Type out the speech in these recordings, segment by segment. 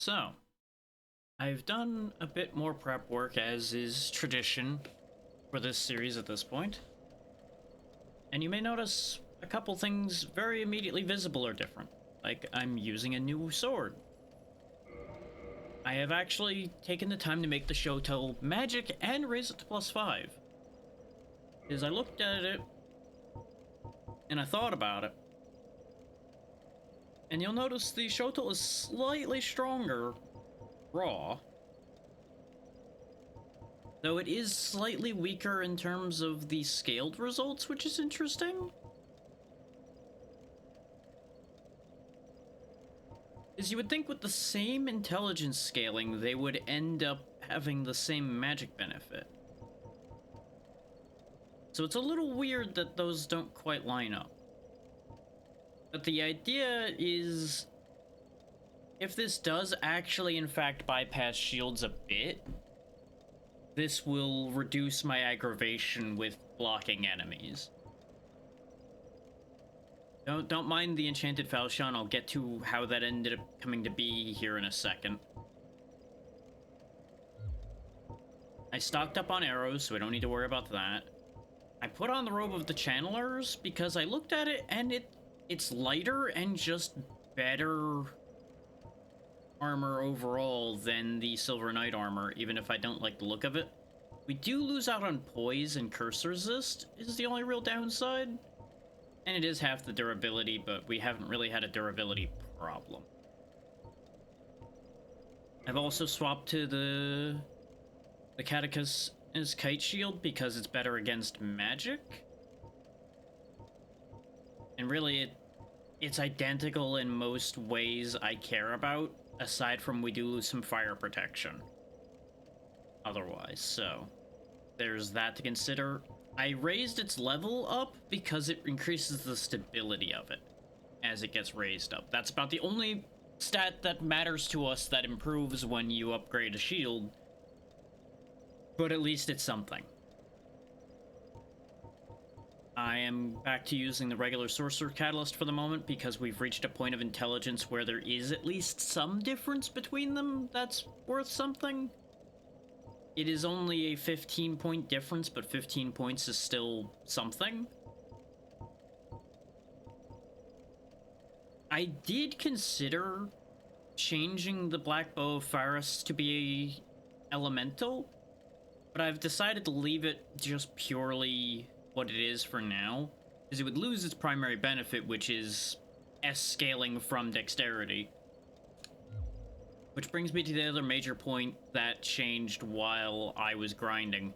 So, I've done a bit more prep work as is tradition for this series at this point, and you may notice a couple things very immediately visible are different. Like, I'm using a new sword. I have actually taken the time to make the Shoto magic and raise it to +5. Because I looked at it, and I thought about it, and you'll notice the Shoto is slightly stronger raw, though it is slightly weaker in terms of the scaled results, which is interesting. As you would think with the same intelligence scaling, they would end up having the same magic benefit. So it's a little weird that those don't quite line up. But the idea is, if this does actually in fact bypass shields a bit, this will reduce my aggravation with blocking enemies. Don't mind the enchanted falchion. I'll get to how that ended up coming to be here in a second. I stocked up on arrows, so I don't need to worry about that. I put on the robe of the channelers because I looked at it and it's lighter and just better armor overall than the Silver Knight armor, even if I don't like the look of it. We do lose out on poise and curse resist is the only real downside. And it is half the durability, but we haven't really had a durability problem. I've also swapped to the Catechus' kite shield because it's better against magic. And really, it's identical in most ways I care about, aside from we do lose some fire protection otherwise, so there's that to consider. I raised its level up because it increases the stability of it as it gets raised up. That's about the only stat that matters to us that improves when you upgrade a shield, but at least it's something. I am back to using the regular Sorcerer Catalyst for the moment because we've reached a point of intelligence where there is at least some difference between them that's worth something. It is only a 15-point difference, but 15 points is still something. I did consider changing the Black Bow of Pharus to be elemental, but I've decided to leave it just purely what it is for now, because it would lose its primary benefit, which is S-scaling from dexterity. Which brings me to the other major point that changed while I was grinding,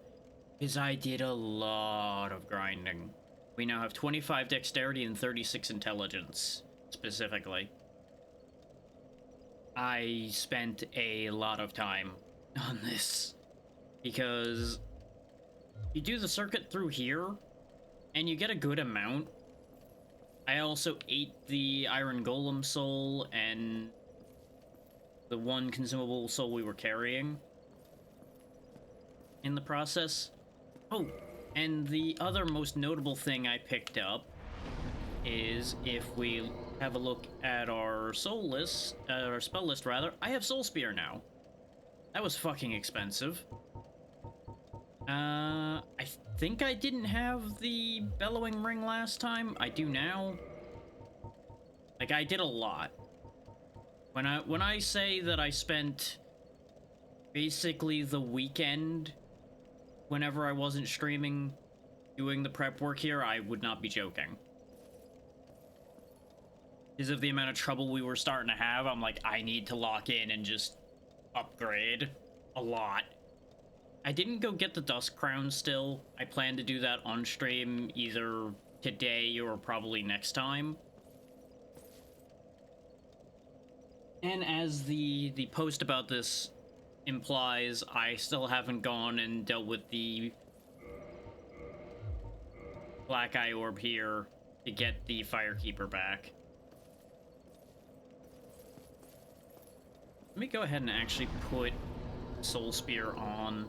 is I did a lot of grinding. We now have 25 dexterity and 36 intelligence, specifically. I spent a lot of time on this, because you do the circuit through here, and you get a good amount. I also ate the Iron Golem soul and the one consumable soul we were carrying in the process. Oh, and the other most notable thing I picked up is if we have a look at our soul list, our spell list rather, I have Soul Spear now. That was fucking expensive. I think I didn't have the Bellowing Ring last time. I do now. Like, I did a lot. When I say that I spent basically the weekend whenever I wasn't streaming doing the prep work here, I would not be joking. Because of the amount of trouble we were starting to have, I'm like, I need to lock in and just upgrade a lot. I didn't go get the Dusk Crown still. I plan to do that on stream either today or probably next time. And as the post about this implies, I still haven't gone and dealt with the Black Eye Orb here to get the Firekeeper back. Let me go ahead and actually put Soul Spear on,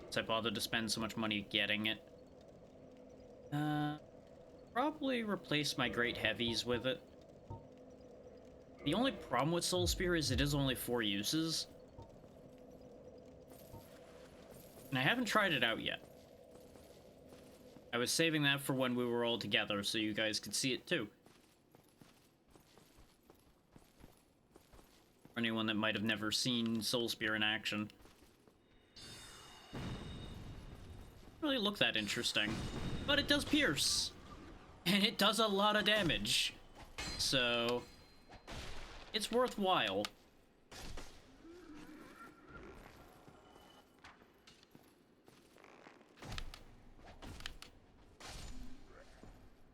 since I bothered to spend so much money getting it. Probably replace my Great Heavies with it. The only problem with Soul Spear is it is only 4 uses. And I haven't tried it out yet. I was saving that for when we were all together so you guys could see it too. For anyone that might have never seen Soul Spear in action. Really look that interesting. But it does pierce. And it does a lot of damage. So it's worthwhile.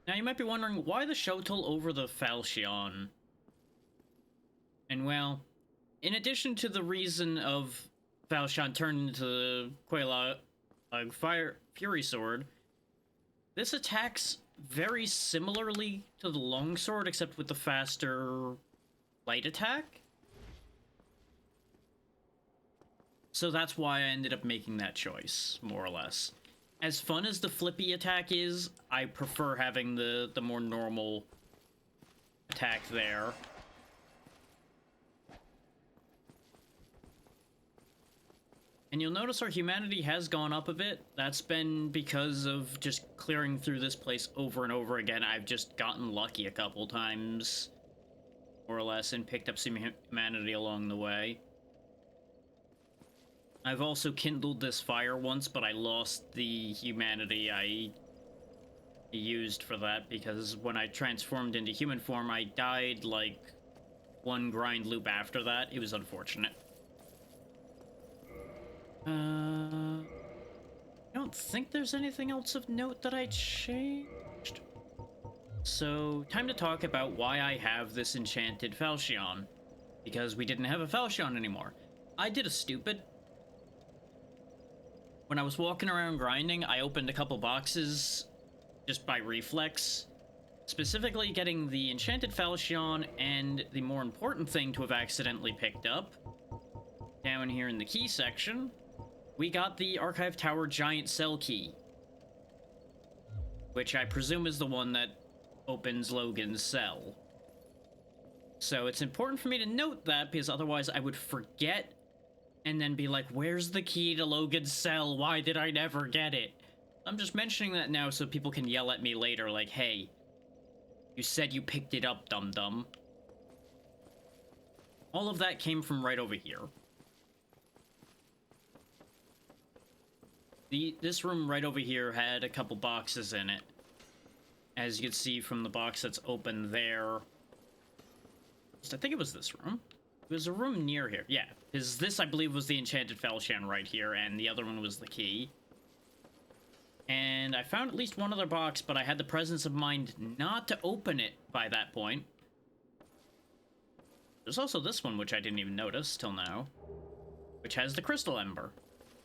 Now you might be wondering, why the Shotel over the Falchion? And well, in addition to the reason of Falchion turned into the Quelaag Fury Sword, this attacks very similarly to the Longsword, except with the faster light attack. So that's why I ended up making that choice, more or less. As fun as the flippy attack is, I prefer having the more normal attack there. And you'll notice our humanity has gone up a bit. That's been because of just clearing through this place over and over again. I've just gotten lucky a couple times, more or less, and picked up some humanity along the way. I've also kindled this fire once, but I lost the humanity I used for that, because when I transformed into human form, I died like one grind loop after that. It was unfortunate. I don't think there's anything else of note that I changed. So, time to talk about why I have this enchanted Falchion. Because we didn't have a Falchion anymore. I did a stupid. When I was walking around grinding, I opened a couple boxes just by reflex. Specifically getting the enchanted Falchion and the more important thing to have accidentally picked up. Down here in the key section, we got the Archive Tower Giant Cell Key, which I presume is the one that opens Logan's cell. So it's important for me to note that, because otherwise I would forget and then be like, where's the key to Logan's cell? Why did I never get it? I'm just mentioning that now so people can yell at me later like, hey, you said you picked it up, dum-dum. All of that came from right over here. This room right over here had a couple boxes in it. As you can see from the box that's open there. I think it was this room. It was a room near here. Yeah, because this, I believe, was the enchanted Falchion right here, and the other one was the key. And I found at least one other box, but I had the presence of mind not to open it by that point. There's also this one, which I didn't even notice till now, which has the Crystal Ember,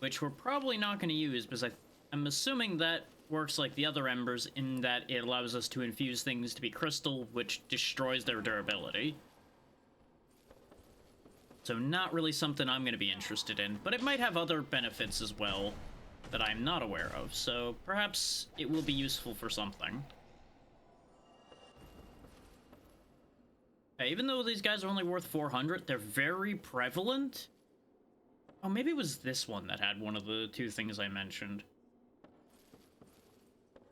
which we're probably not going to use, because I'm assuming that works like the other embers in that it allows us to infuse things to be crystal, which destroys their durability. So not really something I'm going to be interested in, but it might have other benefits as well that I'm not aware of, so perhaps it will be useful for something. Even though these guys are only worth 400, they're very prevalent. Oh, maybe it was this one that had one of the two things I mentioned.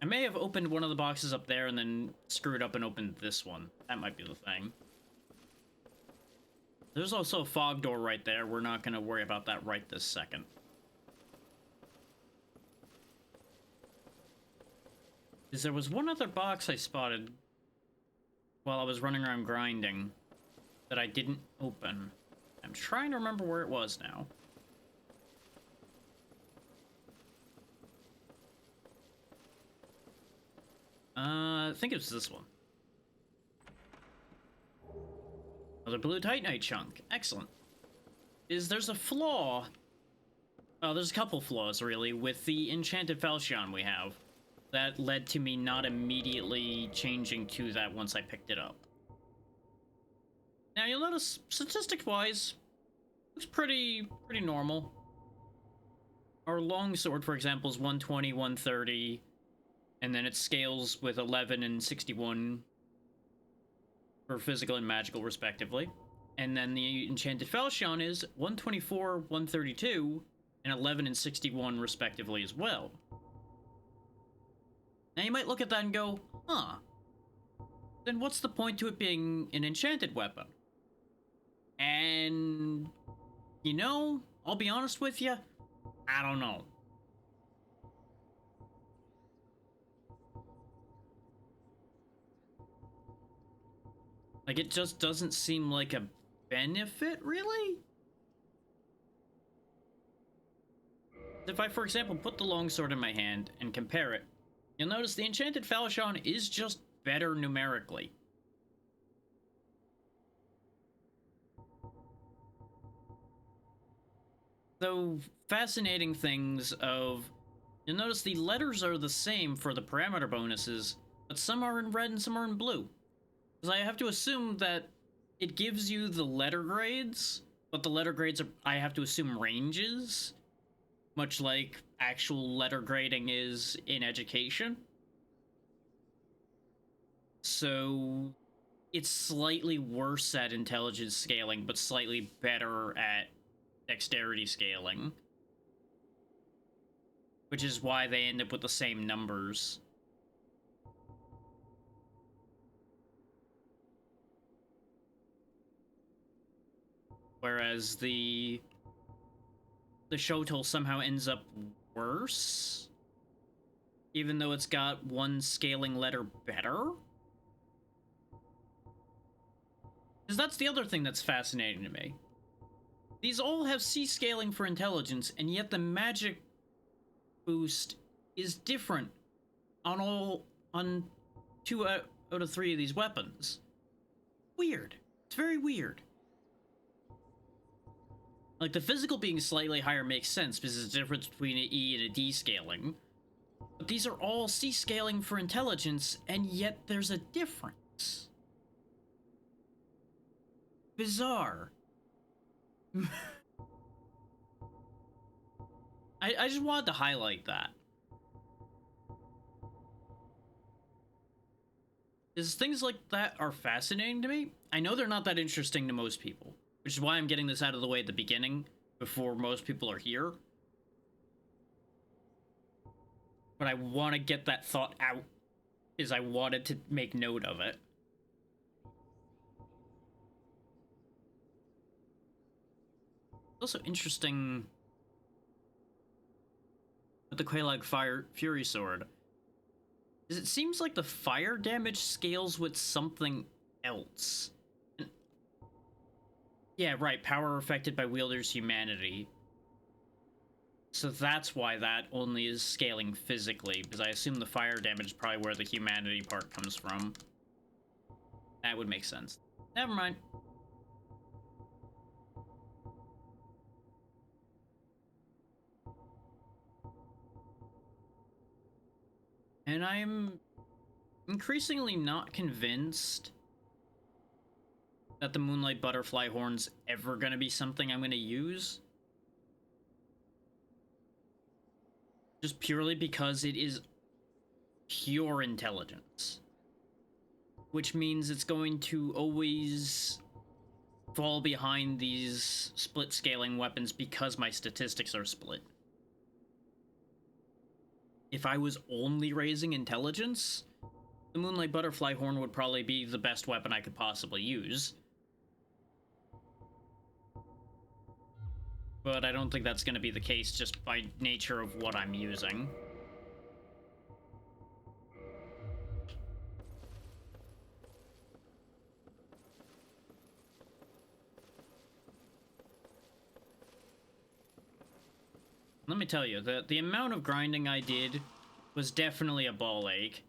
I may have opened one of the boxes up there and then screwed up and opened this one. That might be the thing. There's also a fog door right there. We're not going to worry about that right this second. Because there was one other box I spotted while I was running around grinding that I didn't open. I'm trying to remember where it was now. I think it was this one. Another blue Titanite chunk. Excellent. There's a flaw. Oh, there's a couple flaws, really, with the enchanted Falchion we have. That led to me not immediately changing to that once I picked it up. Now, you'll notice, statistic-wise, looks pretty normal. Our longsword, for example, is 120, 130, and then it scales with 11 and 61. for physical and magical, respectively. And then the Enchanted Falchion is 124, 132, and 11 and 61, respectively, as well. Now you might look at that and go, huh, then what's the point to it being an enchanted weapon? And, you know, I'll be honest with you, I don't know. Like, it just doesn't seem like a benefit, really? If I, for example, put the longsword in my hand and compare it, you'll notice the Enchanted Falchion is just better numerically. Though fascinating things of, you'll notice the letters are the same for the parameter bonuses, but some are in red and some are in blue. Because I have to assume that it gives you the letter grades, but the letter grades are, I have to assume, ranges, much like actual letter grading is in education. So it's slightly worse at intelligence scaling, but slightly better at dexterity scaling. Which is why they end up with the same numbers. Whereas the Shotel somehow ends up worse, even though it's got one scaling letter better. Because that's the other thing that's fascinating to me. These all have C scaling for intelligence, and yet the magic boost is different on 2 out of 3 of these weapons. Weird. It's very weird. Like, the physical being slightly higher makes sense because there's a difference between an E and a D scaling. But these are all C scaling for intelligence, and yet there's a difference. Bizarre. I just wanted to highlight that. Because things like that are fascinating to me. I know they're not that interesting to most people, which is why I'm getting this out of the way at the beginning, before most people are here. But I want to get that thought out, is I wanted to make note of it. Also interesting with the Quelaag Fury Sword is it seems like the fire damage scales with something else. Yeah, right, power affected by wielder's humanity. So that's why that only is scaling physically, because I assume the fire damage is probably where the humanity part comes from. That would make sense. Never mind. And I'm increasingly not convinced that the Moonlight Butterfly Horn's ever gonna be something I'm gonna use. Just purely because it is pure intelligence. Which means it's going to always fall behind these split scaling weapons because my statistics are split. If I was only raising intelligence, the Moonlight Butterfly Horn would probably be the best weapon I could possibly use. But I don't think that's going to be the case just by nature of what I'm using. Let me tell you, the amount of grinding I did was definitely a ball ache.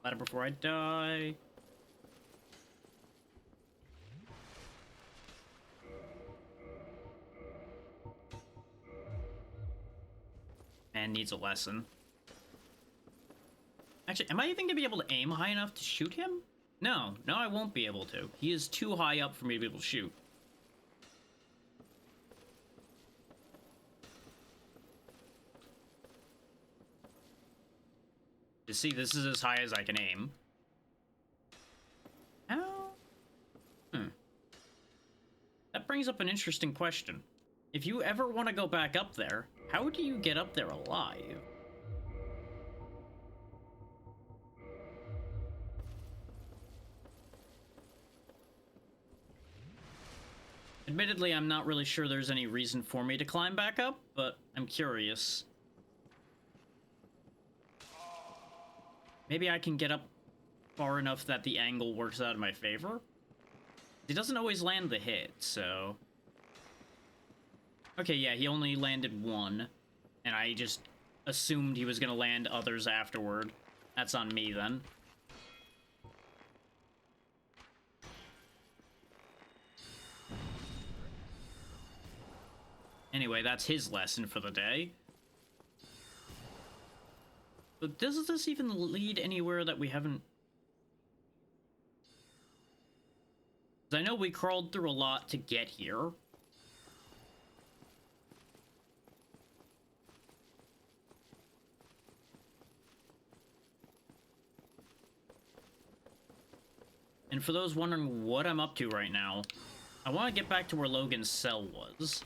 Ladder before I die. Man needs a lesson. Actually, am I even gonna be able to aim high enough to shoot him? No, I won't be able to. He is too high up for me to be able to shoot. You see, this is as high as I can aim. How? Hmm. That brings up an interesting question. If you ever want to go back up there, how do you get up there alive? Admittedly, I'm not really sure there's any reason for me to climb back up, but I'm curious. Maybe I can get up far enough that the angle works out in my favor? He doesn't always land the hit, so... Okay, yeah, he only landed one, and I just assumed he was gonna land others afterward. That's on me, then. Anyway, that's his lesson for the day. But does this even lead anywhere that we haven't... 'Cause I know we crawled through a lot to get here. And for those wondering what I'm up to right now, I want to get back to where Logan's cell was.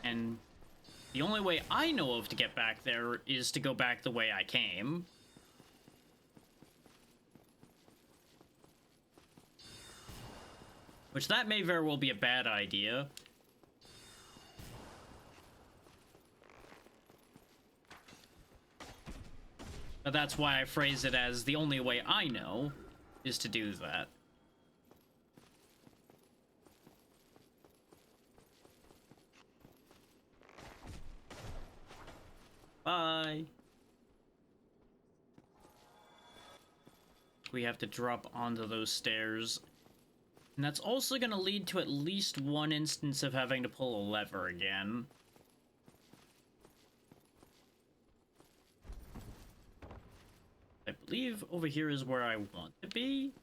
And the only way I know of to get back there is to go back the way I came. Which that may very well be a bad idea. But that's why I phrase it as the only way I know is to do that. Bye. We have to drop onto those stairs. And that's also going to lead to at least one instance of having to pull a lever again. I believe over here is where I want to be.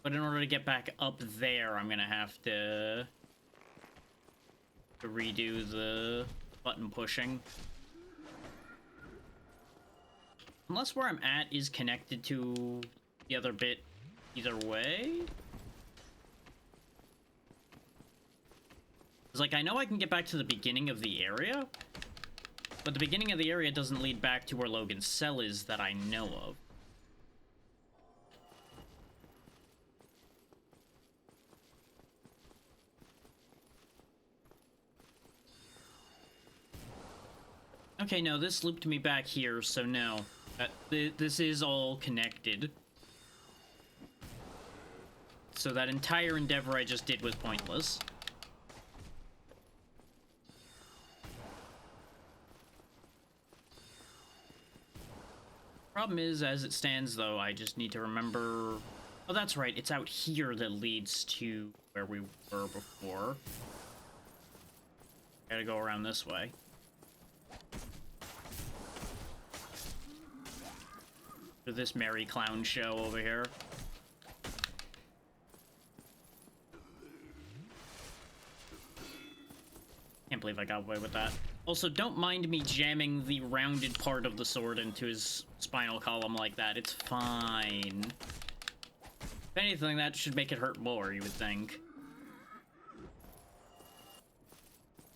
But in order to get back up there, I'm going to have to redo the button pushing. Unless where I'm at is connected to the other bit either way. It's like, I know I can get back to the beginning of the area, but the beginning of the area doesn't lead back to where Logan's cell is that I know of. Okay, no, this looped me back here, so no. This is all connected. So that entire endeavor I just did was pointless. Problem is, as it stands, though, I just need to remember... Oh, that's right, it's out here that leads to where we were before. Gotta go around this way. For this merry clown show over here. Can't believe I got away with that. Also, don't mind me jamming the rounded part of the sword into his spinal column like that. It's fine. If anything, that should make it hurt more, you would think.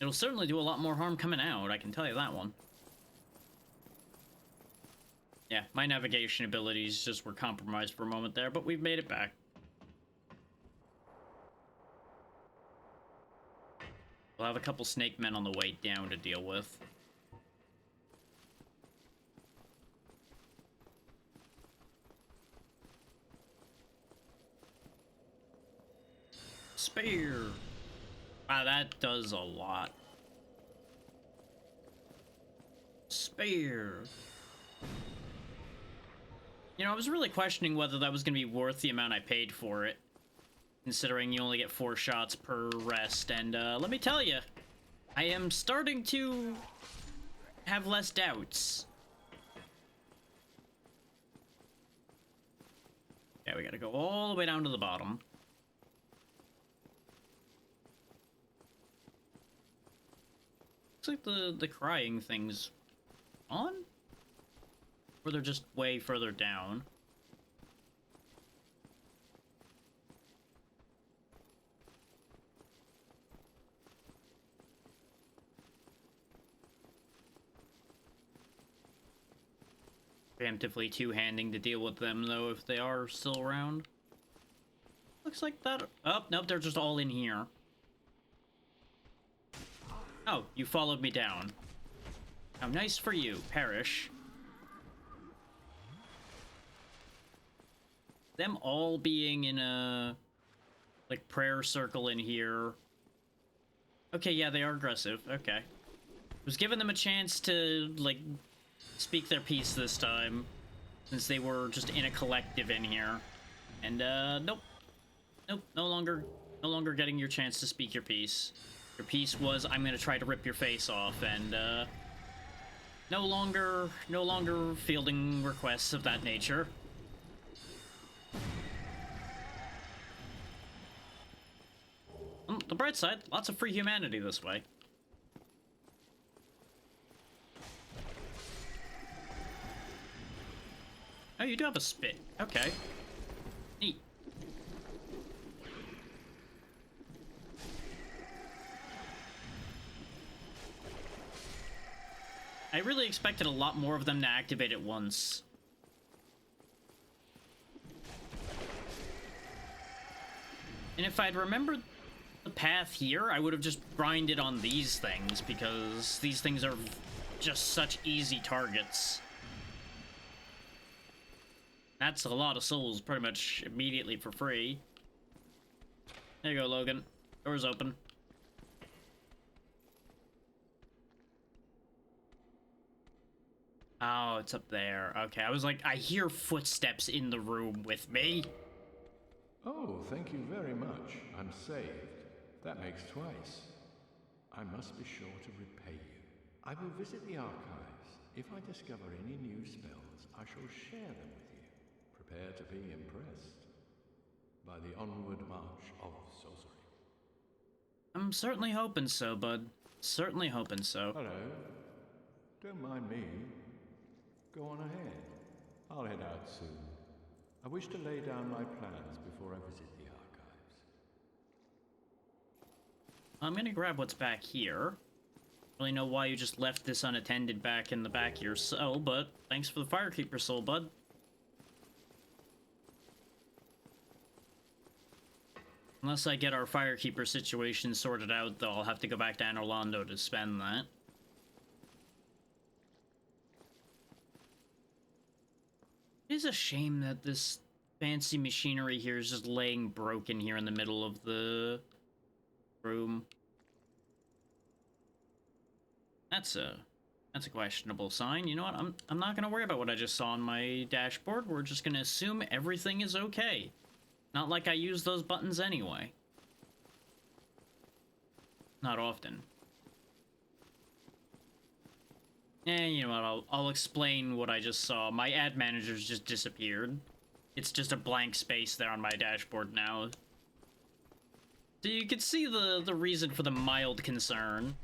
It'll certainly do a lot more harm coming out, I can tell you that one. Yeah, my navigation abilities just were compromised for a moment there, but we've made it back. We'll have a couple snake men on the way down to deal with. Spear! Wow, that does a lot. Spear! You know, I was really questioning whether that was going to be worth the amount I paid for it. Considering you only get 4 shots per rest, and let me tell you, I am starting to have less doubts. Yeah, we gotta go all the way down to the bottom. Looks like the crying thing's on? Or they're just way further down. Preemptively two-handing to deal with them, though, if they are still around. Looks like that... Oh, nope, they're just all in here. Oh, you followed me down. How nice for you, perish. Them all being in a... like, prayer circle in here. Okay, yeah, they are aggressive. Okay. Was giving them a chance to, like, speak their piece this time, since they were just in a collective in here. And, nope. Nope, no longer getting your chance to speak your piece. Your piece was, I'm gonna try to rip your face off, and, no longer fielding requests of that nature. On the bright side, lots of free humanity this way. Oh, you do have a spit. Okay. Neat. I really expected a lot more of them to activate at once. And if I'd remembered the path here, I would have just grinded on these things, because these things are just such easy targets. That's a lot of souls pretty much immediately for free. There you go, Logan. Door's open. Oh, it's up there. Okay, I was like, I hear footsteps in the room with me. Oh, thank you very much. I'm saved. That makes twice. I must be sure to repay you. I will visit the archives. If I discover any new spells, I shall share them with you. Prepare to be impressed by the onward march of sorcery. I'm certainly hoping so, bud. Certainly hoping so. Hello. Don't mind me. Go on ahead. I'll head out soon. I wish to lay down my plans before I visit the archives. I'm gonna grab what's back here. Really know why you just left this unattended back in the back of your cell, but thanks for the Firekeeper soul, bud. Unless I get our Firekeeper situation sorted out, though, I'll have to go back to Anor Londo to spend that. It is a shame that this fancy machinery here is just laying broken here in the middle of the room. That's a questionable sign. You know what? I'm not gonna worry about what I just saw on my dashboard. We're just gonna assume everything is okay. Not like I use those buttons anyway. Not often. And you know what, I'll explain what I just saw. My ad manager's just disappeared. It's just a blank space there on my dashboard now. So you can see the reason for the mild concern.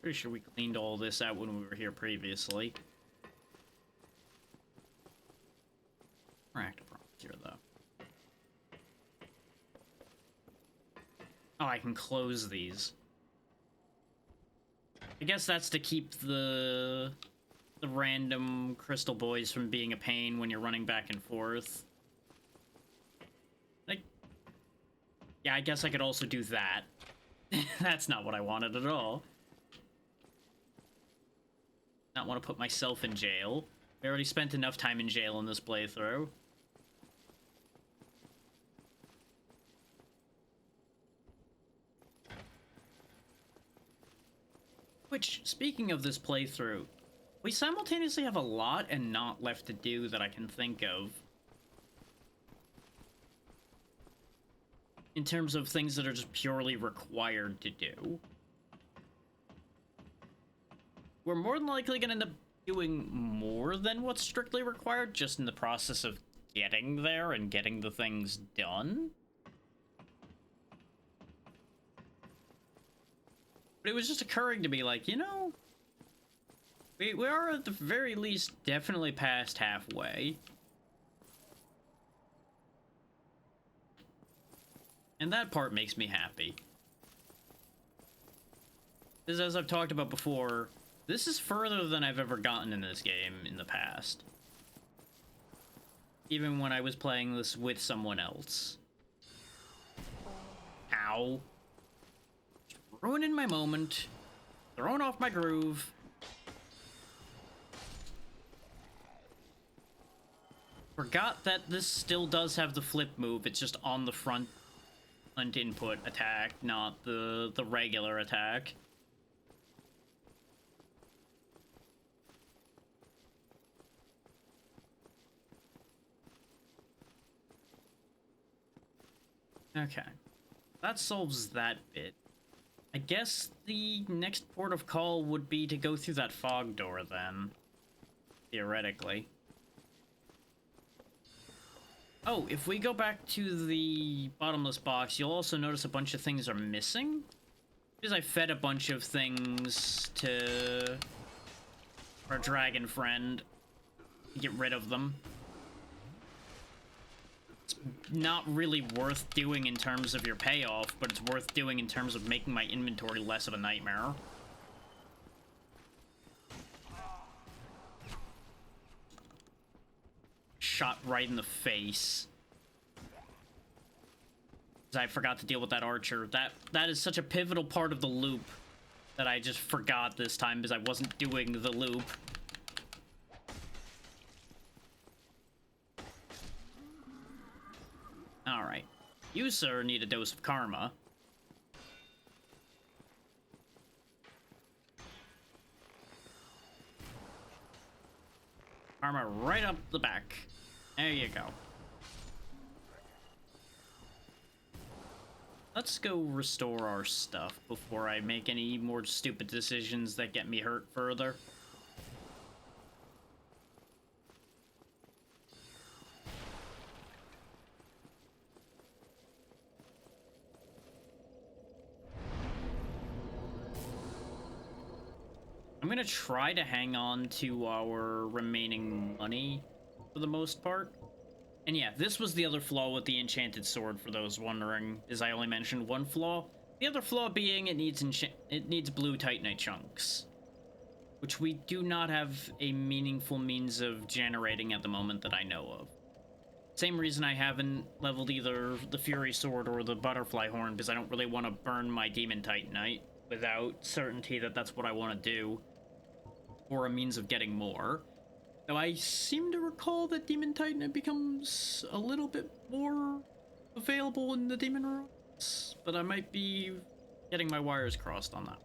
Pretty sure we cleaned all this out when we were here previously. We're active here, though. Oh, I can close these. I guess that's to keep the random crystal boys from being a pain when you're running back and forth. Like, yeah, I guess I could also do that. That's not what I wanted at all. Not want to put myself in jail. I already spent enough time in jail in this playthrough. Which, speaking of this playthrough, we simultaneously have a lot and not left to do that I can think of. In terms of things that are just purely required to do. We're more than likely gonna end up doing more than what's strictly required, just in the process of getting there and getting the things done. But it was just occurring to me, like, you know, we are at the very least definitely past halfway. And that part makes me happy. Because as I've talked about before, this is further than I've ever gotten in this game in the past. Even when I was playing this with someone else. Ow. Just ruining my moment. Throwing off my groove. Forgot that this still does have the flip move. It's just on the front input attack, not the regular attack. Okay. That solves that bit. I guess the next port of call would be to go through that fog door then. Theoretically. Oh, if we go back to the bottomless box, you'll also notice a bunch of things are missing. Because I fed a bunch of things to our dragon friend to get rid of them. It's not really worth doing in terms of your payoff, but it's worth doing in terms of making my inventory less of a nightmare. Shot right in the face. I forgot to deal with that archer. That is such a pivotal part of the loop that I just forgot this time because I wasn't doing the loop. Alright. You, sir, need a dose of karma. Karma right up the back. There you go. Let's go restore our stuff before I make any more stupid decisions that get me hurt further. I'm gonna try to hang on to our remaining money for the most part. And yeah, this was the other flaw with the enchanted sword, for those wondering, is I only mentioned one flaw. The other flaw being it needs blue titanite chunks, which we do not have a meaningful means of generating at the moment that I know of. Same reason I haven't leveled either the Fury Sword or the Butterfly Horn, because I don't really want to burn my Demon Titanite without certainty that that's what I want to do, or a means of getting more. Though I seem to recall that Demon Titanite becomes a little bit more available in the Demon Ruins, but I might be getting my wires crossed on that.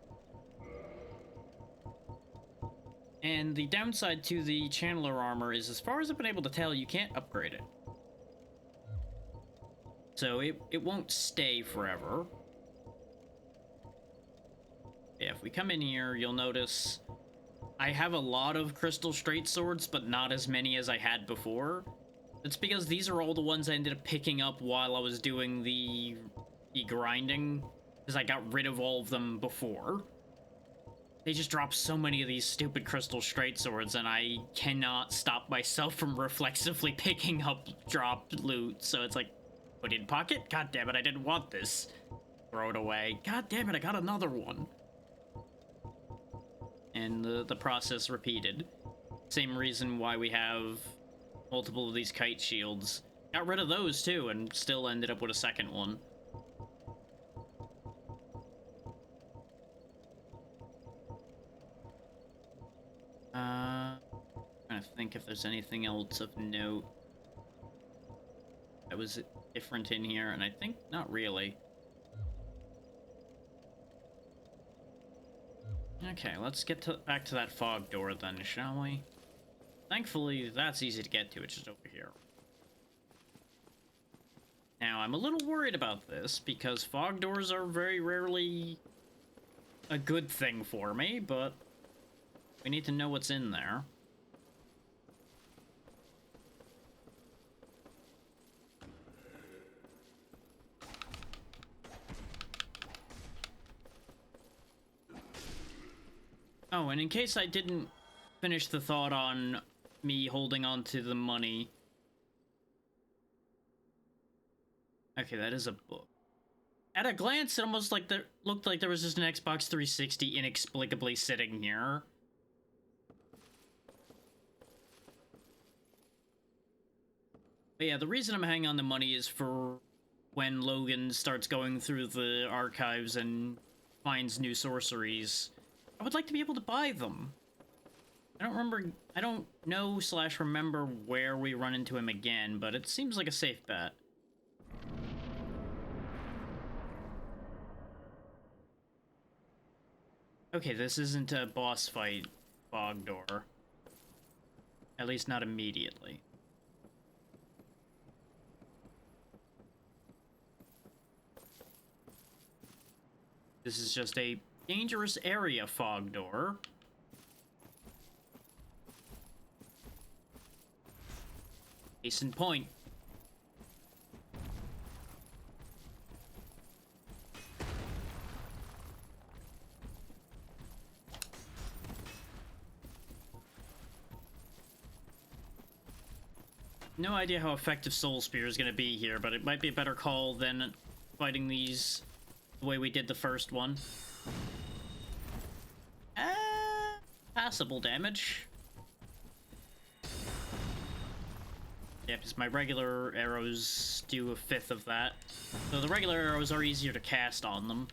And the downside to the Channeler armor is, as far as I've been able to tell, you can't upgrade it. So it won't stay forever. Yeah, if we come in here, you'll notice I have a lot of crystal straight swords, but not as many as I had before. It's because these are all the ones I ended up picking up while I was doing the grinding, because I got rid of all of them before. They just drop so many of these stupid crystal straight swords, and I cannot stop myself from reflexively picking up dropped loot. So it's like, put in pocket? God damn it, I didn't want this. Throw it away. God damn it, I got another one. And the process repeated. Same reason why we have multiple of these kite shields. Got rid of those too, and still ended up with a second one. Trying to think if there's anything else of note that was different in here, and I think not really. Okay, let's get back to that fog door then, shall we? Thankfully, that's easy to get to, it's just over here. Now, I'm a little worried about this, because fog doors are very rarely a good thing for me, but we need to know what's in there. Oh, and in case I didn't finish the thought on me holding on to the money. Okay, that is a book. At a glance, it almost like there looked like there was just an Xbox 360 inexplicably sitting here. But yeah, the reason I'm hanging on the money is for when Logan starts going through the archives and finds new sorceries. I would like to be able to buy them. I don't know / remember where we run into him again, but it seems like a safe bet. Okay, this isn't a boss fight, Bogdor. At least not immediately. This is just a dangerous area, Fogdor. Case in point. No idea how effective Soul Spear is going to be here, but it might be a better call than fighting these the way we did the first one. Passable damage. Yeah, because my regular arrows do 1/5 of that. So the regular arrows are easier to cast on them.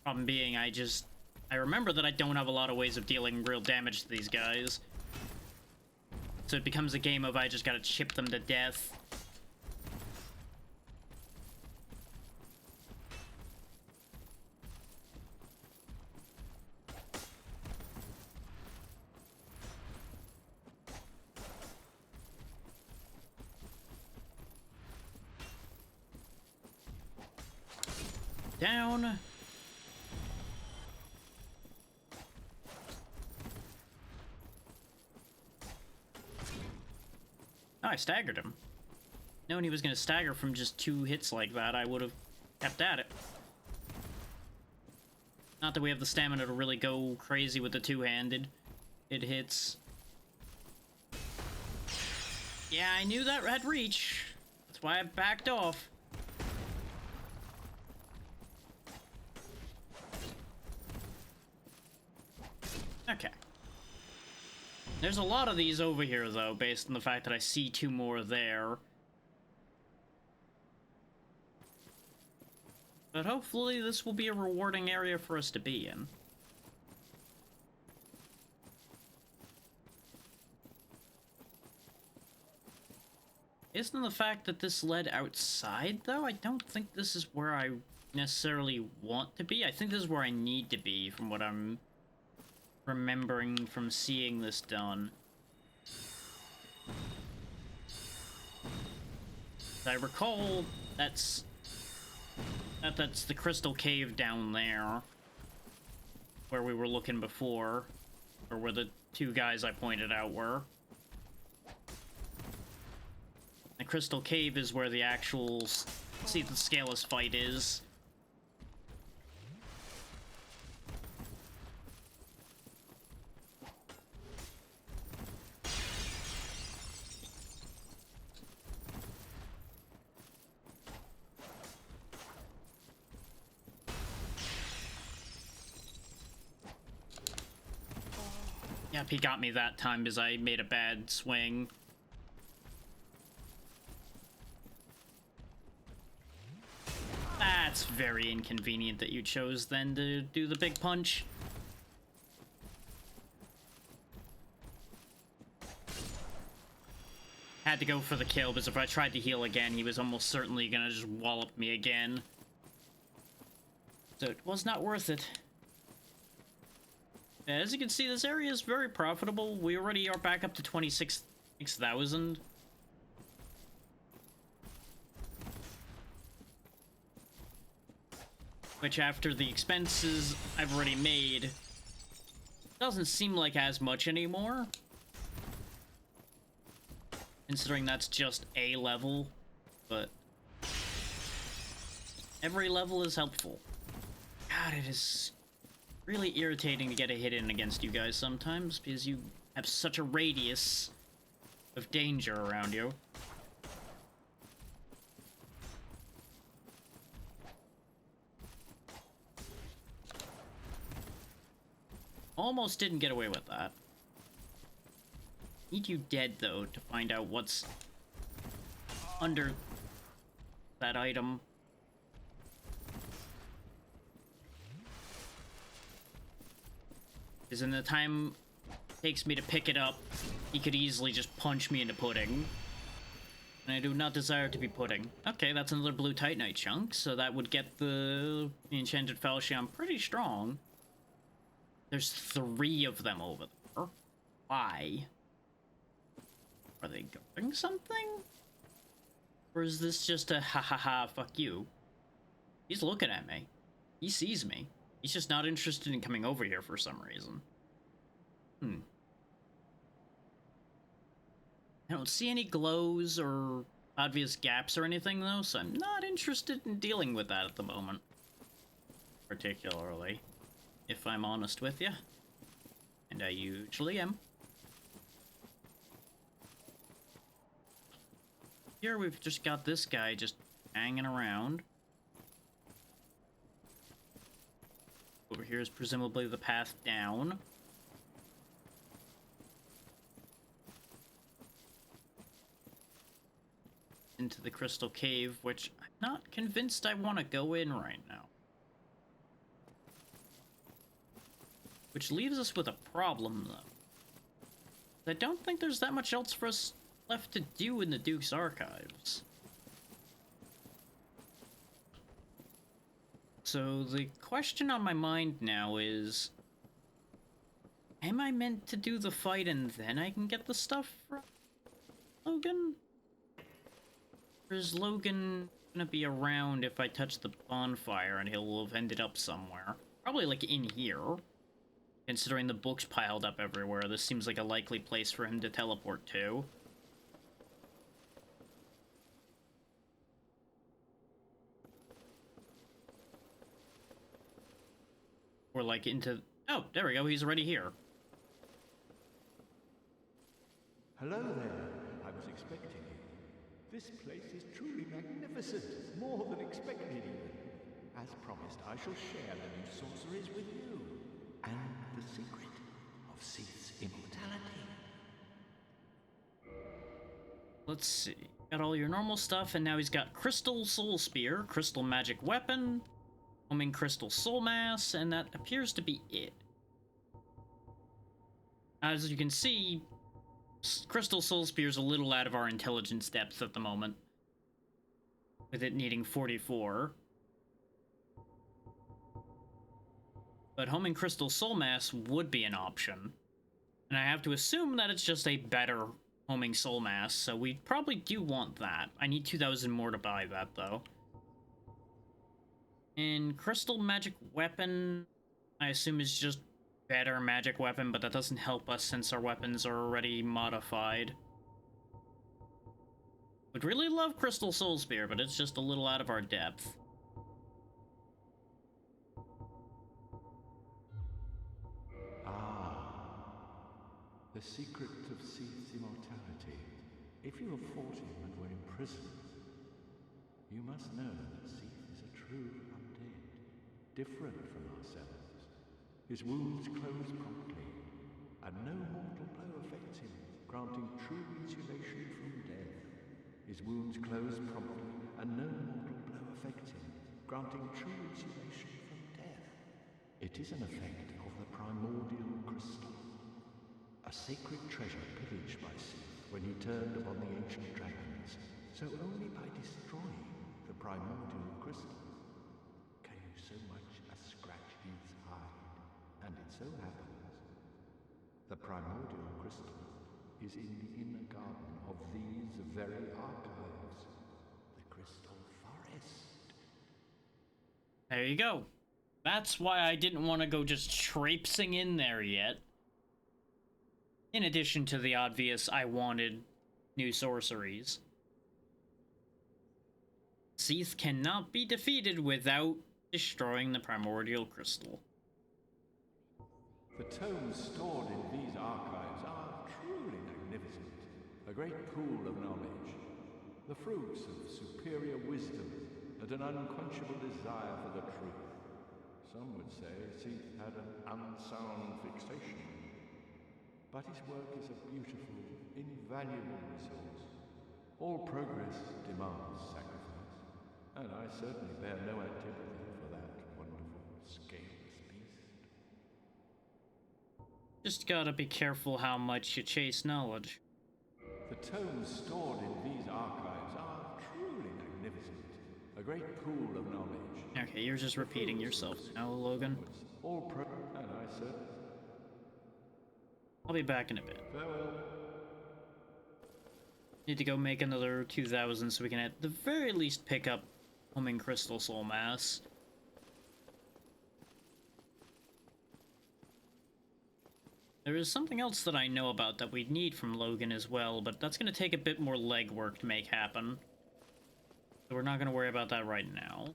Problem being, I remember that I don't have a lot of ways of dealing real damage to these guys. So it becomes a game of I just gotta chip them to death. Down. Oh, I staggered him. Knowing he was going to stagger from just 2 hits like that, I would have kept at it. Not that we have the stamina to really go crazy with the two-handed. It hits. Yeah, I knew that had reach. That's why I backed off. Okay. There's a lot of these over here, though, based on the fact that I see 2 more there. But hopefully this will be a rewarding area for us to be in. Isn't the fact that this led outside, though? I don't think this is where I necessarily want to be. I think this is where I need to be, from what I'm remembering from seeing this done. As I recall, that's the crystal cave down there, where we were looking before, or where the 2 guys I pointed out were. The crystal cave is where the actual see the Scaleless fight is. Yep, he got me that time because I made a bad swing. That's very inconvenient that you chose then to do the big punch. Had to go for the kill, because if I tried to heal again, he was almost certainly gonna just wallop me again. So it was not worth it. As you can see, this area is very profitable. We already are back up to 26,000. Which, after the expenses I've already made, doesn't seem like as much anymore. Considering that's just a level, but Every level is helpful. God, it is really irritating to get a hit in against you guys sometimes, because you have such a radius of danger around you. Almost didn't get away with that. Need you dead, though, to find out what's under that item. Because in the time it takes me to pick it up, he could easily just punch me into pudding. And I do not desire to be pudding. Okay, that's another blue Titanite chunk, so that would get the Enchanted Falchion pretty strong. There's 3 of them over there. Why? Are they guarding something? Or is this just a ha ha ha, fuck you? He's looking at me. He sees me. He's just not interested in coming over here for some reason. I don't see any glows or obvious gaps or anything, though, so I'm not interested in dealing with that at the moment. Particularly, if I'm honest with you. And I usually am. Here we've just got this guy just hanging around. Over here is presumably the path down. Into the Crystal Cave, which I'm not convinced I want to go in right now. Which leaves us with a problem, though. I don't think there's that much else for us left to do in the Duke's Archives. So the question on my mind now is, am I meant to do the fight and then I can get the stuff from Logan? Or is Logan gonna be around if I touch the bonfire and he'll have ended up somewhere? Probably like in here. Considering the books piled up everywhere, this seems like a likely place for him to teleport to. Or like into... Oh, there we go, he's already here. Hello there. I was expecting you. This place is truly magnificent, more than expected even. As promised, I shall share the new sorceries with you, and the secret of Seath's immortality. Let's see. Got all your normal stuff, and now he's got Crystal Soul Spear, Crystal Magic Weapon, Homing Crystal Soul Mass, and that appears to be it. As you can see, Crystal Soul Spear is a little out of our intelligence depth at the moment, with it needing 44. But Homing Crystal Soul Mass would be an option. And I have to assume that it's just a better Homing Soul Mass, so we probably do want that. I need 2,000 more to buy that, though. And Crystal Magic Weapon, I assume is just better magic weapon, but that doesn't help us since our weapons are already modified. Would really love Crystal Soul Spear, but it's just a little out of our depth. The secret of Seath's immortality. If you have fought him and were imprisoned, you must know that Seath is a true undead, different from ourselves. His wounds close promptly, and no mortal blow affects him, granting true insulation from death. His wounds close promptly, and no mortal blow affects him, granting true insulation from death. It is an effect of the primordial crystal. A sacred treasure pillaged by Seath when he turned upon the ancient dragons. So only by destroying the primordial crystal can you so much as scratch his hide. And it so happens the primordial crystal is in the inner garden of these very archives, the Crystal Forest. There you go. That's why I didn't want to go just traipsing in there yet. In addition to the obvious, I wanted new sorceries. Seath cannot be defeated without destroying the primordial crystal. The tomes stored in these archives are truly magnificent. A great pool of knowledge. The fruits of superior wisdom and an unquenchable desire for the truth. Some would say Seath had an unsound fixation. But his work is a beautiful, invaluable resource. All progress demands sacrifice, and I certainly bear no antipathy for that wonderful, scaleless beast. Just gotta be careful how much you chase knowledge. The tomes stored in these archives are truly magnificent. A great pool of knowledge. Okay, you're just repeating yourself now, Logan. And I said, I'll be back in a bit. farewell. Need to go make another 2,000 so we can at the very least pick up Homing Crystal Soul Mass. There is something else that I know about that we need from Logan as well, but that's going to take a bit more legwork to make happen. So we're not going to worry about that right now.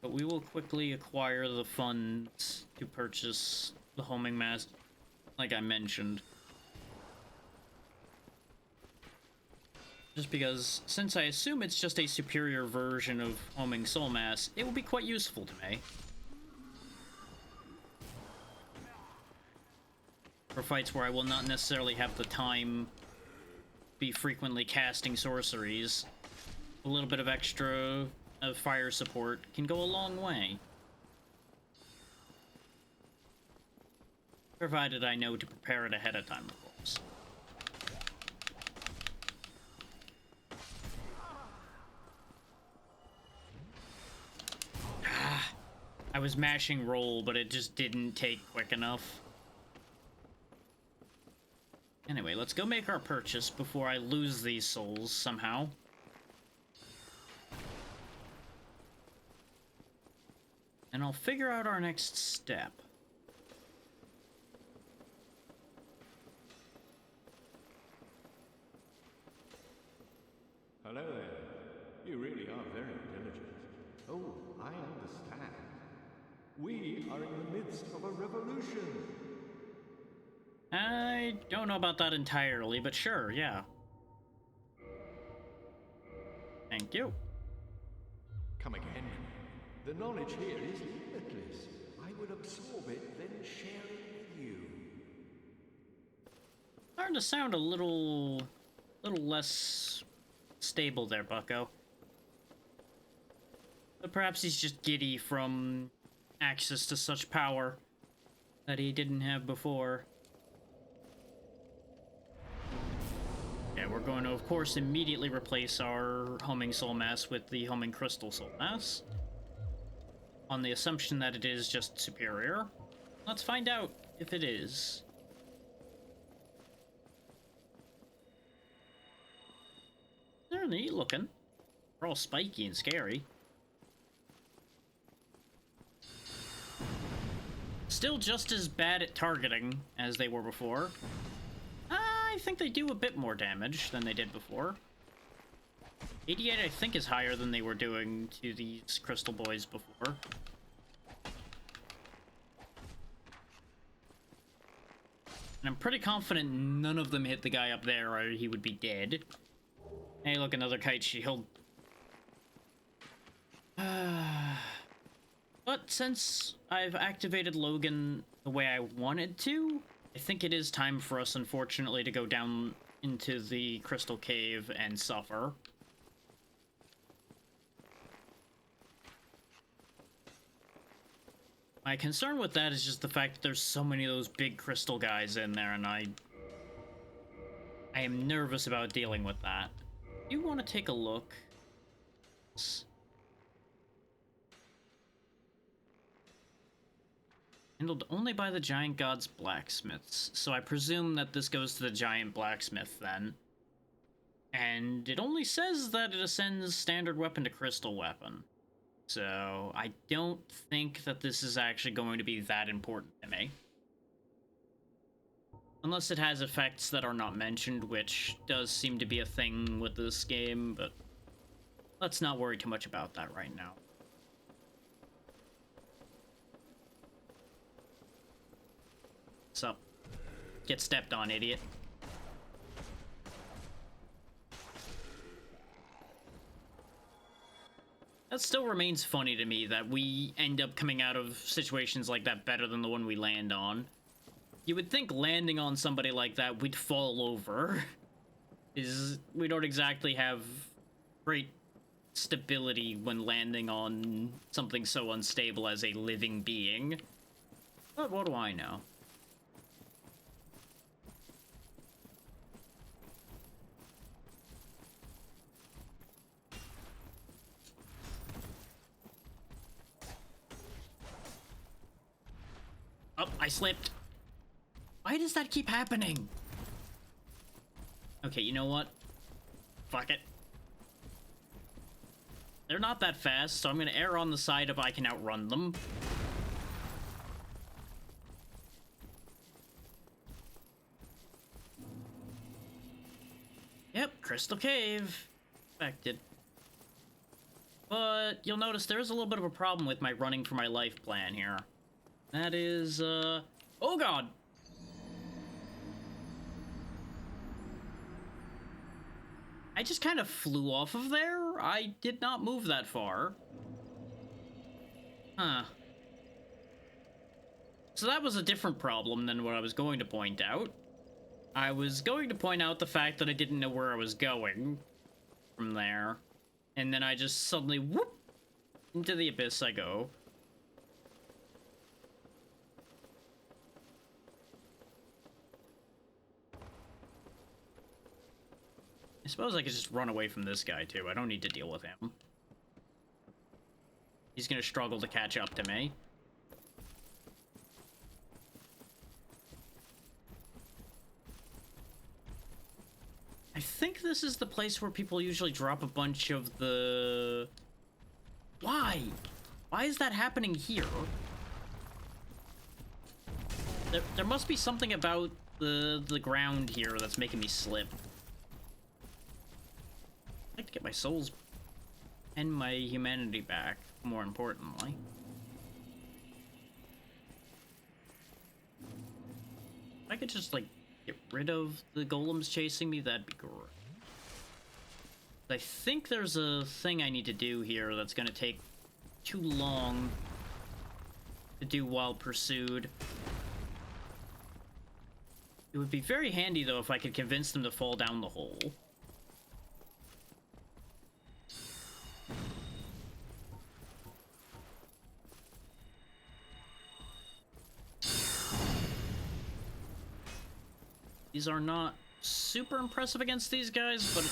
But we will quickly acquire the funds to purchase the homing mass, like I mentioned. Just because, since I assume it's just a superior version of homing soul mass, it will be quite useful to me. For fights where I will not necessarily have the time to be frequently casting sorceries, a little bit of extra fire support can go a long way. Provided I know to prepare it ahead of time, of course. I was mashing roll, but it just didn't take quick enough. Anyway, let's go make our purchase before I lose these souls somehow. And I'll figure out our next step. Hello there. You really are very diligent. Oh, I understand. We are in the midst of a revolution. I don't know about that entirely, but sure, yeah. Thank you. Come again. The knowledge here is limitless. I would absorb it, then share it with you. Starting to sound a little less stable there, Bucko. But perhaps he's just giddy from access to such power that he didn't have before. Yeah, we're going to, of course, immediately replace our Homing Soul Mass with the Homing Crystal Soul Mass, on the assumption that it is just superior. Let's find out if it is. They're neat looking. They're all spiky and scary. Still just as bad at targeting as they were before. I think they do a bit more damage than they did before. 88, I think, is higher than they were doing to these crystal boys before. And I'm pretty confident none of them hit the guy up there or he would be dead. Hey, look, another kite shield. But since I've activated Logan the way I wanted to, I think it is time for us, unfortunately, to go down into the Crystal Cave and suffer. My concern with that is just the fact that there's so many of those big crystal guys in there, and I am nervous about dealing with that. You want to take a look? Handled only by the giant god's blacksmiths. So I presume that this goes to the giant blacksmith then. And it only says that it ascends standard weapon to crystal weapon. So I don't think that this is actually going to be that important to me. Unless it has effects that are not mentioned, which does seem to be a thing with this game, but let's not worry too much about that right now. What's up? Get stepped on, idiot. That still remains funny to me that we end up coming out of situations like that better than the one we land on. You would think landing on somebody like that, we'd fall over. We don't exactly have great stability when landing on something so unstable as a living being. But what do I know? Oh, I slipped. Why does that keep happening? Okay, you know what? Fuck it. They're not that fast, so I'm gonna err on the side of I can outrun them. Yep, Crystal Cave. Expected. But you'll notice there is a little bit of a problem with my running for my life plan here. That is, oh god! I just kind of flew off of there? I did not move that far. Huh. So that was a different problem than what I was going to point out. I was going to point out the fact that I didn't know where I was going from there. And then I just suddenly, whoop, into the abyss I go. I suppose I could just run away from this guy, too. I don't need to deal with him. He's gonna struggle to catch up to me. I think this is the place where people usually drop a bunch of the... Why? Why is that happening here? There must be something about the ground here that's making me slip. I'd like to get my souls and my humanity back, more importantly. If I could just, like, get rid of the golems chasing me, that'd be great. I think there's a thing I need to do here that's gonna take too long to do while pursued. It would be very handy, though, if I could convince them to fall down the hole. These are not super impressive against these guys, but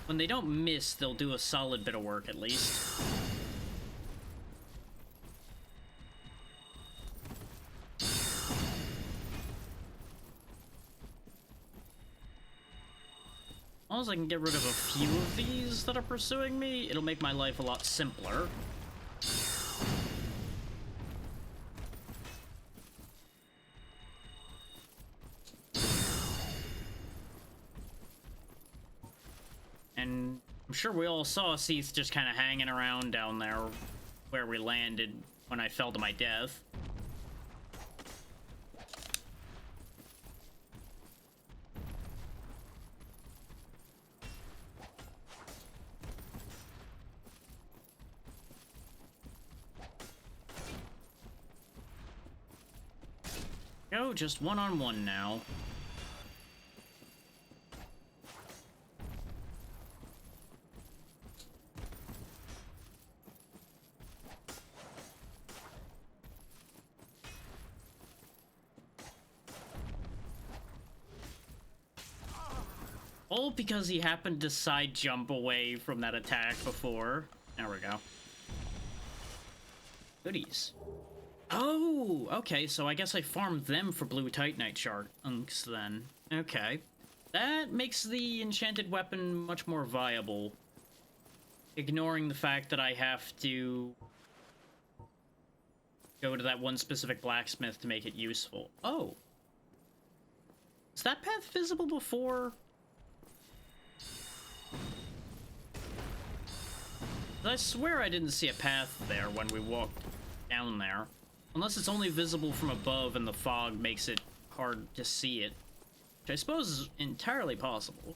when they don't miss, they'll do a solid bit of work at least. As long as I can get rid of a few of these that are pursuing me, it'll make my life a lot simpler. And I'm sure we all saw Seath just kind of hanging around down there where we landed when I fell to my death. Go, just one-on-one now. All because he happened to side jump away from that attack before. There we go. Goodies. Oh, okay, so I guess I farmed them for blue Titanite chunks then. Okay. That makes the enchanted weapon much more viable. Ignoring the fact that I have to go to that one specific blacksmith to make it useful. Oh. Is that path visible before? I swear I didn't see a path there when we walked down there. Unless it's only visible from above and the fog makes it hard to see it. Which I suppose is entirely possible.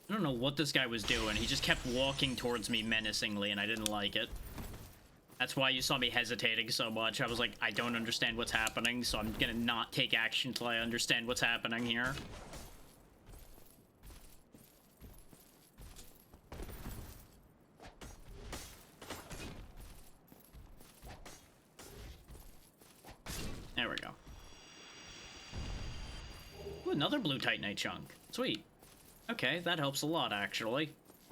I don't know what this guy was doing. He just kept walking towards me menacingly and I didn't like it. That's why you saw me hesitating so much. I was like, I don't understand what's happening, so I'm gonna not take action until I understand what's happening here. There we go. Ooh, another blue Titanite chunk. Sweet. Okay, that helps a lot, actually.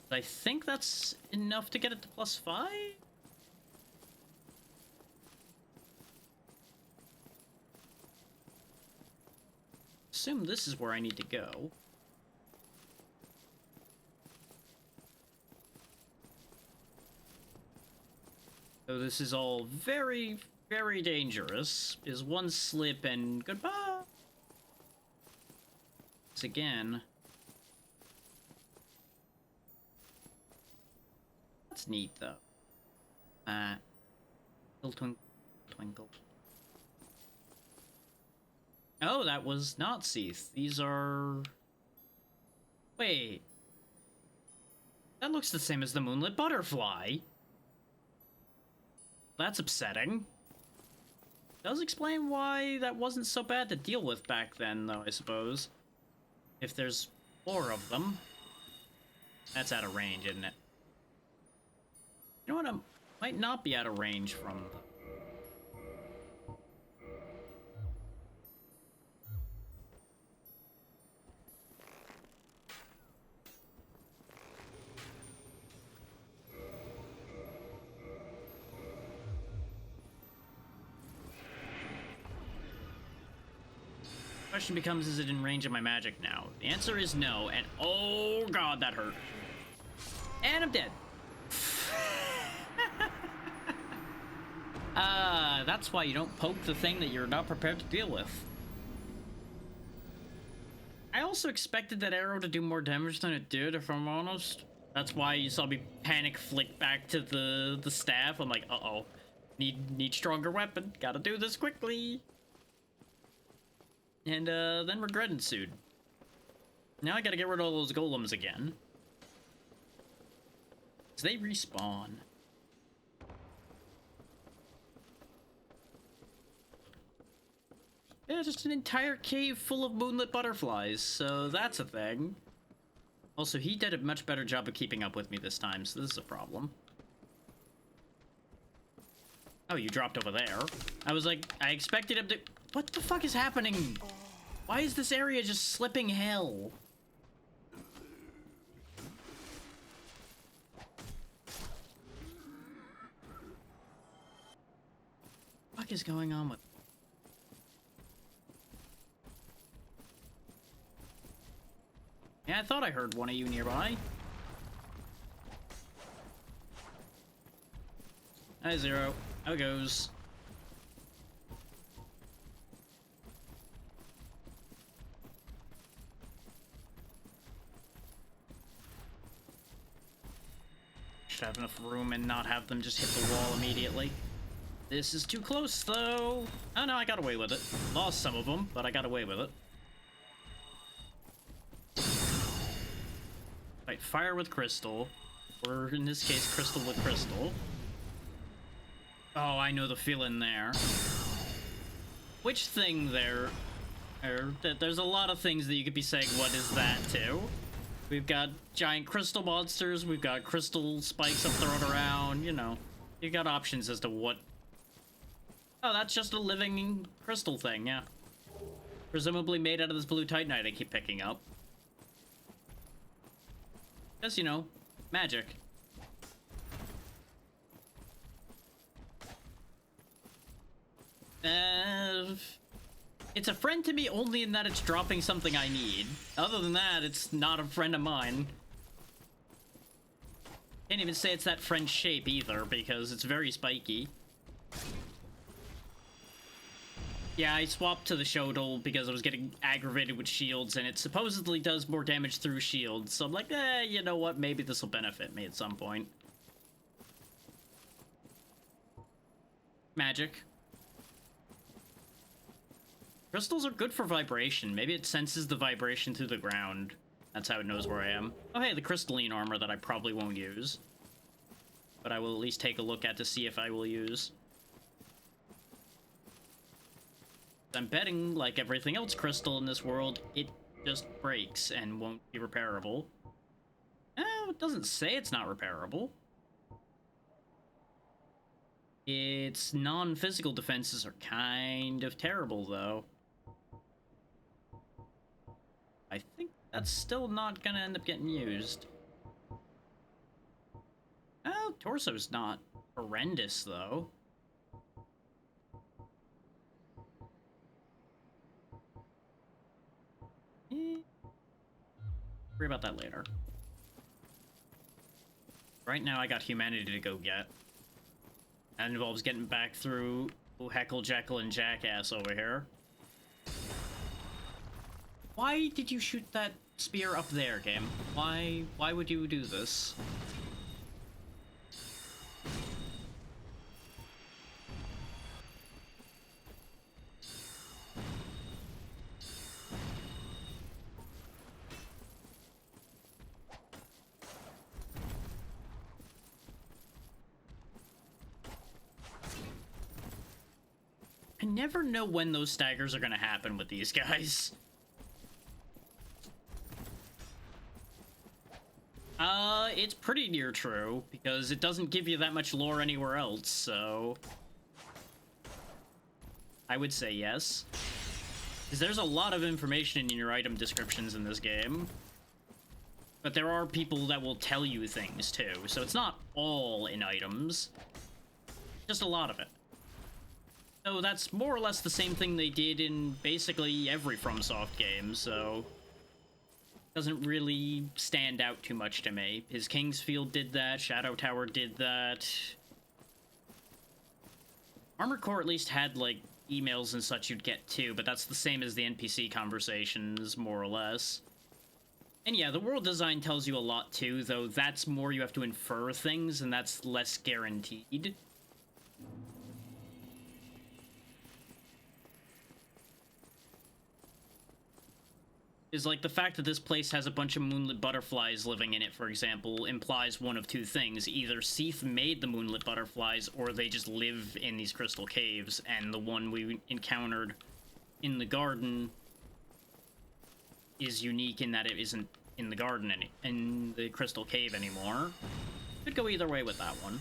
I think that's enough to get it to +5? Assume this is where I need to go. So this is all very, very dangerous. Is one slip and goodbye. This again. That's neat though. Twinkle, twinkle. Oh, that was not Seath. These are... Wait. That looks the same as the Moonlit Butterfly. That's upsetting. Does explain why that wasn't so bad to deal with back then, though, I suppose. If there's 4 of them. That's out of range, isn't it? You know what? I might not be out of range from them. Question becomes, is it in range of my magic now? The answer is no, and oh god, that hurt. And I'm dead. That's why you don't poke the thing that you're not prepared to deal with. I also expected that arrow to do more damage than it did, if I'm honest. That's why you saw me panic flick back to the staff. I'm like, uh-oh. Need stronger weapon. Gotta do this quickly. And then regret ensued. Now I gotta get rid of all those golems again. So they respawn. Yeah, just an entire cave full of moonlit butterflies, so that's a thing. Also, he did a much better job of keeping up with me this time, so this is a problem. Oh, you dropped over there. I was like, I expected him to... What the fuck is happening? Why is this area just slipping hell? What the fuck is going on with... Yeah, I thought I heard one of you nearby. Hi, Zero. How it goes? Should have enough room and not have them just hit the wall immediately. This is too close, though. Oh, no, I got away with it. Lost some of them, but I got away with it. Right, fire with crystal. Or, in this case, crystal with crystal. Oh, I know the feeling there. Which thing there? There's a lot of things that you could be saying, what is that to? We've got giant crystal monsters, we've got crystal spikes I'm throwing around, you know. You got options as to what... Oh, that's just a living crystal thing, yeah. Presumably made out of this blue titanite I keep picking up. Just, you know, magic. It's a friend to me only in that it's dropping something I need. Other than that, it's not a friend of mine. Can't even say it's that friend shape either, because it's very spiky. Yeah, I swapped to the Shodel because I was getting aggravated with shields, and it supposedly does more damage through shields. So I'm like, you know what? Maybe this will benefit me at some point. Magic. Crystals are good for vibration. Maybe it senses the vibration through the ground. That's how it knows where I am. Oh, hey, the crystalline armor that I probably won't use. But I will at least take a look at to see if I will use. I'm betting, like everything else crystal in this world, it just breaks and won't be repairable. It doesn't say it's not repairable. Its non-physical defenses are kind of terrible, though. I think that's still not gonna end up getting used. Oh, torso's not horrendous, though. Worry about that later. Right now, I got humanity to go get. That involves getting back through Heckle, Jekyll, and Jackass over here. Why did you shoot that spear up there, game? Why would you do this? I never know when those staggers are gonna happen with these guys. It's pretty near true, because it doesn't give you that much lore anywhere else, so... I would say yes. Because there's a lot of information in your item descriptions in this game. But there are people that will tell you things, too, so it's not all in items. Just a lot of it. So that's more or less the same thing they did in basically every FromSoft game, so... doesn't really stand out too much to me. His Kingsfield did that, Shadow Tower did that. Armored Core at least had, like, emails and such you'd get too, but that's the same as the NPC conversations, more or less. And yeah, the world design tells you a lot too, though that's more you have to infer things, and that's less guaranteed. Is like the fact that this place has a bunch of moonlit butterflies living in it, for example, implies one of two things. Either Seath made the moonlit butterflies, or they just live in these crystal caves, and the one we encountered in the garden is unique in that it isn't in the garden in the crystal cave anymore. Could go either way with that one.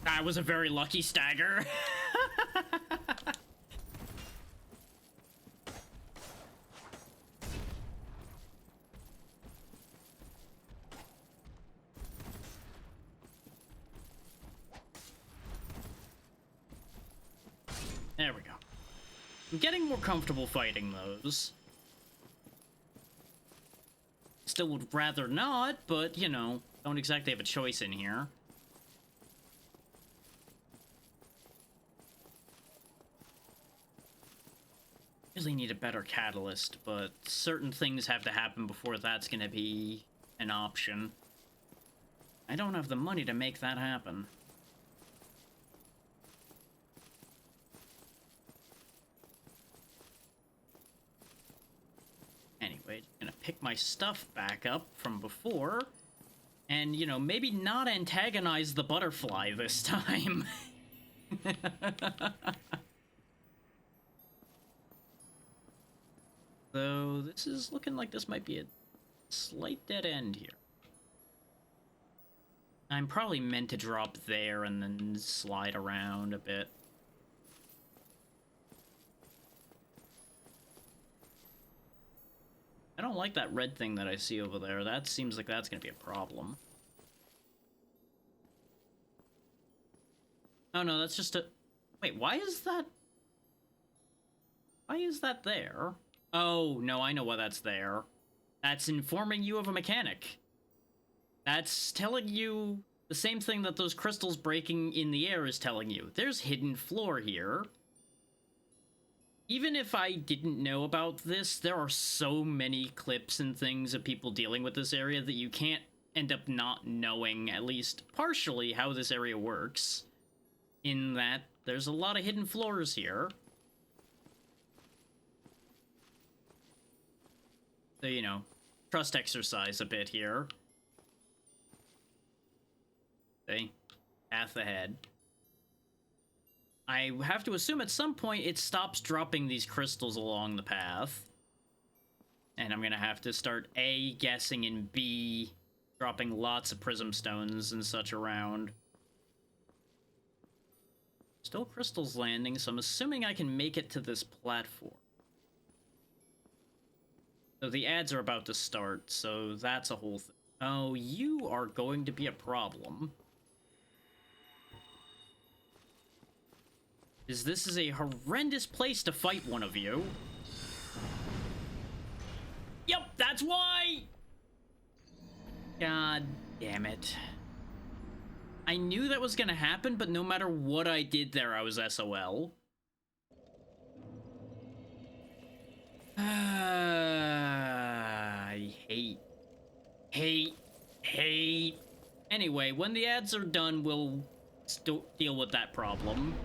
That was a very lucky stagger. There we go. I'm getting more comfortable fighting those. Still would rather not, but, you know, don't exactly have a choice in here. Really need a better catalyst, but certain things have to happen before that's gonna be an option. I don't have the money to make that happen. Anyway, gonna pick my stuff back up from before, and, you know, maybe not antagonize the butterfly this time. Though, this is looking like this might be a slight dead end here. I'm probably meant to drop there and then slide around a bit. I don't like that red thing that I see over there. That seems like that's gonna be a problem. Oh no, that's just a... Wait, why is that... Why is that there? Oh, no, I know why that's there. That's informing you of a mechanic. That's telling you the same thing that those crystals breaking in the air is telling you. There's hidden floor here. Even if I didn't know about this, there are so many clips and things of people dealing with this area that you can't end up not knowing, at least partially, how this area works. In that, there's a lot of hidden floors here. So, you know, trust exercise a bit here. See? Path ahead. I have to assume at some point it stops dropping these crystals along the path. And I'm gonna have to start A, guessing, and B, dropping lots of prism stones and such around. Still crystals landing, so I'm assuming I can make it to this platform. So the ads are about to start, so that's a whole thing. Oh, you are going to be a problem. This is a horrendous place to fight one of you. Yep, that's why! God damn it. I knew that was gonna happen, but no matter what I did there, I was SOL. I hate. Anyway, when the ads are done, we'll deal with that problem.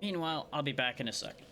Meanwhile, I'll be back in a second.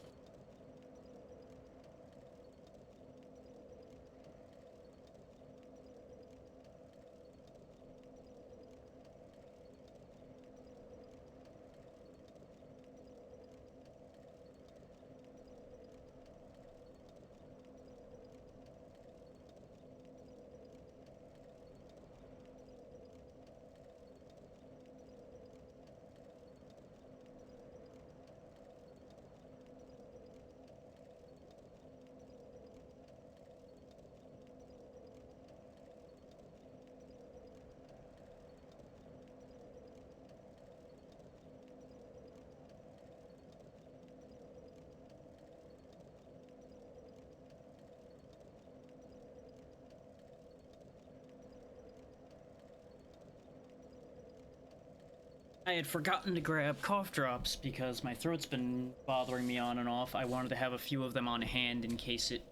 I had forgotten to grab cough drops because my throat's been bothering me on and off. I wanted to have a few of them on hand in case it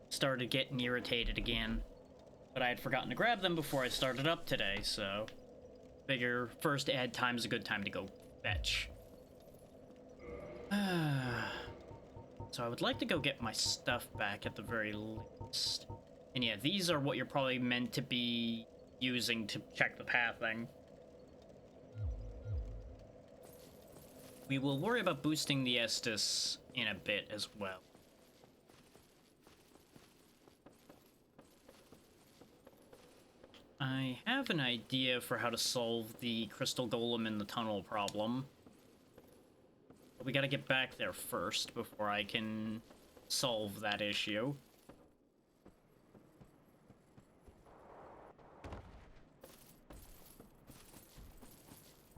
started getting irritated again. But I had forgotten to grab them before I started up today, so... Figure first ad time's a good time to go fetch. So I would like to go get my stuff back at the very least. And yeah, these are what you're probably meant to be using to check the pathing. We will worry about boosting the Estus in a bit as well. I have an idea for how to solve the crystal golem in the tunnel problem. But we gotta get back there first before I can solve that issue.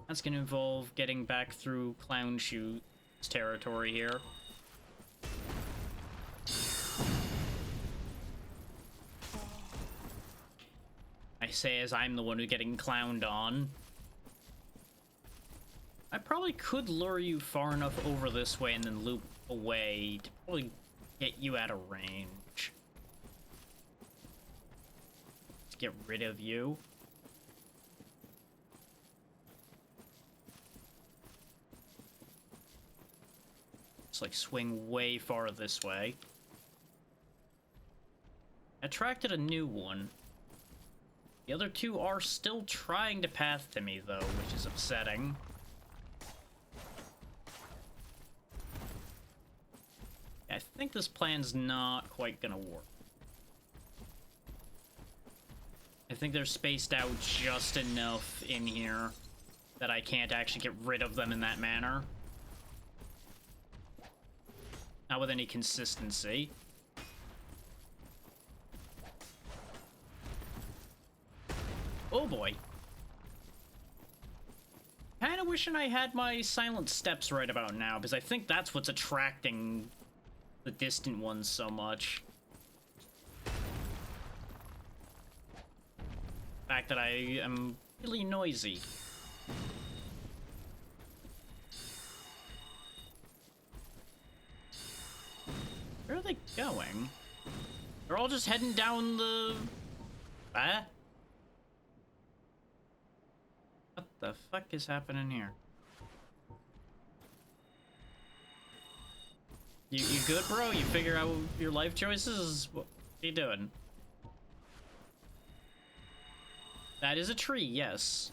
That's gonna involve getting back through Clown Shoe's territory here. I say as I'm the one who's getting clowned on. I probably could lure you far enough over this way and then loop away to probably get you out of range. Let's get rid of you. Just like swing way far this way. Attracted a new one. The other two are still trying to path to me though, which is upsetting. I think this plan's not quite gonna work. I think they're spaced out just enough in here that I can't actually get rid of them in that manner. Not with any consistency. Oh boy. Kinda wishing I had my silent steps right about now, because I think that's what's attracting the distant ones so much. The fact that I am really noisy. Where are they going? They're all just heading down the... Ah? What the fuck is happening here? You good, bro? You figure out your life choices? What are you doing? That is a tree, yes.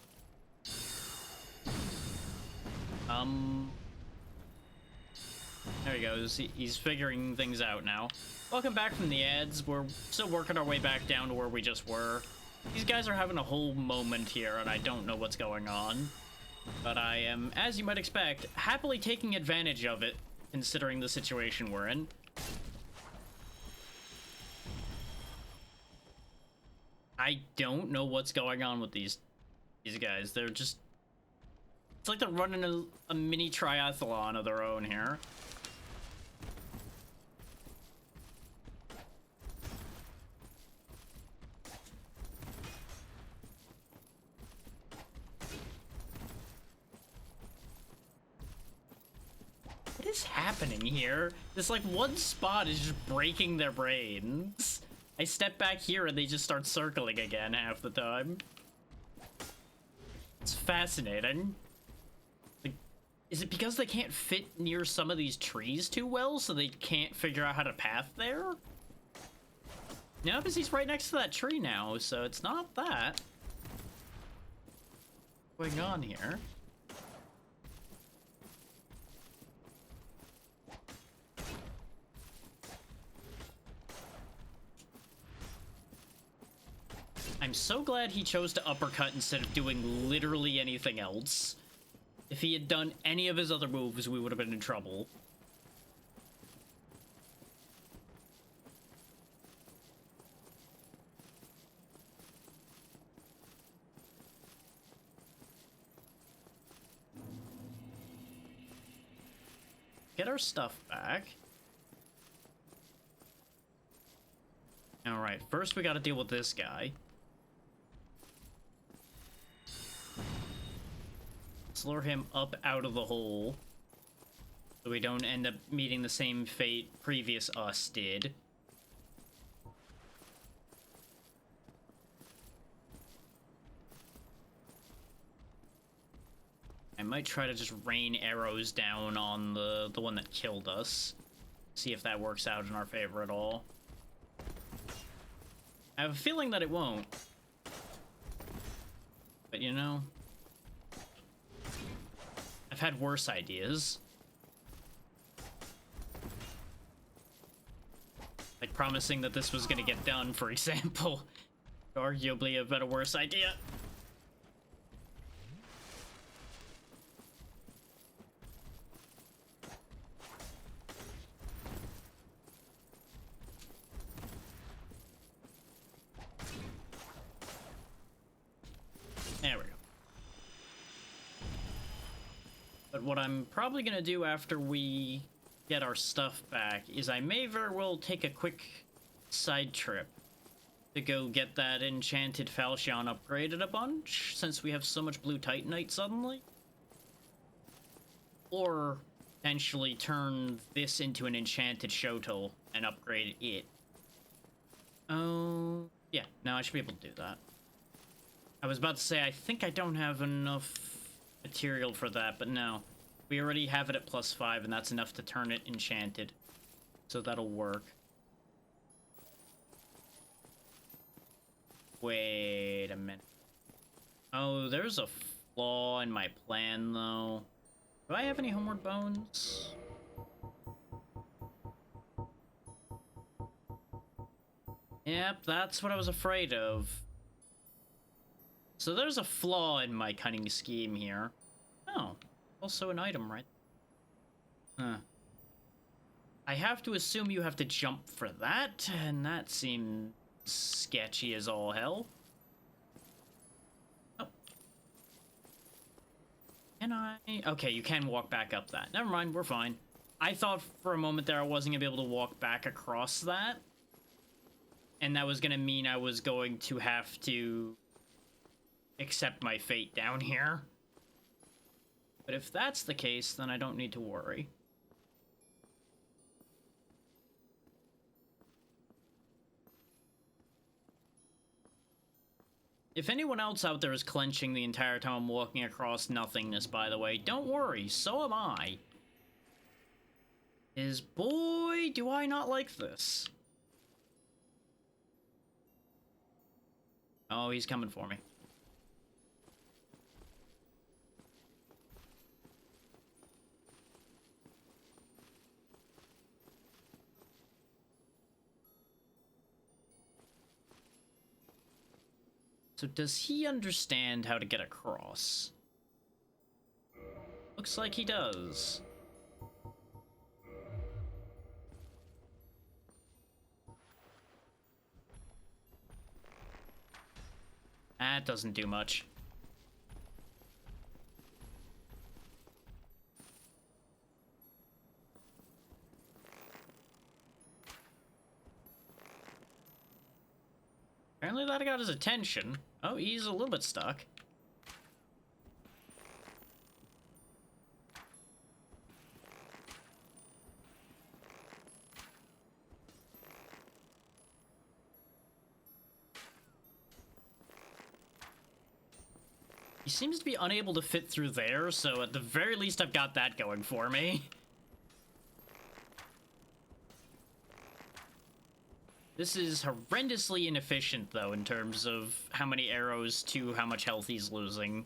There he goes. He's figuring things out now. Welcome back from the ads. We're still working our way back down to where we just were. These guys are having a whole moment here, and I don't know what's going on. But I am, as you might expect, happily taking advantage of it, considering the situation we're in. I don't know what's going on with these guys. They're just... It's like they're running a mini triathlon of their own here. What is happening here? This like one spot is just breaking their brains. I step back here and they just start circling again half the time. It's fascinating. Like, is it because they can't fit near some of these trees too well, so they can't figure out how to path there? No, because he's right next to that tree now, so it's not that. What's going on here? I'm so glad he chose to uppercut instead of doing literally anything else. If he had done any of his other moves, we would have been in trouble. Get our stuff back. Alright, first we gotta deal with this guy. Let's lure him up out of the hole, so we don't end up meeting the same fate previous us did. I might try to just rain arrows down on the one that killed us. See if that works out in our favor at all. I have a feeling that it won't. But you know, I've had worse ideas. Like promising that this was gonna get done, for example. Arguably a better worse idea. There we go. But what I'm probably gonna do after we get our stuff back is I may very well take a quick side trip to go get that enchanted falchion upgraded a bunch, since we have so much blue titanite suddenly. Or potentially turn this into an enchanted shotel and upgrade it. Oh, yeah, no, I should be able to do that. I was about to say, I think I don't have enough material for that, but no. We already have it at +5, and that's enough to turn it enchanted. So that'll work. Wait a minute. Oh, there's a flaw in my plan, though. Do I have any homeward bones? Yep, that's what I was afraid of. So there's a flaw in my cunning scheme here. Oh, also an item, right? Huh. I have to assume you have to jump for that, and that seems sketchy as all hell. Oh. Can I? Okay, you can walk back up that. Never mind, we're fine. I thought for a moment there I wasn't gonna be able to walk back across that. And that was gonna mean I was going to have to accept my fate down here. But if that's the case, then I don't need to worry. If anyone else out there is clenching the entire time I'm walking across nothingness, by the way, don't worry, so am I. Boy, do I not like this. Oh, he's coming for me. So does he understand how to get across? Looks like he does. That doesn't do much. Apparently that got his attention. Oh, he's a little bit stuck. He seems to be unable to fit through there, so at the very least I've got that going for me. This is horrendously inefficient, though, in terms of how many arrows to how much health he's losing.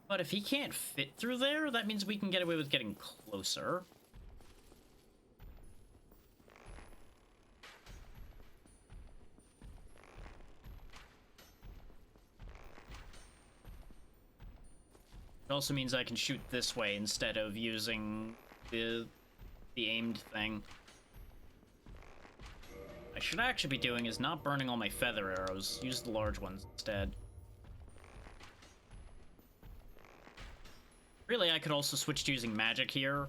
But if he can't fit through there, that means we can get away with getting closer. It also means I can shoot this way instead of using the aimed thing. I should actually be doing is not burning all my feather arrows. Use the large ones instead. Really, I could also switch to using magic here.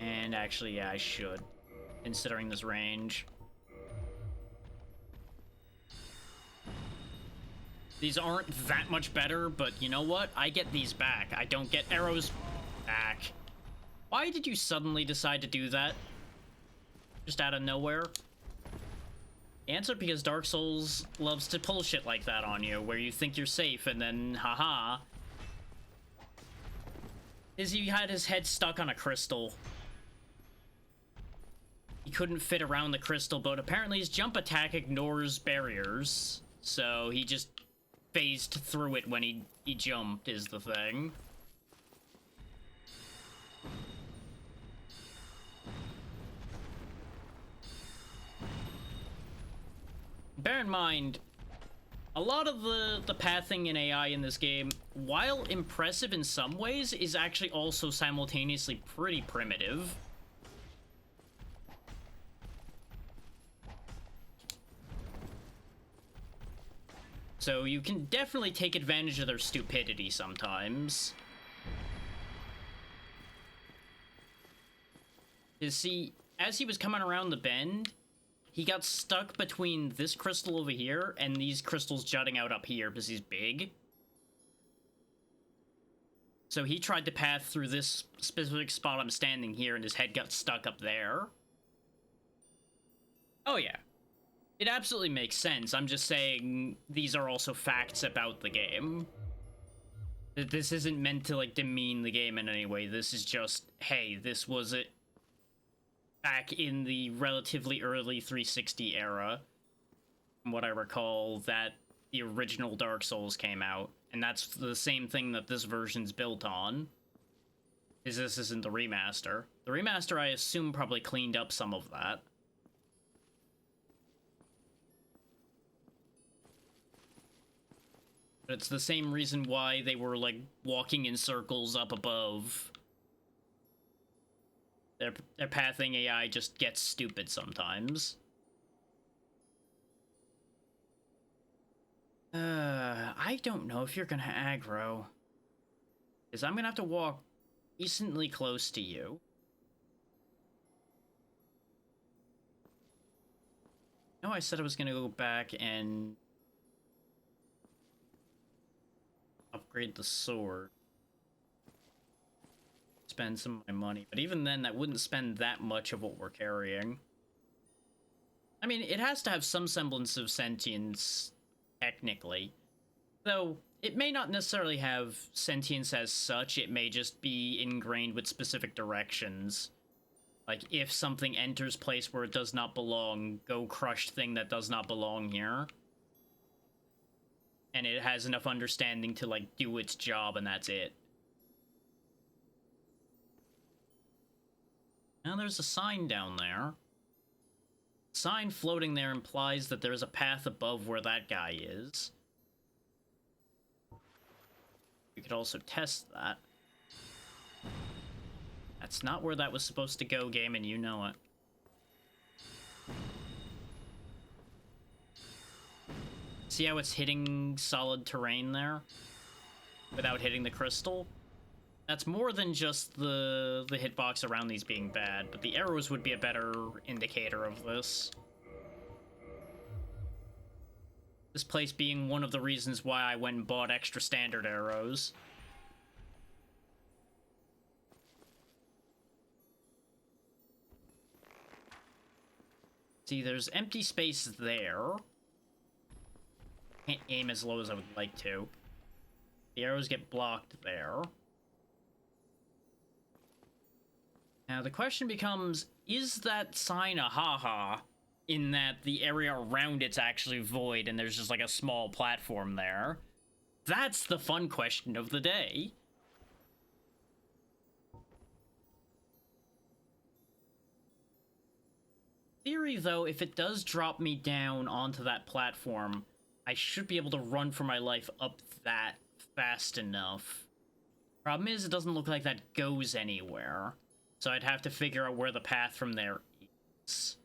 And actually, yeah, I should, considering this range. These aren't that much better, but you know what? I get these back. I don't get arrows back. Why did you suddenly decide to do that? Just out of nowhere? Answer: because Dark Souls loves to pull shit like that on you, where you think you're safe and then, haha. He had his head stuck on a crystal. He couldn't fit around the crystal, but apparently his jump attack ignores barriers, so he just phased through it when he jumped, is the thing. Bear in mind, a lot of the pathing and AI in this game, while impressive in some ways, is actually also simultaneously pretty primitive. So you can definitely take advantage of their stupidity sometimes. You see, as he was coming around the bend, he got stuck between this crystal over here and these crystals jutting out up here because he's big. So he tried to path through this specific spot I'm standing here, and his head got stuck up there. Oh yeah. It absolutely makes sense. I'm just saying these are also facts about the game. This isn't meant to, like, demean the game in any way. This is just, hey, this was it back in the relatively early 360 era, from what I recall, that the original Dark Souls came out. And that's the same thing that this version's built on. Is this isn't the remaster. The remaster, I assume, probably cleaned up some of that. But it's the same reason why they were, like, walking in circles up above. Their pathing AI just gets stupid sometimes. I don't know if you're gonna aggro. Because I'm gonna have to walk decently close to you. No, I said I was gonna go back and upgrade the sword. Spend some of my money. But even then, that wouldn't spend that much of what we're carrying. I mean, it has to have some semblance of sentience, technically. Though, it may not necessarily have sentience as such, it may just be ingrained with specific directions. Like, if something enters place where it does not belong, go crush thing that does not belong here. And it has enough understanding to, like, do its job, and that's it. Now there's a sign down there. Sign floating there implies that there's a path above where that guy is. You could also test that. That's not where that was supposed to go, game, and you know it. See how it's hitting solid terrain there? Without hitting the crystal? That's more than just the hitbox around these being bad, but the arrows would be a better indicator of this. This place being one of the reasons why I went and bought extra standard arrows. See, there's empty space there. Can't aim as low as I would like to. The arrows get blocked there. Now the question becomes, is that sign a haha in that the area around it's actually void and there's just like a small platform there? That's the fun question of the day. Theory though, if it does drop me down onto that platform, I should be able to run for my life up that fast enough. Problem is, it doesn't look like that goes anywhere. So I'd have to figure out where the path from there is.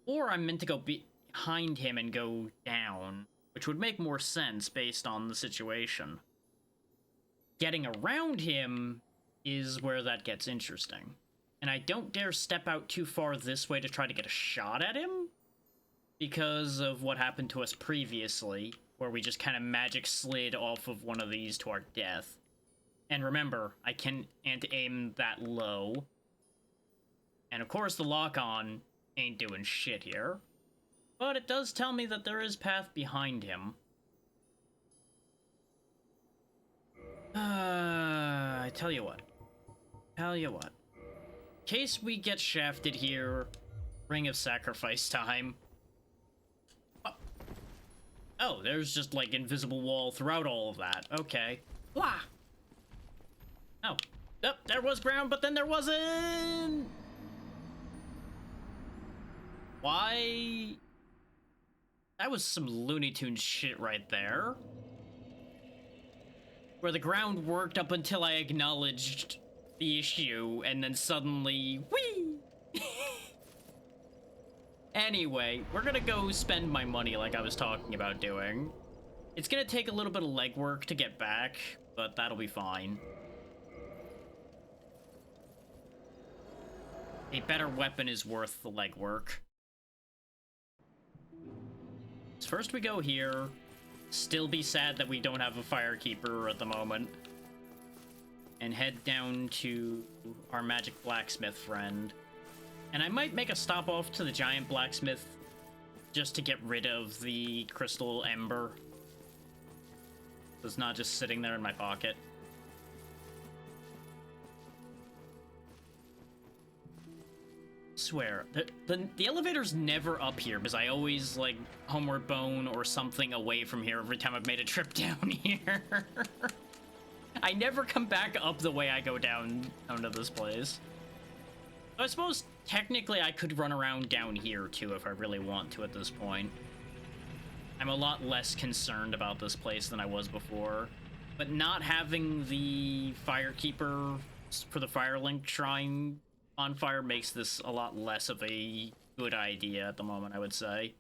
Or I'm meant to go behind him and go down, which would make more sense based on the situation. Getting around him is where that gets interesting. And I don't dare step out too far this way to try to get a shot at him, because of what happened to us previously, where we just kind of magic slid off of one of these to our death. And remember, I can't aim that low. And of course the lock-on ain't doing shit here. But it does tell me that there is path behind him. I tell you what. In case we get shafted here, Ring of Sacrifice time. Oh, there's just like invisible wall throughout all of that. Okay. Blah! Oh. Yep, there was ground, but then there wasn't! Why? That was some Looney Tunes shit right there. Where the ground worked up until I acknowledged the issue, and then suddenly, whee! Anyway, we're gonna go spend my money like I was talking about doing. It's gonna take a little bit of legwork to get back, but that'll be fine. A better weapon is worth the legwork. So first we go here. Still be sad that we don't have a Firekeeper at the moment. And head down to our magic blacksmith friend. And I might make a stop off to the giant blacksmith just to get rid of the crystal ember. So it's not just sitting there in my pocket. Swear, the elevator's never up here because I always, like, Homeward Bone or something away from here every time I've made a trip down here. I never come back up the way I go down to this place. So I suppose technically I could run around down here too if I really want to at this point. I'm a lot less concerned about this place than I was before. But not having the Firekeeper for the Firelink Shrine bonfire makes this a lot less of a good idea at the moment, I would say.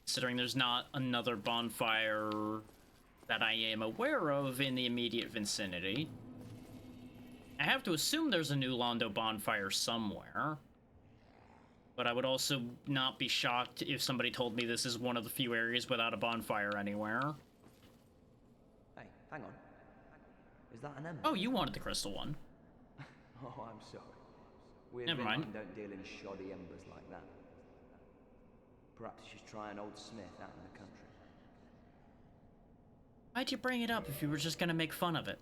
Considering there's not another bonfire that I am aware of in the immediate vicinity. I have to assume there's a new Londo bonfire somewhere. But I would also not be shocked if somebody told me this is one of the few areas without a bonfire anywhere. Hey, hang on. Is that an ember? Oh, you wanted the crystal one. Oh, I'm sorry. We Never mind. don't deal in shoddy embers like that. Perhaps you should try an old smith out in the country. Why'd you bring it up if you were just gonna make fun of it?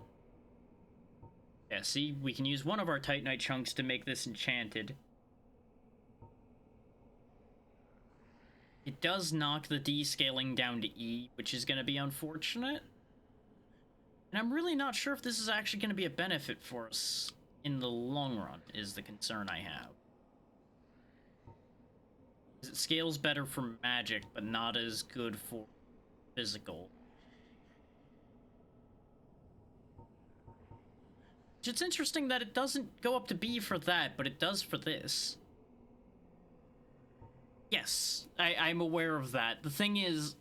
Yeah, see, we can use one of our Titanite chunks to make this enchanted. It does knock the D scaling down to E, which is gonna be unfortunate. And I'm really not sure if this is actually gonna be a benefit for us in the long run, is the concern I have. It scales better for magic, but not as good for physical. It's interesting that it doesn't go up to B for that, but it does for this. Yes, I'm aware of that. The thing is,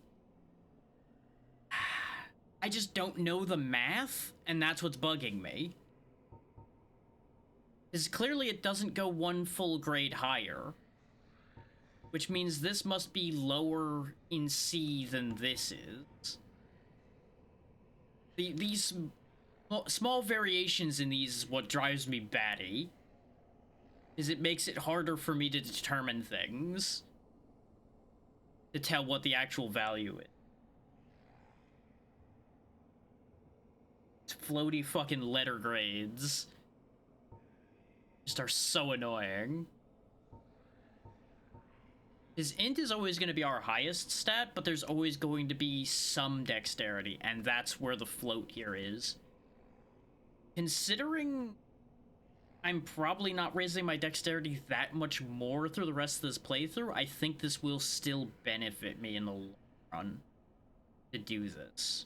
I just don't know the math, and that's what's bugging me. Because clearly it doesn't go one full grade higher. Which means this must be lower in C than this is. These small variations in these is what drives me batty. Is it makes it harder for me to determine things. To tell what the actual value is. Floaty fucking letter grades just are so annoying. His int is always going to be our highest stat, but there's always going to be some dexterity, and that's where the float here is. Considering I'm probably not raising my dexterity that much more through the rest of this playthrough, I think this will still benefit me in the long run to do this.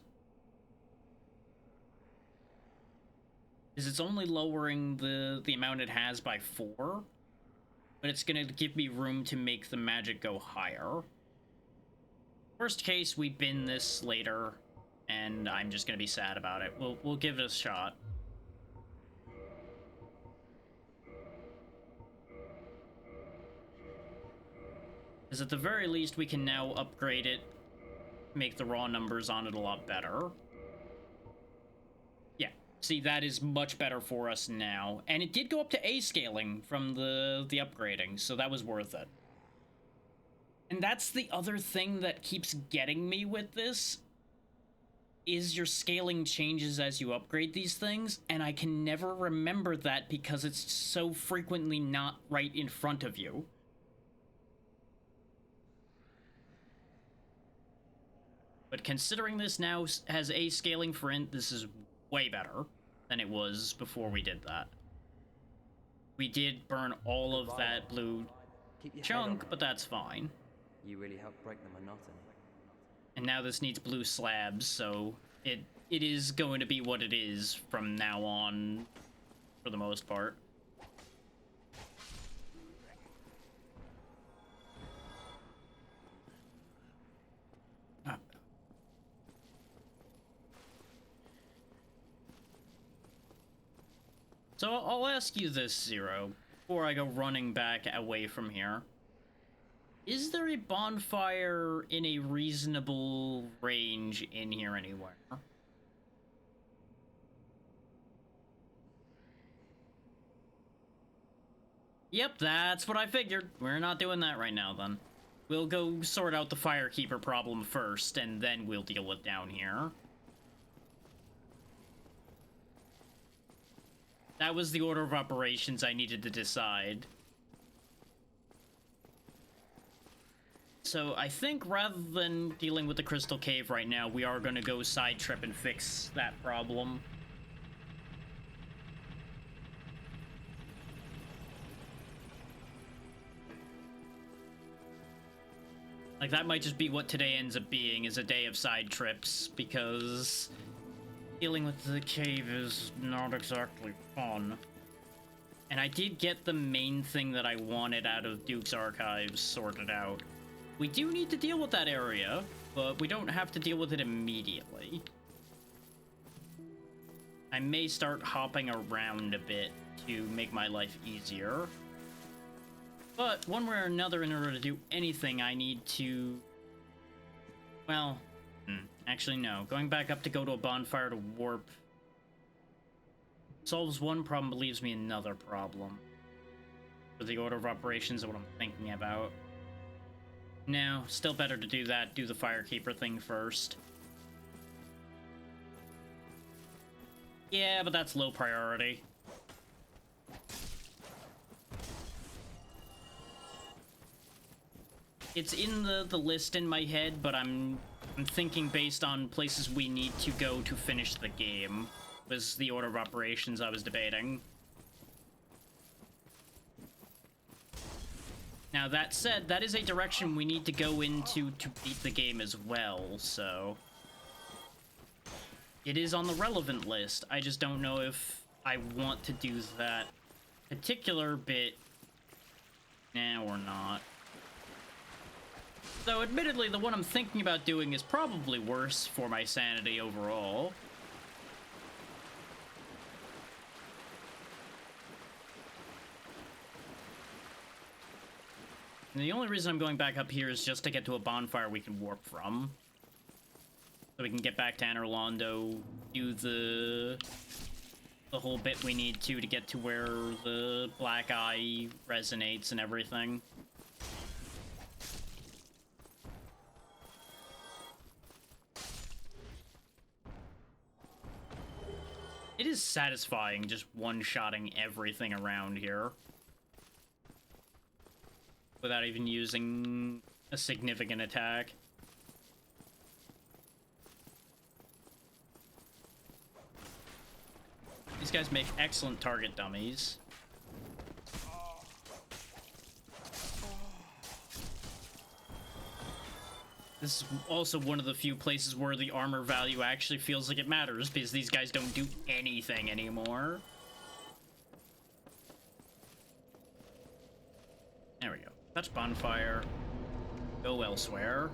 Because it's only lowering the amount it has by 4, but it's going to give me room to make the magic go higher. Worst case, we bin this later, and I'm just going to be sad about it. We'll give it a shot. Because at the very least, we can now upgrade it, make the raw numbers on it a lot better. Yeah, see, that is much better for us now. And it did go up to A scaling from the upgrading, so that was worth it. And that's the other thing that keeps getting me with this, is your scaling changes as you upgrade these things, and I can never remember that because it's so frequently not right in front of you. But considering this now has A scaling for int, this is way better than it was before we did that. We did burn all of that blue chunk, but that's fine. You really help break the monotony. And now this needs blue slabs, so it is going to be what it is from now on, for the most part. So I'll ask you this, Zero, before I go running back away from here. Is there a bonfire in a reasonable range in here anywhere? Yep, that's what I figured. We're not doing that right now, then. We'll go sort out the Firekeeper problem first, and then we'll deal with down here. That was the order of operations I needed to decide. So I think rather than dealing with the Crystal Cave right now, we are going to go side trip and fix that problem. Like, that might just be what today ends up being, is a day of side trips, because Dealing with the cave is not exactly fun. And I did get the main thing that I wanted out of Duke's Archives sorted out. We do need to deal with that area, but we don't have to deal with it immediately. I may start hopping around a bit to make my life easier. But one way or another, in order to do anything, I need to... Well, actually no. Going back up to go to a bonfire to warp solves one problem, but leaves me another problem. For the order of operations of what I'm thinking about. No, still better to do that. Do the Firekeeper thing first. Yeah, but that's low priority. It's in the list in my head, but I'm thinking based on places we need to go to finish the game. Was the order of operations I was debating. Now, that said, that is a direction we need to go into to beat the game as well, so... It is on the relevant list. I just don't know if I want to do that particular bit now or not. Though, admittedly, the one I'm thinking about doing is probably worse for my sanity overall. And the only reason I'm going back up here is just to get to a bonfire we can warp from. So we can get back to Anor Londo, do the whole bit we need to get to where the Black Eye resonates and everything. It is satisfying just one-shotting everything around here. Without even using a significant attack. These guys make excellent target dummies. This is also one of the few places where the armor value actually feels like it matters, because these guys don't do anything anymore. There we go. Touch bonfire. Go elsewhere.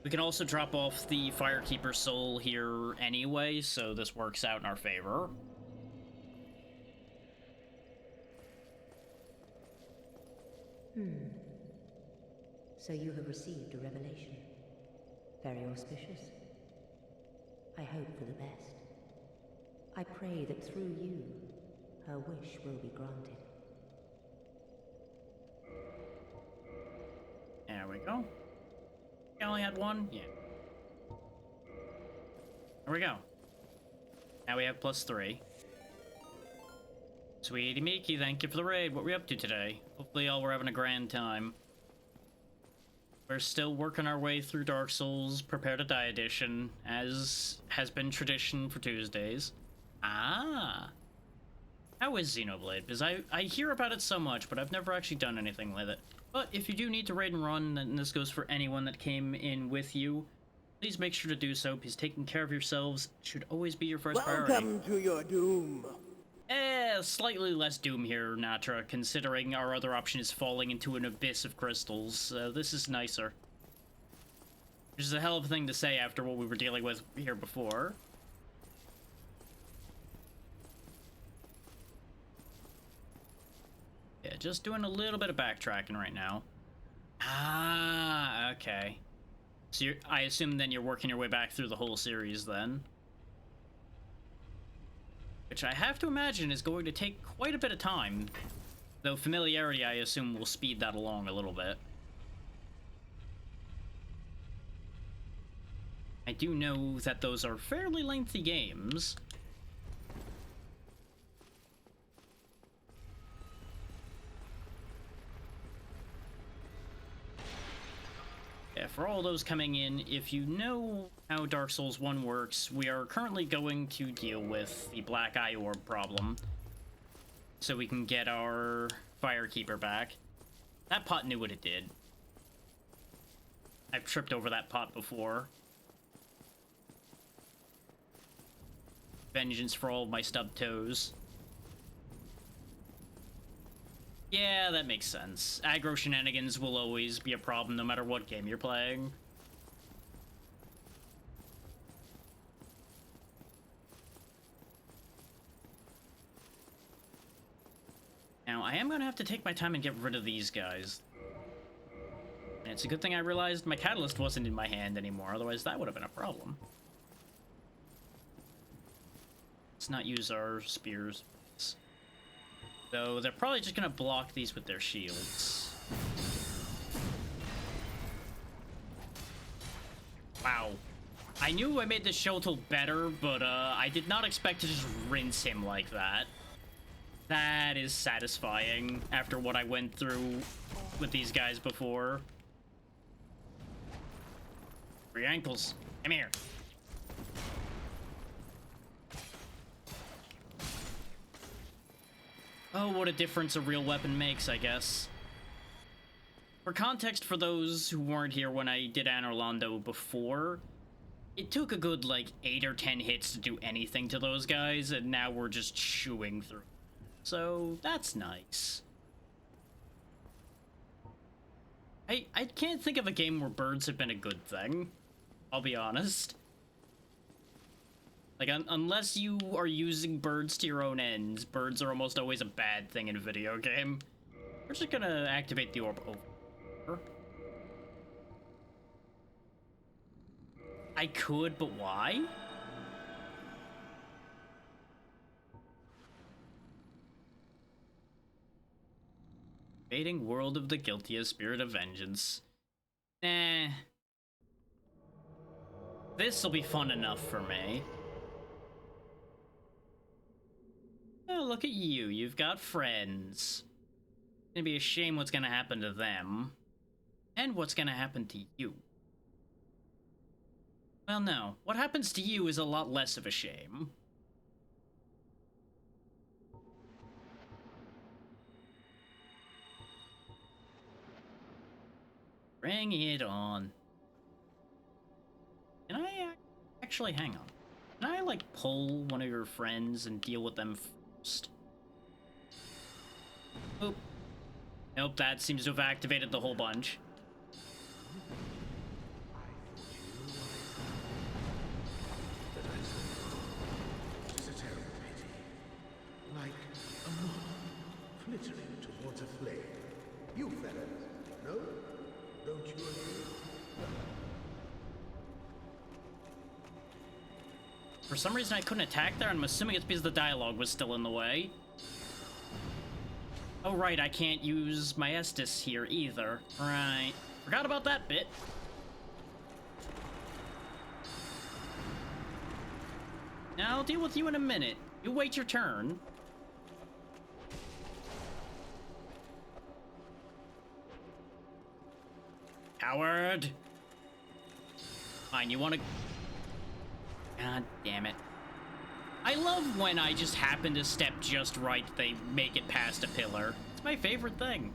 We can also drop off the Firekeeper soul here anyway, so this works out in our favor. So you have received a revelation. Very auspicious. I hope for the best. I pray that through you, her wish will be granted. There we go. I only had one? Yeah. There we go. Now we have +3. Sweetie Miki, thank you for the raid. What are we up to today? Hopefully all we're having a grand time. We're still working our way through Dark Souls Prepare to Die edition, as has been tradition for Tuesdays. Ah! How is Xenoblade? Because I hear about it so much, but I've never actually done anything with it. But if you do need to raid and run, and this goes for anyone that came in with you, please make sure to do so, because taking care of yourselves should always be your first priority. Welcome to your doom. Slightly less doom here, Natra, considering our other option is falling into an abyss of crystals. This is nicer. Which is a hell of a thing to say after what we were dealing with here before. Yeah, just doing a little bit of backtracking right now. Ah, okay. So I assume then you're working your way back through the whole series then. Which I have to imagine is going to take quite a bit of time. Though familiarity, I assume, will speed that along a little bit. I do know that those are fairly lengthy games. Yeah, for all those coming in, if you know how Dark Souls 1 works, we are currently going to deal with the Black Eye Orb problem. So we can get our Firekeeper back. That pot knew what it did. I've tripped over that pot before. Vengeance for all of my stubbed toes. Yeah, that makes sense. Aggro shenanigans will always be a problem no matter what game you're playing. Now, I am gonna have to take my time and get rid of these guys. And it's a good thing I realized my catalyst wasn't in my hand anymore, otherwise that would have been a problem. Let's not use our spears. Though they're probably just gonna block these with their shields. Wow. I knew I made the Shotel better, but I did not expect to just rinse him like that. That is satisfying after what I went through with these guys before. For your ankles. Come here. Oh, what a difference a real weapon makes, I guess. For context, for those who weren't here when I did Anor Londo before, it took a good, like, 8 or 10 hits to do anything to those guys, and now we're just chewing through. So, that's nice. I can't think of a game where birds have been a good thing. I'll be honest. Like, unless you are using birds to your own ends, birds are almost always a bad thing in a video game. We're just gonna activate the orb over. I could, but why? Invading world of the guilty, a spirit of vengeance. Nah. This'll be fun enough for me. Oh, look at you. You've got friends. It's gonna be a shame what's gonna happen to them. And what's gonna happen to you. Well, no. What happens to you is a lot less of a shame. Bring it on. Can I actually hang on? Can I, like, pull one of your friends and deal with them first? Oop. Nope, that seems to have activated the whole bunch. It's a terrible pity. Like a moth flittering towards a flame. You fellas, no? Don't you agree? For some reason I couldn't attack there, and I'm assuming it's because the dialogue was still in the way. Oh right, I can't use my Estus here either. Right. Forgot about that bit. Now I'll deal with you in a minute. You wait your turn. Coward! Fine, you wanna... God damn it. I love when I just happen to step just right, they make it past a pillar. It's my favorite thing.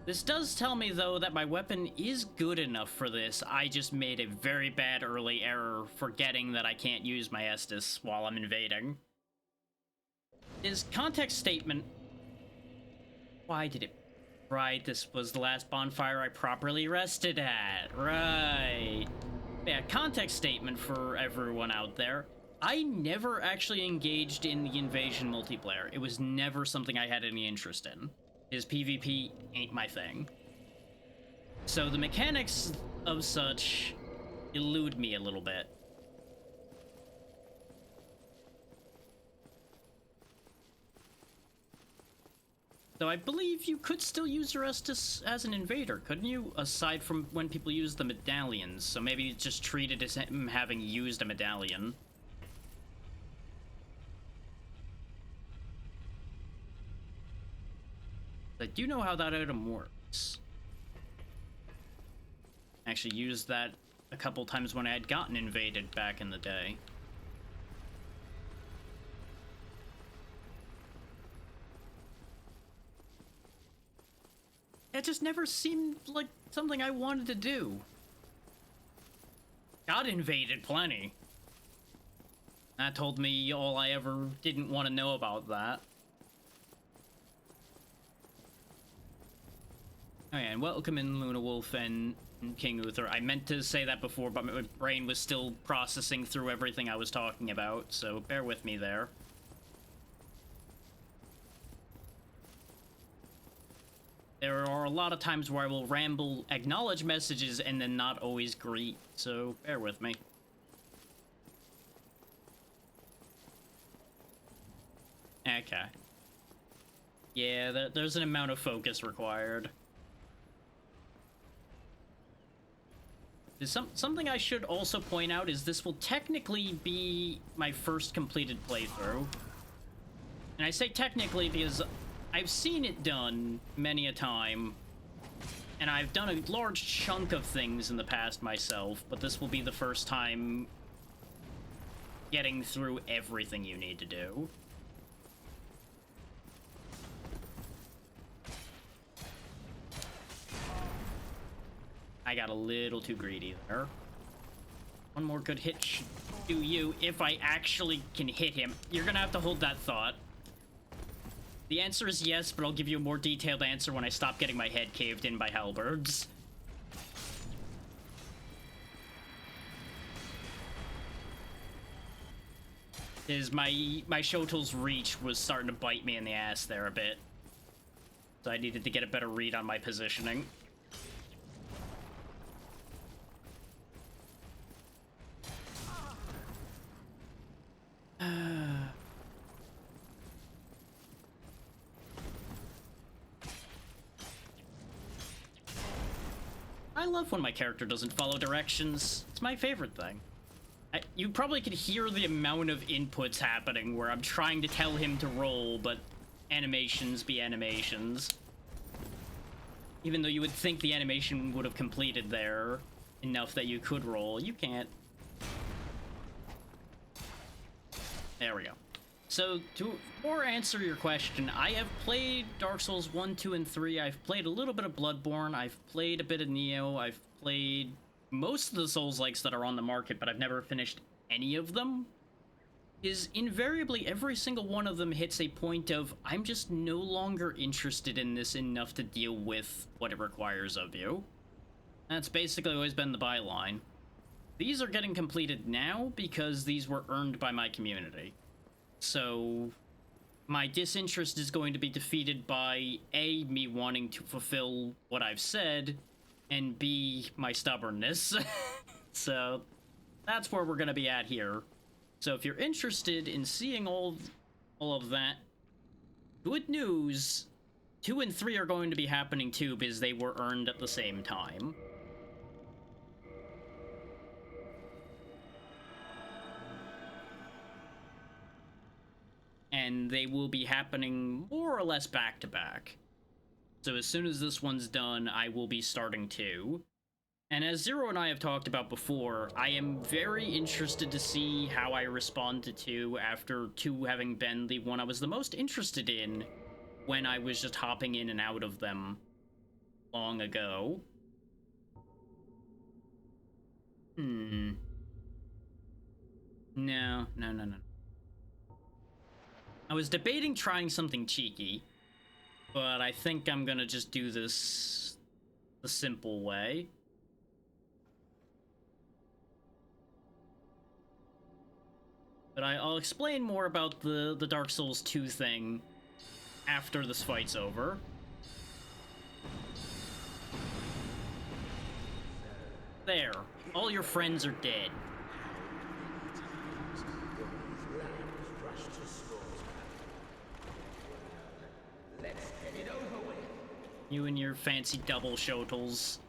This does tell me, though, that my weapon is good enough for this. I just made a very bad early error forgetting that I can't use my Estus while I'm invading. His context statement... Why did it... Right, this was the last bonfire I properly rested at. Right. Yeah, context statement for everyone out there. I never actually engaged in the invasion multiplayer. It was never something I had any interest in. His PvP ain't my thing. So the mechanics of such elude me a little bit. Though I believe you could still use your Estus as an invader, couldn't you? Aside from when people use the medallions, so maybe just treat it as him having used a medallion. I do know how that item works. I actually used that a couple times when I had gotten invaded back in the day. That just never seemed like something I wanted to do. Got invaded plenty. That told me all I ever didn't want to know about that. Oh yeah, and welcome in Luna Wolf and King Uther. I meant to say that before, but my brain was still processing through everything I was talking about, so bear with me there. There are a lot of times where I will ramble, acknowledge messages, and then not always greet, so bear with me. Okay. Yeah, there's an amount of focus required. Something I should also point out is this will technically be my first completed playthrough. And I say technically because I've seen it done many a time, and I've done a large chunk of things in the past myself, but this will be the first time getting through everything you need to do. I got a little too greedy there. One more good hit should do you if I actually can hit him. You're gonna have to hold that thought. The answer is yes, but I'll give you a more detailed answer when I stop getting my head caved in by halberds. Is my Shotel's reach was starting to bite me in the ass there a bit. So I needed to get a better read on my positioning. I love when my character doesn't follow directions. It's my favorite thing. You probably could hear the amount of inputs happening where I'm trying to tell him to roll, but animations be animations. Even though you would think the animation would have completed there enough that you could roll, you can't. There we go. So, to more answer your question, I have played Dark Souls 1, 2, and 3. I've played a little bit of Bloodborne. I've played a bit of Nioh. I've played most of the Souls-likes that are on the market, but I've never finished any of them. Is invariably every single one of them hits a point of, I'm just no longer interested in this enough to deal with what it requires of you. That's basically always been the byline. These are getting completed now because these were earned by my community. So, my disinterest is going to be defeated by A, me wanting to fulfill what I've said, and B, my stubbornness. So, that's where we're going to be at here. So if you're interested in seeing all of that, good news, 2 and 3 are going to be happening too, because they were earned at the same time. And they will be happening more or less back to back. So as soon as this one's done, I will be starting 2. And as Zero and I have talked about before, I am very interested to see how I respond to 2 after 2 having been the one I was the most interested in when I was just hopping in and out of them long ago. No. I was debating trying something cheeky, but I think I'm gonna just do this the simple way. But I'll explain more about the Dark Souls 2 thing after this fight's over. There. All your friends are dead. You and your fancy double shotels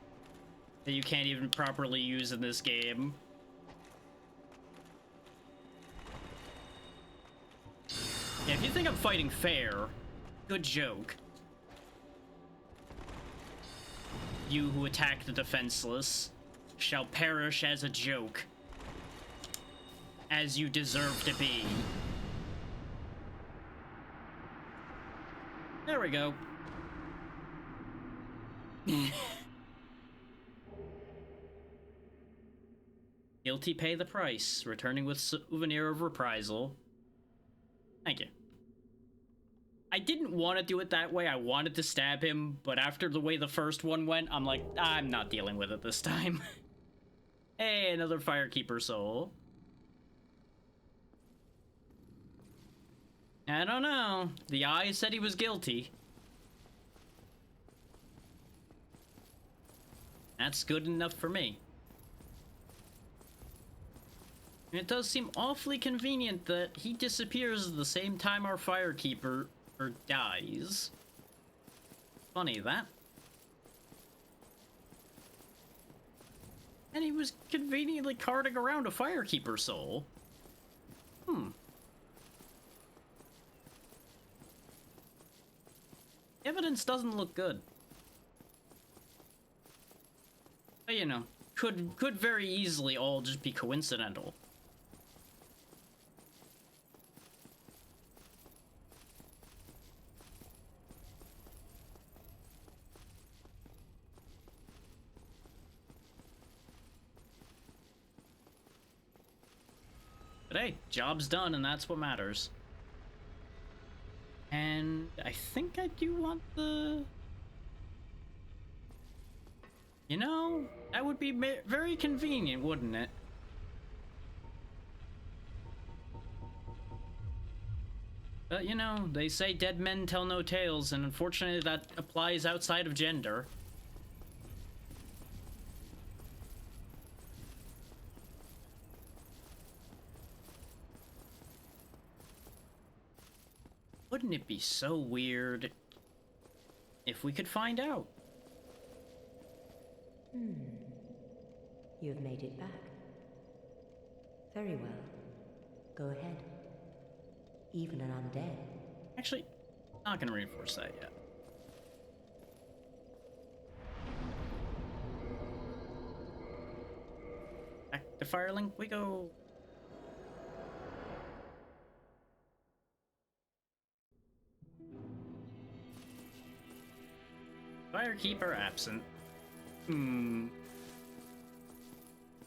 that you can't even properly use in this game. Yeah, if you think I'm fighting fair, good joke. You who attack the defenseless shall perish as a joke, as you deserve to be. There we go. Guilty pay the price, returning with souvenir of reprisal. Thank you. I didn't want to do it that way. I wanted to stab him, but after the way the first one went, I'm like, I'm not dealing with it this time. Hey, another Firekeeper soul. I don't know. The eye said he was guilty. That's good enough for me. And it does seem awfully convenient that he disappears at the same time our Firekeeper dies. Funny, that. And he was conveniently carting around a Firekeeper soul. Evidence doesn't look good. But you know, could very easily all just be coincidental. But hey, job's done, and that's what matters. And I think I do want the... You know, that would be very convenient, wouldn't it? But you know, they say dead men tell no tales, and unfortunately that applies outside of gender. Wouldn't it be so weird if we could find out? You have made it back. Very well. Go ahead. Even an undead. Actually, not gonna reinforce that yet. Back to Firelink we go. Firekeeper absent.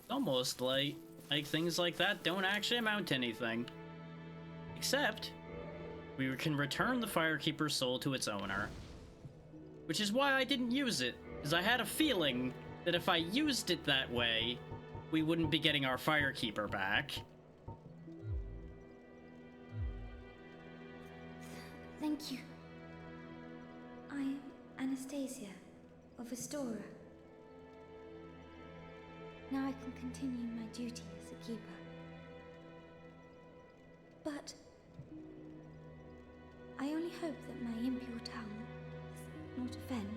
Almost like things like that don't actually amount to anything. Except, we can return the Firekeeper soul to its owner. Which is why I didn't use it, because I had a feeling that if I used it that way, we wouldn't be getting our Firekeeper back. Thank you. I'm Anastasia, of Astora. Now I can continue my duty as a keeper. But I only hope that my impure tongue does not offend.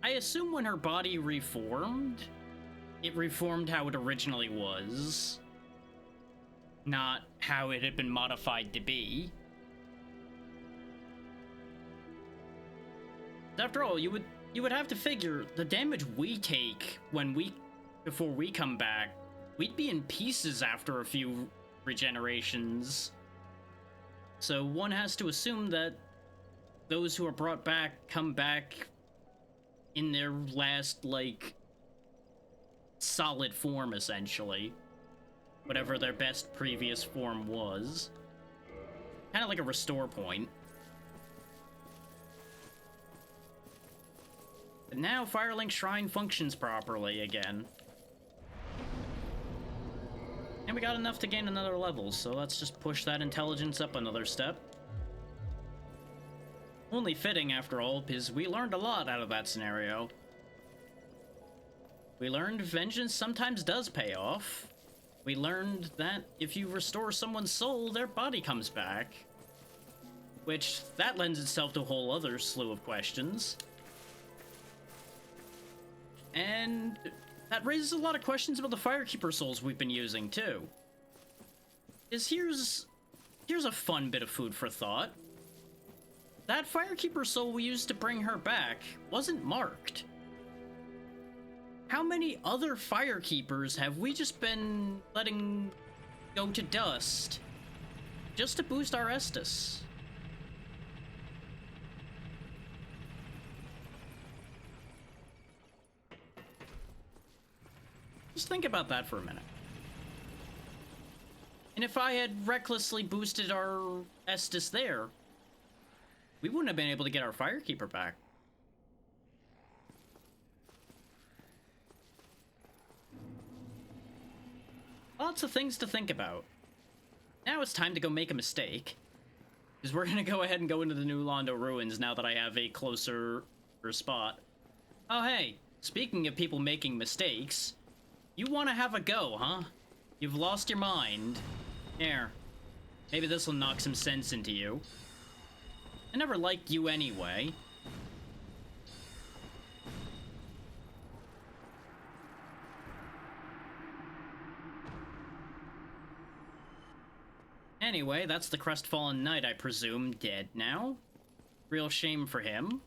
I assume when her body reformed, it reformed how it originally was, not how it had been modified to be. After all, you would have to figure the damage we take before we come back, we'd be in pieces after a few regenerations. So one has to assume that those who are brought back come back in their last, like, solid form, essentially. Whatever their best previous form was. Kind of like a restore point. But now Firelink Shrine functions properly again. And we got enough to gain another level, so let's just push that intelligence up another step. Only fitting, after all, because we learned a lot out of that scenario. We learned vengeance sometimes does pay off. We learned that if you restore someone's soul, their body comes back. Which, that lends itself to a whole other slew of questions. And that raises a lot of questions about the Firekeeper souls we've been using, too. Here's a fun bit of food for thought. That Firekeeper soul we used to bring her back wasn't marked. How many other Firekeepers have we just been letting go to dust just to boost our Estus? Just think about that for a minute. And if I had recklessly boosted our Estus there, we wouldn't have been able to get our Firekeeper back. Lots of things to think about. Now it's time to go make a mistake. Because we're gonna go ahead and go into the New Londo Ruins now that I have a closer spot. Oh hey, speaking of people making mistakes, you wanna have a go, huh? You've lost your mind. Here, maybe this'll knock some sense into you. I never liked you anyway. Anyway, that's the crestfallen knight, I presume, dead now. Real shame for him.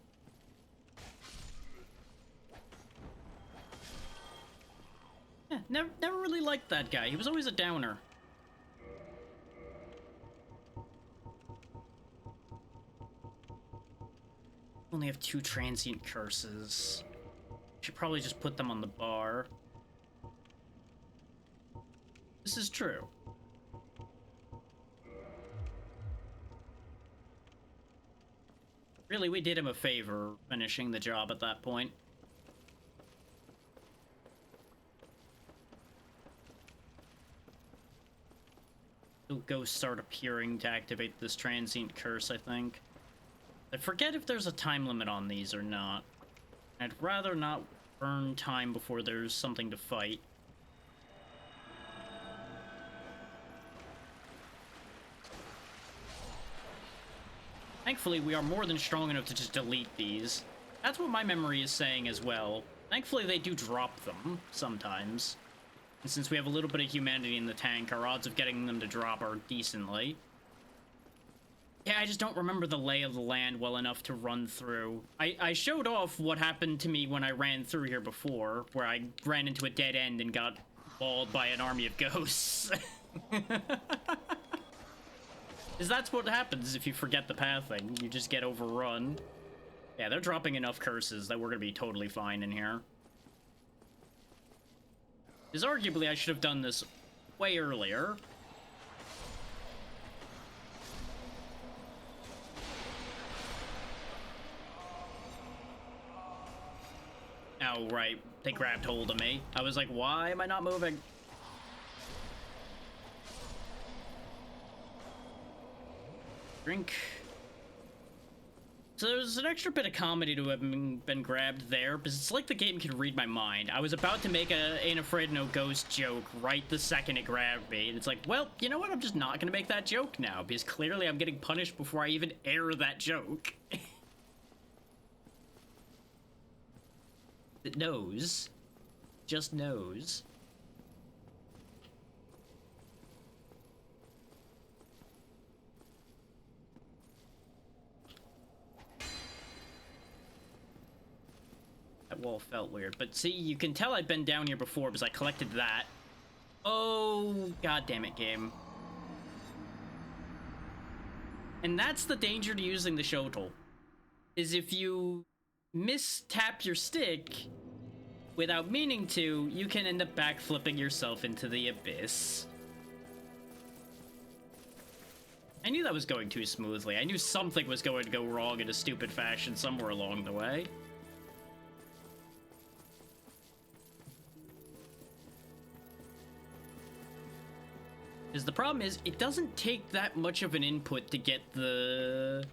Yeah, never really liked that guy. He was always a downer. Only have 2 transient curses. Should probably just put them on the bar. This is true. Really, we did him a favor finishing the job at that point. Ghosts start appearing to activate this transient curse, I think. I forget if there's a time limit on these or not. I'd rather not burn time before there's something to fight. Thankfully, we are more than strong enough to just delete these. That's what my memory is saying as well. Thankfully, they do drop them sometimes. And since we have a little bit of humanity in the tank, our odds of getting them to drop are decently. Yeah, I just don't remember the lay of the land well enough to run through. I showed off what happened to me when I ran through here before, where I ran into a dead end and got mauled by an army of ghosts. Because that's what happens if you forget the pathing. You just get overrun. Yeah, they're dropping enough curses that we're gonna be totally fine in here. Because arguably I should have done this way earlier. Oh, right. They grabbed hold of me. I was like, why am I not moving? Drink. So there's an extra bit of comedy to have been grabbed there, because it's like the game can read my mind. I was about to make a Ain't Afraid No Ghost joke right the second it grabbed me, and it's like, well, you know what? I'm just not gonna make that joke now, because clearly I'm getting punished before I even air that joke. It knows. Just knows. That wall felt weird. But see, you can tell I've been down here before because I collected that. Oh, god damn it, game. And that's the danger to using the Shotel. Is if you mistap your stick without meaning to, you can end up backflipping yourself into the abyss. I knew that was going too smoothly. I knew something was going to go wrong in a stupid fashion somewhere along the way. Because the problem is, it doesn't take that much of an input to get the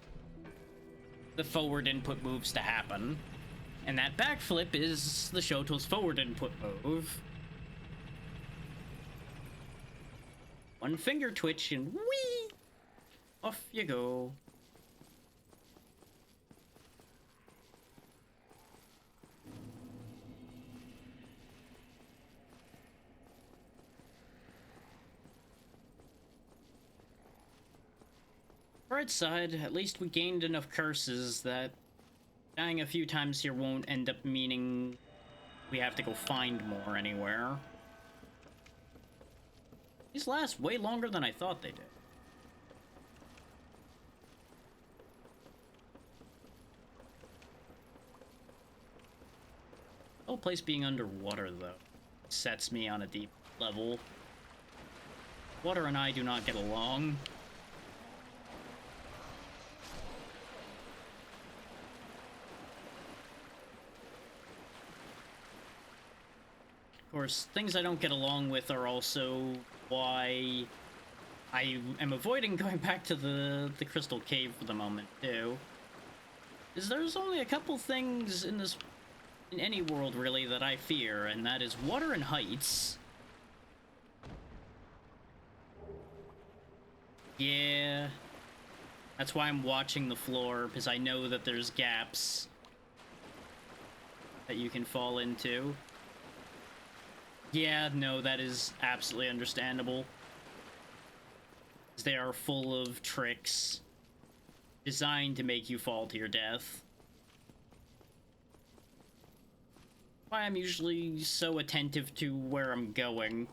forward input moves to happen. And that backflip is the Shotel's forward input move. One finger twitch and whee! Off you go. Bright side, at least we gained enough curses that dying a few times here won't end up meaning we have to go find more anywhere. These last way longer than I thought they did. The whole place being underwater, though. sets me on a deep level. Water and I do not get along. Of course, things I don't get along with are also why I am avoiding going back to the Crystal Cave for the moment, too. Is there's only a couple things in any world, really, that I fear, and that is water and heights. Yeah. That's why I'm watching the floor, because I know that there's gaps that you can fall into. Yeah, no, that is absolutely understandable. They are full of tricks designed to make you fall to your death. Why I'm usually so attentive to where I'm going.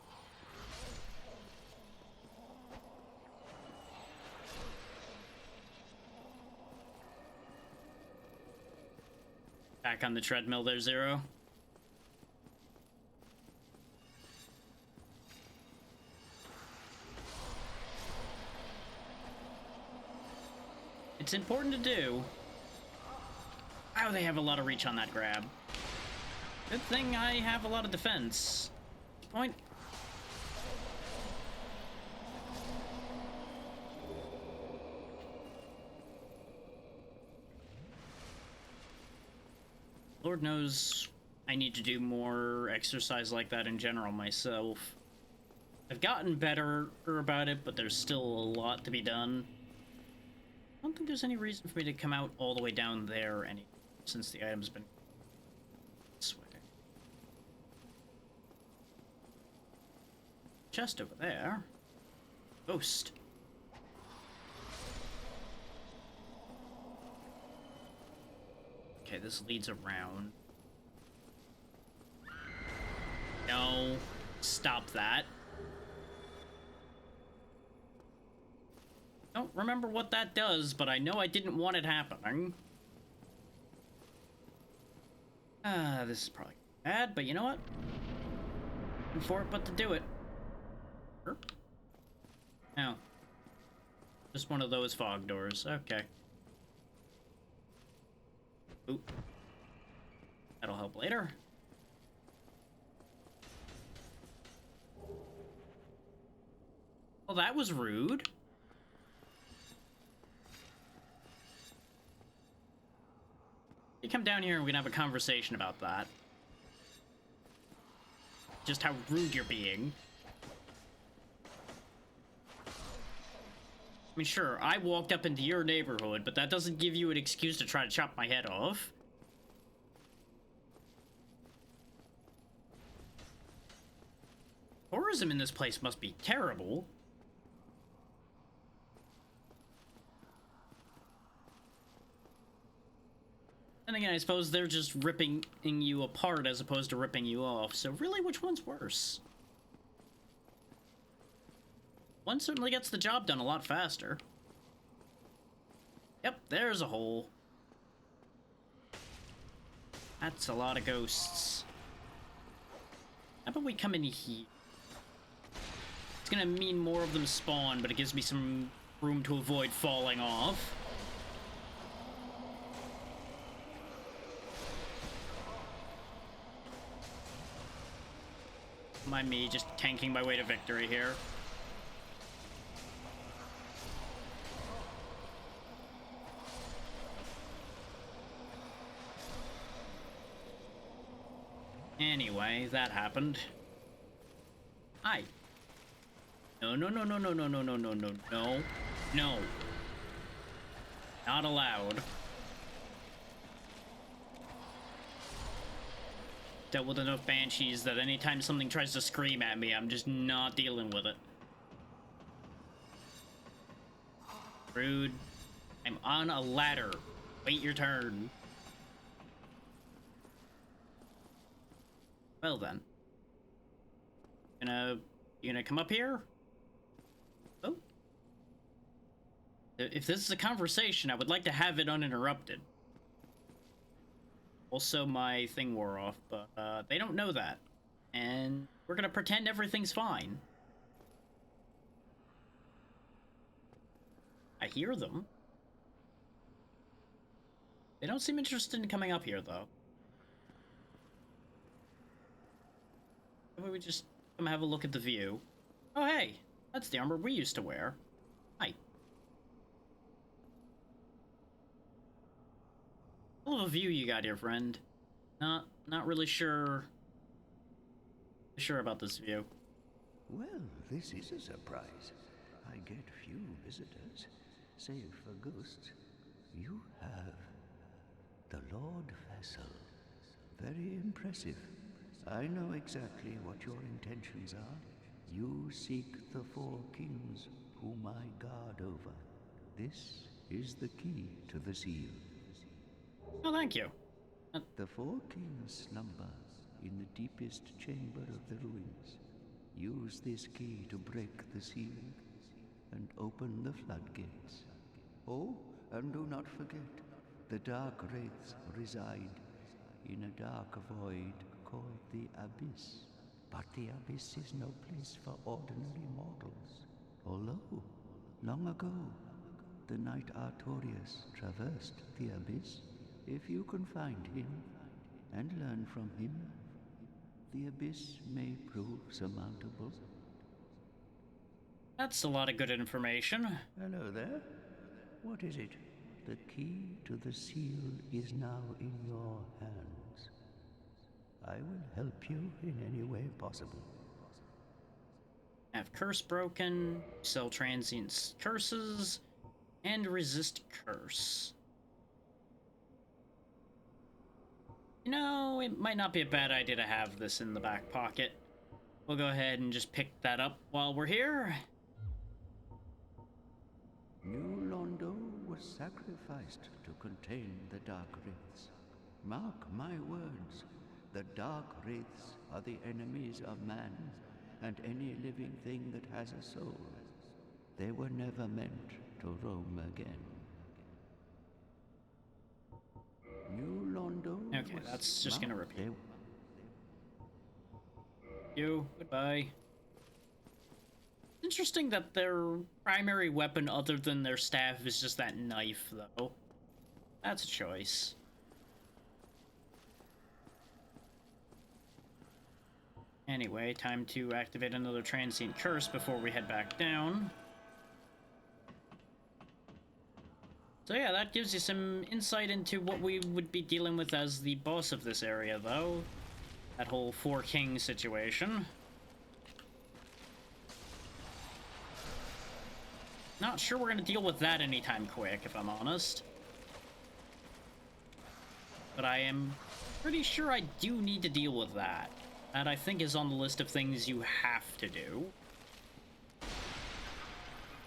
Back on the treadmill there, Zero. It's important to do. Oh, they have a lot of reach on that grab. Good thing I have a lot of defense. Point. Lord knows I need to do more exercise like that in general myself. I've gotten better about it, but there's still a lot to be done. I don't think there's any reason for me to come out all the way down there since the item's been this way. Chest over there. Ghost. Okay, this leads around. No. Stop that. Don't remember what that does, but I know I didn't want it happening. This is probably bad, but you know what? Nothing for it but to do it. Sure. No. Just one of those fog doors. Okay. Oop. That'll help later. Well, that was rude. You come down here and we can have a conversation about that. Just how rude you're being. I mean, sure, I walked up into your neighborhood, but that doesn't give you an excuse to try to chop my head off. Tourism in this place must be terrible. And again, I suppose they're just ripping you apart as opposed to ripping you off. So really, which one's worse? One certainly gets the job done a lot faster. Yep, there's a hole. That's a lot of ghosts. How about we come in here? It's gonna mean more of them spawn, but it gives me some room to avoid falling off. Mind me just tanking my way to victory here. Anyway, that happened. Hi. No, no, no, no, no, no, no, no, no, no, no. No. Not allowed. Dealt with enough banshees that anytime something tries to scream at me, I'm just not dealing with it. Rude. I'm on a ladder. Wait your turn. Well then. You gonna come up here? Oh. If this is a conversation, I would like to have it uninterrupted. Also, my thing wore off, but they don't know that. and we're gonna pretend everything's fine. I hear them. They don't seem interested in coming up here, though. How about we just come have a look at the view? Oh, hey! That's the armor we used to wear. Hi. Hell of a view you got here, friend. Not really sure about this view. Well, this is a surprise. I get few visitors, save for ghosts. You have the Lord Vessel. Very impressive. I know exactly what your intentions are. You seek the four kings whom I guard over. This is the key to the seal. Oh, thank you. The four kings slumber in the deepest chamber of the ruins. Use this key to break the seal and open the floodgates. Oh, and do not forget, the dark wraiths reside in a dark void called the Abyss. But the Abyss is no place for ordinary mortals. Although, long ago, the knight Artorius traversed the Abyss. If you can find him and learn from him, the Abyss may prove surmountable. That's a lot of good information. Hello there. What is it? The key to the seal is now in your hands. I will help you in any way possible. Have curse broken, sell transient curses, and resist curse. You know, it might not be a bad idea to have this in the back pocket. We'll go ahead and just pick that up while we're here. New Londo was sacrificed to contain the Dark Wraiths. Mark my words, the Dark Wraiths are the enemies of man and any living thing that has a soul. They were never meant to roam again. New Londo. Okay, that's just gonna repeat. They... You, goodbye. Interesting that their primary weapon other than their staff is just that knife, though. That's a choice. Anyway, time to activate another transient curse before we head back down. So yeah, that gives you some insight into what we would be dealing with as the boss of this area, though. That whole Four Kings situation. Not sure we're gonna deal with that anytime quick, if I'm honest. But I am pretty sure I do need to deal with that. That, I think, is on the list of things you have to do.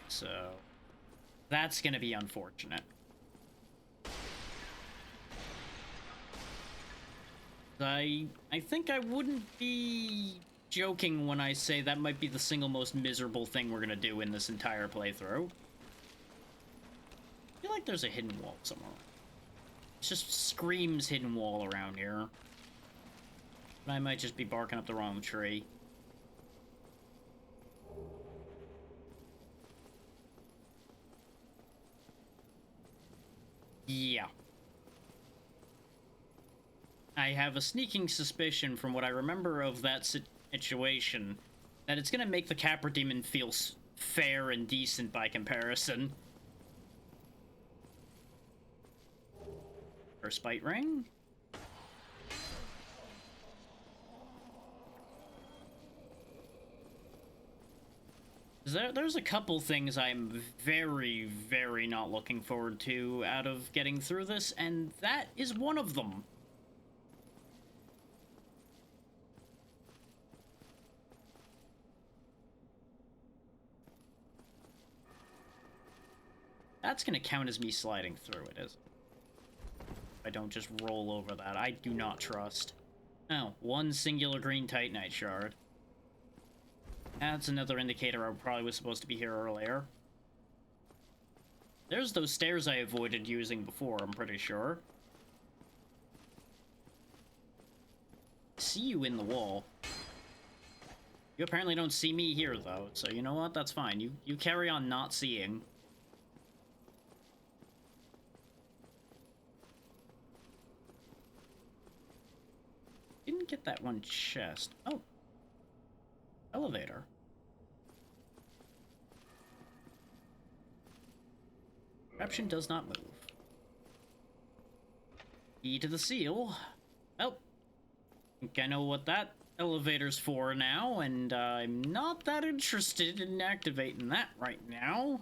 So... that's gonna be unfortunate. I think I wouldn't be joking when I say that might be the single most miserable thing we're gonna do in this entire playthrough. I feel like there's a hidden wall somewhere. It just screams hidden wall around here. But I might just be barking up the wrong tree. Yeah. I have a sneaking suspicion from what I remember of that situation that it's gonna make the Capra Demon feel fair and decent by comparison. Or Spite Ring? There's a couple things I'm very, very not looking forward to out of getting through this, and that is one of them. That's gonna count as me sliding through it, is it? If I don't just roll over that. I do not trust. Oh, one singular green Titanite shard. That's another indicator I probably was supposed to be here earlier. There's those stairs I avoided using before, I'm pretty sure. See you in the wall. You apparently don't see me here, though, so you know what? That's fine. You carry on not seeing. Didn't get that one chest. Oh. Elevator. Corruption does not move. Key to the seal. Oh. Think I know what that elevator's for now, and I'm not that interested in activating that right now.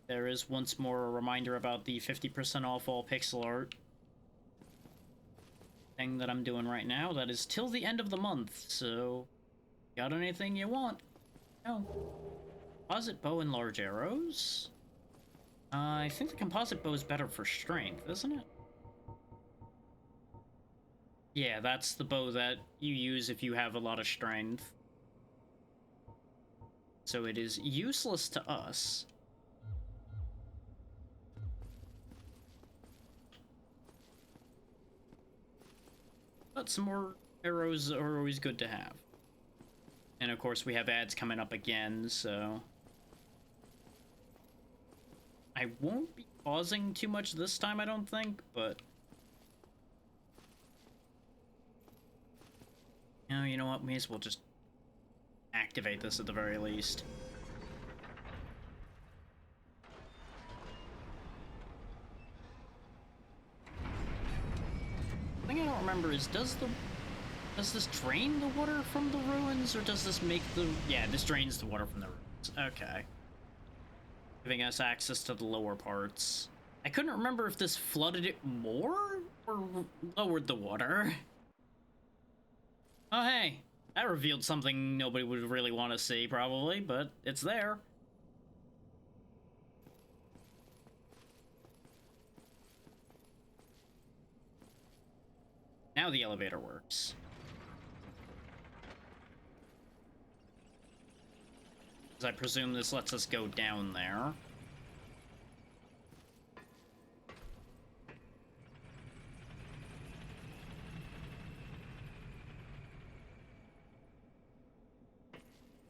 There is once more a reminder about the 50% off all pixel art thing that I'm doing right now. That is till the end of the month, so got anything you want? No. Composite bow and large arrows? I think the composite bow is better for strength, isn't it? Yeah, that's the bow that you use if you have a lot of strength. So it is useless to us. But some more arrows are always good to have. And of course we have ads coming up again, so... I won't be pausing too much this time, I don't think, but... Oh, you know what? May as well just activate this at the very least. The thing I don't remember is, does this drain the water from the ruins, or does this make the... Yeah, this drains the water from the ruins. Okay. Giving us access to the lower parts. I couldn't remember if this flooded it more, or lowered the water. Oh, hey. That revealed something nobody would really want to see, probably, but it's there. Now the elevator works. I presume this lets us go down there.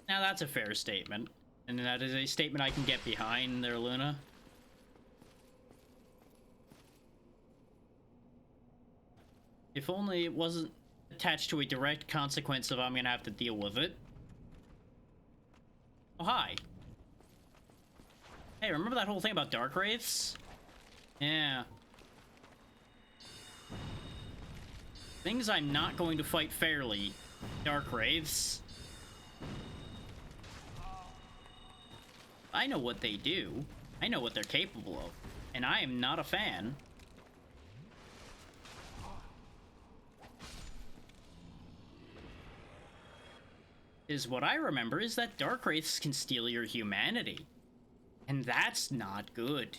Now that's a fair statement. And that is a statement I can get behind there, Luna. If only it wasn't attached to a direct consequence of I'm gonna have to deal with it. Oh, hi. Hey, remember that whole thing about Dark Wraiths? Yeah. Things I'm not going to fight fairly. Dark Wraiths. I know what they do. I know what they're capable of. And I am not a fan. Is what I remember is that Dark Wraiths can steal your humanity. And that's not good.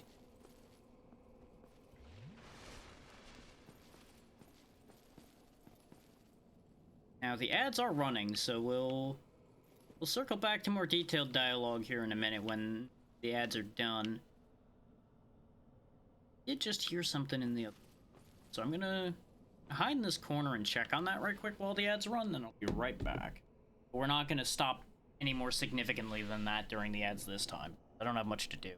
Now the ads are running, so we'll circle back to more detailed dialogue here in a minute when the ads are done. Did just hear something in the other. So I'm gonna hide in this corner and check on that right quick while the ads run, then I'll be right back. We're not going to stop any more significantly than that during the ads this time. I don't have much to do.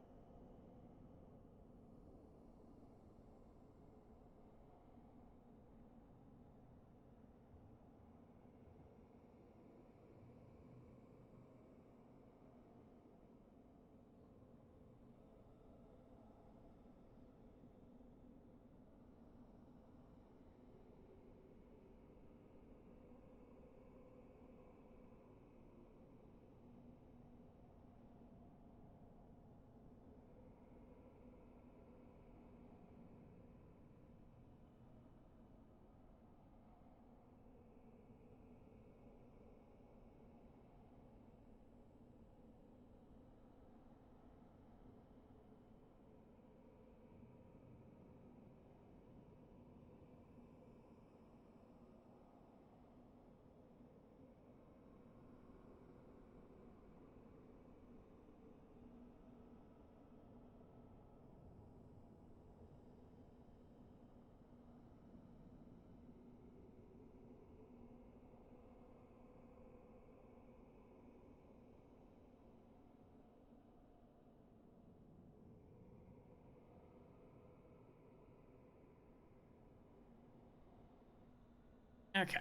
Okay.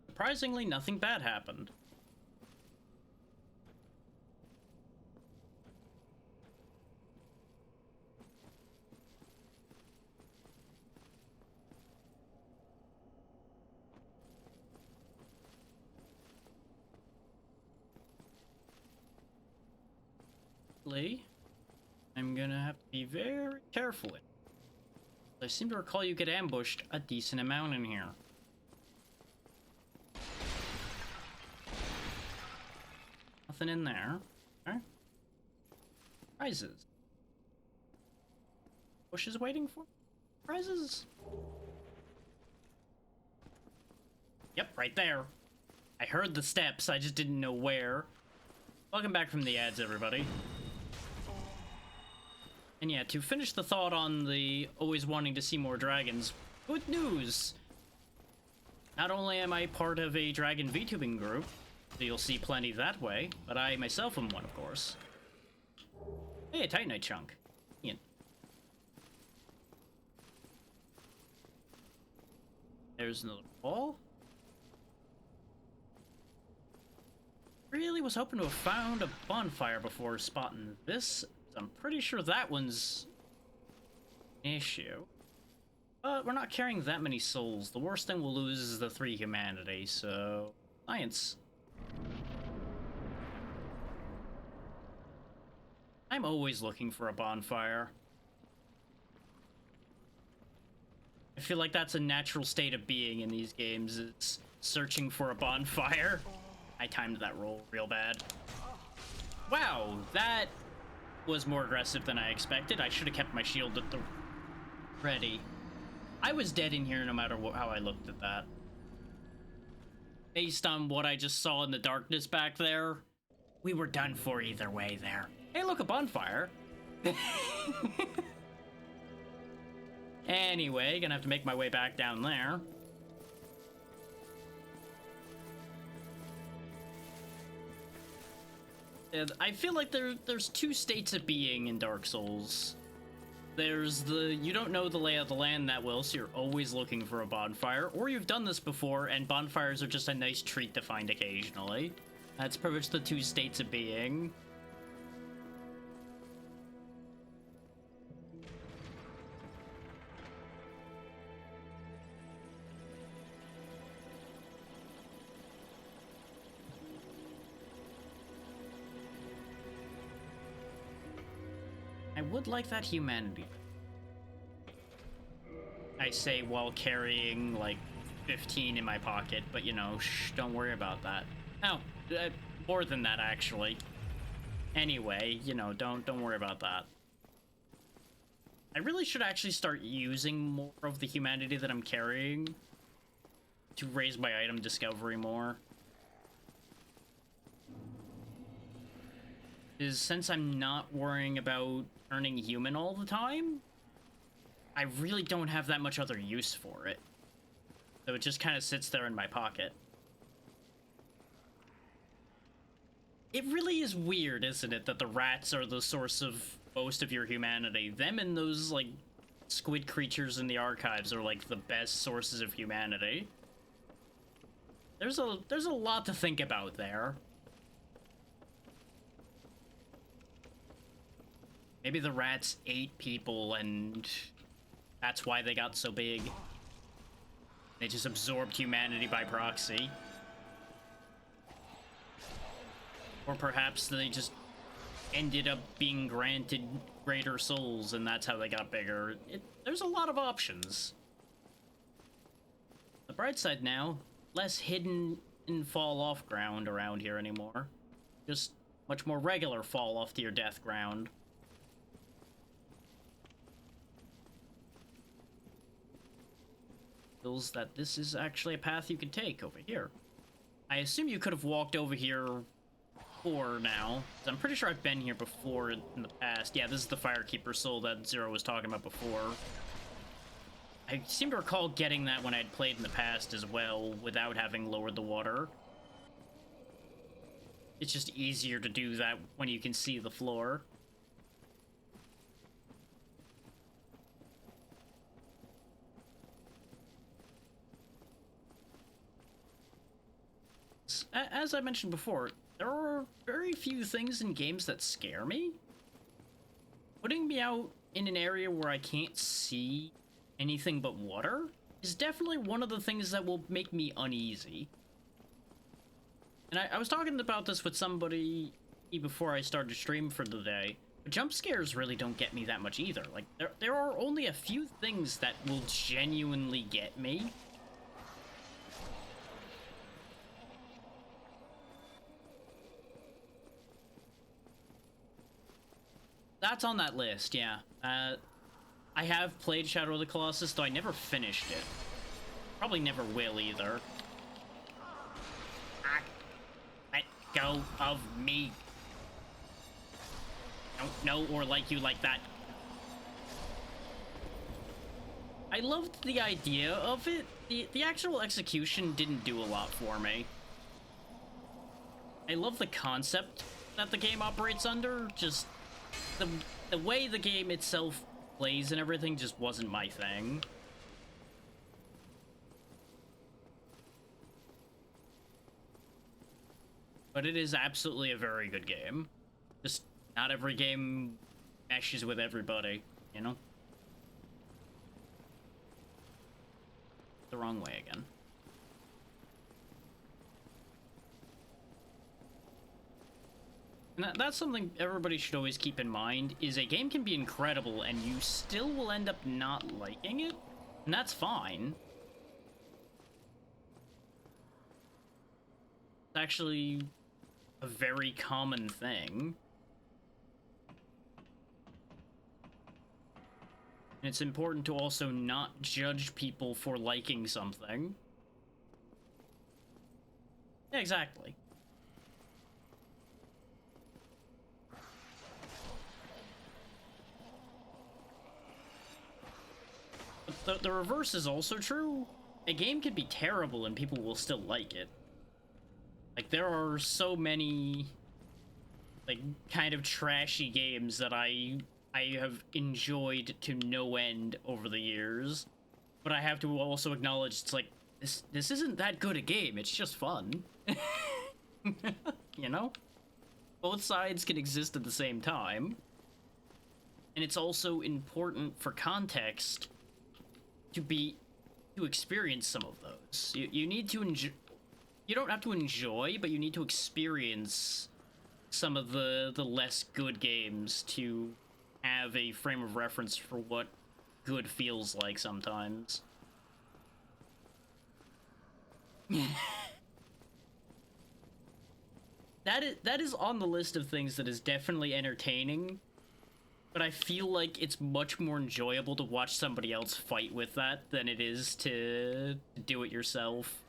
Surprisingly, nothing bad happened. I'm gonna have to be very careful. I seem to recall you get ambushed a decent amount in here. Nothing in there. Okay. Prizes. Bushes waiting for prizes? Yep, right there. I heard the steps, I just didn't know where. Welcome back from the ads, everybody. And yeah, to finish the thought on the always wanting to see more dragons, good news! Not only am I part of a dragon VTubing group, so you'll see plenty that way, but I myself am one, of course. Hey, a Titanite chunk. Ian. There's another wall. Really was hoping to have found a bonfire before spotting this. I'm pretty sure that one's an issue. But we're not carrying that many souls. The worst thing we'll lose is the 3 humanity, so... Science. I'm always looking for a bonfire. I feel like that's a natural state of being in these games. It's searching for a bonfire. I timed that roll real bad. Wow, that was more aggressive than I expected. I should have kept my shield at the ready. I was dead in here no matter how I looked at that. Based on what I just saw in the darkness back there, we were done for either way there. Hey, look, a bonfire. Anyway, gonna have to make my way back down there. I feel like there's 2 states of being in Dark Souls. There's the, you don't know the lay of the land that well, so you're always looking for a bonfire, or you've done this before, and bonfires are just a nice treat to find occasionally. That's pretty much the 2 states of being. I would like that humanity. I say while carrying like 15 in my pocket, but you know, shh, don't worry about that. Oh, more than that actually. Anyway, you know, don't worry about that. I really should actually start using more of the humanity that I'm carrying to raise my item discovery more. Is since I'm not worrying about turning human all the time, I really don't have that much other use for it. So it just kind of sits there in my pocket. It really is weird, isn't it, that the rats are the source of most of your humanity. Them and those, like, squid creatures in the archives are, like, the best sources of humanity. There's a lot to think about there. Maybe the rats ate people and that's why they got so big. They just absorbed humanity by proxy. Or perhaps they just ended up being granted greater souls and that's how they got bigger. There's a lot of options. The bright side now, less hidden and fall off ground around here anymore. Just much more regular fall off to your death ground. Feels that this is actually a path you can take over here. I assume you could have walked over here before now. I'm pretty sure I've been here before in the past. Yeah, this is the Firekeeper soul that Zero was talking about before. I seem to recall getting that when I'd played in the past as well, without having lowered the water. It's just easier to do that when you can see the floor. is, as I mentioned before, there are very few things in games that scare me. Putting me out in an area where I can't see anything but water is definitely one of the things that will make me uneasy. And I was talking about this with somebody before I started stream for the day. But jump scares really don't get me that much either. Like, there are only a few things that will genuinely get me. That's on that list, yeah. I have played Shadow of the Colossus, though I never finished it. Probably never will either. Let go of me. Don't know or like you like that. I loved the idea of it. The actual execution didn't do a lot for me. I love the concept that the game operates under, just the way the game itself plays and everything just wasn't my thing. But it is absolutely a very good game. Just not every game meshes with everybody, you know? The wrong way again. And that's something everybody should always keep in mind, is a game can be incredible and you still will end up not liking it, and that's fine. It's actually a very common thing. And it's important to also not judge people for liking something. Yeah, exactly. But the reverse is also true. A game can be terrible and people will still like it. Like, there are so many, like, kind of trashy games that I have enjoyed to no end over the years. But I have to also acknowledge, it's like, this isn't that good a game, it's just fun. You know? Both sides can exist at the same time. And it's also important for context to experience some of those. You need to enjoy. You don't have to enjoy, but you need to experience some of the less good games to have a frame of reference for what good feels like sometimes. That is on the list of things that is definitely entertaining, but I feel like it's much more enjoyable to watch somebody else fight with that than it is to do it yourself.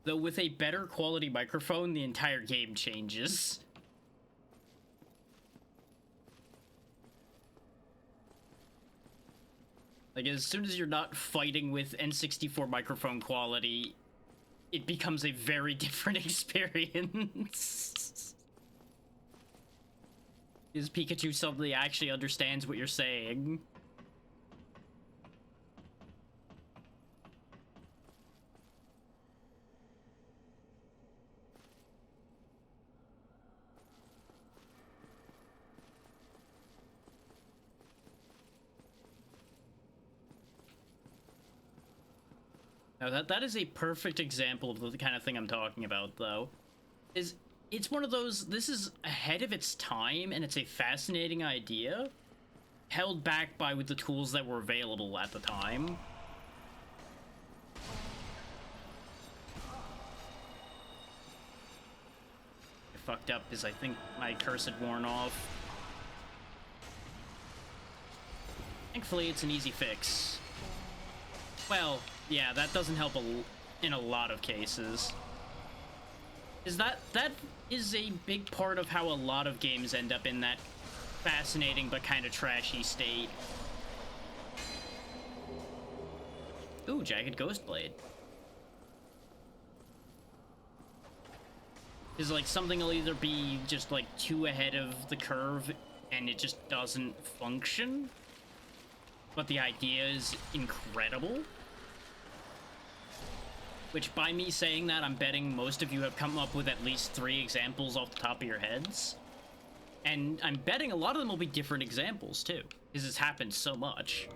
Though with a better quality microphone, the entire game changes. Like, as soon as you're not fighting with N64 microphone quality, it becomes a very different experience. Is Pikachu suddenly actually understands what you're saying? Now that is a perfect example of the kind of thing I'm talking about, though. It's one of those, this is ahead of its time, and it's a fascinating idea, held back by with the tools that were available at the time. I fucked up because I think my curse had worn off. Thankfully, it's an easy fix. Well, yeah, that doesn't help in a lot of cases. That is a big part of how a lot of games end up in that fascinating but kind of trashy state. Ooh, Jagged Ghostblade. Is like something will either be just like too ahead of the curve and it just doesn't function, but the idea is incredible. which by me saying that, I'm betting most of you have come up with at least 3 examples off the top of your heads. And I'm betting a lot of them will be different examples, too, because it's happened so much.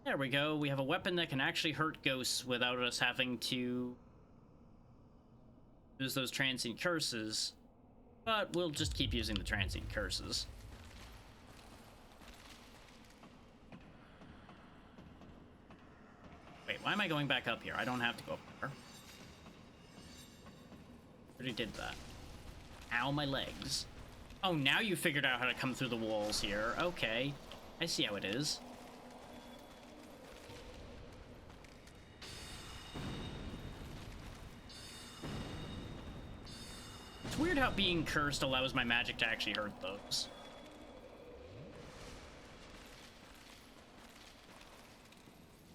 There we go. We have a weapon that can actually hurt ghosts without us having to use those transient curses. But we'll just keep using the transient curses. Wait, why am I going back up here? I don't have to go up there. Already did that. Ow, my legs. Oh, now you figured out how to come through the walls here. Okay. I see how it is. It's weird how being cursed allows my magic to actually hurt those.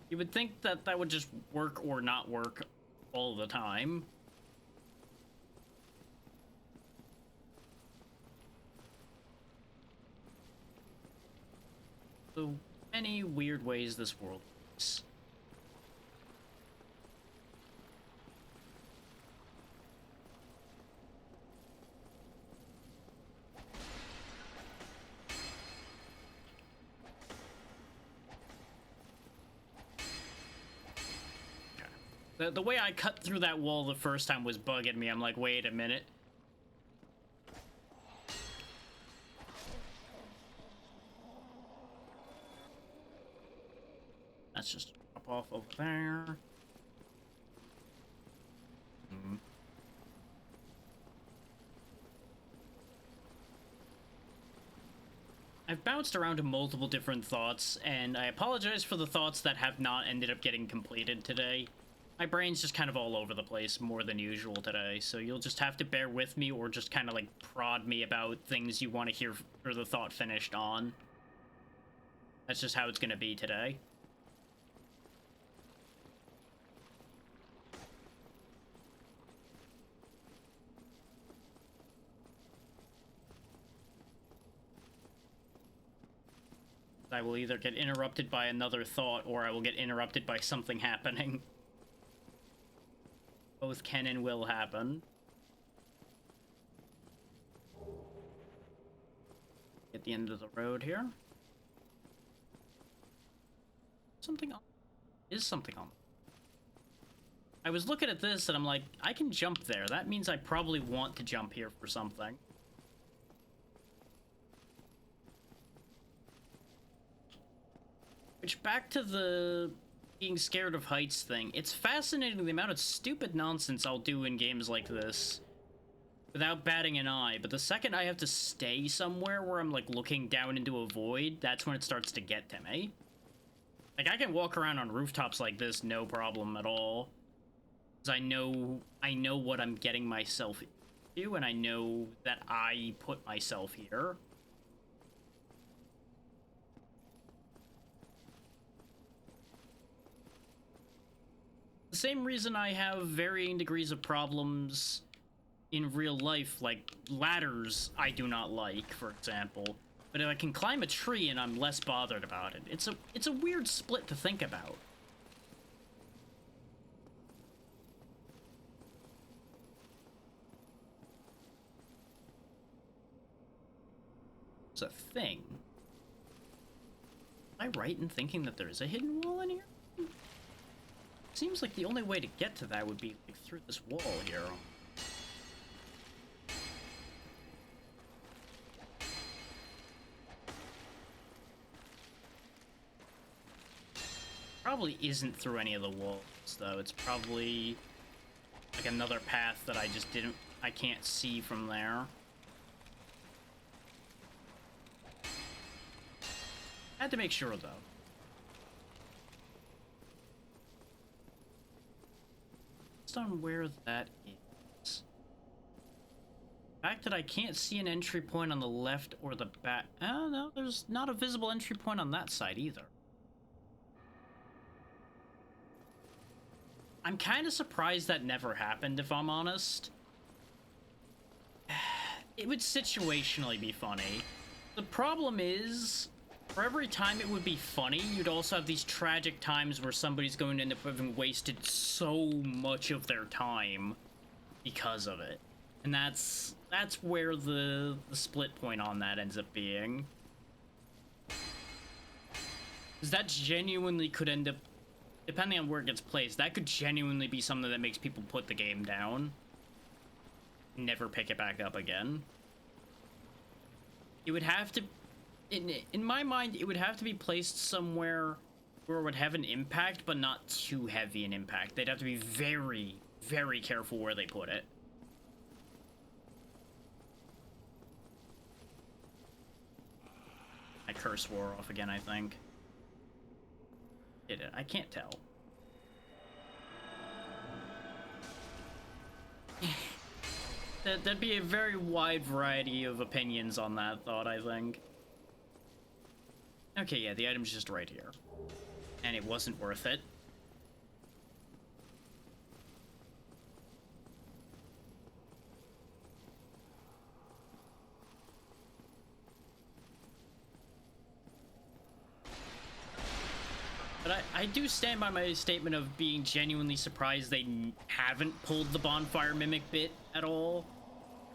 You would think that that would just work or not work all the time. So many weird ways this world works. The way I cut through that wall the first time was bugging me. I'm like, wait a minute. Let's just drop off over there. I've bounced around to multiple different thoughts, and I apologize for the thoughts that have not ended up getting completed today. My brain's just kind of all over the place more than usual today, so you'll just have to bear with me or just kind of like prod me about things you want to hear for the thought finished on. That's just how it's going to be today. I will either get interrupted by another thought or I will get interrupted by something happening. Both can and will happen. At the end of the road here. Something on. Is something on. I was looking at this and I'm like, I can jump there. That means I probably want to jump here for something. Which, back to the being scared of heights thing, it's fascinating the amount of stupid nonsense I'll do in games like this without batting an eye, but the second I have to stay somewhere where I'm like looking down into a void, that's when it starts to get to me. Like, I can walk around on rooftops like this no problem at all, because I know what I'm getting myself into, and I know that I put myself here. The same reason I have varying degrees of problems in real life, like ladders I do not like, for example. But if I can climb a tree and I'm less bothered about it, it's a weird split to think about. It's a thing. Am I right in thinking that there is a hidden wall in here? Seems like the only way to get to that would be like, through this wall here. Probably isn't through any of the walls, though. It's probably like another path that I can't see from there. I had to make sure, though. On where that is. The fact that I can't see an entry point on the left or the back. Oh, no, there's not a visible entry point on that side either. I'm kind of surprised that never happened, if I'm honest. It would situationally be funny. The problem is, for every time it would be funny, you'd also have these tragic times where somebody's going to end up having wasted so much of their time because of it. And that's where the split point on that ends up being. Because that genuinely could end up, depending on where it gets placed, that could genuinely be something that makes people put the game down. Never pick it back up again. It would have to, in my mind, it would have to be placed somewhere where it would have an impact, but not too heavy an impact. They'd have to be very, very careful where they put it. My curse wore off again, I think. Did it? I can't tell. That'd be a very wide variety of opinions on that thought, I think. Okay, yeah, the item's just right here. And it wasn't worth it. But I do stand by my statement of being genuinely surprised they haven't pulled the bonfire mimic bit at all.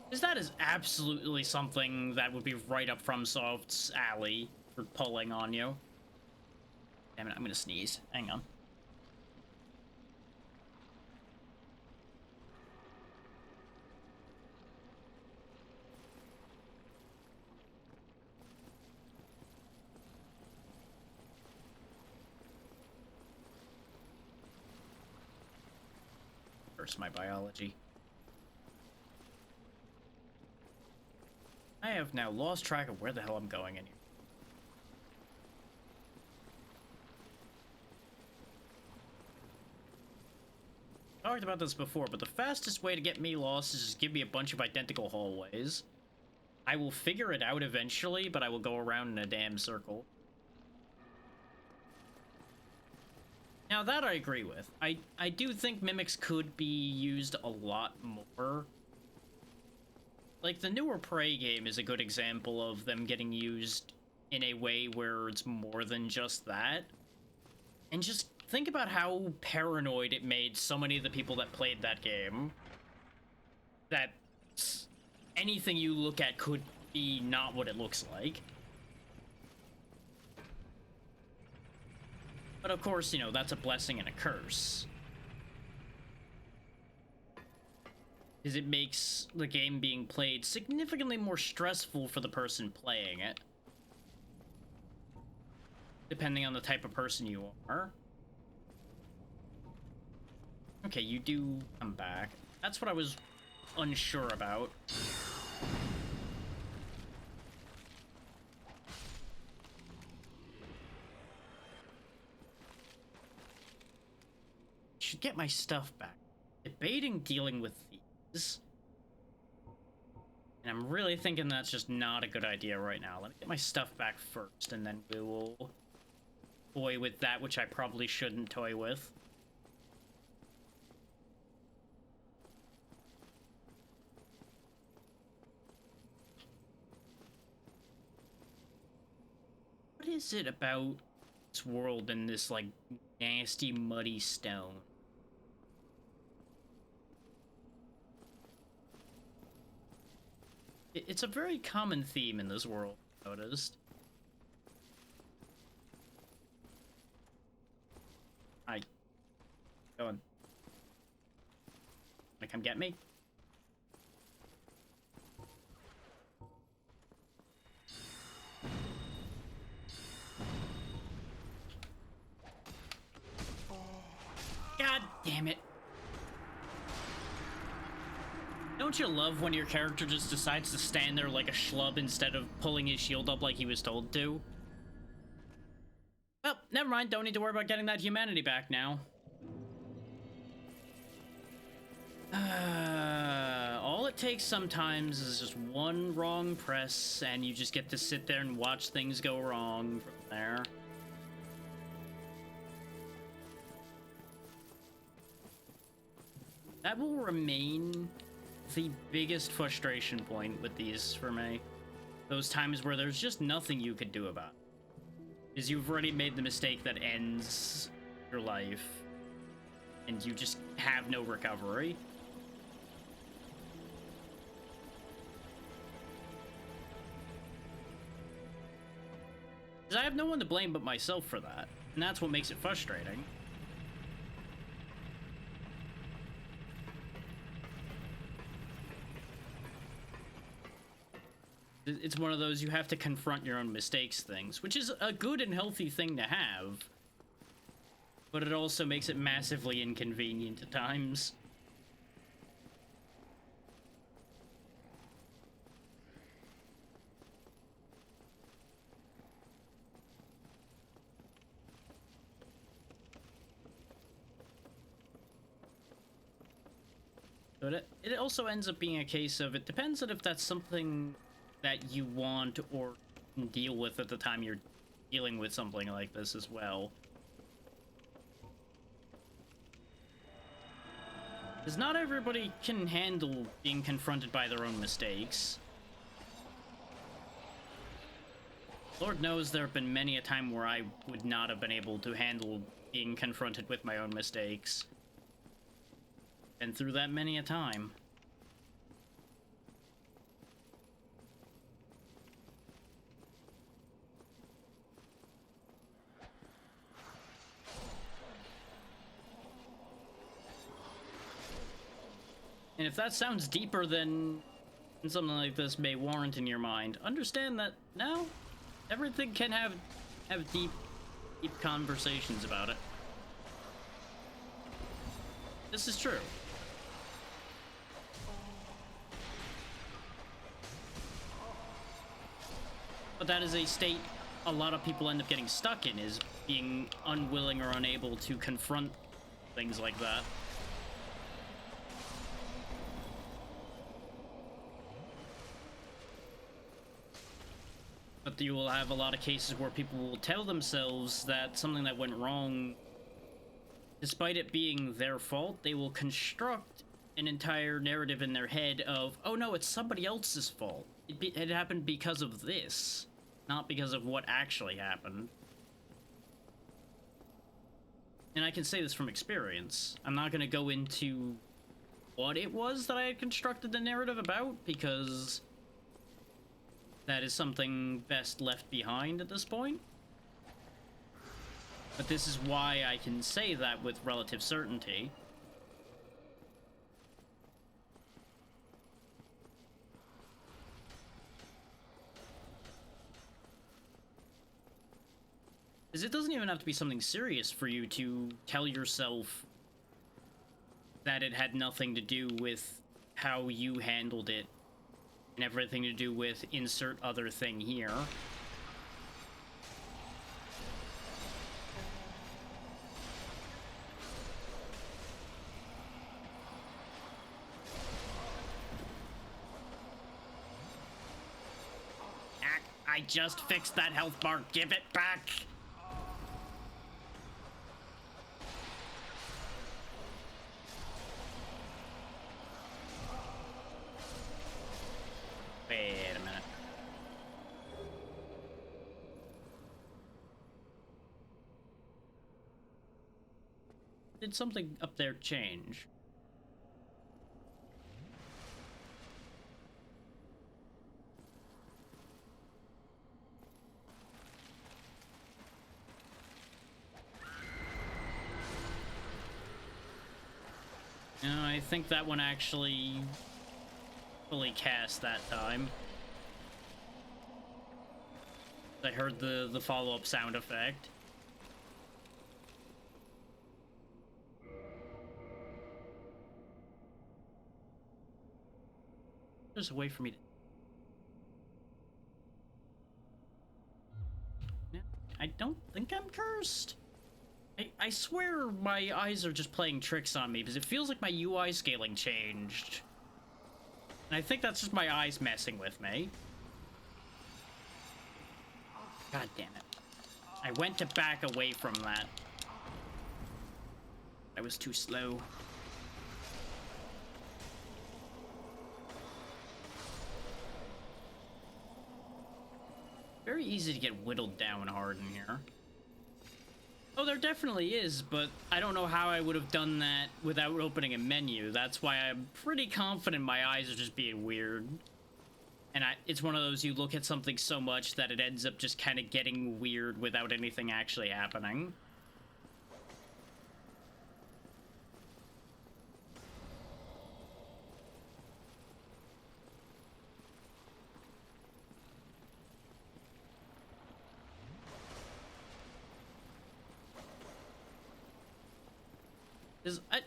Because that is absolutely something that would be right up FromSoft's alley for pulling on you. Damn it, I'm gonna sneeze. Hang on. First, my biology. I have now lost track of where the hell I'm going in here. Talked about this before, but the fastest way to get me lost is just give me a bunch of identical hallways. I will figure it out eventually, but I will go around in a damn circle. Now that I agree with. I do think mimics could be used a lot more. Like, the newer Prey game is a good example of them getting used in a way where it's more than just that. And just think about how paranoid it made so many of the people that played that game. That anything you look at could be not what it looks like. But of course, you know, that's a blessing and a curse. Because it makes the game being played significantly more stressful for the person playing it. Depending on the type of person you are. Okay, you do come back. That's what I was unsure about. Should get my stuff back. Debating dealing with these. And I'm really thinking that's just not a good idea right now. Let me get my stuff back first, and then we will toy with that which I probably shouldn't toy with. What is it about this world and this, like, nasty, muddy stone? It's a very common theme in this world, I've noticed. Hi. Going. Wanna come get me? God damn it. Don't you love when your character just decides to stand there like a schlub instead of pulling his shield up like he was told to? Well, never mind. Don't need to worry about getting that humanity back now. All it takes sometimes is just one wrong press, and you just get to sit there and watch things go wrong from there. That will remain the biggest frustration point with these for me. Those times where there's just nothing you could do about it. Is you've already made the mistake that ends your life, and you just have no recovery. Because I have no one to blame but myself for that, and that's what makes it frustrating. It's one of those you have to confront your own mistakes things, which is a good and healthy thing to have, but it also makes it massively inconvenient at times. But it also ends up being a case of, it depends on if that's something that you want or can deal with at the time you're dealing with something like this as well. Because not everybody can handle being confronted by their own mistakes. Lord knows there have been many a time where I would not have been able to handle being confronted with my own mistakes. Been through that many a time. And if that sounds deeper than something like this may warrant in your mind, understand that no, everything can have deep conversations about it. This is true. But that is a state a lot of people end up getting stuck in, is being unwilling or unable to confront things like that. But you will have a lot of cases where people will tell themselves that something that went wrong, despite it being their fault, they will construct an entire narrative in their head of, oh no, it's somebody else's fault. It happened because of this, not because of what actually happened. And I can say this from experience. I'm not going to go into what it was that I had constructed the narrative about, because that is something best left behind at this point. But this is why I can say that with relative certainty. Because it doesn't even have to be something serious for you to tell yourself that it had nothing to do with how you handled it and everything to do with insert other thing here. I just fixed that health bar. Give it back. Wait a minute. Did something up there change? No, I think that one actually fully cast that time. I heard the follow-up sound effect. There's a way for me to... No, I don't think I'm cursed. I swear my eyes are just playing tricks on me, because it feels like my UI scaling changed. And I think that's just my eyes messing with me. God damn it. I went to back away from that. I was too slow. Very easy to get whittled down hard in here. Oh, there definitely is, but I don't know how I would have done that without opening a menu. That's why I'm pretty confident my eyes are just being weird. And it's one of those, you look at something so much that it ends up just kind of getting weird without anything actually happening.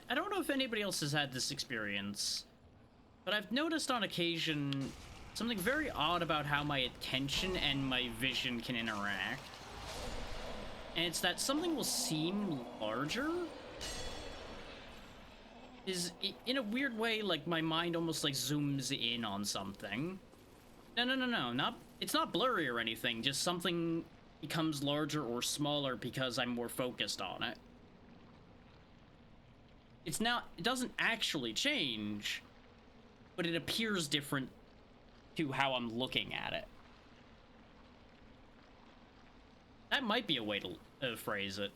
I don't know if anybody else has had this experience, but I've noticed on occasion something very odd about how my attention and my vision can interact. And it's that something will seem larger. In a weird way, like my mind almost like zooms in on something. No, it's not blurry or anything, just something becomes larger or smaller because I'm more focused on it. It doesn't actually change, but it appears different to how I'm looking at it. That might be a way to phrase it.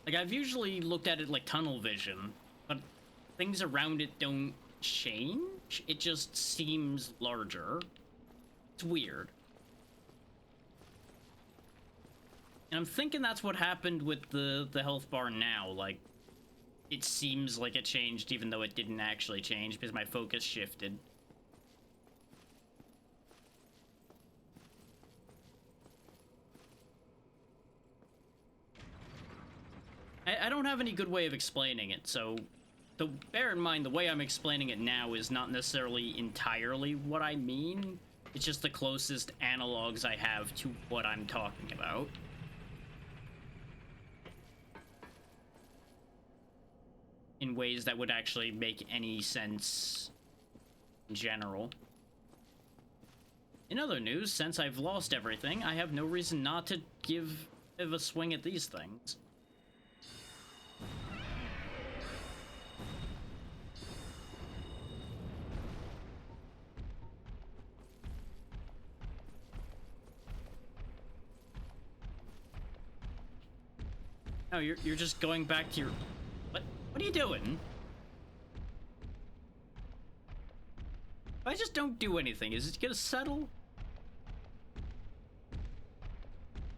Like, I've usually looked at it like tunnel vision, but things around it don't change. It just seems larger. It's weird. And I'm thinking that's what happened with the health bar now. Like, it seems like it changed even though it didn't actually change because my focus shifted. I don't have any good way of explaining it, so bear in mind the way I'm explaining it now is not necessarily entirely what I mean. It's just the closest analogs I have to what I'm talking about. In ways that would actually make any sense in general. In other news, since I've lost everything, I have no reason not to give a swing at these things. No, you're just going back to your... What are you doing? If I just don't do anything, is it gonna settle?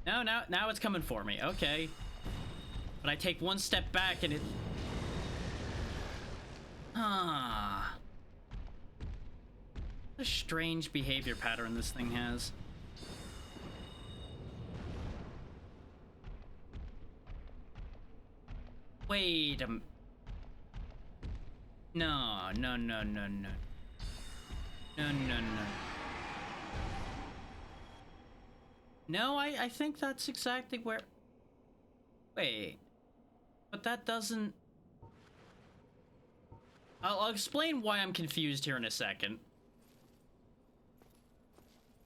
No, now it's coming for me. Okay. But I take one step back and it... Ah. What a strange behavior pattern this thing has. Wait a minute. No. No, I think that's exactly where... Wait. But that doesn't... I'll explain why I'm confused here in a second.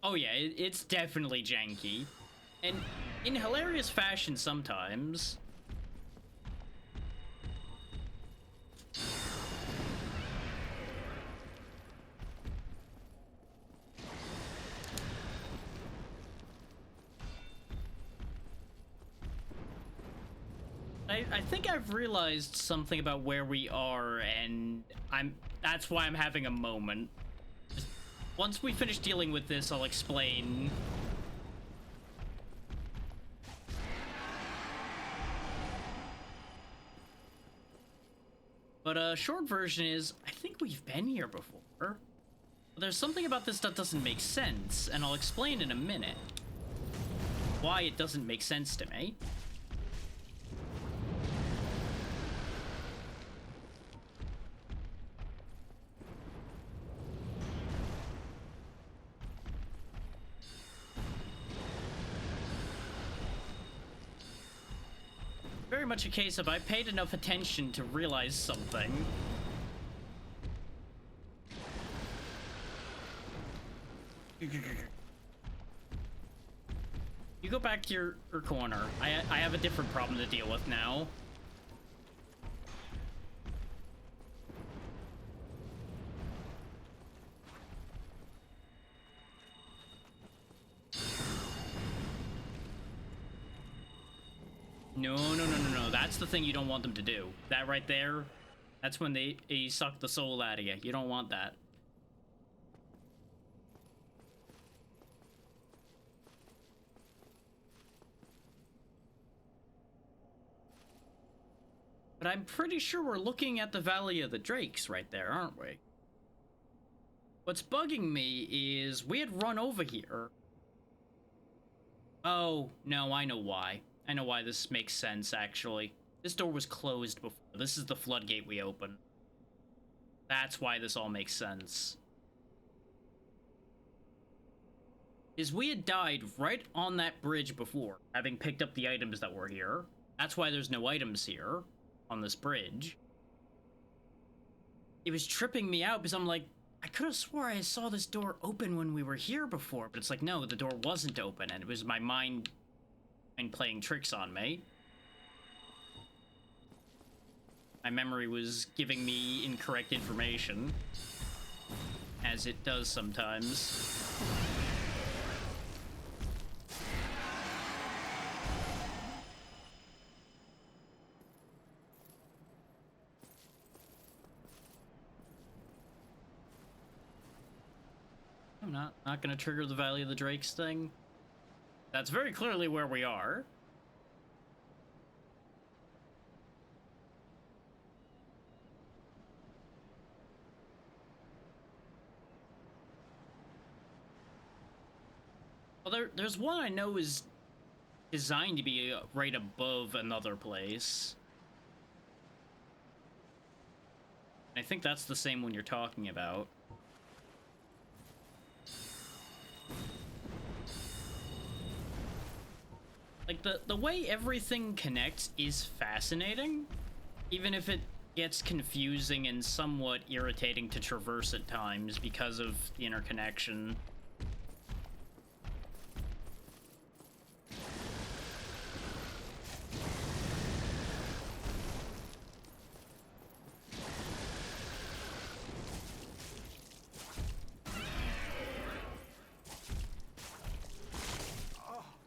Oh yeah, it's definitely janky. And in hilarious fashion sometimes... I think I've realized something about where we are, and that's why I'm having a moment. Just, once we finish dealing with this, I'll explain. But short version is, I think we've been here before. But there's something about this that doesn't make sense, and I'll explain in a minute why it doesn't make sense to me. Very much a case of I paid enough attention to realize something. You go back to your corner. I have a different problem to deal with now. No, no, no, no, no. That's the thing you don't want them to do. That right there, that's when they suck the soul out of you. You don't want that. But I'm pretty sure we're looking at the Valley of the Drakes right there, aren't we? What's bugging me is we had run over here. Oh, no, I know why. I know why this makes sense, actually. This door was closed before. This is the floodgate we opened. That's why this all makes sense. Is we had died right on that bridge before, having picked up the items that were here. That's why there's no items here on this bridge. It was tripping me out because I'm like, I could have swore I saw this door open when we were here before, but it's like, no, the door wasn't open, and it was my mind playing tricks on me. My memory was giving me incorrect information, as it does sometimes. I'm not gonna trigger the Valley of the Drakes thing. That's very clearly where we are. Well, there's one I know is designed to be right above another place. I think that's the same one you're talking about. Like, the way everything connects is fascinating, even if it gets confusing and somewhat irritating to traverse at times because of the interconnection.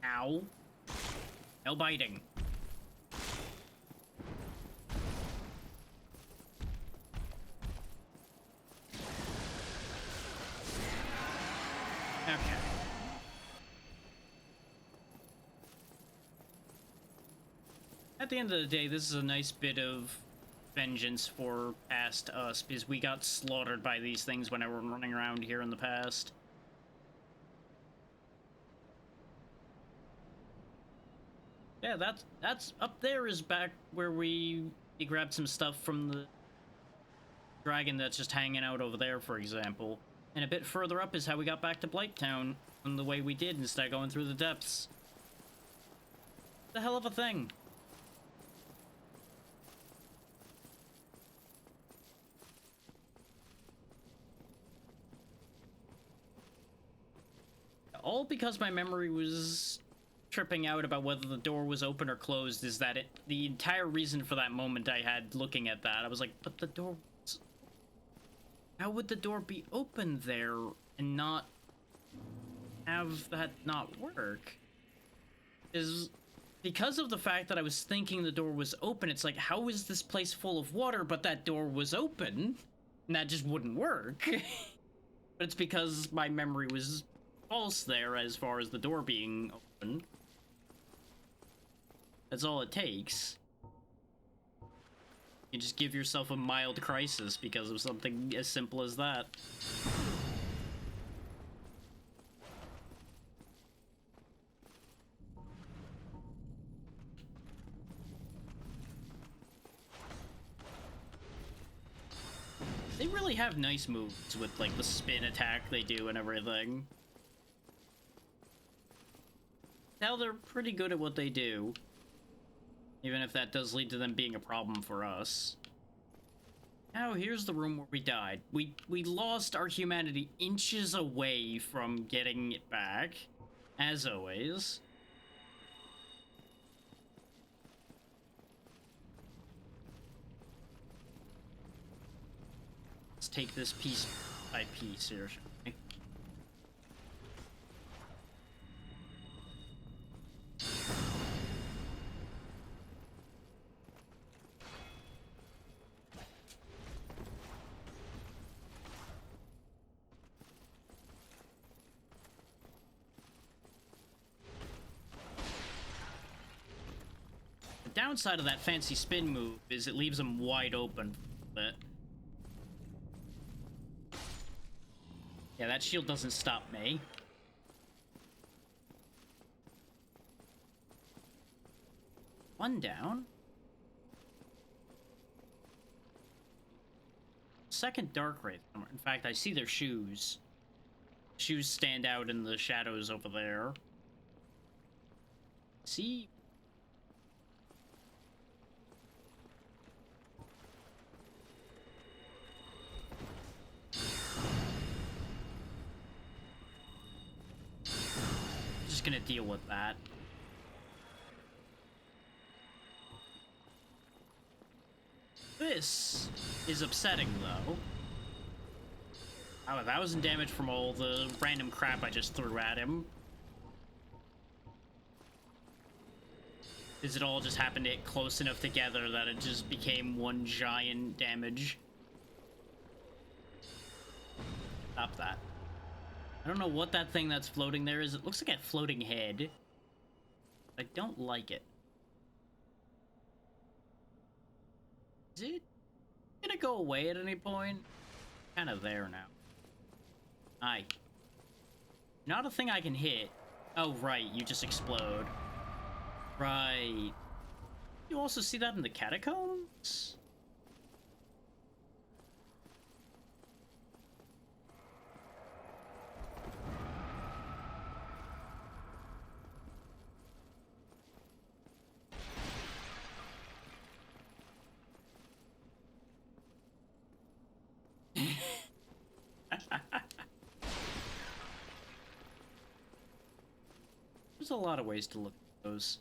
Ow. No biting. Okay. At the end of the day, this is a nice bit of vengeance for past us, because we got slaughtered by these things when I were running around here in the past. Yeah, that's up there is back where we grabbed some stuff from the dragon that's just hanging out over there, for example. And a bit further up is how we got back to Blighttown in the way we did instead of going through the depths. The hell of a thing. All because my memory was tripping out about whether the door was open or closed. Is that the entire reason for that moment I had looking at that. I was like, but the door was... How would the door be open there and not have that not work? Is because of the fact that I was thinking the door was open, it's like, how is this place full of water but that door was open? And that just wouldn't work. But it's because my memory was false there as far as the door being open. That's all it takes. You just give yourself a mild crisis because of something as simple as that. They really have nice moves with, like, the spin attack they do and everything. Now they're pretty good at what they do. Even if that does lead to them being a problem for us. Now, here's the room where we died. We lost our humanity inches away from getting it back, as always. Let's take this piece by piece here, shall we? downside of that fancy spin move is it leaves him wide open for a bit. Yeah, that shield doesn't stop me. One down. Second Dark Wraith. In fact, I see their shoes. Shoes stand out in the shadows over there. See? Just gonna deal with that. This is upsetting, though. Oh, 1,000 damage from all the random crap I just threw at him. Is it all just happened to hit close enough together that it just became one giant damage? Stop that. I don't know what that thing that's floating there is. It looks like a floating head. I don't like it. Is it gonna go away at any point? Kind of there now. Aye. Not a thing I can hit. Oh, right, you just explode. Right. You also see that in the catacombs? There's a lot of ways to look at those.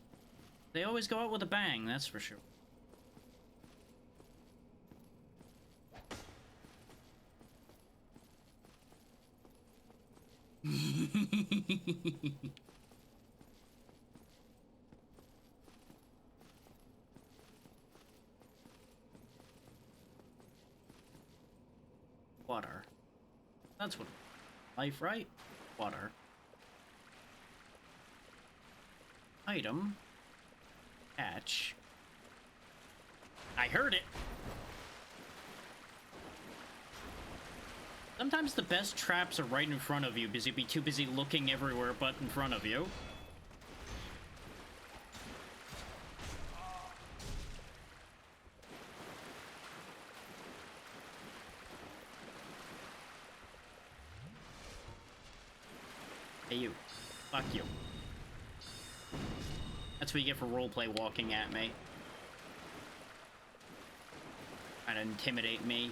They always go out with a bang, that's for sure. Water. That's what life, right? Water. Item. Catch. I heard it. Sometimes the best traps are right in front of you because you'd be too busy looking everywhere but in front of you. Hey, you. Fuck you. That's what you get for roleplay walking at me. Trying to intimidate me.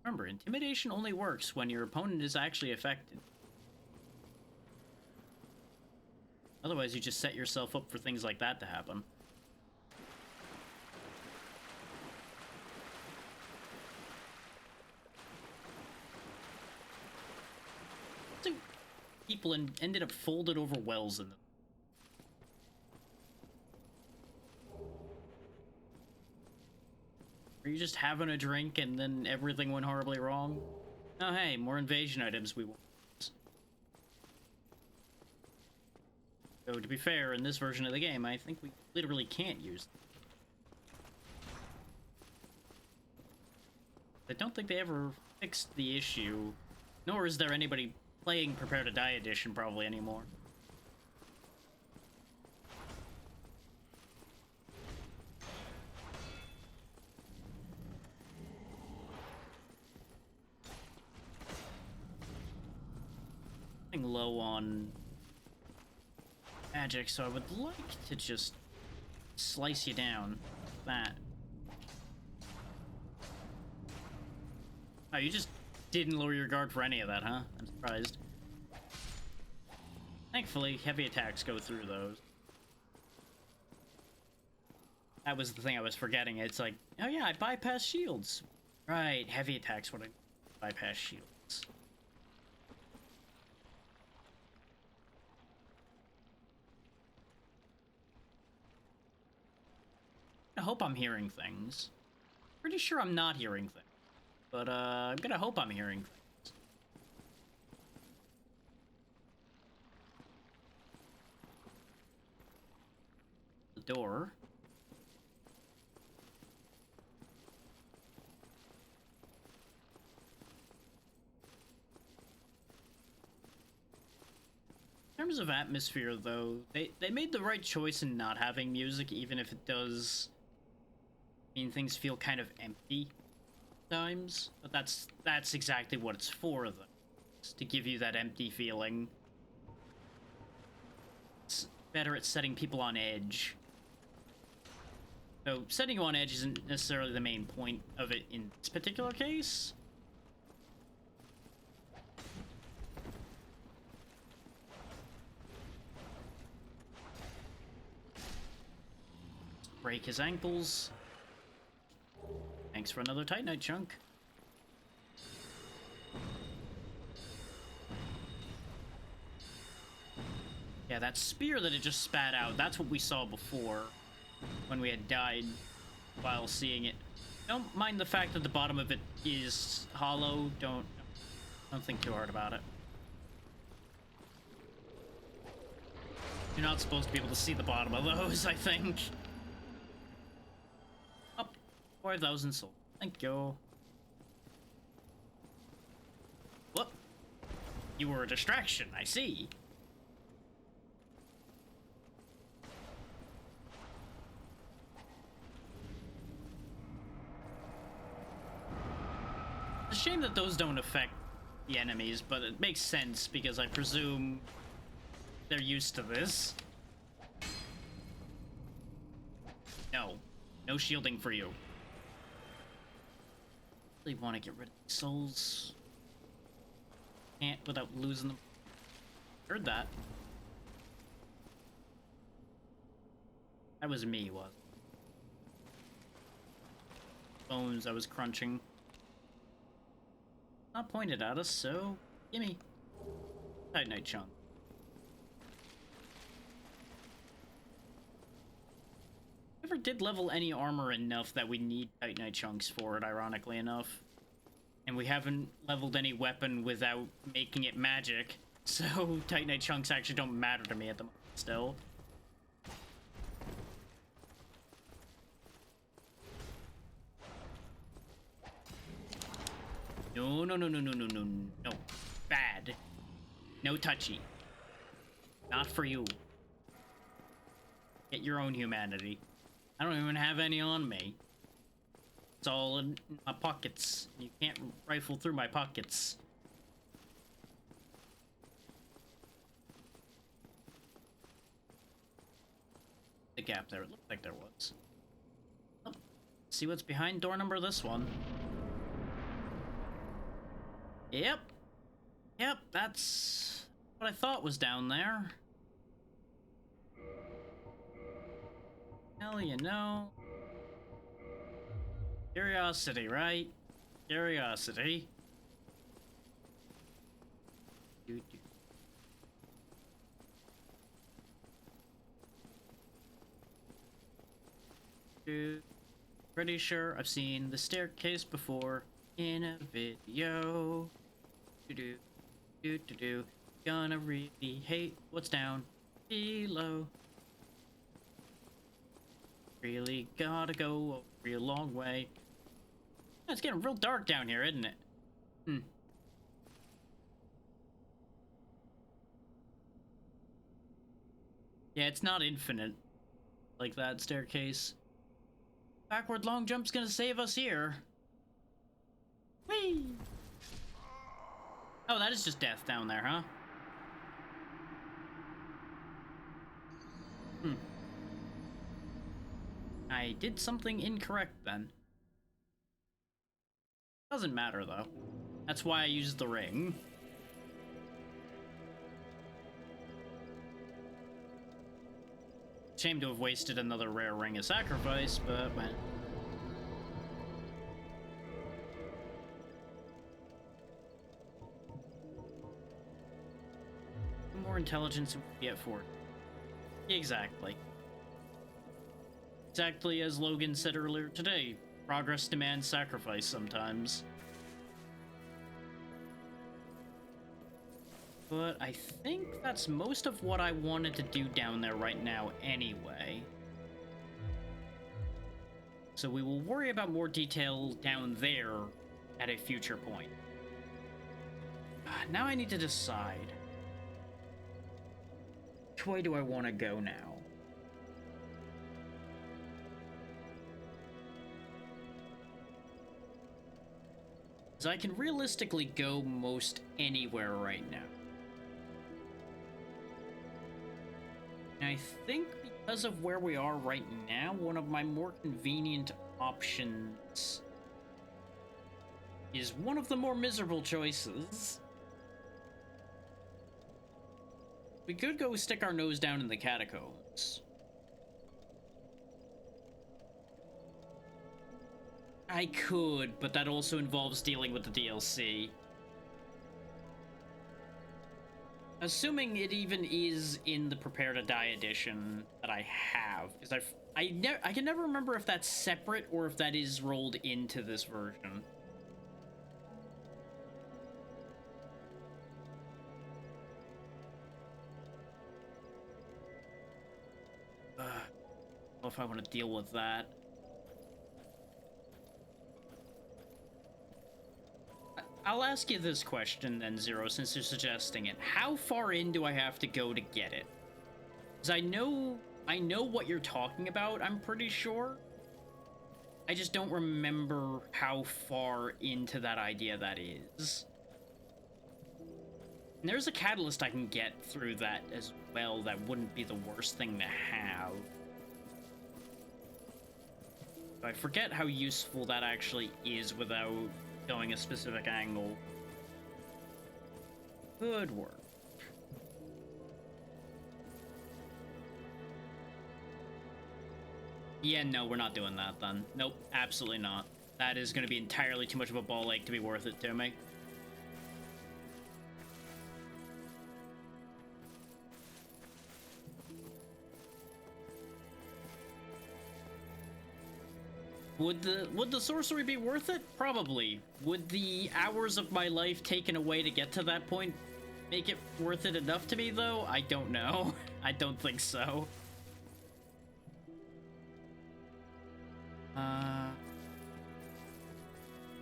Remember, intimidation only works when your opponent is actually affected. Otherwise, you just set yourself up for things like that to happen. People ended up folded over wells in them. Were you just having a drink and then everything went horribly wrong? Oh hey, more invasion items we want. So to be fair, in this version of the game, I think we literally can't use them. I don't think they ever fixed the issue, nor is there anybody playing Prepare to Die edition probably anymore. Running low on magic, so I would like to just slice you down. That. Oh, you just didn't lower your guard for any of that, huh? I'm surprised. Thankfully, heavy attacks go through those. That was the thing I was forgetting. It's like, oh yeah, I bypass shields. Right, heavy attacks when I bypass shields. I hope I'm hearing things. Pretty sure I'm not hearing things. but I'm gonna hope I'm hearing. The door. In terms of atmosphere, though, they made the right choice in not having music, even if it does mean things feel kind of empty times. But that's exactly what it's for, though. It's to give you that empty feeling. It's better at setting people on edge. So setting you on edge isn't necessarily the main point of it in this particular case. Break his ankles. Thanks for another Titanite chunk. Yeah, that spear that it just spat out, that's what we saw before when we had died while seeing it. Don't mind the fact that the bottom of it is hollow. Don't think too hard about it. You're not supposed to be able to see the bottom of those, I think. Up 5,000 souls. Thank you. Whoop. You were a distraction, I see. It's a shame that those don't affect the enemies, but it makes sense because I presume they're used to this. No. No shielding for you. Really want to get rid of these souls. Can't without losing them. Heard that. That was me, was it? Bones I was crunching. Not pointed at us, so gimme. Titanite chunk. Never did level any armor enough that we need Titanite chunks for it, ironically enough. And we haven't leveled any weapon without making it magic, so Titanite chunks actually don't matter to me at the moment still. No, no, no, no, no, no, no, no. Bad. No touchy. Not for you. Get your own humanity. I don't even have any on me. It's all in my pockets. You can't rifle through my pockets. The gap there. It looked like there was. Oh, see what's behind door number this one. Yep. Yep, that's what I thought was down there. Hell, you know. Curiosity, right? Curiosity. Pretty sure I've seen the staircase before in a video. Gonna really hate what's down below. Really gotta go a real long way. It's getting real dark down here, isn't it? Yeah, it's not infinite like that staircase. Backward long jump's gonna save us here. Whee! Oh, that is just death down there, huh? I did something incorrect then. Doesn't matter though. That's why I used the ring. Shame to have wasted another rare ring of sacrifice, but well. More intelligence we get for it. Exactly. Exactly as Logan said earlier today, progress demands sacrifice sometimes. But I think that's most of what I wanted to do down there right now anyway. So we will worry about more detail down there at a future point. Now I need to decide. Which way do I want to go now? Because I can realistically go most anywhere right now. And I think because of where we are right now, one of my more convenient options is one of the more miserable choices. We could go stick our nose down in the catacombs. I could, but that also involves dealing with the DLC. Assuming it even is in the Prepare to Die edition that I have, because I can never remember if that's separate or if that is rolled into this version. I don't know if I want to deal with that. I'll ask you this question then, Zero, since you're suggesting it. How far in do I have to go to get it? Because I know what you're talking about, I'm pretty sure. I just don't remember how far into that idea that is. And there's a catalyst I can get through that as well that wouldn't be the worst thing to have. But I forget how useful that actually is without going a specific angle. Good work. Yeah, no, we're not doing that then. Nope, absolutely not. That is going to be entirely too much of a ball ache to be worth it to me. Would the sorcery be worth it? Probably. Would the hours of my life taken away to get to that point make it worth it enough to me, though? I don't know. I don't think so.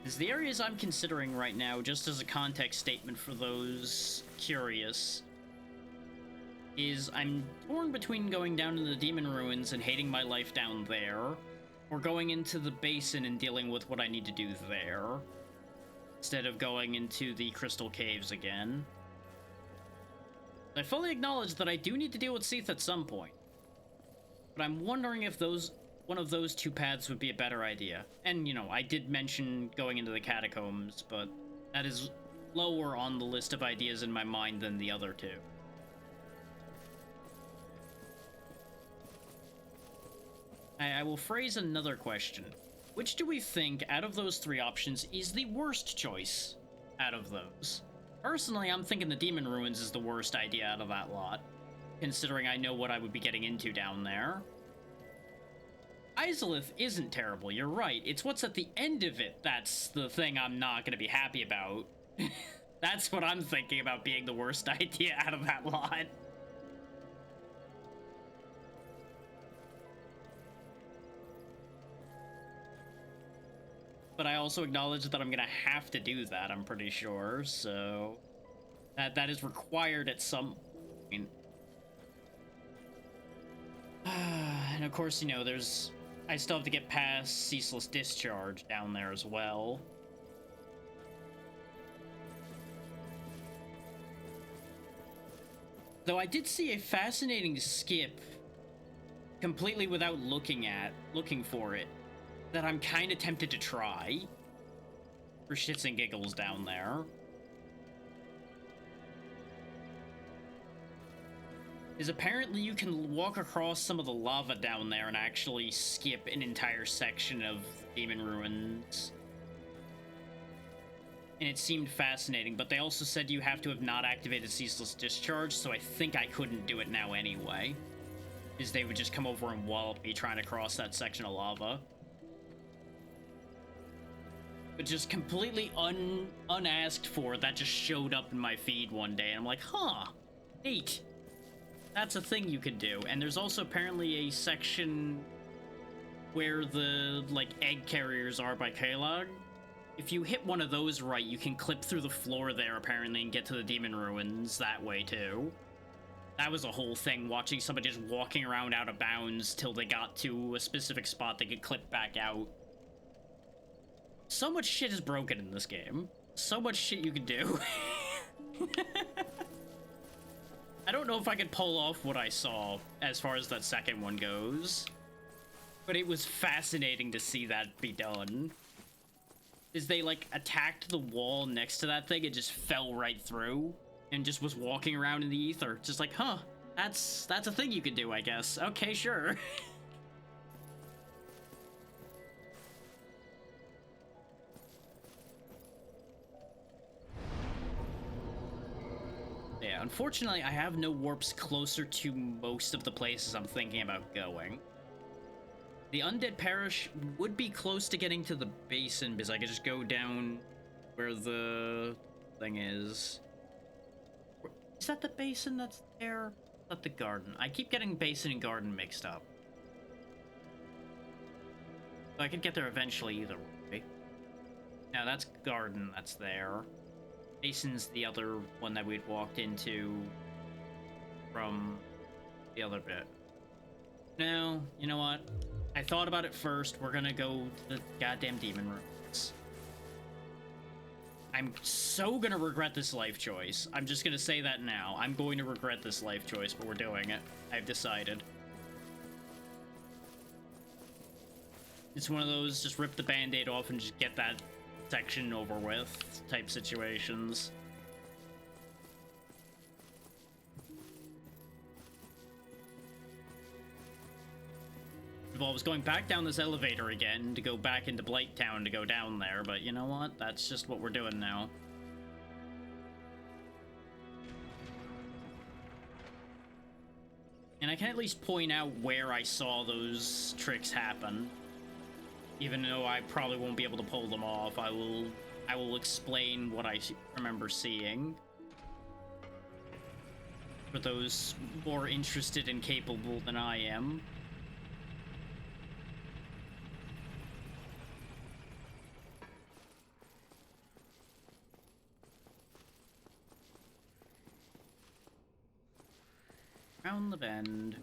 Is the areas I'm considering right now, just as a context statement for those curious, is I'm torn between going down to the Demon Ruins and hating my life down there, or going into the basin and dealing with what I need to do there, instead of going into the Crystal Caves again. I fully acknowledge that I do need to deal with Seath at some point, but I'm wondering if one of those two paths would be a better idea. And, you know, I did mention going into the catacombs, but that is lower on the list of ideas in my mind than the other two. I will phrase another question. Which do we think, out of those three options, is the worst choice out of those? Personally, I'm thinking the Demon Ruins is the worst idea out of that lot, considering I know what I would be getting into down there. Izalith isn't terrible, you're right. It's what's at the end of it that's the thing I'm not going to be happy about. That's what I'm thinking about being the worst idea out of that lot. But I also acknowledge that I'm gonna have to do that, I'm pretty sure, so that is required at some point. And of course, you know, I still have to get past Ceaseless Discharge down there as well. Though I did see a fascinating skip completely without looking for it, that I'm kind of tempted to try for shits and giggles down there. Is apparently you can walk across some of the lava down there and actually skip an entire section of Demon Ruins. And it seemed fascinating, but they also said you have to have not activated Ceaseless Discharge, so I think I couldn't do it now anyway. Is they would just come over and wallop me trying to cross that section of lava. but just completely unasked for, that just showed up in my feed one day, and I'm like, huh, neat. That's a thing you could do. And there's also apparently a section where the, like, egg carriers are by Kalog. If you hit one of those right, you can clip through the floor there, apparently, and get to the demon ruins that way, too. That was a whole thing, watching somebody just walking around out of bounds till they got to a specific spot they could clip back out. So much shit is broken in this game. So much shit you can do. I don't know if I could pull off what I saw as far as that second one goes, but it was fascinating to see that be done. Is they, like, attacked the wall next to that thing and just fell right through and just was walking around in the ether. Just like, huh, that's a thing you could do, I guess. Okay, sure. Yeah, unfortunately, I have no warps closer to most of the places I'm thinking about going. The Undead Parish would be close to getting to the basin, because I could just go down where the thing is. Is that the basin that's there? Not the garden. I keep getting basin and garden mixed up. I could get there eventually either way. Now that's garden that's there. Basin's the other one that we'd walked into from the other bit. No, you know what? I thought about it first. We're gonna go to the goddamn demon ruins. I'm so gonna regret this life choice. I'm just gonna say that now. I'm going to regret this life choice, but we're doing it. I've decided. It's one of those just rip the band-aid off and just get that section over with type situations. Involves going back down this elevator again to go back into Blighttown to go down there, but you know what? That's just what we're doing now. And I can at least point out where I saw those tricks happen. Even though I probably won't be able to pull them off, I will explain what I remember seeing. For those more interested and capable than I am. Around the bend.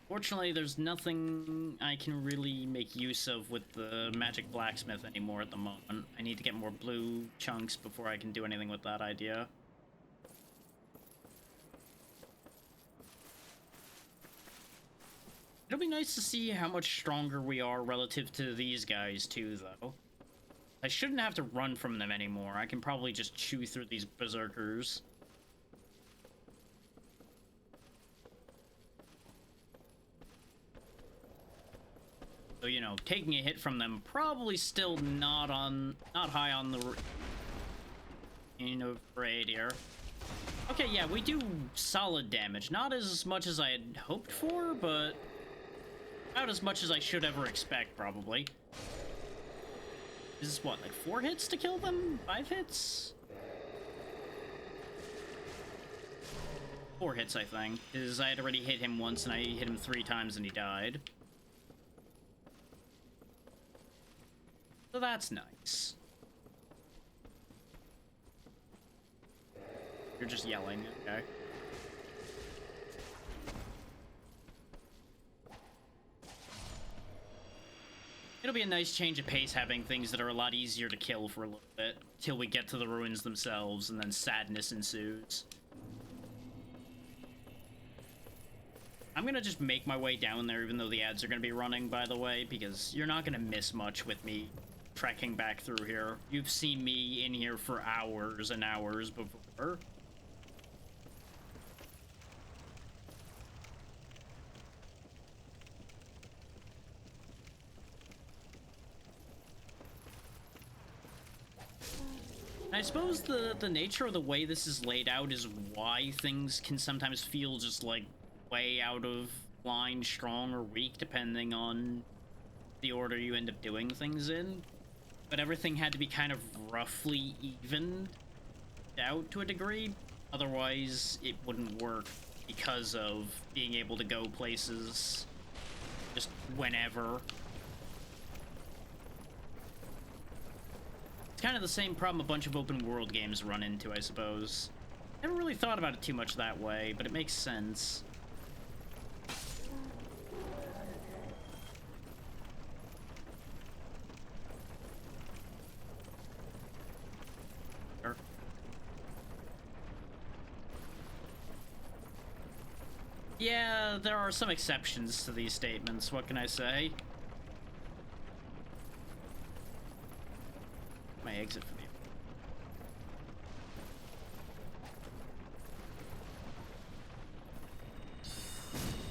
Fortunately, there's nothing I can really make use of with the magic blacksmith anymore at the moment. I need to get more blue chunks before I can do anything with that idea. It'll be nice to see how much stronger we are relative to these guys too, though. I shouldn't have to run from them anymore. I can probably just chew through these berserkers. So, you know, taking a hit from them probably still not high on the parade here. Okay, yeah, we do solid damage. Not as much as I had hoped for, but about as much as I should ever expect, probably. This is what, like 4 hits to kill them? 5 hits? 4 hits, I think. Because I had already hit him once, and I hit him 3 times and he died. So that's nice. You're just yelling, okay. It'll be a nice change of pace having things that are a lot easier to kill for a little bit, till we get to the ruins themselves, and then sadness ensues. I'm gonna just make my way down there, even though the ads are gonna be running, by the way, because you're not gonna miss much with me trekking back through here. You've seen me in here for hours and hours before. I suppose the nature of the way this is laid out is why things can sometimes feel just like way out of line, strong or weak, depending on the order you end up doing things in, but everything had to be kind of roughly evened out to a degree. Otherwise, it wouldn't work because of being able to go places just whenever. It's kind of the same problem a bunch of open world games run into, I suppose. Never really thought about it too much that way, but it makes sense. Yeah, there are some exceptions to these statements, what can I say? My exit from here.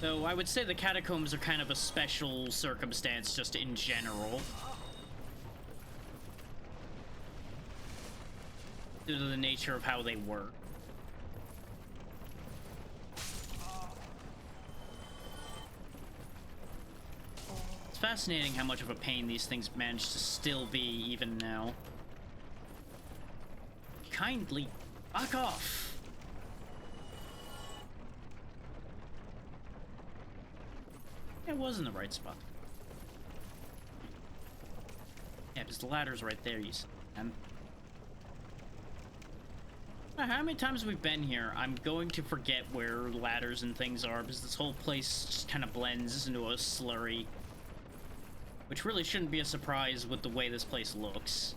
Though I would say the catacombs are kind of a special circumstance just in general. Due to the nature of how they work. It's fascinating how much of a pain these things manage to still be even now. Kindly fuck off. It was in the right spot. Yeah, because the ladder's right there, you see. How many times we've been here, I'm going to forget where ladders and things are because this whole place just kind of blends into a slurry. Which really shouldn't be a surprise with the way this place looks.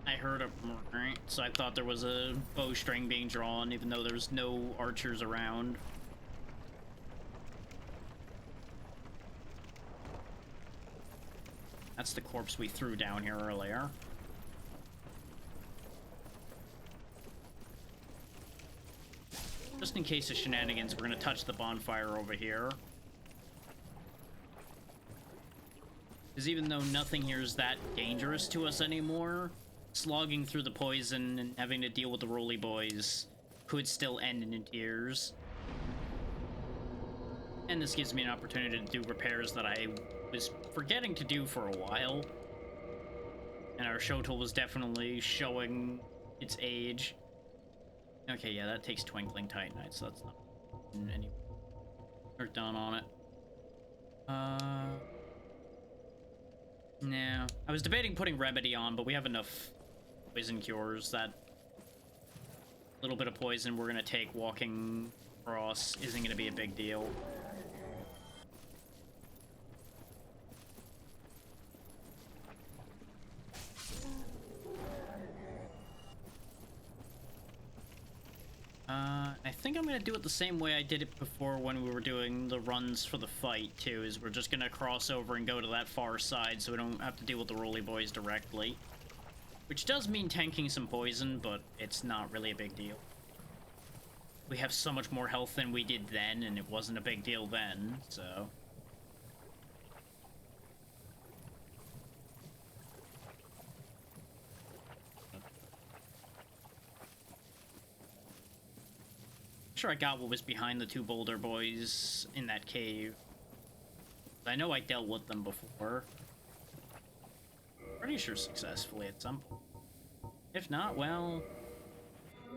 I heard a so I thought there was a bowstring being drawn even though there's no archers around. That's the corpse we threw down here earlier. Just in case of shenanigans, we're gonna touch the bonfire over here. Because even though nothing here is that dangerous to us anymore, slogging through the poison and having to deal with the Roly Boys could still end in tears. And this gives me an opportunity to do repairs that I was forgetting to do for a while. And our show tool was definitely showing its age. Okay, yeah, that takes Twinkling Titanite, so that's not any work done on it. Nah. I was debating putting Remedy on, but we have enough poison cures that little bit of poison we're gonna take walking across isn't gonna be a big deal. I think I'm gonna do it the same way I did it before when we were doing the runs for the fight, too, is we're just gonna cross over and go to that far side so we don't have to deal with the Roly Boys directly. Which does mean tanking some poison, but it's not really a big deal. We have so much more health than we did then, and it wasn't a big deal then, so... Sure, I got what was behind the two Boulder Boys in that cave. I know I dealt with them before. Pretty sure successfully at some point. If not, well,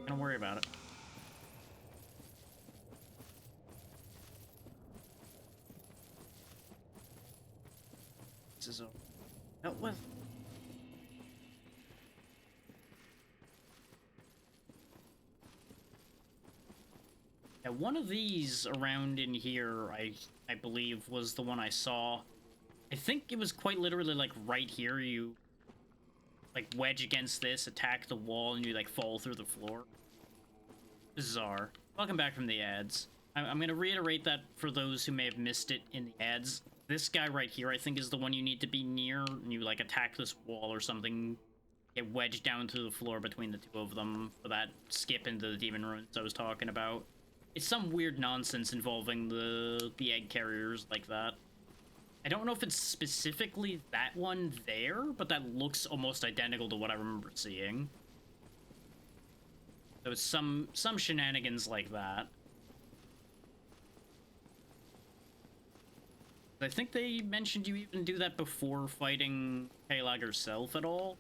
don't worry about it. This is over. Dealt with. Yeah, one of these around in here, I believe, was the one I saw. I think it was quite literally, like, right here. You, like, wedge against this, attack the wall, and you, like, fall through the floor. Bizarre. Welcome back from the ads. I'm gonna reiterate that for those who may have missed it in the ads. This guy right here, I think, is the one you need to be near, and you, like, attack this wall or something. Get wedged down through the floor between the two of them for that skip into the Demon Ruins I was talking about. It's some weird nonsense involving the egg carriers like that. I don't know if it's specifically that one there, but that looks almost identical to what I remember seeing. So it's some shenanigans like that. I think they mentioned you even do that before fighting Kalag herself at all.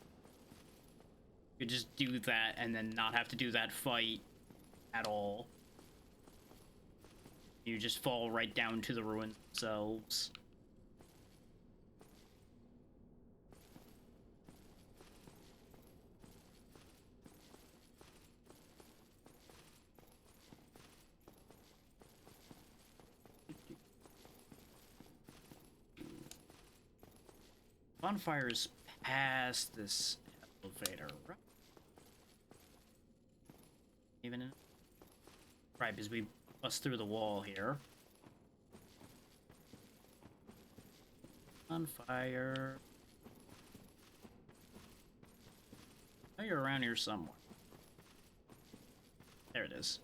You could just do that and then not have to do that fight at all. You just fall right down to the ruins themselves. Bonfire's past this elevator, right? Even in... Right, because we bust through the wall here. Bonfire. Oh, you're around here somewhere. There it is.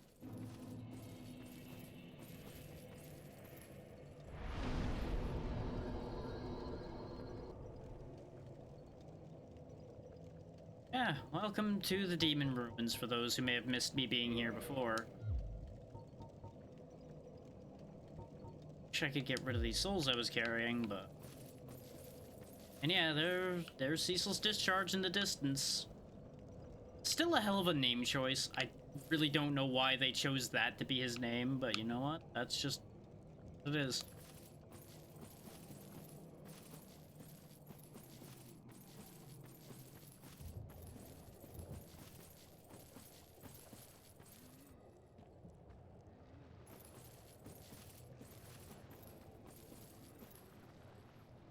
Yeah, welcome to the Demon Ruins for those who may have missed me being here before. Wish I could get rid of these souls I was carrying, but... And yeah, there's Cecil's Discharge in the distance. Still a hell of a name choice. I really don't know why they chose that to be his name, but you know what? That's just what it is.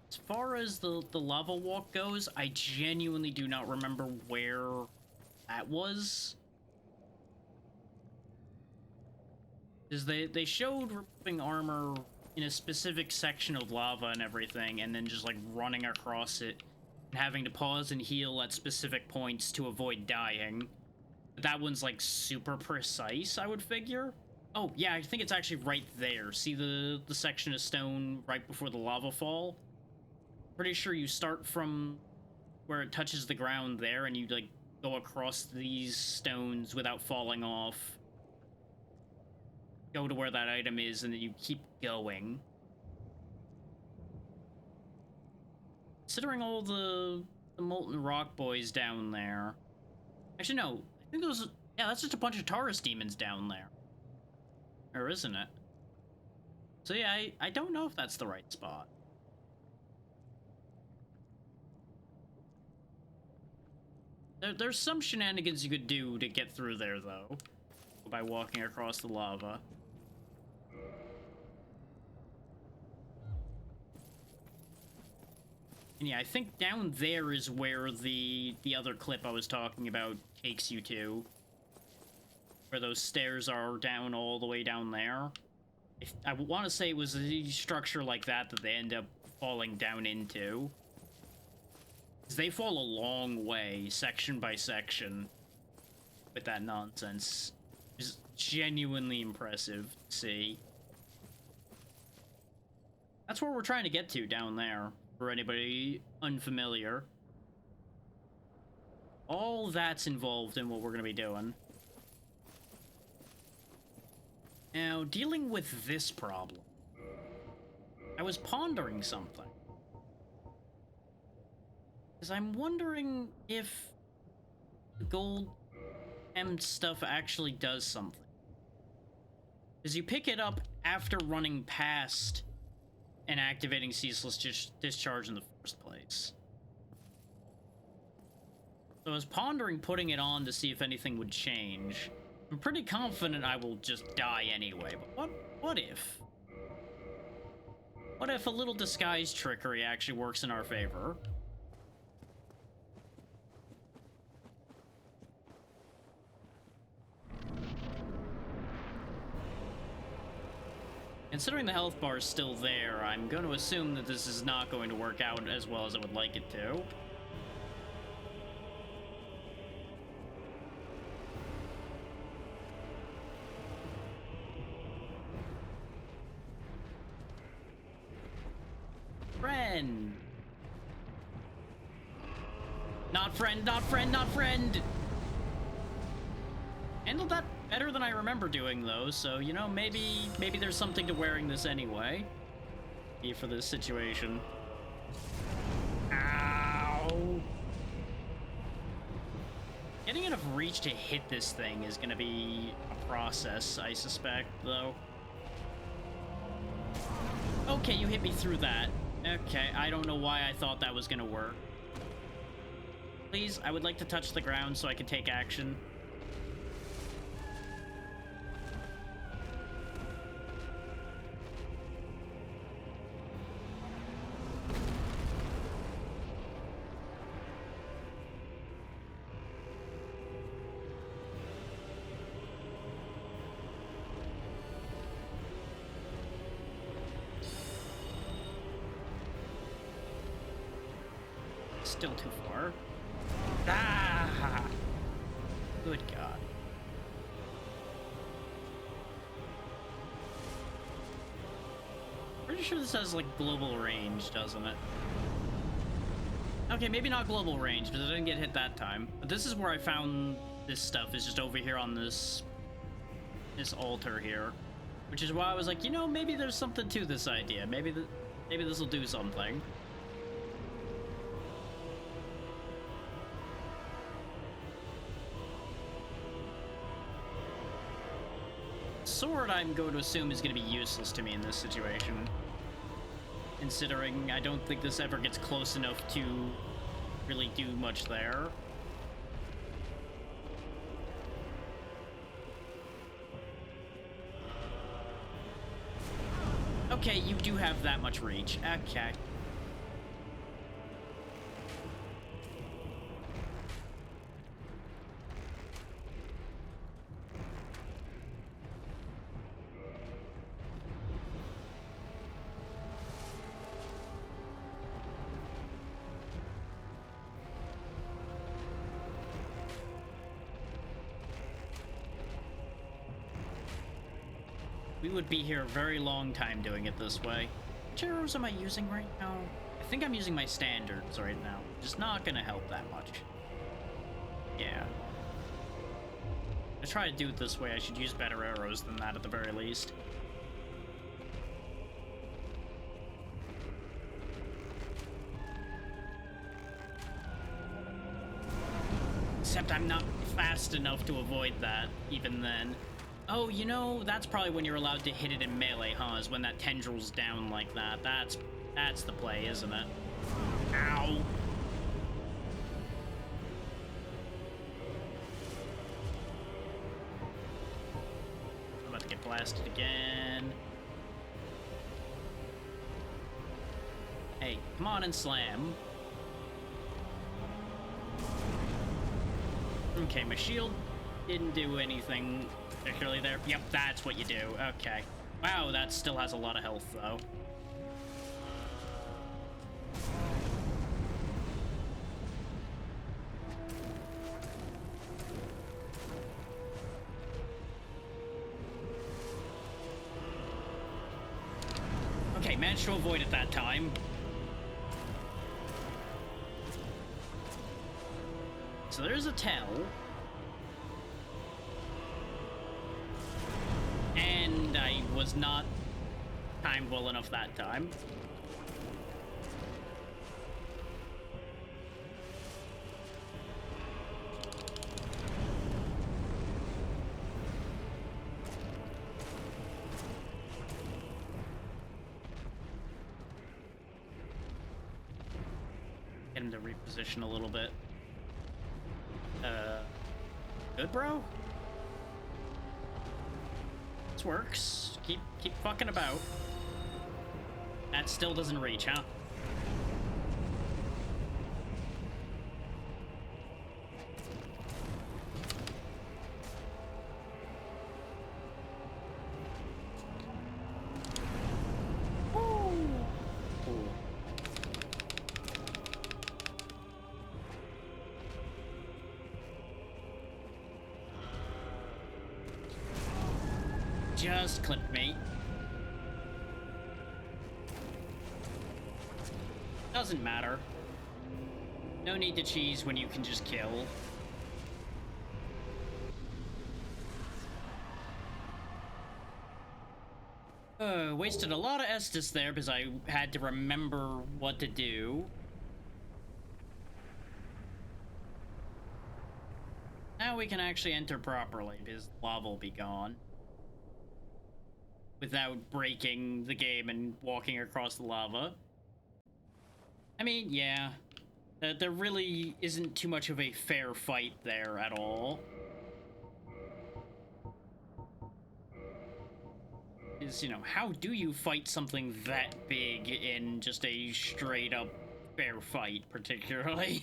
As far as the lava walk goes, I genuinely do not remember where that was. Because they showed removing armor in a specific section of lava and everything, and then just like running across it and having to pause and heal at specific points to avoid dying. But that one's like super precise, I would figure. Oh yeah, I think it's actually right there. See the section of stone right before the lava fall? Pretty sure you start from where it touches the ground there, and you like go across these stones without falling off. Go to where that item is, and then you keep going. Considering all the molten rock boys down there. Actually, no. I think those... Yeah, that's just a bunch of Taurus demons down there. Or isn't it? So yeah, I don't know if that's the right spot. There's some shenanigans you could do to get through there, though. By walking across the lava. And yeah, I think down there is where the other clip I was talking about takes you to. Where those stairs are down all the way down there. I want to say it was a structure like that they end up falling down into. They fall a long way, section by section, with that nonsense. It's genuinely impressive to see. That's where we're trying to get to down there, for anybody unfamiliar. All that's involved in what we're going to be doing. Now, dealing with this problem, I was pondering something. Because I'm wondering if the gold M stuff actually does something. Because you pick it up after running past and activating Ceaseless Discharge in the first place. So I was pondering putting it on to see if anything would change. I'm pretty confident I will just die anyway, but what if? What if a little disguise trickery actually works in our favor? Considering the health bar is still there, I'm going to assume that this is not going to work out as well as I would like it to. Friend! Not friend, not friend, not friend! Handled that better than I remember doing, though, so, you know, maybe there's something to wearing this anyway. For this situation. Ow! Getting enough reach to hit this thing is gonna be a process, I suspect, though. Okay, you hit me through that. Okay, I don't know why I thought that was gonna work. Please, I would like to touch the ground so I can take action. Still too far. Ah! Good God. Pretty sure this has, like, global range, doesn't it? Okay, maybe not global range, because I didn't get hit that time. But this is where I found this stuff, is just over here on this altar here. Which is why I was like, you know, maybe there's something to this idea. Maybe this will do something. Sword, I'm going to assume, is going to be useless to me in this situation. Considering I don't think this ever gets close enough to really do much there. Okay, you do have that much reach. Okay. We would be here a very long time doing it this way. Which arrows am I using right now? I think I'm using my standards right now. Just not gonna help that much. Yeah. To try to do it this way, I should use better arrows than that at the very least. Except I'm not fast enough to avoid that, even then. Oh, you know, that's probably when you're allowed to hit it in melee, huh? Is when that tendril's down like that. That's the play, isn't it? Ow! I'm about to get blasted again. Hey, come on and slam. Okay, my shield didn't do anything particularly there. Yep, that's what you do. Okay. Wow, that still has a lot of health, though. Okay, managed to avoid it that time. So there's a tell. And I was not timed well enough that time. Get him to reposition a little bit. Good, bro? This works. Keep fucking about. That still doesn't reach, huh? Just clipped me. Doesn't matter. No need to cheese when you can just kill. Wasted a lot of Estus there because I had to remember what to do. Now we can actually enter properly because lava will be gone. Without breaking the game and walking across the lava. I mean, yeah. There really isn't too much of a fair fight there at all. Is, you know, how do you fight something that big in just a straight up fair fight, particularly?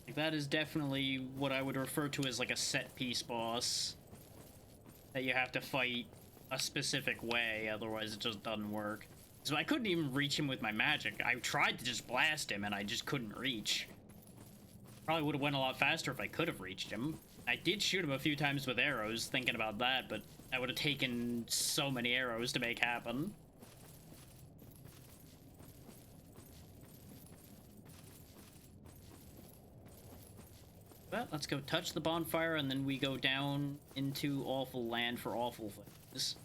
Like, that is definitely what I would refer to as like a set piece boss. That you have to fight a specific way, otherwise it just doesn't work. So I couldn't even reach him with my magic. I tried to just blast him and I just couldn't reach. Probably would have went a lot faster if I could have reached him. I did shoot him a few times with arrows, thinking about that, but that would have taken so many arrows to make happen. But let's go touch the bonfire and then we go down into awful land for awful things.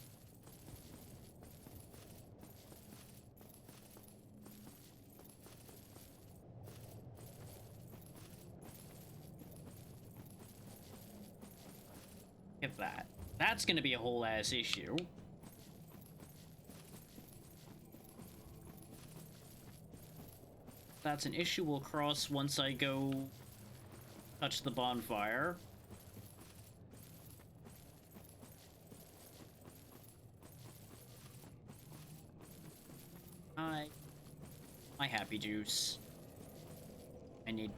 At that. That's gonna be a whole ass issue. That's an issue we'll cross once I go touch the bonfire. My happy juice. I need...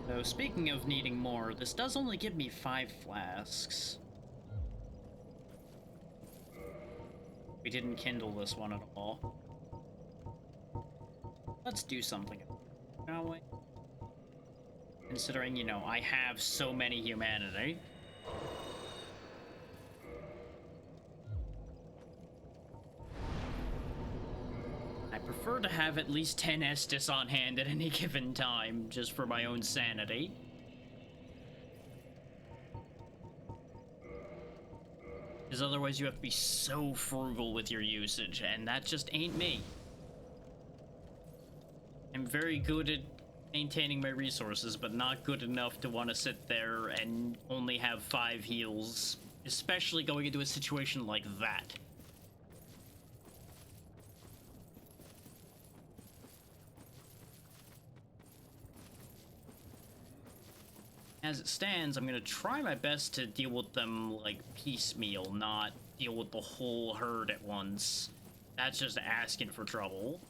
So, speaking of needing more, this does only give me 5 flasks. We didn't kindle this one at all. Let's do something, shall we? Considering, you know, I have so many humanity. I prefer to have at least 10 Estus on hand at any given time, just for my own sanity. Because otherwise you have to be so frugal with your usage, and that just ain't me. I'm very good at maintaining my resources, but not good enough to want to sit there and only have 5 heals, especially going into a situation like that. As it stands, I'm gonna try my best to deal with them like piecemeal, not deal with the whole herd at once. That's just asking for trouble.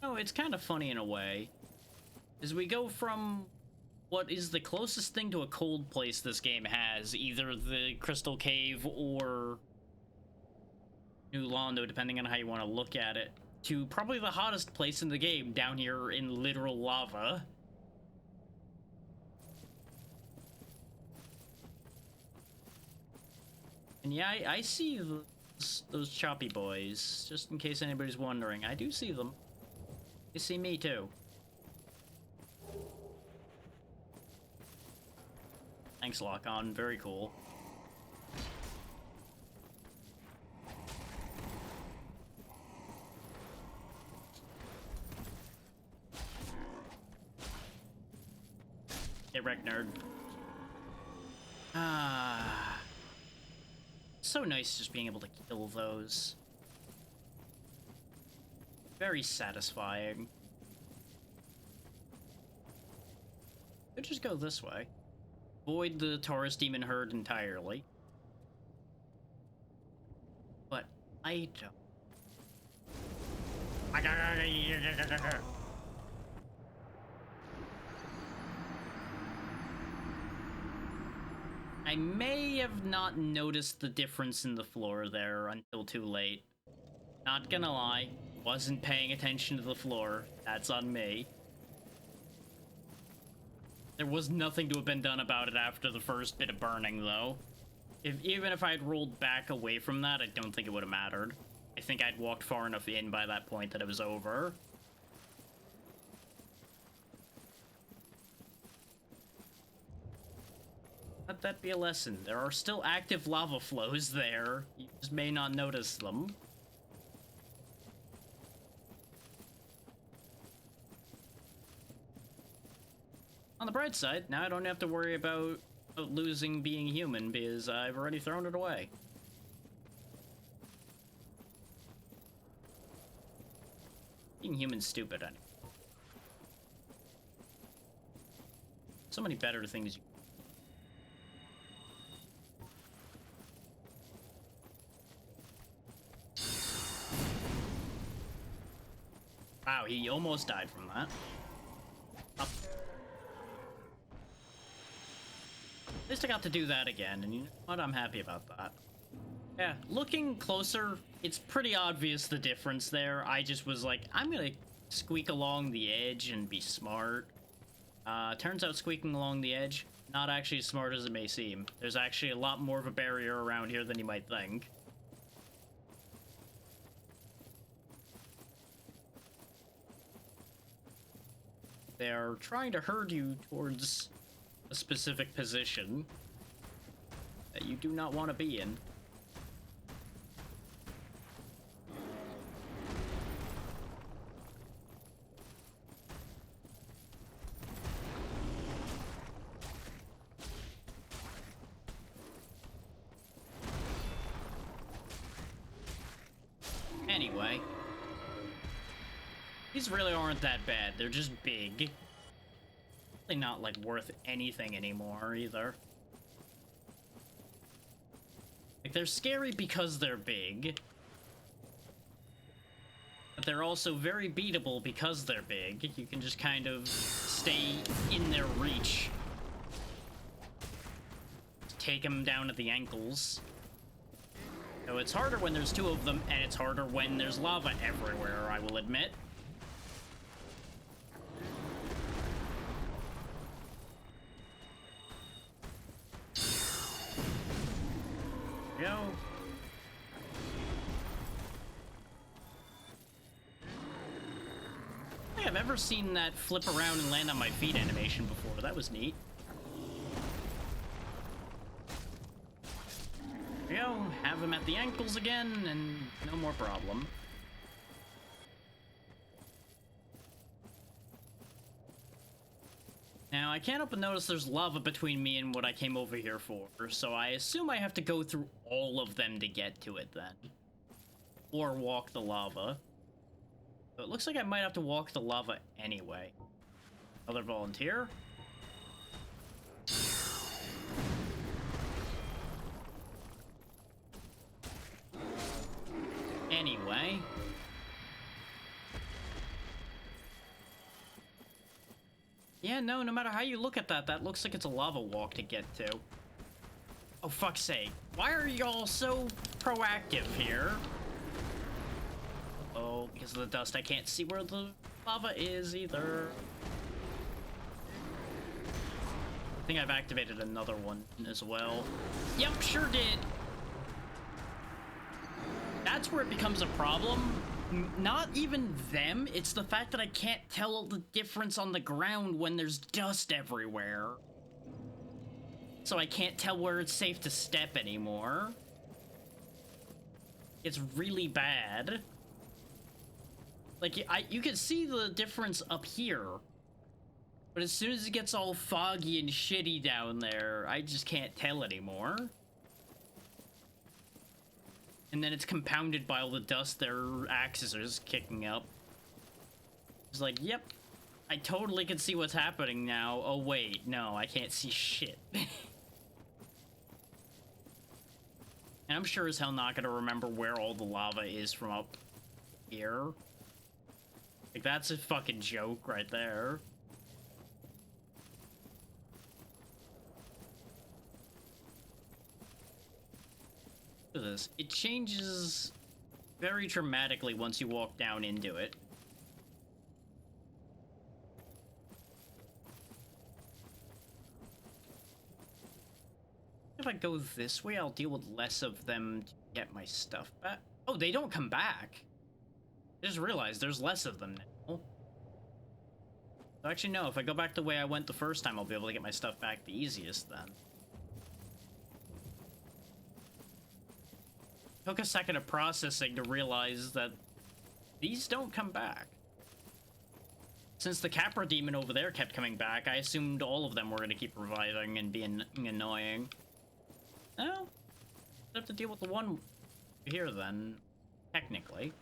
Oh, it's kind of funny in a way. As we go from what is the closest thing to a cold place this game has, either the Crystal Cave or New Londo, depending on how you want to look at it, to probably the hottest place in the game, down here in literal lava. And yeah, I see those choppy boys, just in case anybody's wondering. I do see them. You see me too. Thanks, Lock-On. Very cool. Get wrecked, nerd. Ah. So nice just being able to kill those. Very satisfying. Could just go this way. Avoid the Taurus Demon herd entirely. But I don't. I may have not noticed the difference in the floor there until too late. Not gonna lie, wasn't paying attention to the floor. That's on me. There was nothing to have been done about it after the first bit of burning, though. Even if I had rolled back away from that, I don't think it would have mattered. I think I'd walked far enough in by that point that it was over. Let that be a lesson. There are still active lava flows there. You just may not notice them. On the bright side, now I don't have to worry about losing being human because I've already thrown it away. Being human's stupid anyway. So many better things you Wow, he almost died from that. Up. At least I got to do that again, and you know what? I'm happy about that. Yeah, looking closer, it's pretty obvious the difference there. I just was like, I'm gonna squeak along the edge and be smart. Turns out squeaking along the edge, not actually as smart as it may seem. There's actually a lot more of a barrier around here than you might think. They're trying to herd you towards a specific position that you do not want to be in. Anyway. These really aren't that bad. They're just big. Really not, like, worth anything anymore, either. Like, they're scary because they're big. But they're also very beatable because they're big. You can just kind of stay in their reach. Take them down at the ankles. So it's harder when there's two of them, and it's harder when there's lava everywhere, I will admit. Go. I think I've ever seen that flip around and land on my feet animation before. That was neat. There we go. Have him at the ankles again, and no more problem. Now, I can't help but notice there's lava between me and what I came over here for, so I assume I have to go through all of them to get to it then. Or walk the lava. So it looks like I might have to walk the lava anyway. Other volunteer? Anyway. Yeah, no matter how you look at that, that looks like it's a lava walk to get to. Oh, fuck's sake. Why are y'all so proactive here? Oh, because of the dust, I can't see where the lava is either. I think I've activated another one as well. Yep, sure did. That's where it becomes a problem. Not even them, it's the fact that I can't tell the difference on the ground when there's dust everywhere. So I can't tell where it's safe to step anymore. It's really bad. Like, you can see the difference up here. But as soon as it gets all foggy and shitty down there, I just can't tell anymore. And then it's compounded by all the dust their axes are just kicking up. It's like, yep, I totally can see what's happening now. Oh wait, no, I can't see shit. And I'm sure as hell not gonna remember where all the lava is from up here. Like, that's a fucking joke right there. Look at this. It changes very dramatically once you walk down into it. go this way, I'll deal with less of them to get my stuff back. Oh, they don't come back. I just realized there's less of them now. So actually, no, if I go back the way I went the first time, I'll be able to get my stuff back the easiest then. Took a second of processing to realize that these don't come back. Since the Capra demon over there kept coming back, I assumed all of them were going to keep reviving and being annoying. Well, I have to deal with the one here then, technically.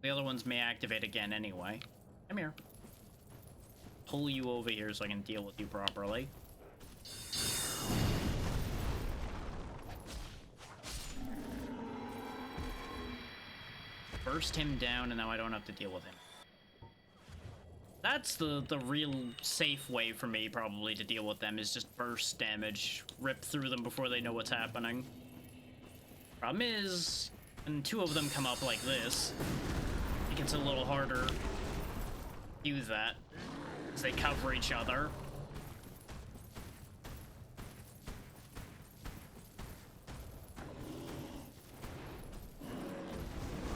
The other ones may activate again anyway. Come here. Pull you over here so I can deal with you properly. Burst him down, and now I don't have to deal with him. That's the real safe way for me, probably, to deal with them, is just burst damage. Rip through them before they know what's happening. Problem is, when two of them come up like this, it gets a little harder to do that, as they cover each other.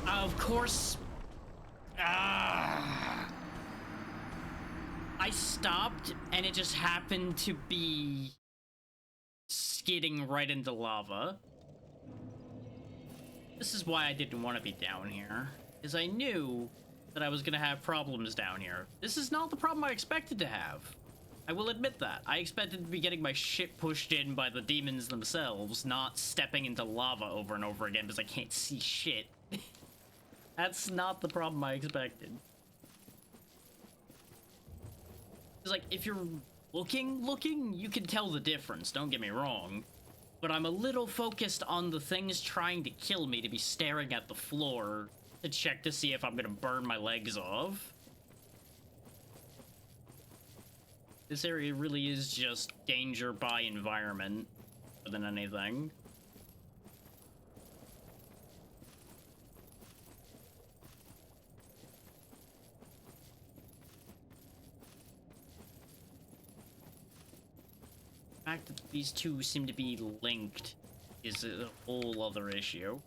Of course. I stopped, and it just happened to be skidding right into lava. This is why I didn't want to be down here, because I knew that I was going to have problems down here. This is not the problem I expected to have. I will admit that. I expected to be getting my shit pushed in by the demons themselves, not stepping into lava over and over again because I can't see shit. That's not the problem I expected. It's like, if you're looking, you can tell the difference, don't get me wrong. But I'm a little focused on the things trying to kill me to be staring at the floor to check to see if I'm gonna burn my legs off. This area really is just danger by environment more than anything. The fact that these two seem to be linked is a whole other issue.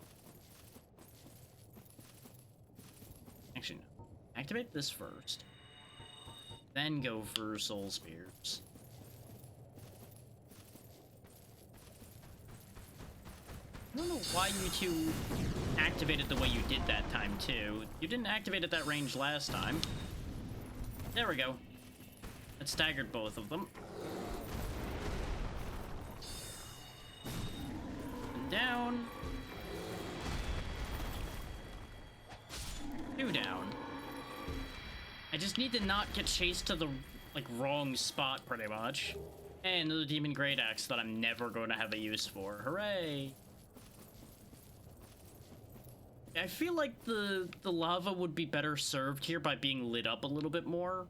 Actually, no. Activate this first. Then go for Soul Spears. I don't know why you two activated the way you did that time, too. You didn't activate at that range last time. There we go. It staggered both of them. Down. 2 down. I just need to not get chased to the, like, wrong spot, pretty much. And another Demon Great Axe that I'm never going to have a use for. Hooray! I feel like the lava would be better served here by being lit up a little bit more.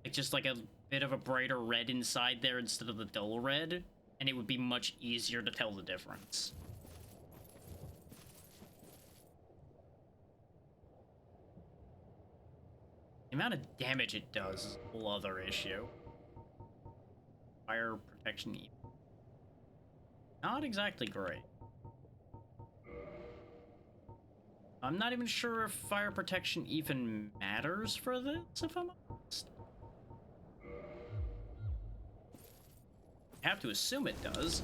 Like, just like a bit of a brighter red inside there instead of the dull red. And it would be much easier to tell the difference. The amount of damage it does is a whole other issue. Fire protection, not exactly great. I'm not even sure if fire protection even matters for this, if I'm honest. I have to assume it does.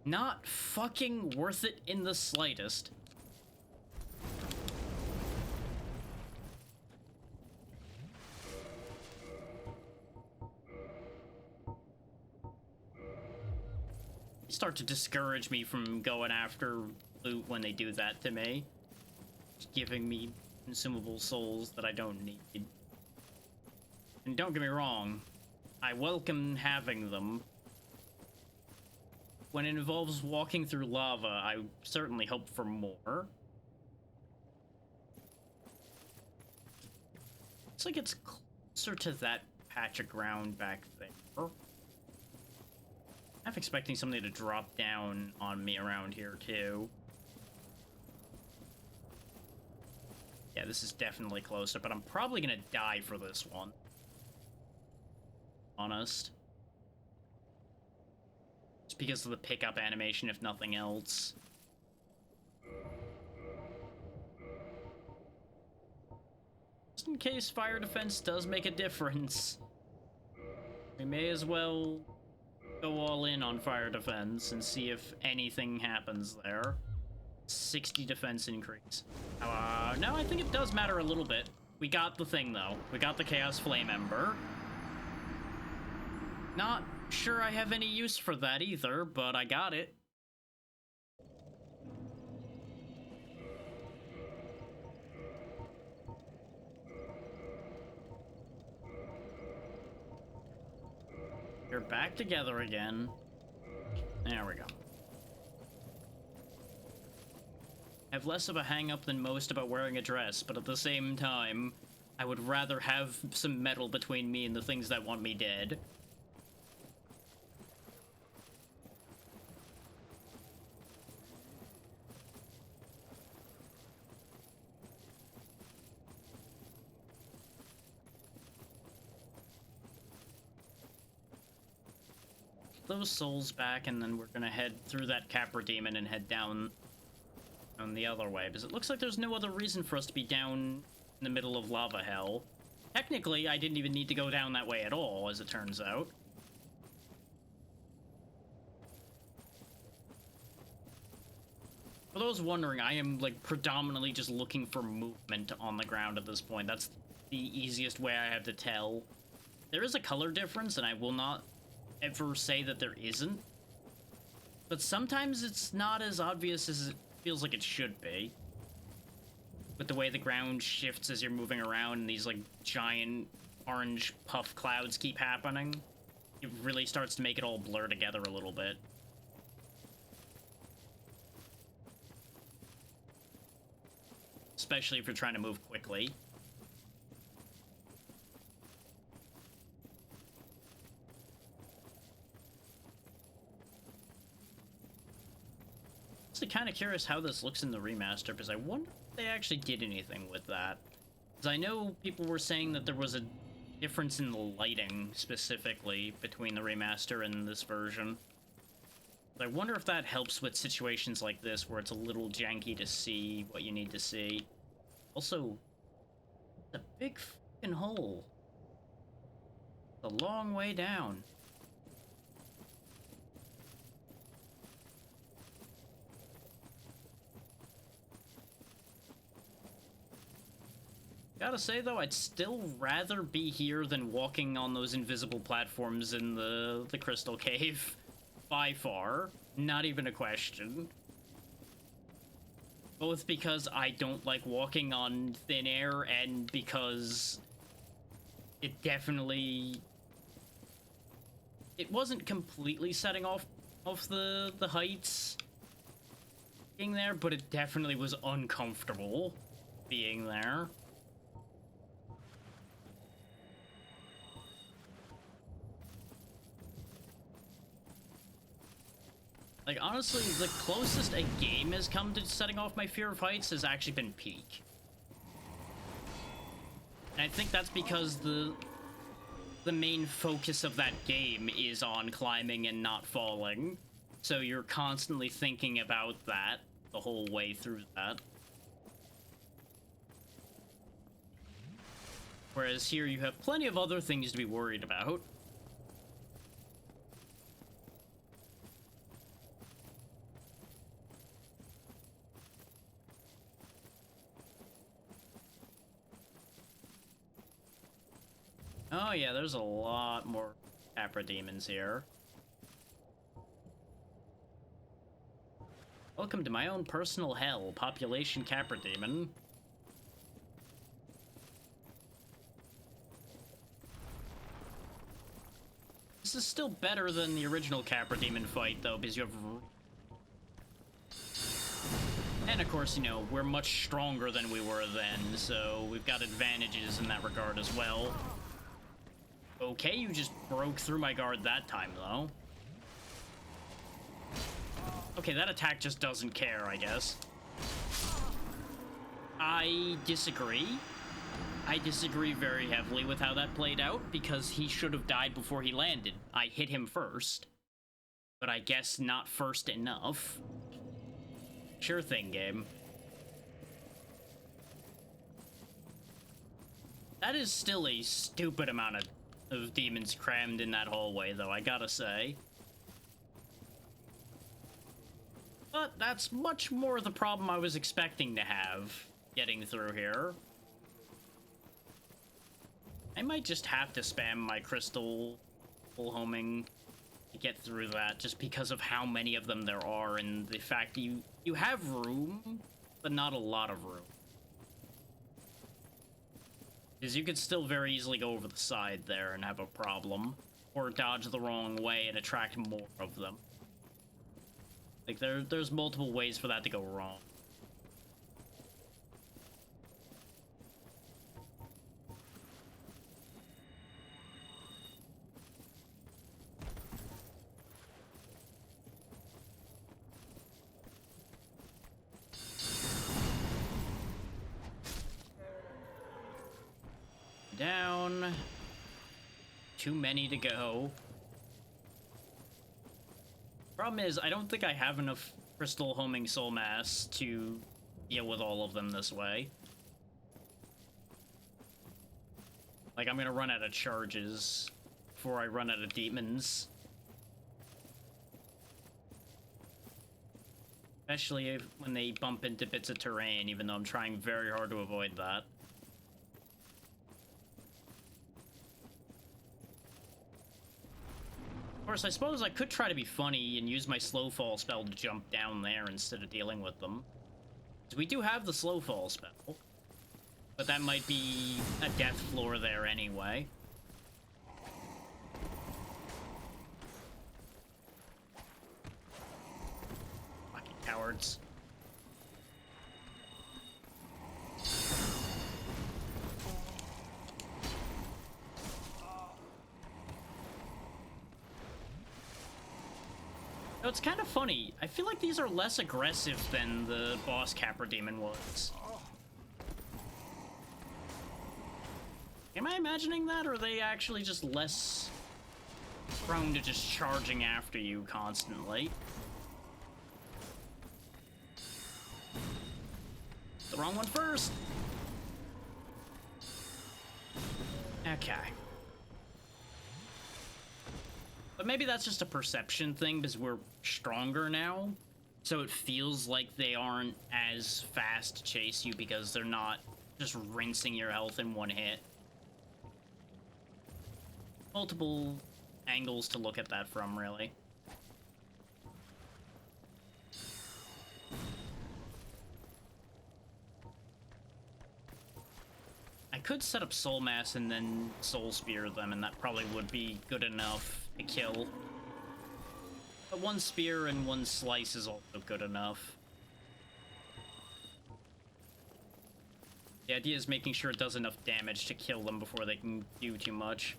Not fucking worth it in the slightest. They start to discourage me from going after loot when they do that to me. Just giving me consumable souls that I don't need. And don't get me wrong, I welcome having them. When it involves walking through lava, I certainly hope for more. Looks like it's closer to that patch of ground back there. I'm half expecting something to drop down on me around here, too. Yeah, this is definitely closer, but I'm probably gonna die for this one. Honest. Just because of the pickup animation, if nothing else. Just in case fire defense does make a difference, we may as well go all in on fire defense and see if anything happens there. 60 defense increase. No, I think it does matter a little bit. We got the thing, though. We got the Chaos Flame Ember. Not sure I have any use for that either, but I got it. You're back together again. There we go. I have less of a hang-up than most about wearing a dress, but at the same time, I would rather have some metal between me and the things that want me dead. Those souls back, and then we're gonna head through that Capra Demon and head down on the other way, because it looks like there's no other reason for us to be down in the middle of lava hell. Technically, I didn't even need to go down that way at all, as it turns out. For those wondering, I am, like, predominantly just looking for movement on the ground at this point. That's the easiest way I have to tell. There is a color difference, and I will not ever say that there isn't. But sometimes it's not as obvious as it feels like it should be. With the way the ground shifts as you're moving around and these, like, giant orange puff clouds keep happening, it really starts to make it all blur together a little bit. Especially if you're trying to move quickly. I'm kind of curious how this looks in the remaster, because I wonder if they actually did anything with that. Because I know people were saying that there was a difference in the lighting, specifically, between the remaster and this version. But I wonder if that helps with situations like this, where it's a little janky to see what you need to see. Also, it's a big fucking hole. It's a long way down. Gotta say, though, I'd still rather be here than walking on those invisible platforms in the Crystal Cave. By far. Not even a question. Both because I don't like walking on thin air, and because it definitely... It wasn't completely setting off the heights being there, but it definitely was uncomfortable being there. Like, honestly, the closest a game has come to setting off my fear of heights has actually been Peak. And I think that's because the main focus of that game is on climbing and not falling. So you're constantly thinking about that the whole way through that. Whereas here you have plenty of other things to be worried about. Oh yeah, there's a lot more Capra demons here. Welcome to my own personal hell, population Capra demon. This is still better than the original Capra demon fight, though, because you have... And of course, you know, we're much stronger than we were then, so we've got advantages in that regard as well. Okay, you just broke through my guard that time, though. Okay, that attack just doesn't care, I guess. I disagree. I disagree very heavily with how that played out, because he should have died before he landed. I hit him first, but I guess not first enough. Sure thing, game. That is still a stupid amount of demons crammed in that hallway, though, I gotta say. But that's much more the problem I was expecting to have getting through here. I might just have to spam my crystal homing to get through that, just because of how many of them there are, and the fact you have room, but not a lot of room. Because you could still very easily go over the side there and have a problem, or dodge the wrong way and attract more of them. Like, there's multiple ways for that to go wrong. Down. Too many to go. Problem is, I don't think I have enough crystal homing soul mass to deal with all of them this way. Like, I'm gonna run out of charges before I run out of demons. Especially when they bump into bits of terrain, even though I'm trying very hard to avoid that. Of course, I suppose I could try to be funny and use my slow fall spell to jump down there instead of dealing with them. So we do have the slow fall spell, but that might be a death floor there anyway. Fucking cowards. No, it's kind of funny. I feel like these are less aggressive than the boss Capra Demon was. Am I imagining that, or are they actually just less prone to just charging after you constantly? The wrong one first! Okay. But maybe that's just a perception thing, because we're stronger now, so it feels like they aren't as fast to chase you because they're not just rinsing your health in one hit. Multiple angles to look at that from, really. I could set up Soul Mass and then Soul Spear them, and that probably would be good enough to kill. But one spear and one slice is also good enough. The idea is making sure it does enough damage to kill them before they can do too much.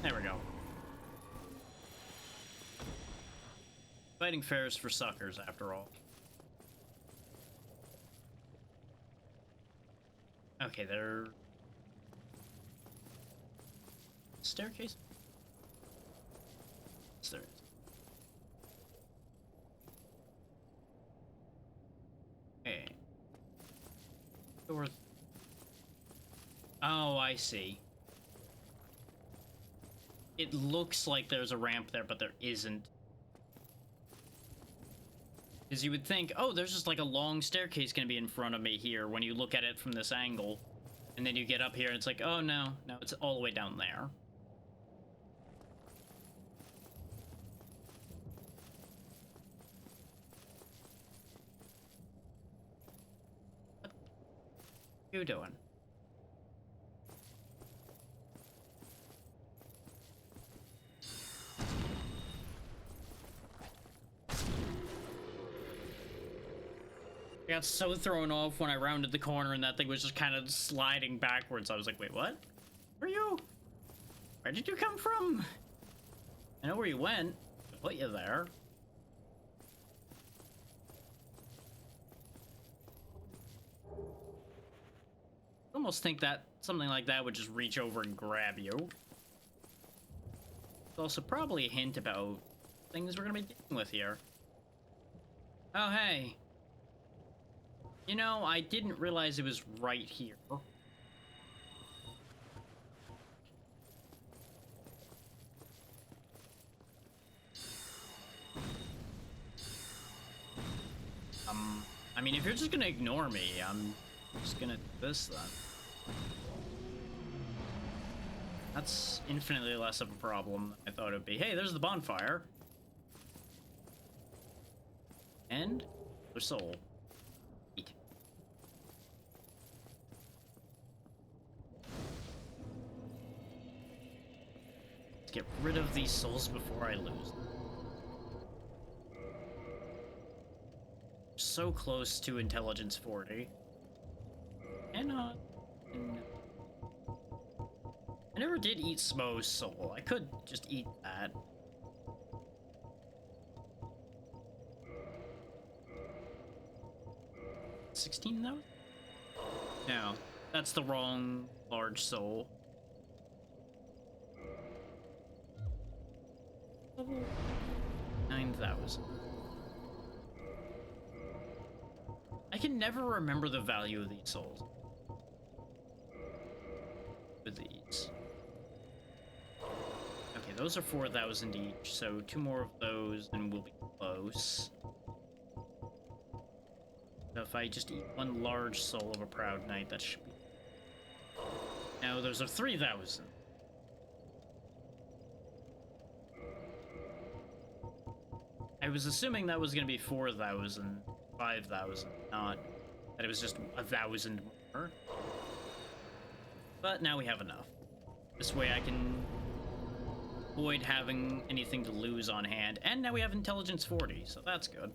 There we go. Fighting fair is for suckers, after all. Okay, they're... Staircase? Yes, there is. Okay. Door... Oh, I see. It looks like there's a ramp there, but there isn't. Because you would think, oh, there's just like a long staircase gonna be in front of me here when you look at it from this angle. And then you get up here and it's like, oh no, no, it's all the way down there. What are you doing? I got so thrown off when I rounded the corner and that thing was just kind of sliding backwards. I was like, wait, what? Where are you? Where did you come from? I know where you went. I put you there. I almost think that something like that would just reach over and grab you. It's also probably a hint about things we're gonna be dealing with here. Oh, hey. You know, I didn't realize it was right here. I mean, if you're just gonna ignore me, I'm just gonna do this then. That's infinitely less of a problem than I thought it would be. Hey, there's the bonfire. And their soul. Eat. Let's get rid of these souls before I lose them. So close to intelligence 40. And I never did eat Smo's soul. I could just eat that. $16 though? No, that's the wrong large soul. 9,000. I can never remember the value of these souls. With these. Okay, those are 4,000 each, so 2 more of those and we'll be close. So if I just eat 1 large soul of a Proud Knight, that should be... Now those are 3,000. I was assuming that was gonna be 4,000. 5,000, not that it was just 1,000 more. But now we have enough. This way I can avoid having anything to lose on hand. And now we have intelligence 40, so that's good.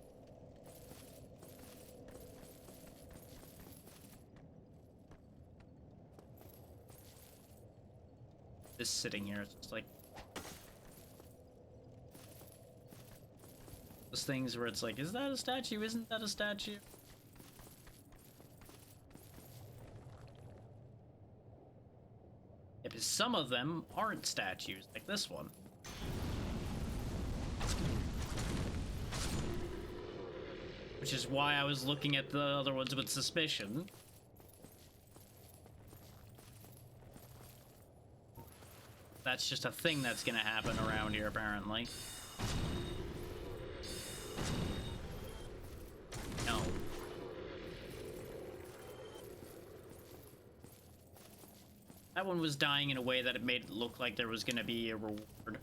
Just sitting here, it's just like those things where it's like, is that a statue? Isn't that a statue? Yeah, because some of them aren't statues, like this one. Which is why I was looking at the other ones with suspicion. That's just a thing that's gonna happen around here, apparently. No. That one was dying in a way that it made it look like there was gonna be a reward.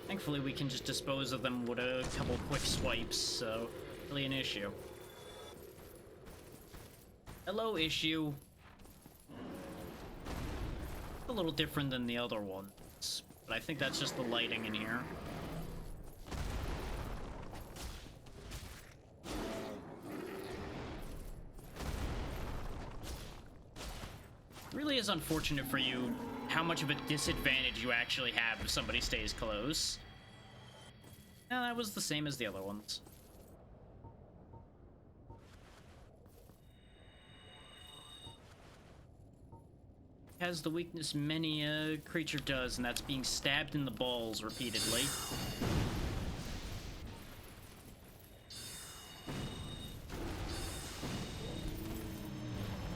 Thankfully, we can just dispose of them with a couple quick swipes, so really an issue. Hello, issue. A little different than the other ones, but I think that's just the lighting in here. Really is unfortunate for you how much of a disadvantage you actually have if somebody stays close. No, that was the same as the other ones. Has the weakness many a creature does, and that's being stabbed in the balls repeatedly.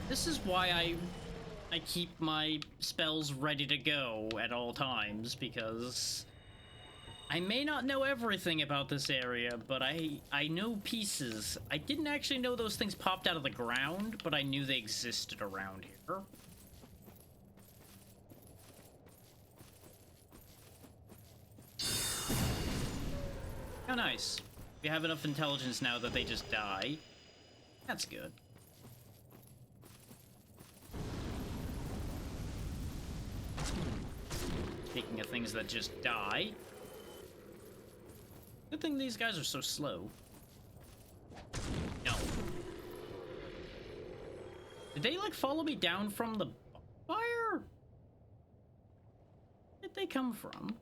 This is why I keep my spells ready to go at all times, because I may not know everything about this area, but I know pieces. I didn't actually know those things popped out of the ground, but I knew they existed around here. Oh, nice. We have enough intelligence now that they just die. That's good. Speaking of things that just die. Good thing these guys are so slow. No. Did they, like, follow me down from the fire? Where did they come from?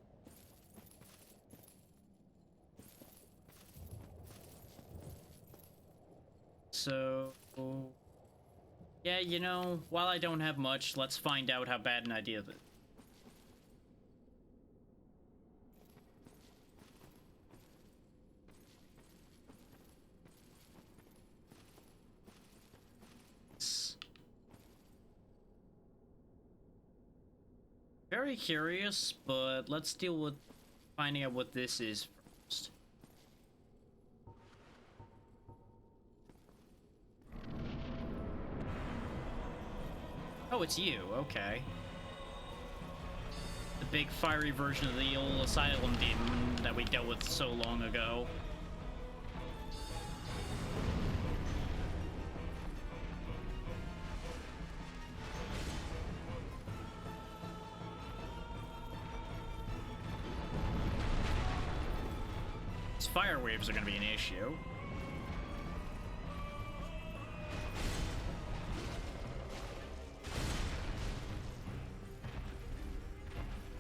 So... yeah, you know, while I don't have much, let's find out how bad an idea that. Very curious, but let's deal with finding out what this is first. Oh, it's you, okay. The big fiery version of the old asylum demon that we dealt with so long ago. These fire waves are gonna be an issue.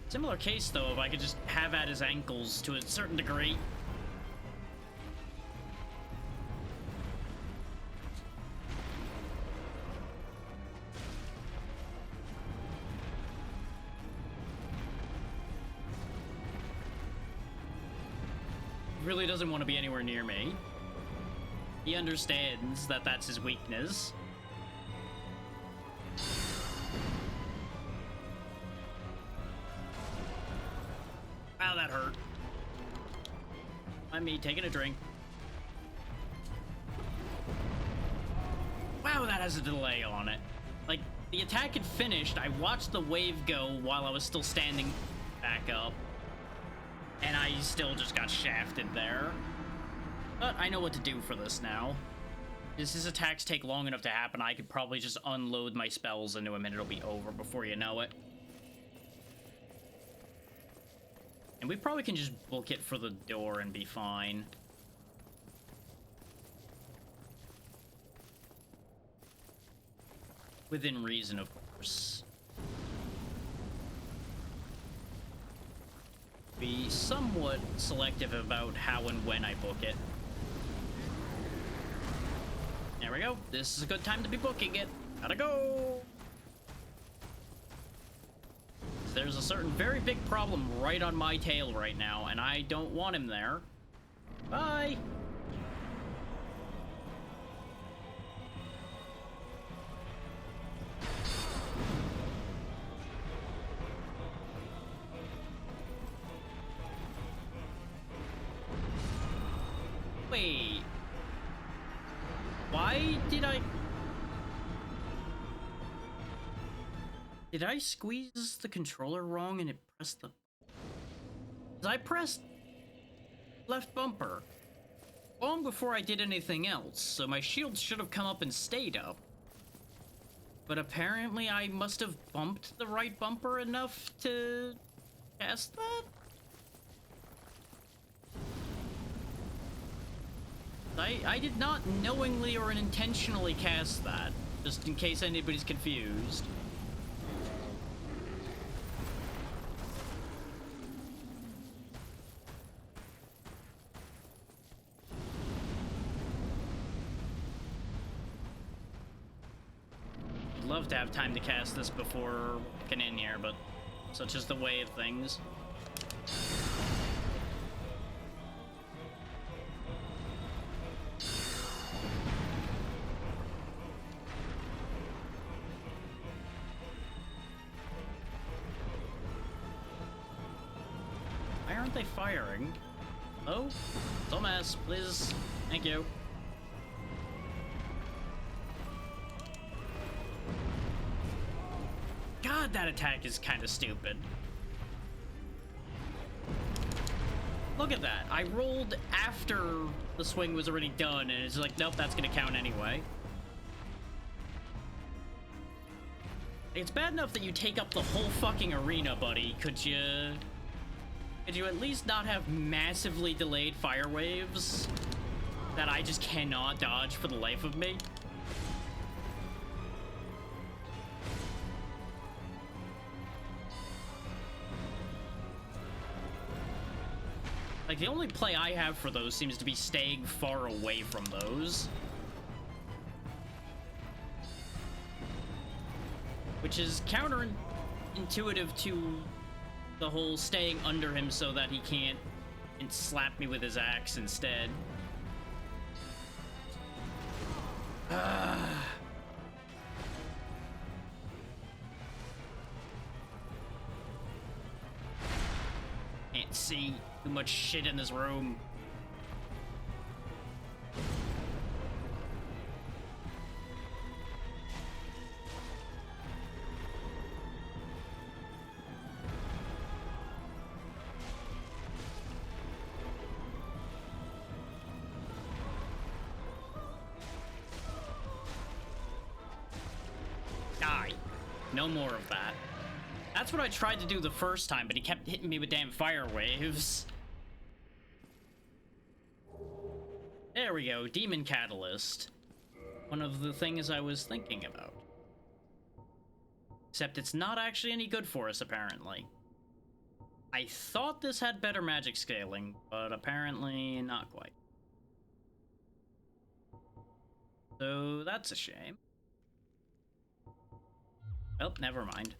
Similar case, though, if I could just have at his ankles to a certain degree. Really doesn't want to be anywhere near me. He understands that that's his weakness. Wow, that hurt. I'm me taking a drink. Wow, that has a delay on it. Like, the attack had finished, I watched the wave go while I was still standing back up. And I still just got shafted there. But I know what to do for this now. If his attacks take long enough to happen, I could probably just unload my spells into him and it'll be over before you know it. And we probably can just book it for the door and be fine. Within reason, of course. Be somewhat selective about how and when I book it. There we go. This is a good time to be booking it. Gotta go! There's a certain very big problem right on my tail right now, and I don't want him there. Bye! Wait. Why did I... Did I squeeze the controller wrong and it pressed the... 'Cause I pressed left bumper long before I did anything else, so my shield should have come up and stayed up. But apparently I must have bumped the right bumper enough to cast that? I did not knowingly or intentionally cast that, just in case anybody's confused. I'd love to have time to cast this before getting in here, but such is the way of things. Why aren't they firing? Hello? Thomas, please. Thank you. God, that attack is kind of stupid. Look at that. I rolled after the swing was already done, and it's like, nope, that's gonna count anyway. It's bad enough that you take up the whole fucking arena, buddy. Could you at least not have massively delayed fire waves? that I just cannot dodge for the life of me. Like, the only play I have for those seems to be staying far away from those. Which is counterintuitive to the whole staying under him so that he can't slap me with his axe instead. Can't see too much shit in this room. Die. No more of that. That's what I tried to do the first time, but he kept hitting me with damn fire waves. There we go, Demon Catalyst. One of the things I was thinking about. Except it's not actually any good for us, apparently. I thought this had better magic scaling, but apparently not quite. So that's a shame. Well, never mind.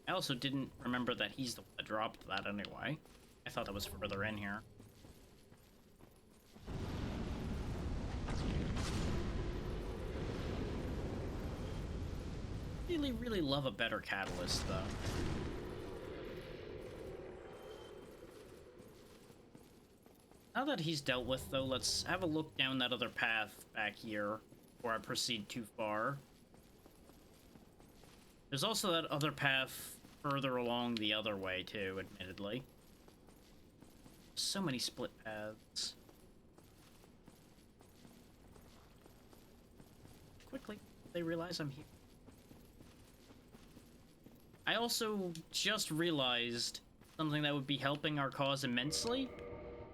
I also didn't remember that he's the one that dropped that anyway. I thought that was further in here. Really, really love a better catalyst, though. Now that he's dealt with, though, let's have a look down that other path back here before I proceed too far. There's also that other path further along the other way, too, admittedly. So many split paths. Quickly, they realize I'm here. I also just realized something that would be helping our cause immensely.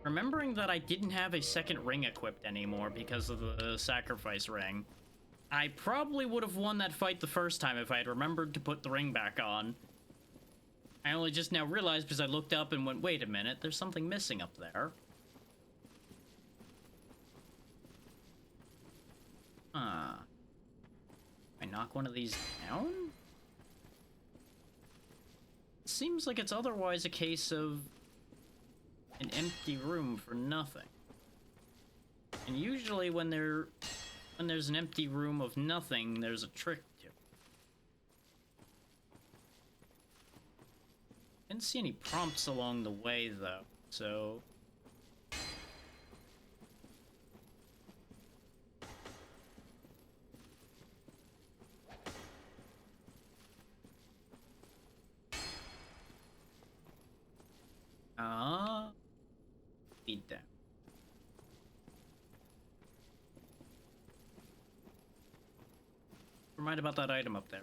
Remembering that I didn't have a second ring equipped anymore because of the sacrifice ring. I probably would have won that fight the first time if I had remembered to put the ring back on. I only just now realized because I looked up and went, wait a minute, there's something missing up there. I knock one of these down? It seems like it's otherwise a case of an empty room for nothing. And usually when there's an empty room of nothing, there's a trick to it. Didn't see any prompts along the way, though, so... Feed down. Remind about that item up there.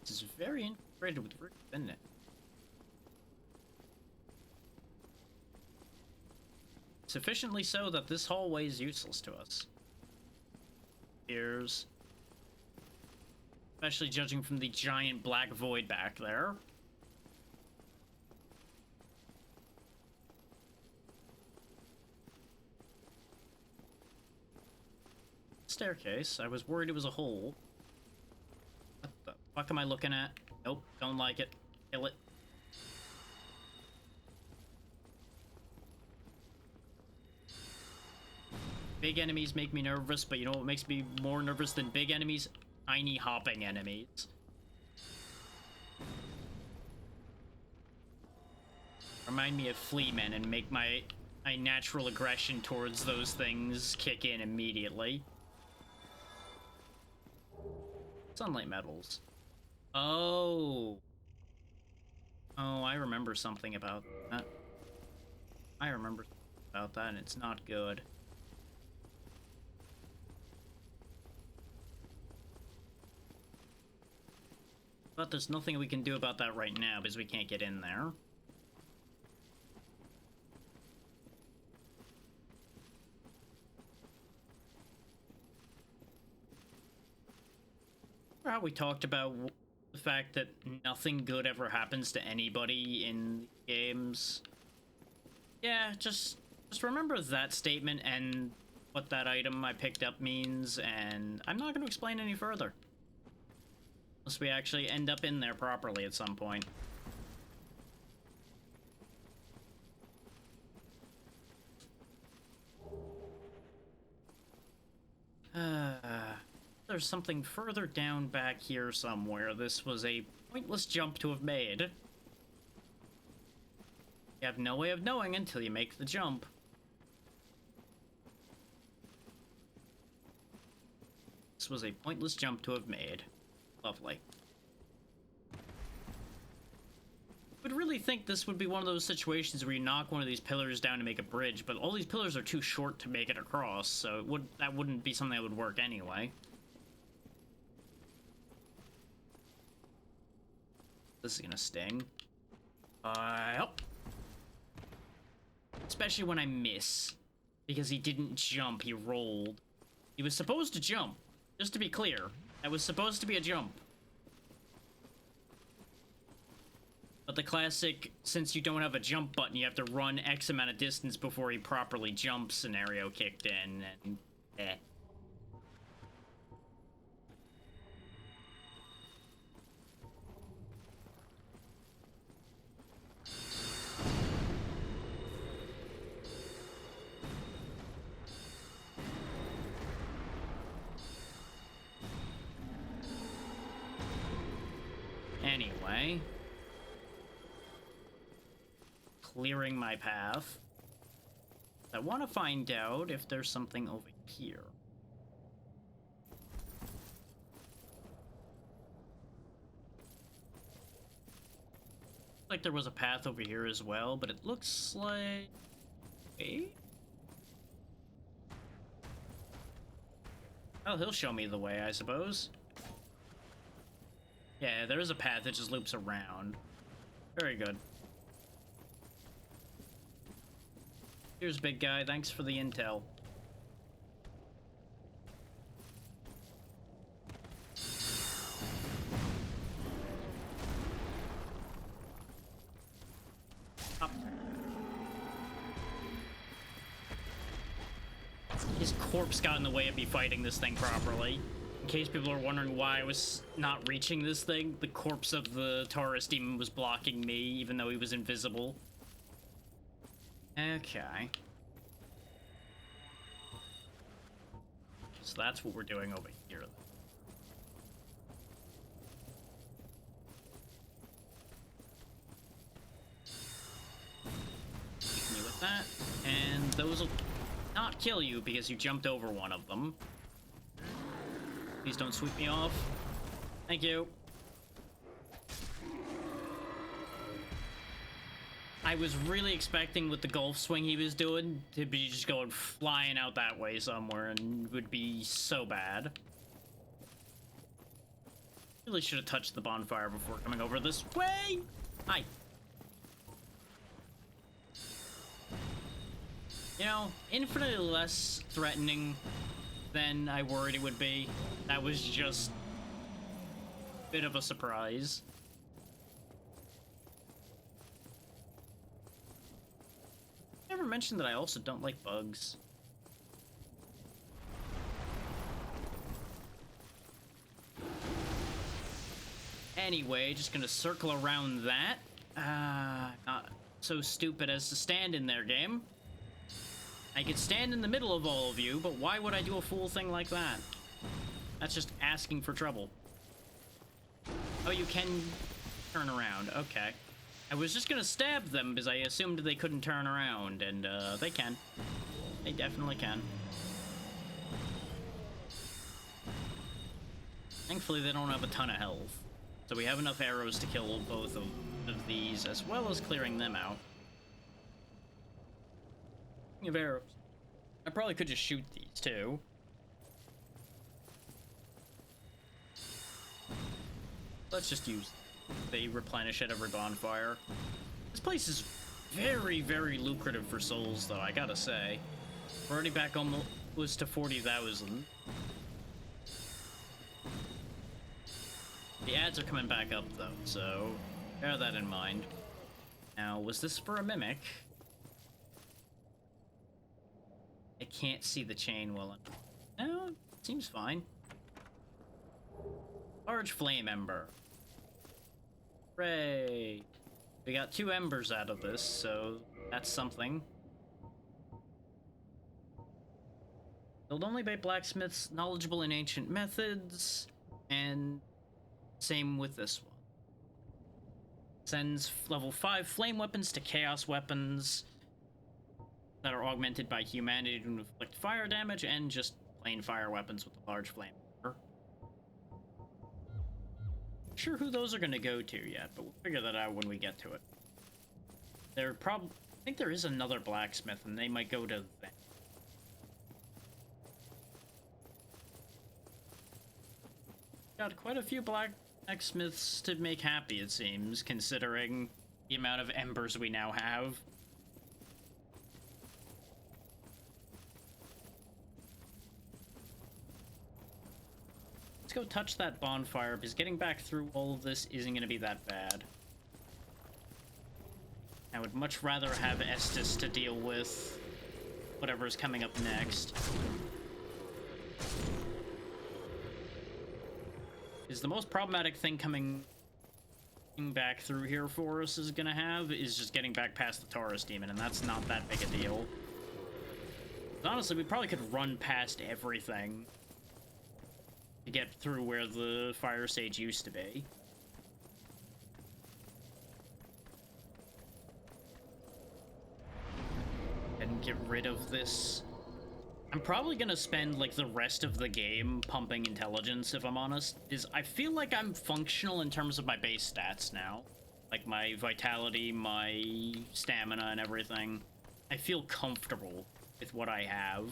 This is very integrated with Root, isn't it? Sufficiently so that this hallway is useless to us. Here's... Especially judging from the giant black void back there. Staircase. I was worried it was a hole. What the fuck am I looking at? Nope, don't like it. Kill it. Big enemies make me nervous, but you know what makes me more nervous than big enemies? Tiny hopping enemies. Remind me of Fleamen and make my natural aggression towards those things kick in immediately. Sunlight metals. Oh. Oh, I remember something about that. I remember about that, and it's not good. But there's nothing we can do about that right now because we can't get in there. How we talked about the fact that nothing good ever happens to anybody in games. Yeah, just remember that statement and what that item I picked up means, and I'm not going to explain any further. Unless we actually end up in there properly at some point. There's something further down back here somewhere. This was a pointless jump to have made. You have no way of knowing until you make the jump. This was a pointless jump to have made. Lovely. I would really think this would be one of those situations where you knock one of these pillars down to make a bridge, but all these pillars are too short to make it across, so that wouldn't be something that would work anyway. This is gonna sting. Oh. Especially when I miss. Because he didn't jump, he rolled. He was supposed to jump. Just to be clear. That was supposed to be a jump. But the classic, since you don't have a jump button, you have to run X amount of distance before he properly jumps scenario kicked in, and eh. Anyway, clearing my path. I want to find out if there's something over here. Like there was a path over here as well, but it looks like... Wait? Oh, he'll show me the way, I suppose. Yeah, there is a path that just loops around. Very good. Here's big guy, thanks for the intel. Up. His corpse got in the way of me fighting this thing properly. In case people are wondering why I was not reaching this thing, the corpse of the Taurus demon was blocking me, even though he was invisible. Okay. So that's what we're doing over here. Continue with that, and those will not kill you because you jumped over one of them. Please don't sweep me off. Thank you. I was really expecting with the golf swing he was doing to be just going flying out that way somewhere, and it would be so bad. Really should have touched the bonfire before coming over this way. Hi. You know, infinitely less threatening than I worried it would be. That was just a bit of a surprise. I never mentioned that I also don't like bugs. Anyway, just gonna circle around that. Not so stupid as to stand in their game. I could stand in the middle of all of you, but why would I do a fool thing like that? That's just asking for trouble. Oh, you can turn around. Okay. I was just gonna stab them because I assumed they couldn't turn around, and they can. They definitely can. Thankfully, they don't have a ton of health. So we have enough arrows to kill both of these, as well as clearing them out. Of arrows. I probably could just shoot these too. Let's just use... They replenish at every bonfire. This place is very, very lucrative for souls, though, I gotta say. We're already back almost to 40,000. The ads are coming back up, though, so bear that in mind. Now, was this for a mimic? I can't see the chain well enough. No, it seems fine. Large flame ember. Hooray! We got 2 embers out of this, so that's something. Build only by blacksmiths knowledgeable in ancient methods, and same with this one. Sends level 5 flame weapons to chaos weapons that are augmented by humanity to inflict fire damage, and just plain fire weapons with a large flame. Not sure who those are going to go to yet, but we'll figure that out when we get to it. I think there is another blacksmith, and they might go to them. Got quite a few blacksmiths to make happy, it seems, considering the amount of embers we now have. Let's go touch that bonfire, because getting back through all of this isn't going to be that bad. I would much rather have Estus to deal with whatever is coming up next. Is the most problematic thing coming back through here for us is gonna have is just getting back past the Taurus demon, and that's not that big a deal. Honestly, we probably could run past everything to get through where the fire sage used to be. And get rid of this. I'm probably gonna spend like the rest of the game pumping intelligence, if I'm honest, I feel like I'm functional in terms of my base stats now. Like my vitality, my stamina, and everything. I feel comfortable with what I have.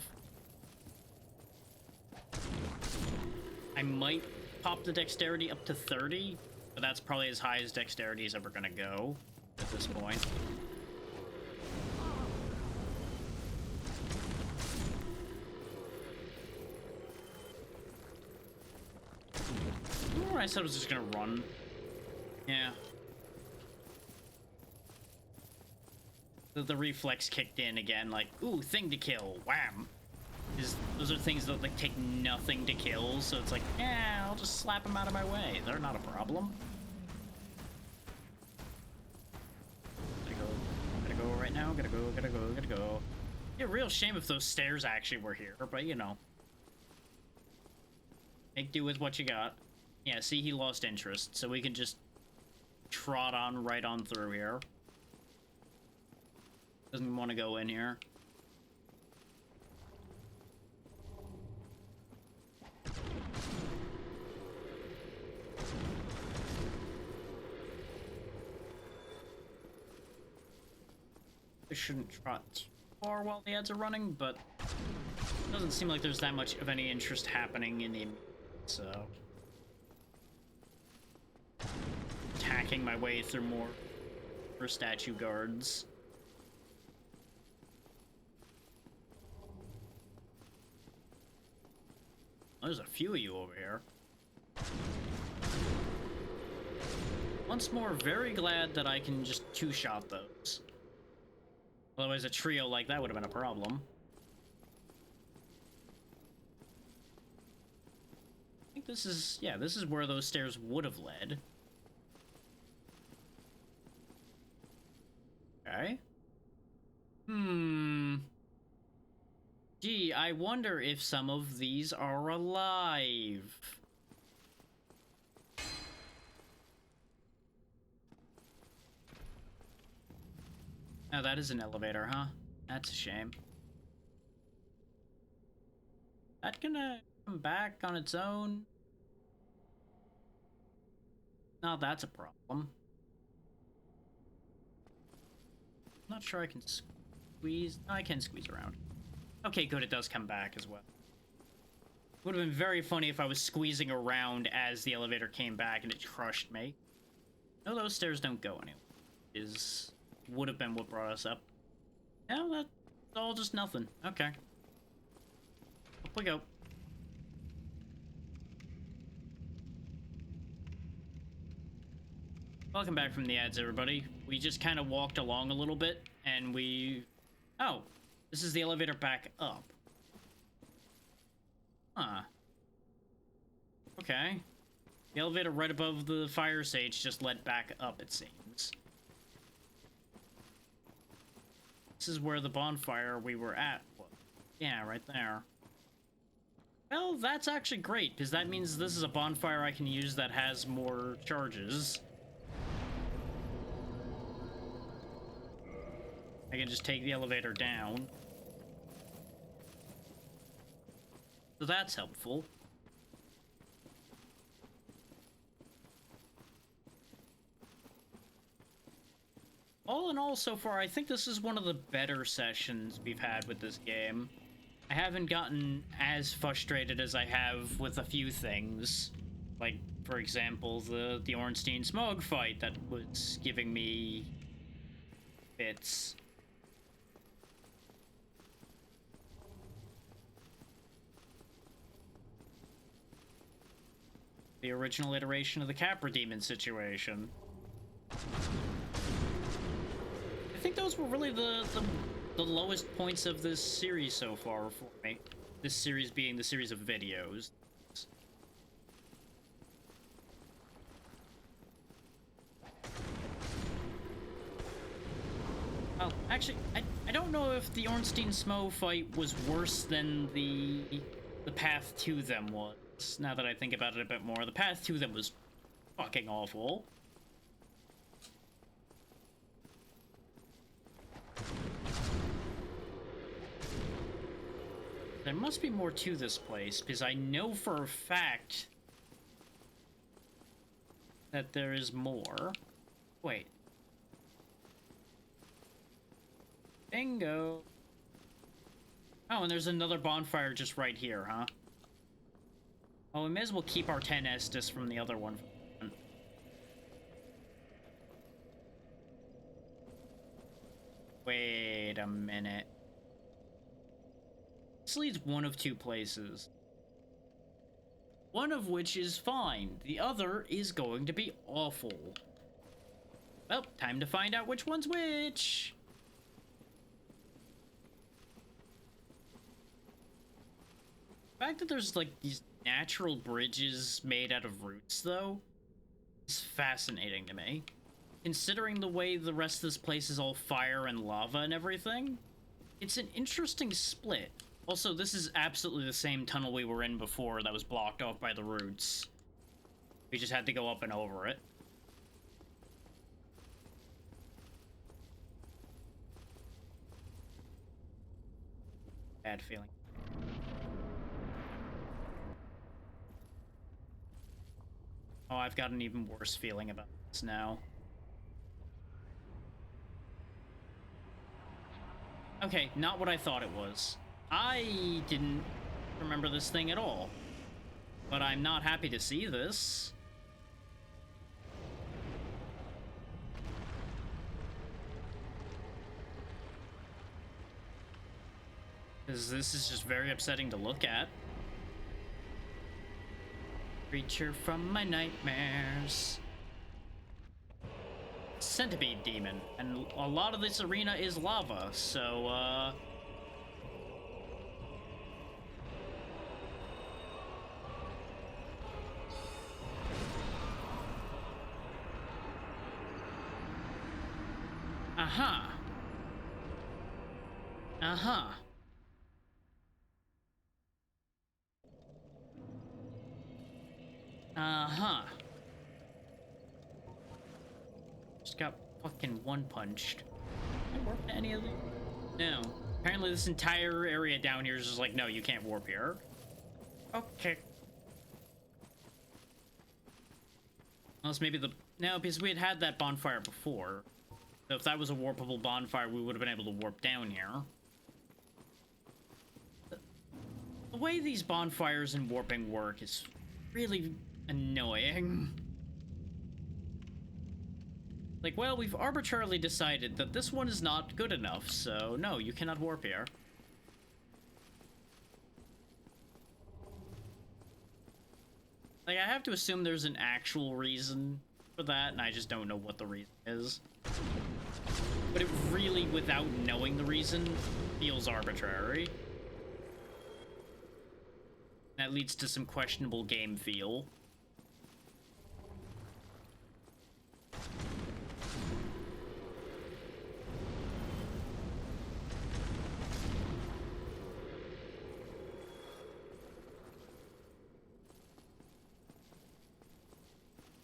I might pop the dexterity up to 30, but that's probably as high as dexterity is ever gonna go at this point. I said I was just gonna run. Yeah. The reflex kicked in again, like, ooh, thing to kill, wham. Those are things that like take nothing to kill, so it's like, yeah, I'll just slap them out of my way. They're not a problem. Gotta go right now. Gotta go. Yeah, real shame if those stairs actually were here, but you know. Make do with what you got. Yeah, see, he lost interest, so we can just trot on right on through here. Doesn't want to go in here. I shouldn't trot too far while the ads are running, but it doesn't seem like there's that much of any interest happening in the... so... Hacking my way through more for statue guards. Oh, there's a few of you over here. Once more, very glad that I can just two-shot those. Otherwise, a trio like that would have been a problem. I think this is, yeah, this is where those stairs would have led. Okay. Gee, I wonder if some of these are alive. Oh, that is an elevator, huh? That's a shame. That gonna come back on its own? No, that's a problem. I'm not sure I can squeeze. No, I can squeeze around. Okay, good, it does come back as well. Would have been very funny if I was squeezing around as the elevator came back and it crushed me. No, those stairs don't go anywhere. Would have been what brought us up. No, that's all just nothing. Okay. Up we go. Welcome back from the ads, everybody. We just kind of walked along a little bit, and Oh, this is the elevator back up. Huh. Okay. The elevator right above the fire stage just led back up, it seems. This is where the bonfire we were at was. Yeah, right there. Well, that's actually great, because that means this is a bonfire I can use that has more charges. I can just take the elevator down. So that's helpful. All in all, so far, I think this is one of the better sessions we've had with this game. I haven't gotten as frustrated as I have with a few things. Like, for example, the Ornstein Smough fight that was giving me fits. The original iteration of the Capra Demon situation. I think those were really the lowest points of this series so far for me. This series being the series of videos. Well, actually, I don't know if the Ornstein Smough fight was worse than the path to them was. Now that I think about it a bit more, the path to them was fucking awful. There must be more to this place, because I know for a fact that there is more. Wait. Bingo. Oh, and there's another bonfire just right here, huh? Oh, we may as well keep our 10 Estus from the other one. Wait a minute. This leads one of two places. One of which is fine. The other is going to be awful. Well, time to find out which one's which. The fact that there's like these natural bridges made out of roots, though, is fascinating to me. Considering the way the rest of this place is all fire and lava and everything, it's an interesting split. Also, this is absolutely the same tunnel we were in before that was blocked off by the roots. We just had to go up and over it. Bad feeling. Oh, I've got an even worse feeling about this now. Okay, not what I thought it was. I didn't remember this thing at all. But I'm not happy to see this. Because this is just very upsetting to look at. Creature from my nightmares. Centipede demon. And a lot of this arena is lava, so, Uh-huh. Uh-huh. Uh-huh. Just got fucking one-punched. Can I warp to any of them? No. Apparently this entire area down here is just like, no, you can't warp here. Okay. Unless maybe no, because we had that bonfire before. So if that was a warpable bonfire, we would have been able to warp down here. The way these bonfires and warping work is really annoying. Like, well, we've arbitrarily decided that this one is not good enough, so no, you cannot warp here. Like, I have to assume there's an actual reason for that, and I just don't know what the reason is. But it really, without knowing the reason, feels arbitrary. That leads to some questionable game feel.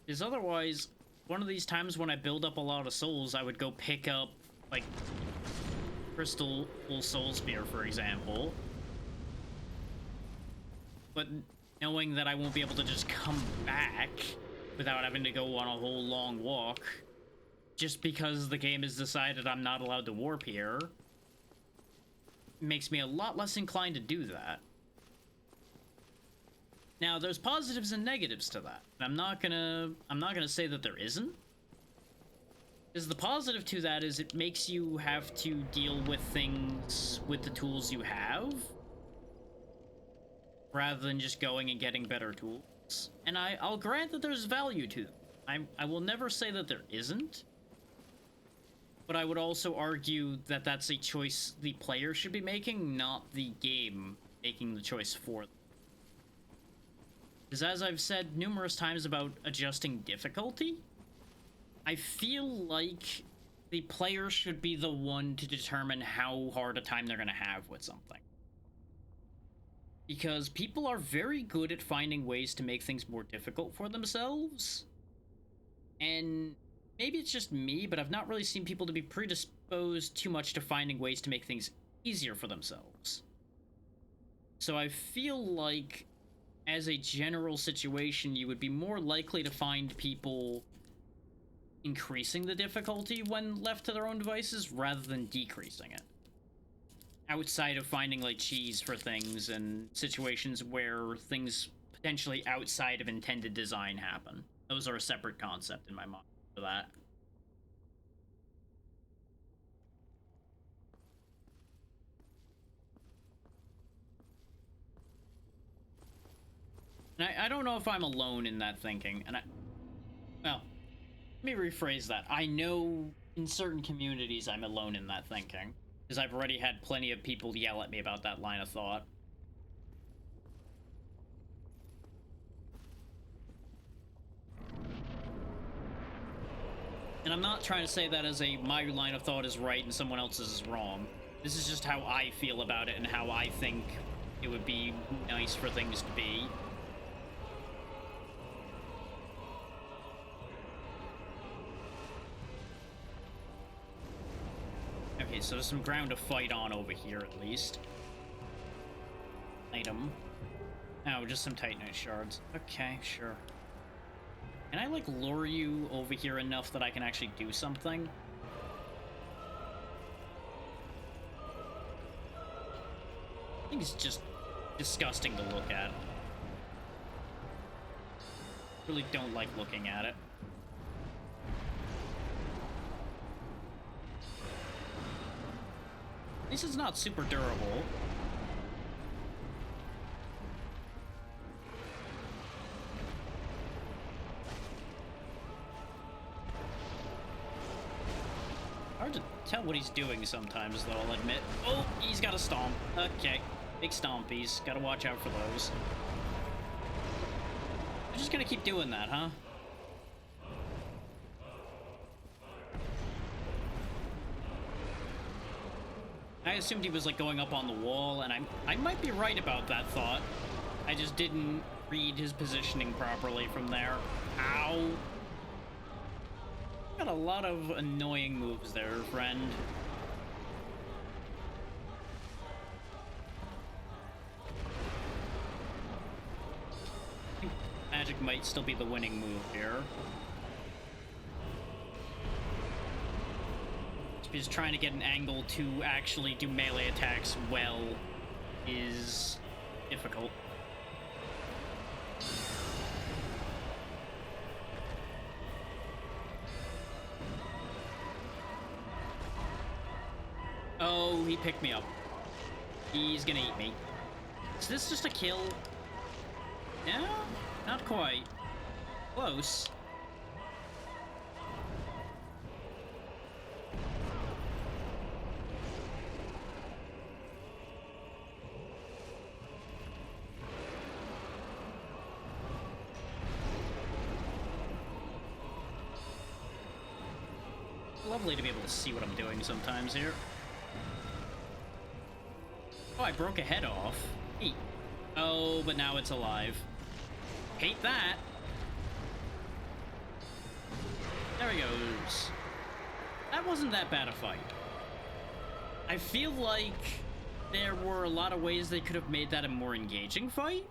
Because otherwise, one of these times when I build up a lot of souls, I would go pick up, like, Crystal Soul Spear, for example. But knowing that I won't be able to just come back without having to go on a whole long walk, just because the game has decided I'm not allowed to warp here, makes me a lot less inclined to do that. Now, there's positives and negatives to that. I'm not gonna say that there isn't. Because the positive to that is it makes you have to deal with things with the tools you have, rather than just going and getting better tools. And I'll grant that there's value to them. I will never say that there isn't. But I would also argue that that's a choice the player should be making, not the game making the choice for them. Because as I've said numerous times about adjusting difficulty, I feel like the player should be the one to determine how hard a time they're going to have with something. Because people are very good at finding ways to make things more difficult for themselves. And maybe it's just me, but I've not really seen people to be predisposed too much to finding ways to make things easier for themselves. So I feel like, as a general situation, you would be more likely to find people increasing the difficulty when left to their own devices rather than decreasing it. Outside of finding, like, cheese for things and situations where things potentially outside of intended design happen. Those are a separate concept in my mind for that. And I don't know if I'm alone in that thinking, and well, let me rephrase that. I know in certain communities I'm alone in that thinking, because I've already had plenty of people yell at me about that line of thought. And I'm not trying to say that as my line of thought is right and someone else's is wrong. This is just how I feel about it and how I think it would be nice for things to be. Okay, so there's some ground to fight on over here, at least. Item. Oh, just some Titanite shards. Okay, sure. Can I, like, lure you over here enough that I can actually do something? I think it's just disgusting to look at. Really don't like looking at it. At least it's not super durable. Hard to tell what he's doing sometimes, though, I'll admit. Oh, he's got a stomp. Okay, big stompies. Gotta watch out for those. I'm just gonna keep doing that, huh? I assumed he was, like, going up on the wall, and I might be right about that thought. I just didn't read his positioning properly from there. Ow! Got a lot of annoying moves there, friend. I think magic might still be the winning move here. Because trying to get an angle to actually do melee attacks well is difficult. Oh, he picked me up. He's gonna eat me. Is this just a kill? No, not quite. Close. Lovely to be able to see what I'm doing sometimes here. Oh, I broke a head off. Neat. Oh, but now it's alive. Hate that. There he goes. That wasn't that bad a fight. I feel like there were a lot of ways they could have made that a more engaging fight.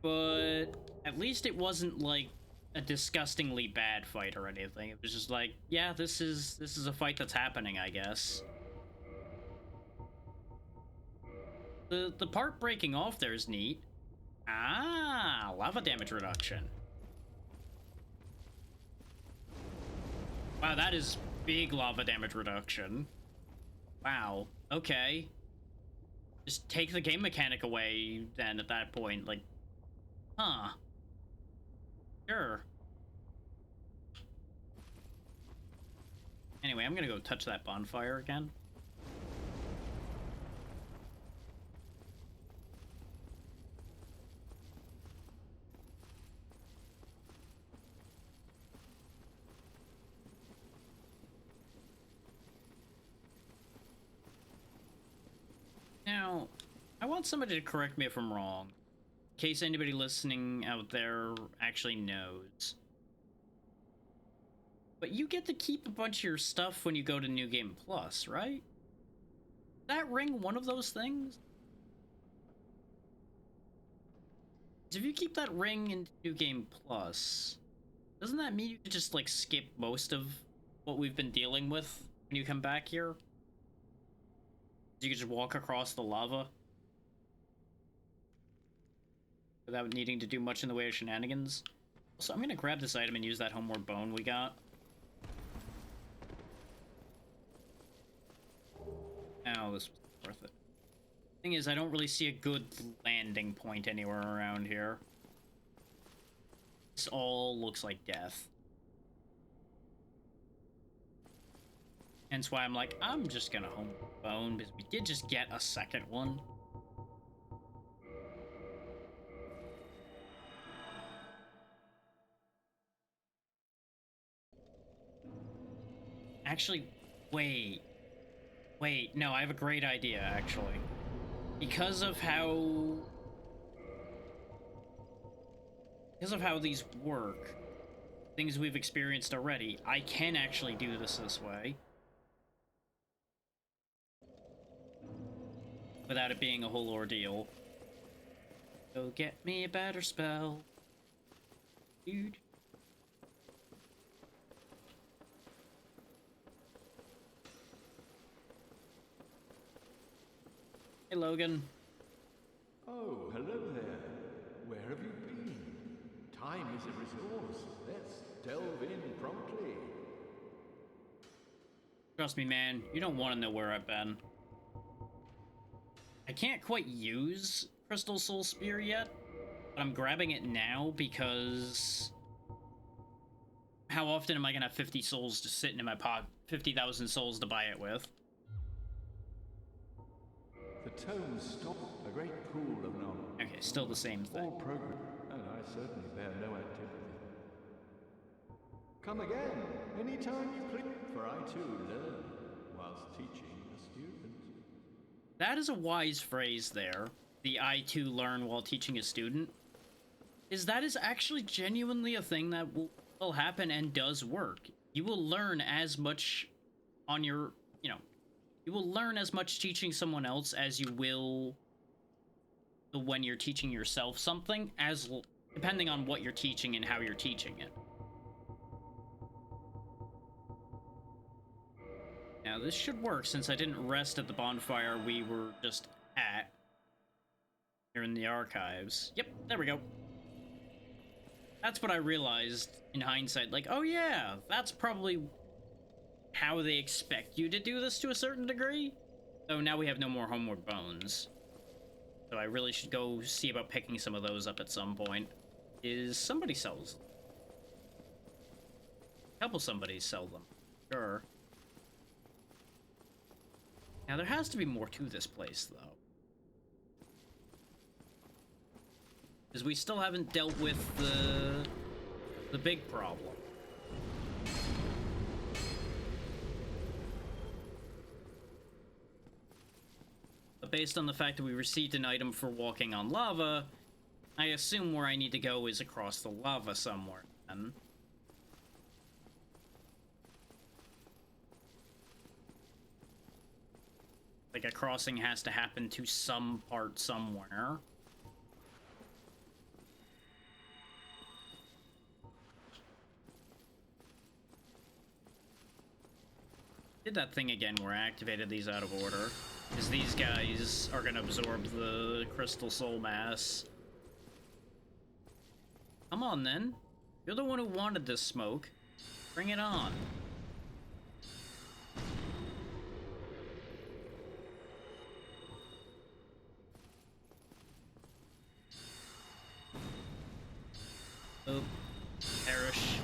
But at least it wasn't like a disgustingly bad fight or anything. It was just like, yeah, this is a fight that's happening, I guess. The part breaking off there is neat. Ah, lava damage reduction. Wow, that is big lava damage reduction. Wow, okay. Just take the game mechanic away then at that point, like, huh. Sure. Anyway, I'm gonna go touch that bonfire again. Now, I want somebody to correct me if I'm wrong, in case anybody listening out there actually knows. But you get to keep a bunch of your stuff when you go to New Game Plus, right? Is that ring one of those things? If you keep that ring in New Game Plus, doesn't that mean you could just, like, skip most of what we've been dealing with when you come back here? You could just walk across the lava without needing to do much in the way of shenanigans. So I'm gonna grab this item and use that homeward bone we got. Oh, this was worth it. Thing is, I don't really see a good landing point anywhere around here. This all looks like death. Hence why I'm like, I'm just gonna home bone, because we did just get a second one. Actually, wait. Wait, no, I have a great idea, actually. Because of how these work, things we've experienced already, I can actually do this way. Without it being a whole ordeal. Go get me a better spell. Dude. Hey, Logan. Oh, hello there. Where have you been? Time is a resource. Let's delve in promptly. Trust me, man. You don't want to know where I've been. I can't quite use Crystal Soul Spear yet, but I'm grabbing it now because how often am I gonna have 50 souls just sitting in my pocket? 50,000 souls to buy it with. The tomes stop a great pool of knowledge. Okay, still the same All thing. progress, and I certainly bear no activity. Come again, anytime you please, for I too learn whilst teaching a student. That is a wise phrase there. The I too learn while teaching a student. That is actually genuinely a thing that will happen and does work. You will learn as much on your, you will learn as much teaching someone else as you will when you're teaching yourself something, depending on what you're teaching and how you're teaching it. Now, this should work since I didn't rest at the bonfire we were just at. Here in the archives. Yep, there we go. That's what I realized in hindsight. Like, oh yeah, that's probably how they expect you to do this to a certain degree. So now we have no more homeward bones. So I really should go see about picking some of those up at some point. Is somebody sells them? A couple somebodies sell them. Sure. Now there has to be more to this place, though. Because we still haven't dealt with the big problem. But based on the fact that we received an item for walking on lava, I assume where I need to go is across the lava somewhere, then. Like a crossing has to happen to some part somewhere. Did that thing again where I activated these out of order. Because these guys are gonna absorb the crystal soul mass. Come on then. You're the one who wanted this smoke. Bring it on. Oh, perish.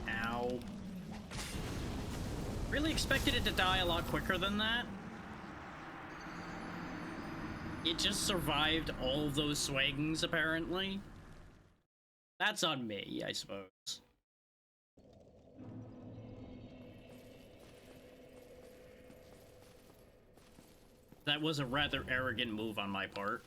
Ow. Really expected it to die a lot quicker than that. It just survived all of those swings, apparently. That's on me, I suppose. That was a rather arrogant move on my part.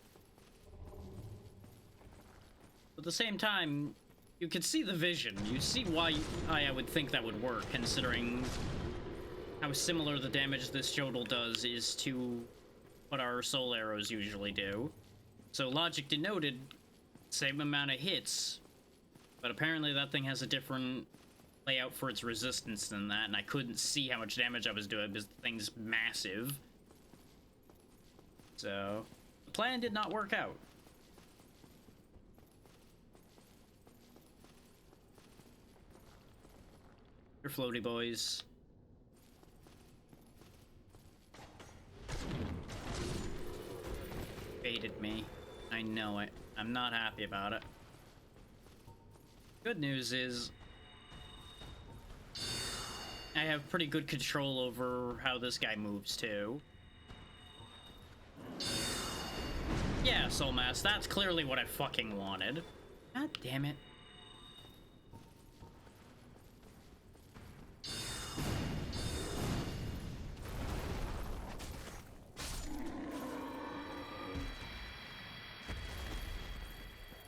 But at the same time, you can see the vision. You see why I would think that would work, considering how similar the damage this Jodel does is to what our soul arrows usually do. So logic denoted, same amount of hits, but apparently that thing has a different layout for its resistance than that, and I couldn't see how much damage I was doing because the thing's massive. So, the plan did not work out. You're floaty boys. Baited me. I know it. I'm not happy about it. Good news is I have pretty good control over how this guy moves too. Yeah, Soul Mass, that's clearly what I fucking wanted. God damn it.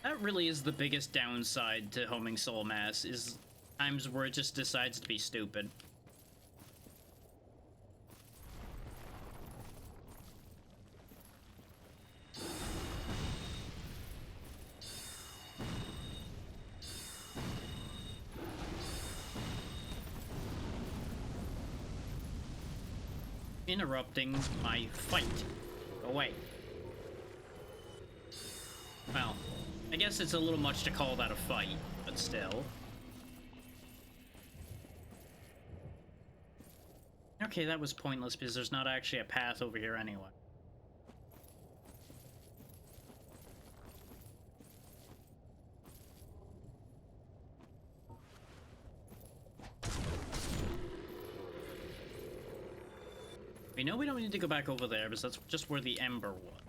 That really is the biggest downside to homing Soul Mass, is times where it just decides to be stupid. Interrupting my fight. Go away. Well, I guess it's a little much to call that a fight, but still. Okay, that was pointless because there's not actually a path over here anyway. We know we don't need to go back over there because that's just where the Ember was.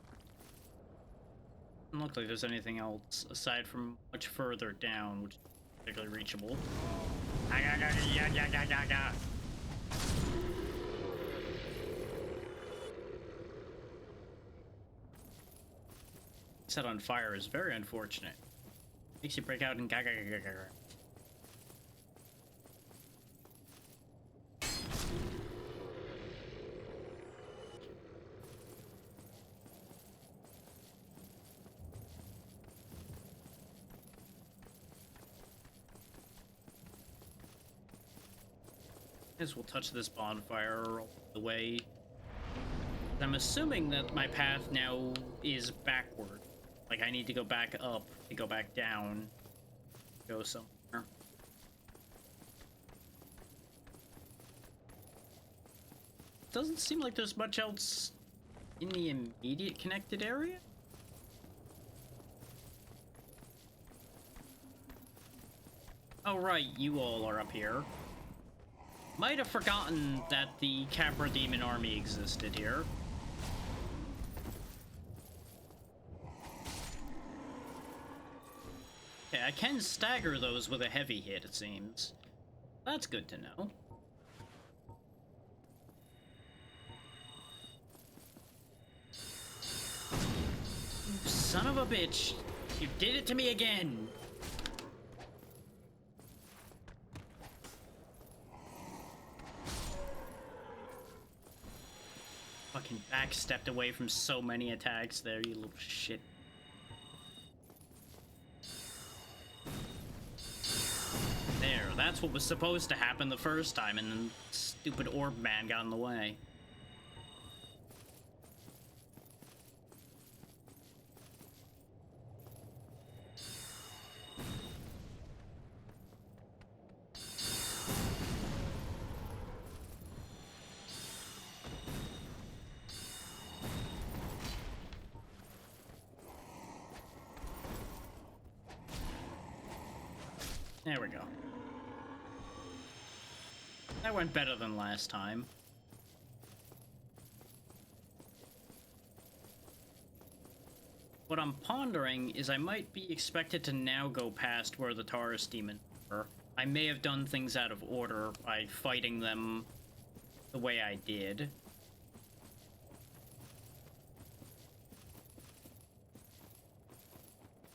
Doesn't look like there's anything else aside from much further down, which is particularly reachable. Set on fire is very unfortunate. Makes you break out in gaga. Guess we'll touch this bonfire all the way. I'm assuming that my path now is backward. Like I need to go back up to go back down. Go somewhere. Doesn't seem like there's much else in the immediate connected area. Oh right, you all are up here. Might have forgotten that the Capra Demon army existed here. Okay, I can stagger those with a heavy hit, it seems. That's good to know. You son of a bitch! You did it to me again! Fucking backstepped away from so many attacks there, you little shit. There, that's what was supposed to happen the first time, and then stupid orb man got in the way. There we go. That went better than last time. What I'm pondering is I might be expected to now go past where the Taurus demons were. I may have done things out of order by fighting them the way I did.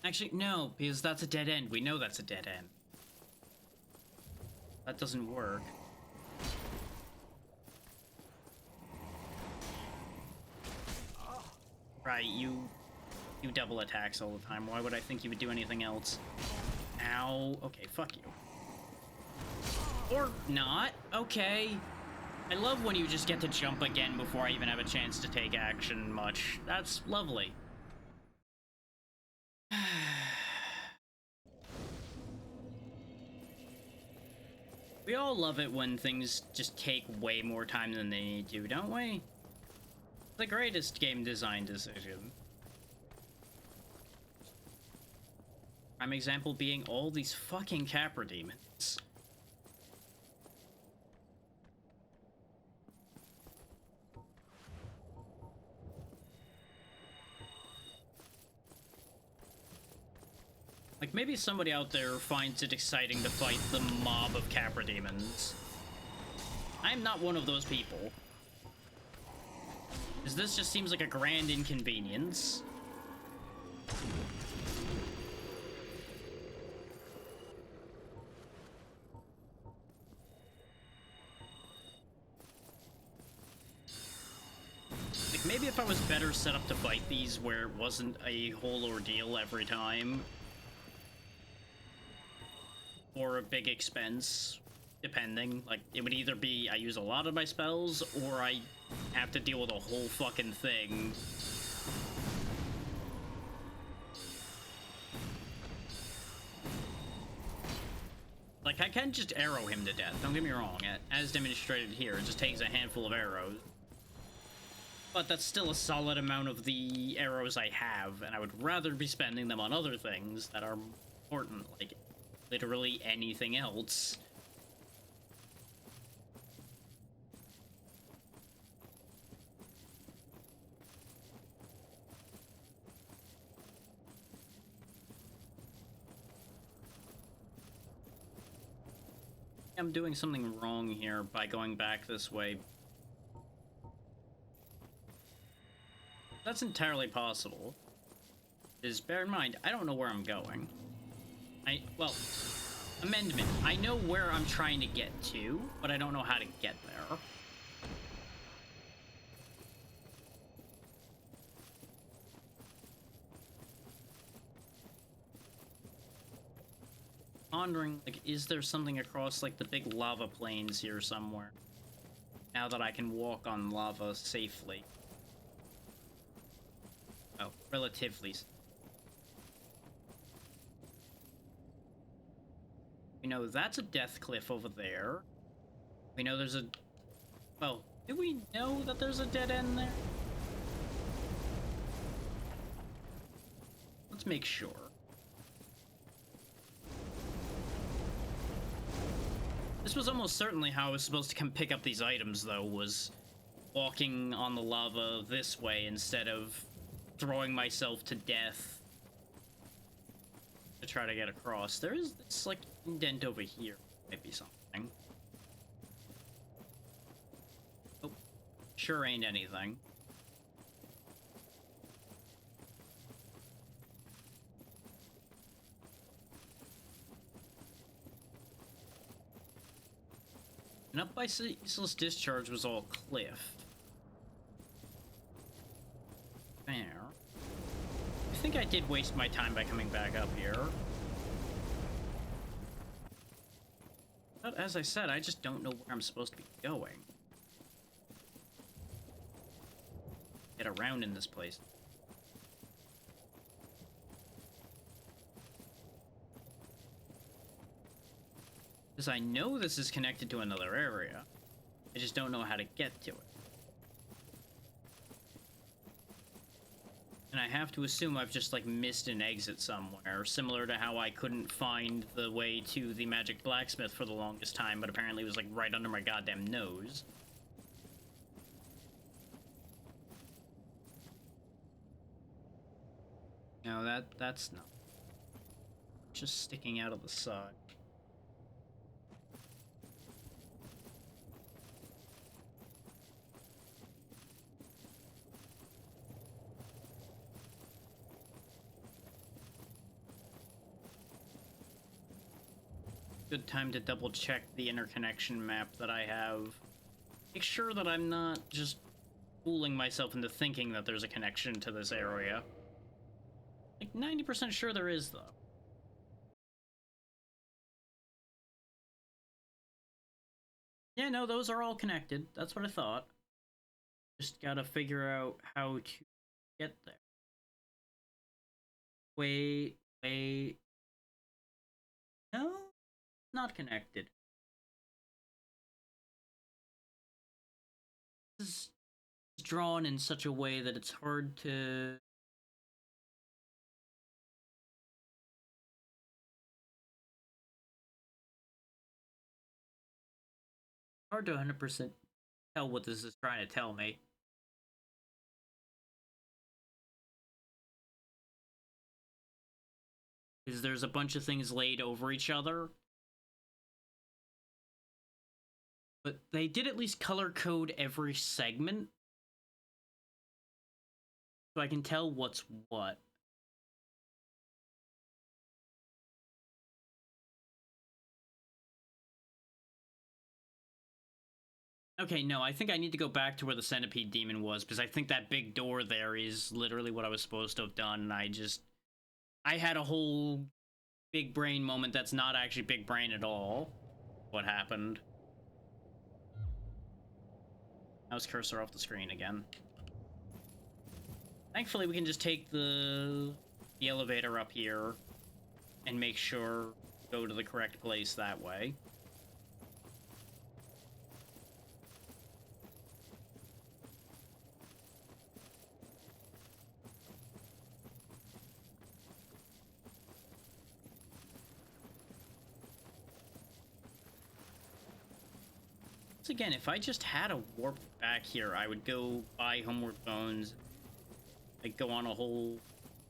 Actually, no, because that's a dead end. We know that's a dead end. That doesn't work. Right, you double attacks all the time. Why would I think you would do anything else? Ow. Okay, fuck you. Or not. Okay. I love when you just get to jump again before I even have a chance to take action much. That's lovely. We all love it when things just take way more time than they need to, don't we? The greatest game design decision. Prime example being all these fucking Capra demons. Like, maybe somebody out there finds it exciting to fight the mob of Capra demons. I'm not one of those people. Because this just seems like a grand inconvenience. Like, maybe if I was better set up to fight these where it wasn't a whole ordeal every time. Or a big expense, depending. Like, it would either be I use a lot of my spells, or I have to deal with a whole fucking thing. Like, I can just arrow him to death, don't get me wrong. As demonstrated here, it just takes a handful of arrows. But that's still a solid amount of the arrows I have, and I would rather be spending them on other things that are important, like literally anything else. I'm doing something wrong here by going back this way. That's entirely possible. Just bear in mind, I don't know where I'm going. Well, amendment. I know where I'm trying to get to, but I don't know how to get there. pondering, like, is there something across, like, the big lava plains here somewhere? Now that I can walk on lava safely. Oh, relatively. We know that's a death cliff over there. We know there's a... Well, do we know that there's a dead end there? Let's make sure. This was almost certainly how I was supposed to come pick up these items, though, was walking on the lava this way instead of throwing myself to death to try to get across. There is this, like, indent over here. Maybe something. Oh, sure ain't anything. And up by Ceaseless Discharge was all cliff. There. I think I did waste my time by coming back up here. But as I said, I just don't know where I'm supposed to be going. Get around in this place. Because I know this is connected to another area. I just don't know how to get to it. And I have to assume I've just, like, missed an exit somewhere, similar to how I couldn't find the way to the Magic Blacksmith for the longest time, but apparently it was, like, right under my goddamn nose. No, that's not. Just sticking out of the side. Good time to double check the interconnection map that I have. Make sure that I'm not just fooling myself into thinking that there's a connection to this area. Like 90% sure there is, though. Yeah, no, those are all connected. That's what I thought. Just gotta figure out how to get there. Wait. No? Not connected. This is drawn in such a way that it's hard to... Hard to 100% tell what this is trying to tell me. Because there's a bunch of things laid over each other. But they did at least color code every segment. So I can tell what's what. Okay, no, I think I need to go back to where the centipede demon was, because I think that big door there is literally what I was supposed to have done, and I had a whole big brain moment that's not actually big brain at all. What happened? Mouse cursor off the screen again. Thankfully, we can just take the elevator up here and make sure go to the correct place that way. Again, if I just had a warp back here, I would go buy Homeward Bones, like go on a whole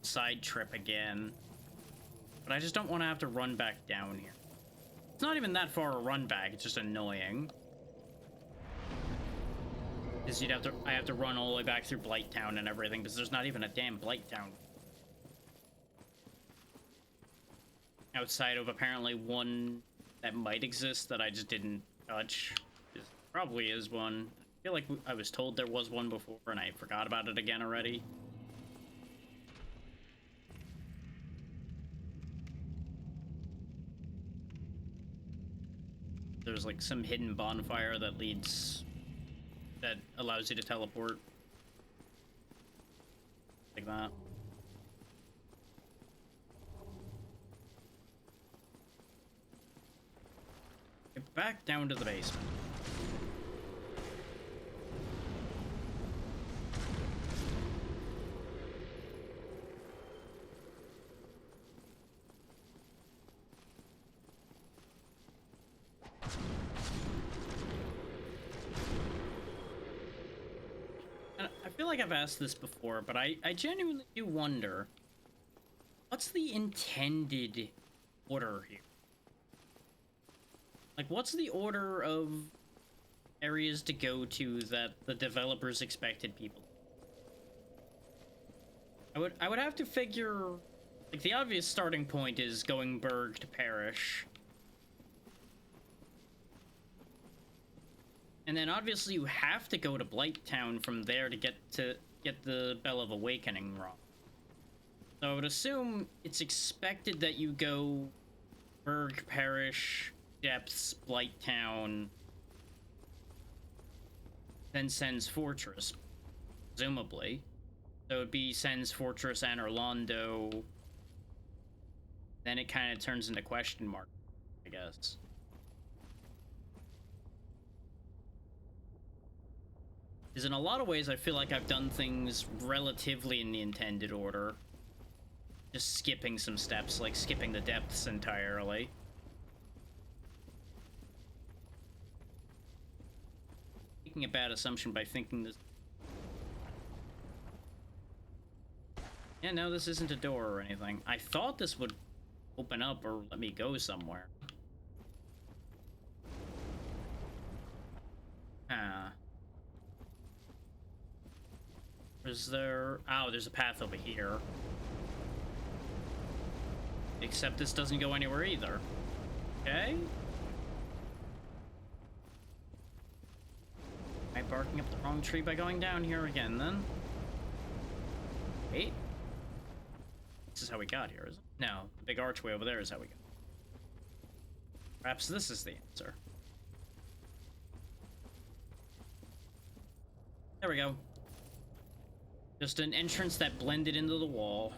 side trip again. But I just don't want to have to run back down here. It's not even that far a run back, it's just annoying. Because I have to run all the way back through Blighttown and everything, because there's not even a damn Blighttown. Outside of apparently one that might exist that I just didn't touch. Probably is one. I feel like I was told there was one before and I forgot about it again already. there's like some hidden bonfire that allows you to teleport. Like that. Get back down to the basement. I feel like I've asked this before, but I genuinely do wonder, what's the intended order here? Like, what's the order of areas to go to that the developers expected people? I would have to figure, like, the obvious starting point is going Berg to Parish. And then obviously you have to go to Blighttown from there to get the Bell of Awakening wrong. So I would assume it's expected that you go Berg, Parish, Depths, Blighttown, then Sen's Fortress, presumably. So it would be Sen's Fortress and Orlando. Then it kind of turns into question mark, I guess. Because in a lot of ways, I feel like I've done things relatively in the intended order. Just skipping some steps, like skipping the depths entirely. Making a bad assumption by thinking this... Yeah, no, this isn't a door or anything. I thought this would open up or let me go somewhere. Ah. Is there... Oh, there's a path over here. Except this doesn't go anywhere either. Okay. Am I barking up the wrong tree by going down here again, then? Wait. This is how we got here, isn't it? No, the big archway over there is how we got. Perhaps this is the answer. There we go. Just an entrance that blended into the wall.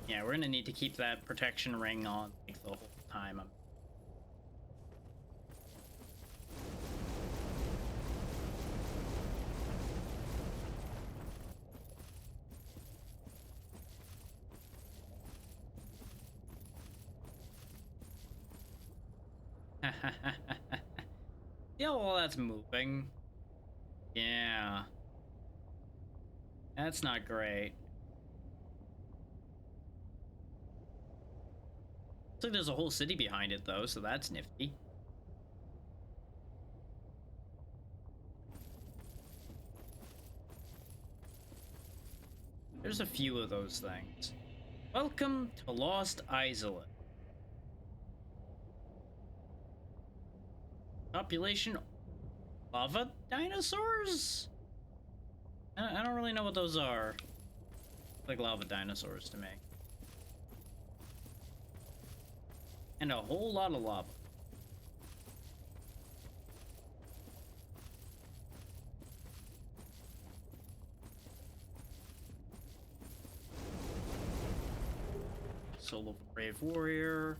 Yeah, we're gonna need to keep that protection ring on like the whole time. Yeah, well, that's moving. Yeah. That's not great. Looks like there's a whole city behind it, though, so that's nifty. There's a few of those things. Welcome to Lost Islet. Population lava dinosaurs? I don't really know what those are. Like lava dinosaurs to me. And a whole lot of lava. Soul of a Brave Warrior.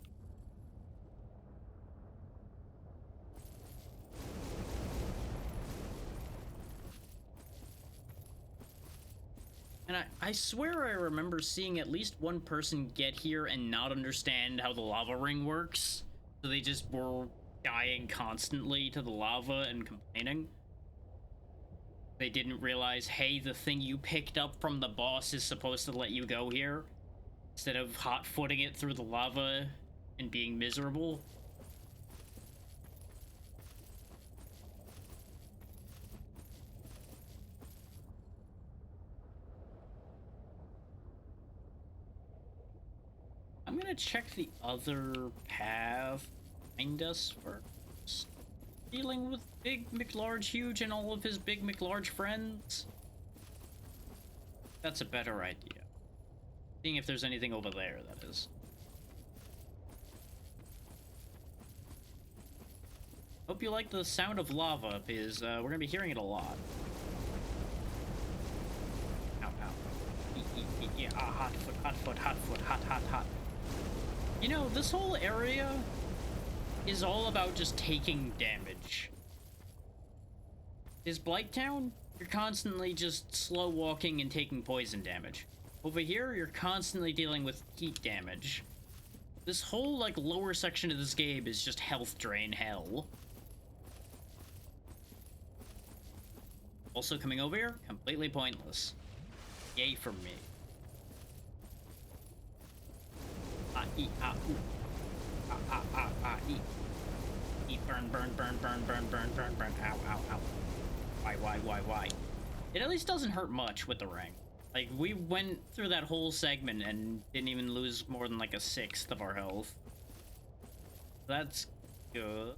And I swear I remember seeing at least one person get here and not understand how the lava ring works. So they just were dying constantly to the lava and complaining. They didn't realize, hey, the thing you picked up from the boss is supposed to let you go here. Instead of hot-footing it through the lava and being miserable. I'm gonna check the other path behind us first. dealing with Big McLarge Huge and all of his Big McLarge friends? That's a better idea. Seeing if there's anything over there, that is. Hope you like the sound of lava, because we're gonna be hearing it a lot. Ow, ow. Yeah, hot foot, hot foot, hot foot, hot, hot, hot. You know, this whole area is all about just taking damage. Is Blighttown? You're constantly just slow walking and taking poison damage. Over here, you're constantly dealing with heat damage. This whole, like, lower section of this game is just health drain hell. Also coming over here, completely pointless. Yay for me. Ah, eat, ah, ooh. Ah, ah, ah, ah, eat. Eat, burn, burn, burn, burn, burn, burn, burn, burn. Ow, ow, ow. Why? It at least doesn't hurt much with the ring. Like, we went through that whole segment and didn't even lose more than like a sixth of our health. That's good.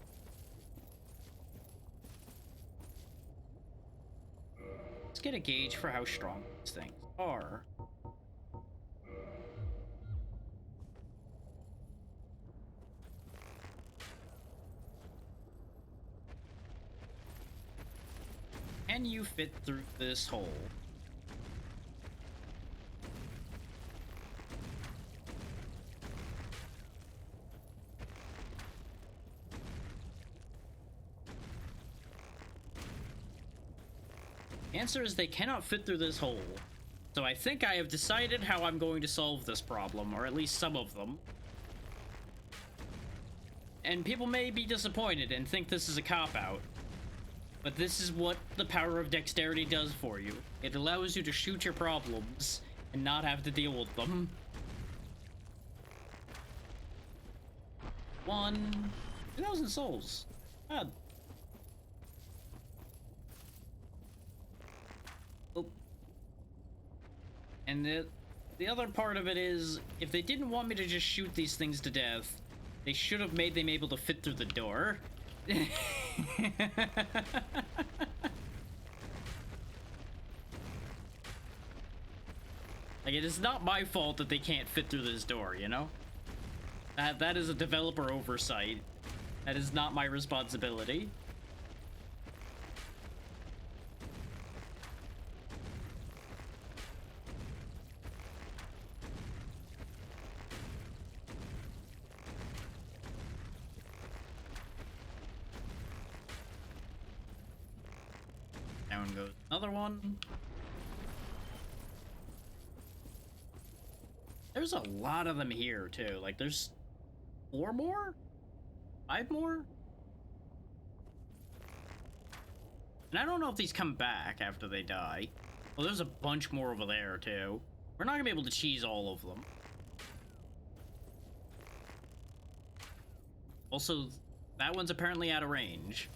Let's get a gauge for how strong these things are. Can you fit through this hole? Answer is they cannot fit through this hole. So I think I have decided how I'm going to solve this problem, or at least some of them. And people may be disappointed and think this is a cop-out. But this is what the power of dexterity does for you. It allows you to shoot your problems and not have to deal with them. 2,000 souls. God. Oh. And the other part of it is, if they didn't want me to just shoot these things to death, they should have made them able to fit through the door. Like, it is not my fault that they can't fit through this door, you know? That is a developer oversight. That is not my responsibility. Down goes another one. There's a lot of them here, too. Like, there's 4 more? 5 more? And I don't know if these come back after they die. Well, there's a bunch more over there, too. We're not gonna be able to cheese all of them. Also, that one's apparently out of range.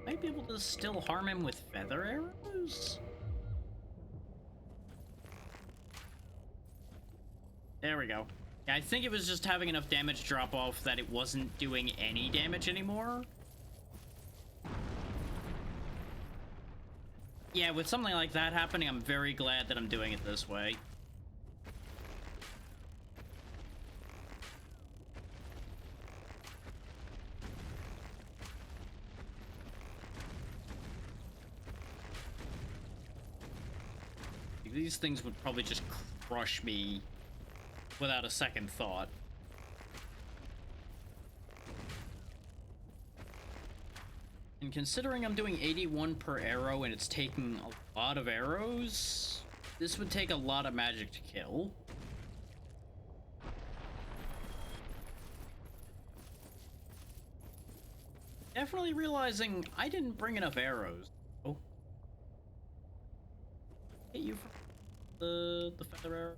Might be able to still harm him with feather arrows? There we go. Yeah, I think it was just having enough damage drop off that it wasn't doing any damage anymore. Yeah, with something like that happening, I'm very glad that I'm doing it this way. These things would probably just crush me without a second thought. And considering I'm doing 81 per arrow and it's taking a lot of arrows, this would take a lot of magic to kill. Definitely realizing I didn't bring enough arrows. Oh. Hit you for the feather arrow.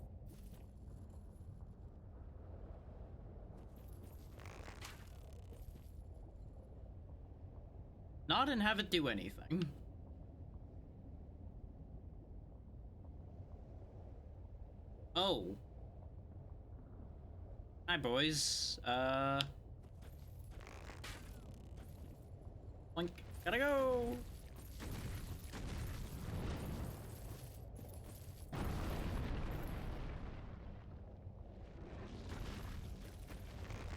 Not and have it do anything. Oh. Hi, boys. Boink. Gotta go!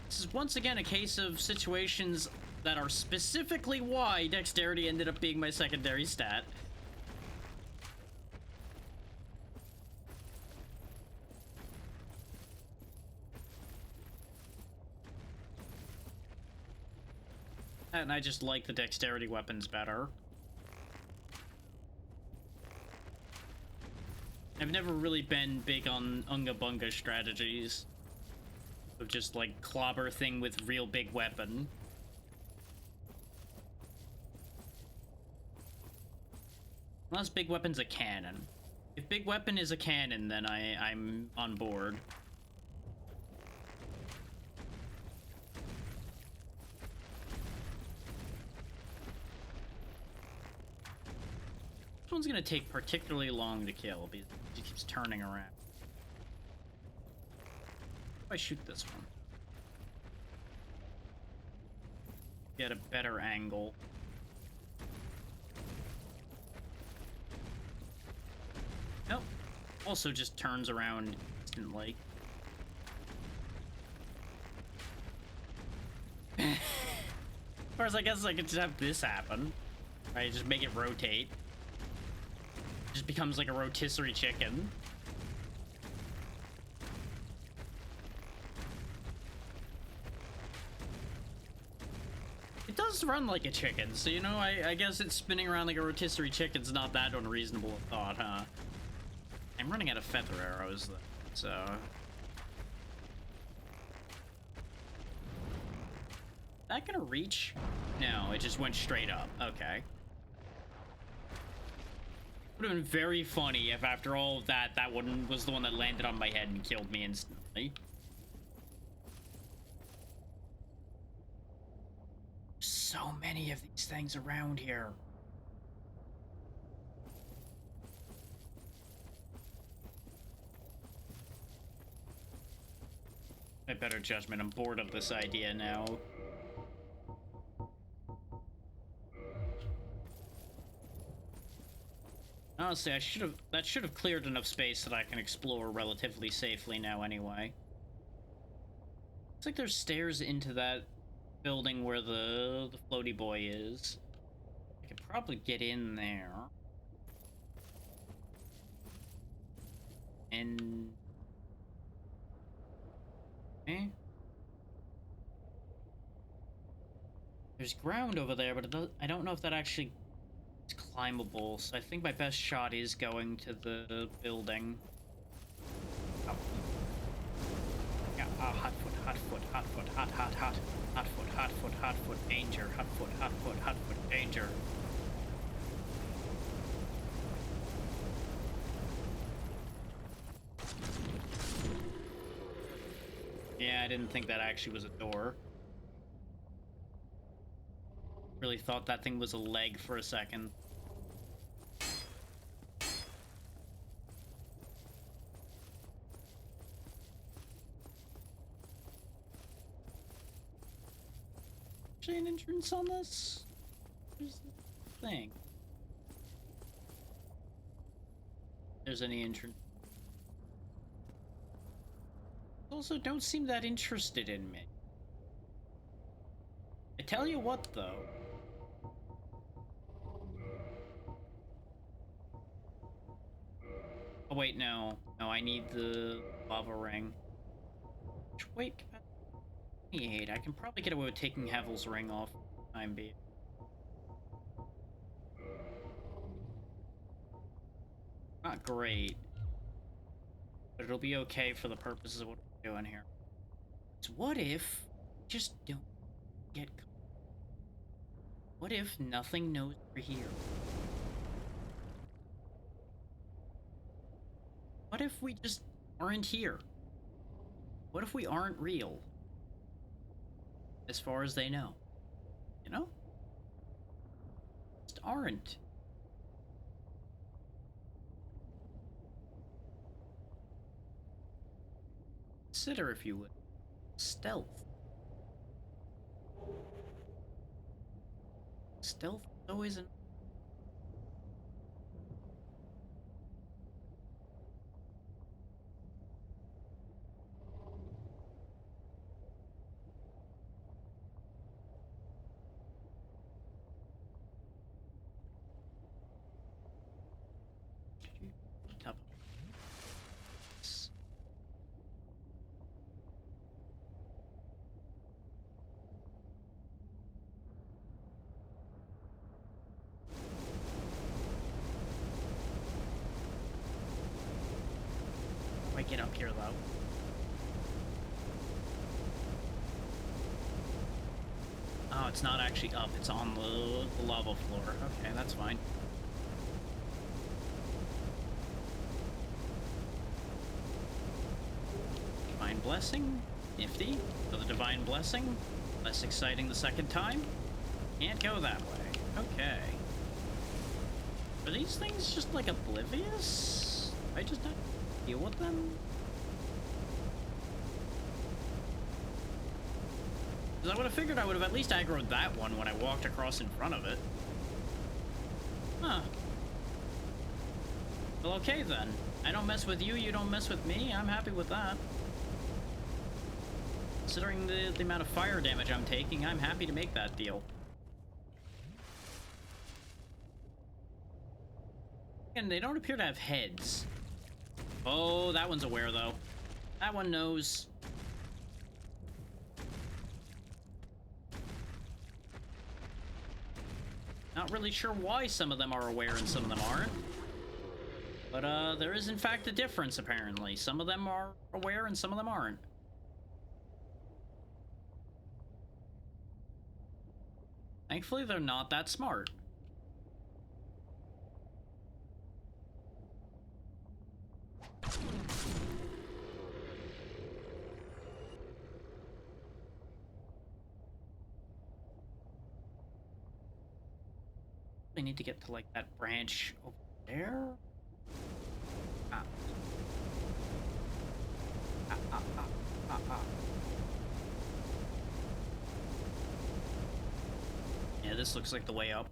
This is once again a case of situations that are specifically why dexterity ended up being my secondary stat. And I just like the dexterity weapons better. I've never really been big on Unga Bunga strategies. Of just like clobber thing with real big weapon. Unless big weapon's a cannon. If big weapon is a cannon, then I'm on board. This one's gonna take particularly long to kill because it keeps turning around. How do I shoot this one? Get a better angle. Nope. Also just turns around instantly. Of course, I guess I could just have this happen. Right, just make it rotate. Just becomes like a rotisserie chicken. It does run like a chicken, so you know, I guess it's spinning around like a rotisserie chicken's not that unreasonable a thought, huh? I'm running out of feather arrows, though, so... That gonna reach? No, it just went straight up. Okay. Would have been very funny if after all of that, that one was the one that landed on my head and killed me instantly. So many of these things around here. My better judgment, I'm bored of this idea now. Honestly, that should have cleared enough space that I can explore relatively safely now anyway. Looks like there's stairs into that building where the floaty boy is. I could probably get in there. And... eh? There's ground over there, but I don't know if that actually is climbable, so I think my best shot is going to the building. Oh. Yeah, hot foot, hot foot, hot foot, hot, hot, hot. Hot foot, hot foot, hot foot, danger. Hot foot, hot foot, hot foot, danger. Yeah, I didn't think that actually was a door. Really thought that thing was a leg for a second. Actually an entrance on this? There's the thing. There's any entrance. Also don't seem that interested in me. I tell you what though. Oh wait, no. No, I need the lava ring. Wait, 28. I can probably get away with taking Havel's ring off for the time being. Not great. But it'll be okay for the purposes of what we're doing here. So what if just don't get caught? What if nothing knows we're here? What if we just aren't here? What if we aren't real? As far as they know. You know? Just aren't. Consider, if you would, stealth. Stealth always an... Top. I get up here though. Oh, it's not actually up, it's on the lava floor. Okay, that's fine. Divine Blessing, nifty. So the Divine Blessing, less exciting the second time. Can't go that way. Okay. Are these things just like oblivious? I just not deal with them? Because I would have figured I would have at least aggroed that one when I walked across in front of it. Huh. Well, okay then. I don't mess with you, you don't mess with me. I'm happy with that. Considering the amount of fire damage I'm taking, I'm happy to make that deal. And they don't appear to have heads. Oh, that one's aware though. That one knows. Not really sure why some of them are aware and some of them aren't. But there is in fact a difference apparently. Some of them are aware and some of them aren't. Thankfully, they're not that smart. I need to get to like that branch over there. Ah. Ah, ah, ah, ah, ah. Yeah, this looks like the way up.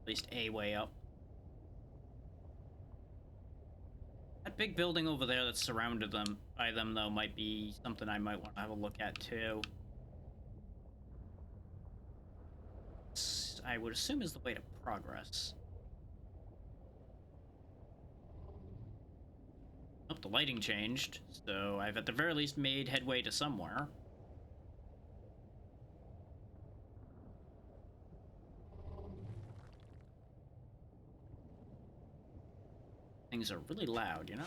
At least a way up. That big building over there that's surrounded by them, though, might be something I might want to have a look at, too. I would assume is the way to progress. Oh, the lighting changed, so I've at the very least made headway to somewhere. Things are really loud, you know?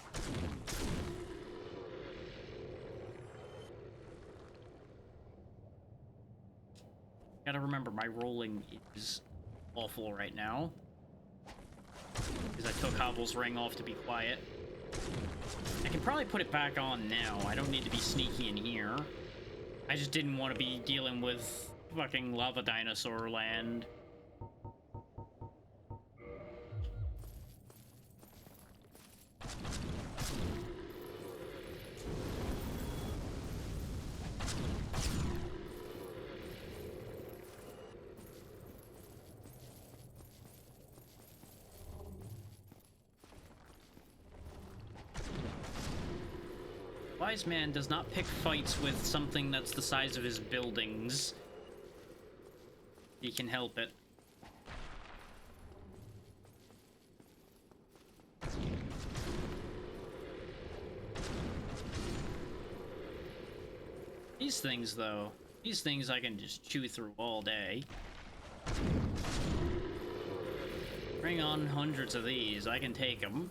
Gotta remember, my rolling is awful right now. Because I took Hovel's ring off to be quiet. I can probably put it back on now. I don't need to be sneaky in here. I just didn't want to be dealing with fucking lava dinosaur land. Wise man does not pick fights with something that's the size of his buildings. He can help it. These things, though, these things I can just chew through all day. Bring on hundreds of these, I can take them.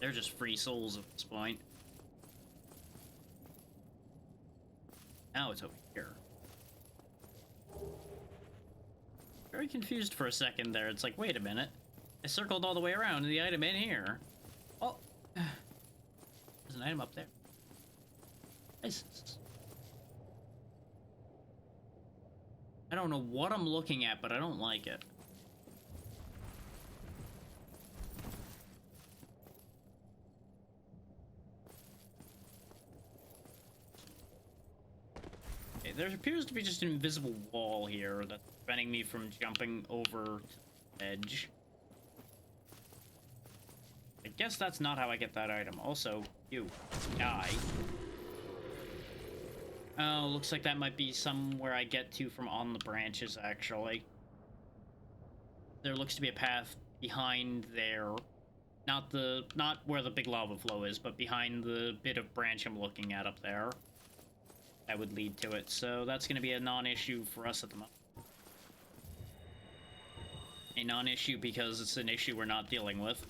They're just free souls at this point. Now it's over here. Very confused for a second there. It's like, wait a minute. I circled all the way around and the item in here. Oh. There's an item up there. I don't know what I'm looking at, but I don't like it. there appears to be just an invisible wall here that's preventing me from jumping over to the edge. I guess that's not how I get that item. Also, you die. Oh, looks like that might be somewhere I get to from on the branches, actually. There looks to be a path behind there. Not where the big lava flow is, but behind the bit of branch I'm looking at up there. That would lead to it. So that's going to be a non-issue for us at the moment. A non-issue because it's an issue we're not dealing with.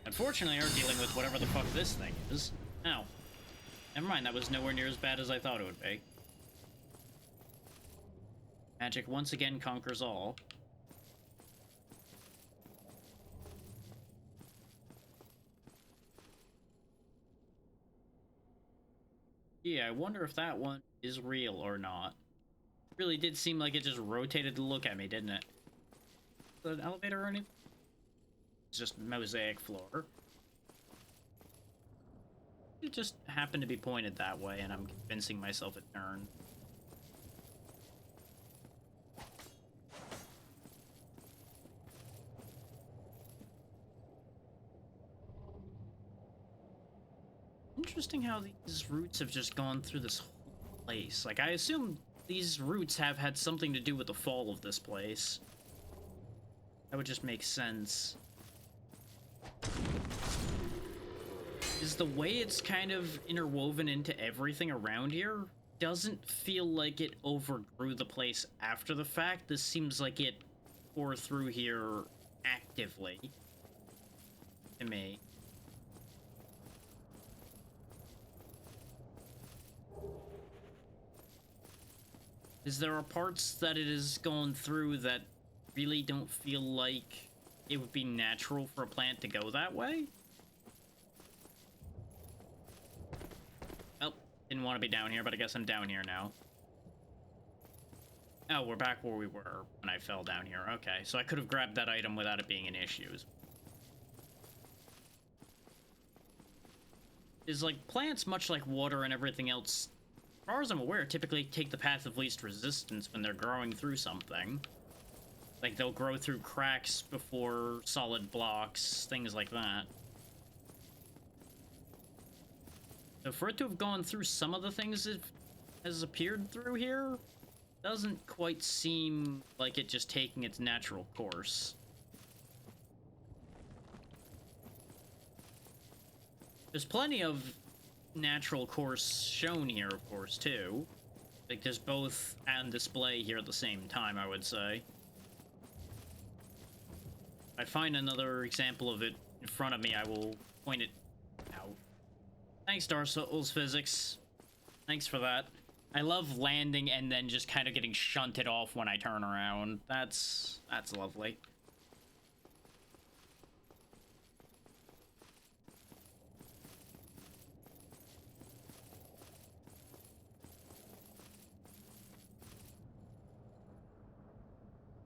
Unfortunately, we're dealing with whatever the fuck this thing is. Oh. Never mind, that was nowhere near as bad as I thought it would be. Magic once again conquers all. Yeah, I wonder if that one is real or not. Really did seem like it just rotated to look at me, didn't it? An elevator or anything? It's just mosaic floor. It just happened to be pointed that way, and I'm convincing myself it turned. Interesting how these routes have just gone through this whole place. Like, I assume these routes have had something to do with the fall of this place. That would just make sense. Is the way it's kind of interwoven into everything around here doesn't feel like it overgrew the place after the fact. This seems like it tore through here actively to me. Is there parts that it is going through that really don't feel like it would be natural for a plant to go that way? Oh, didn't want to be down here, but I guess I'm down here now. Oh, we're back where we were when I fell down here. Okay, so I could have grabbed that item without it being an issue. Is like plants, much like water and everything else, as far as I'm aware, typically take the path of least resistance when they're growing through something. Like, they'll grow through cracks before solid blocks, things like that. So for it to have gone through some of the things it has appeared through here, doesn't quite seem like it just taking its natural course. There's plenty of natural course shown here, of course, too. Like, there's both on display here at the same time, I would say. If I find another example of it in front of me, I will point it out. Thanks, Dark Souls Physics. Thanks for that. I love landing and then just kind of getting shunted off when I turn around. That's lovely.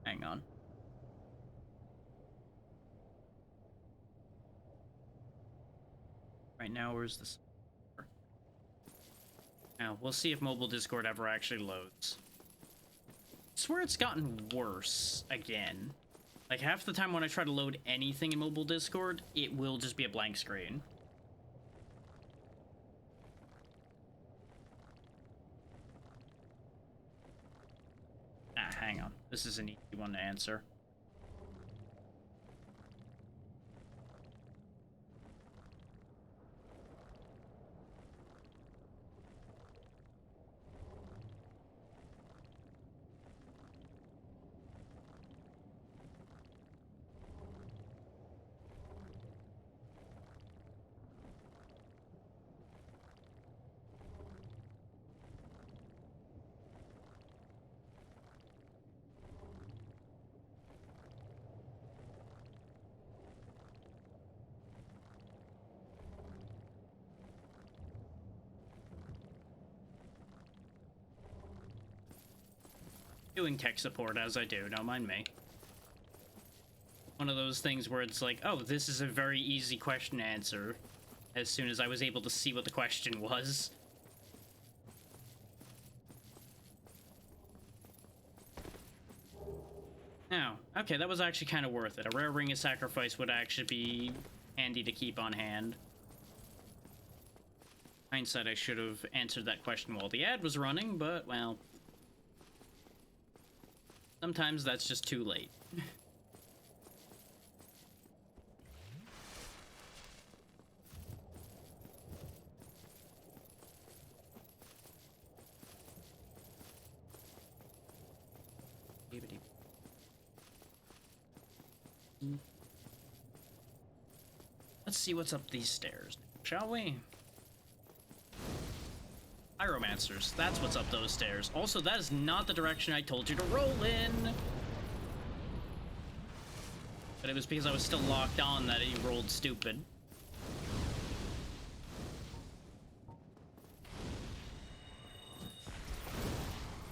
Hang on. Right now, where's this? Now, we'll see if mobile Discord ever actually loads. I swear it's gotten worse again. Like, half the time when I try to load anything in mobile Discord, it will just be a blank screen. Ah, hang on. This is an easy one to answer. Doing tech support as I do, don't mind me. One of those things where it's like, oh, this is a very easy question to answer, as soon as I was able to see what the question was. Oh, okay, that was actually kind of worth it. A rare ring of sacrifice would actually be handy to keep on hand. Hindsight, I should have answered that question while the ad was running, but, well... sometimes that's just too late. Let's see what's up these stairs, shall we? Pyromancers, that's what's up those stairs. Also, that is not the direction I told you to roll in. But it was because I was still locked on that he rolled stupid.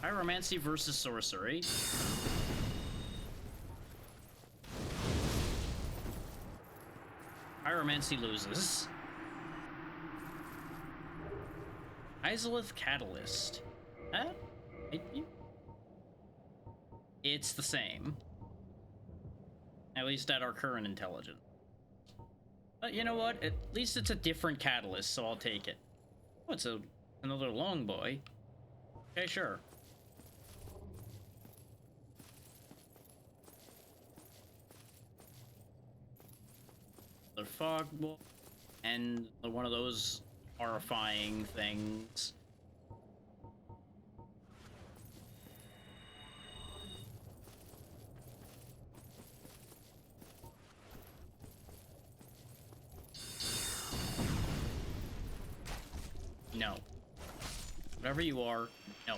Pyromancy versus sorcery. Pyromancy loses. Izalith Catalyst. It's the same. At least at our current intelligence. But you know what? At least it's a different catalyst, so I'll take it. Oh, it's another long boy. Okay, sure. The fog ball and one of those horrifying things. No. Whatever you are, no.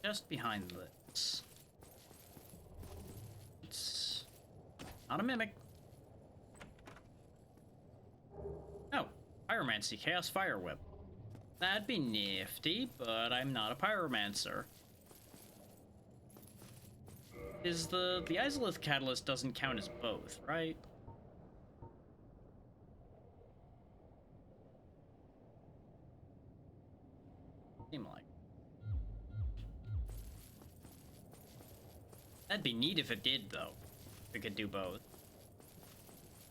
Just behind this. It's not a mimic. Oh, Pyromancy, Chaos Fire Whip. That'd be nifty, but I'm not a pyromancer. Is the Izalith Catalyst doesn't count as both, right? Seem like. That'd be neat if it did, though. If it could do both.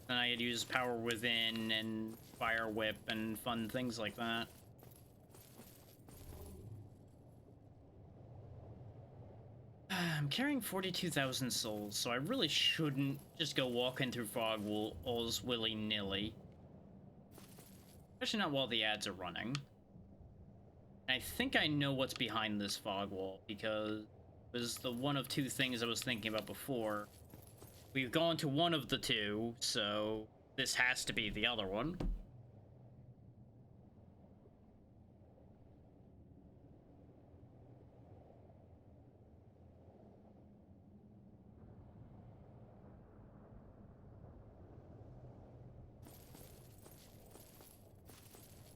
Then I could use Power Within and Fire Whip and fun things like that. I'm carrying 42,000 souls, so I really shouldn't just go walking through fog walls willy-nilly. Especially not while the ads are running. I think I know what's behind this fog wall, because it was the one of two things I was thinking about before. We've gone to one of the two, so this has to be the other one.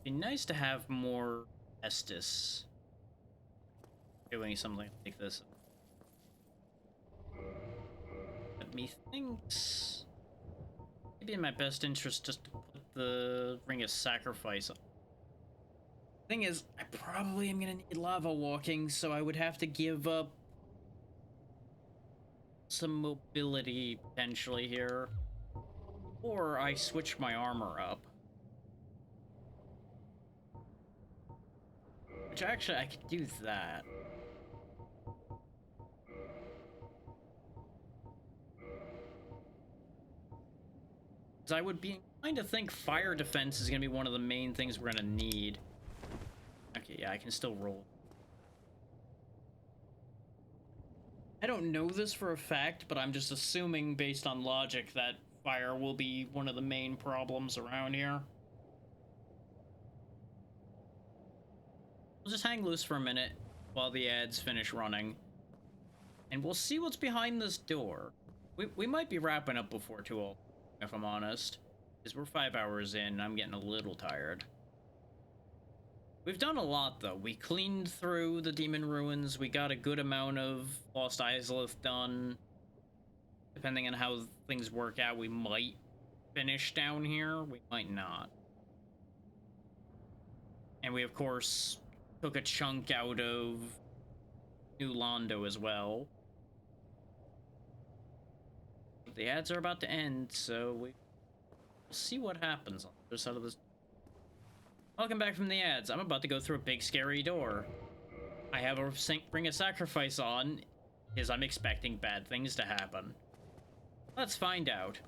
Be nice to have more Estus doing something like this. But methinks maybe in my best interest just to put the Ring of Sacrifice on. Thing is, I probably am gonna need lava walking, so I would have to give up some mobility potentially here. Or I switch my armor up. Which actually, I could do that. Because I would be inclined to think fire defense is going to be one of the main things we're going to need. Okay, yeah, I can still roll. I don't know this for a fact, but I'm just assuming based on logic that fire will be one of the main problems around here. We'll just hang loose for a minute while the ads finish running. And we'll see what's behind this door. We might be wrapping up before 2:00, if I'm honest. Because we're 5 hours in, I'm getting a little tired. We've done a lot, though. We cleaned through the Demon Ruins. We got a good amount of Lost Izalith done. Depending on how things work out, we might finish down here. We might not. And we, of course, took a chunk out of New Londo as well. The ads are about to end, so we'll see what happens on the other side of this. Welcome back from the ads. I'm about to go through a big scary door. I have a bring a sacrifice on, because I'm expecting bad things to happen. Let's find out.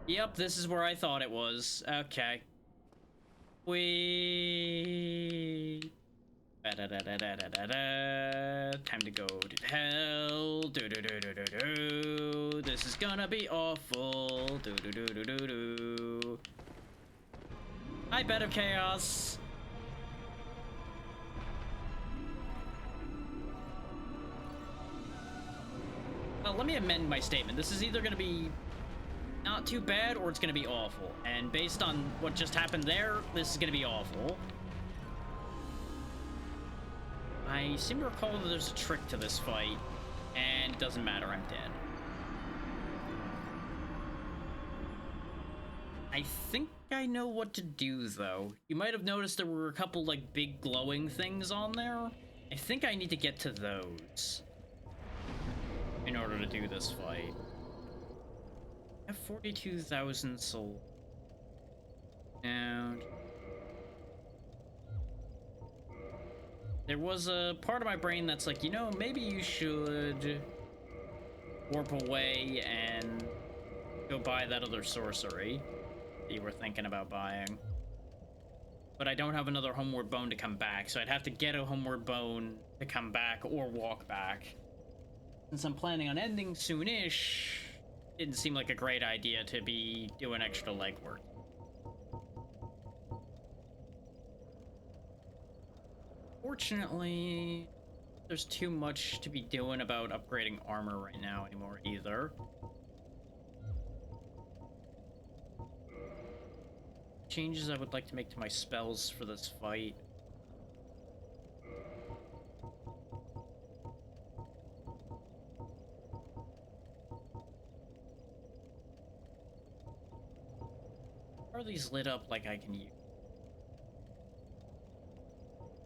Yep, this is where I thought it was. Okay. Time to go to hell. This is gonna be awful. Hi, Bed of Chaos. Well, let me amend my statement. This is either gonna be not too bad or it's gonna be awful. And based on what just happened there, this is gonna be awful. I seem to recall that there's a trick to this fight, and it doesn't matter, I'm dead. I think I know what to do, though. You might have noticed there were a couple, like, big glowing things on there. I think I need to get to those in order to do this fight. I have 42,000 souls. And there was a part of my brain that's like, you know, maybe you should warp away and go buy that other sorcery that you were thinking about buying. But I don't have another homeward bone to come back, so I'd have to get a homeward bone to come back or walk back. Since I'm planning on ending soonish, didn't seem like a great idea to be doing extra legwork. Fortunately, there's too much to be doing about upgrading armor right now anymore either. Changes I would like to make to my spells for this fight. Are these lit up like I can use?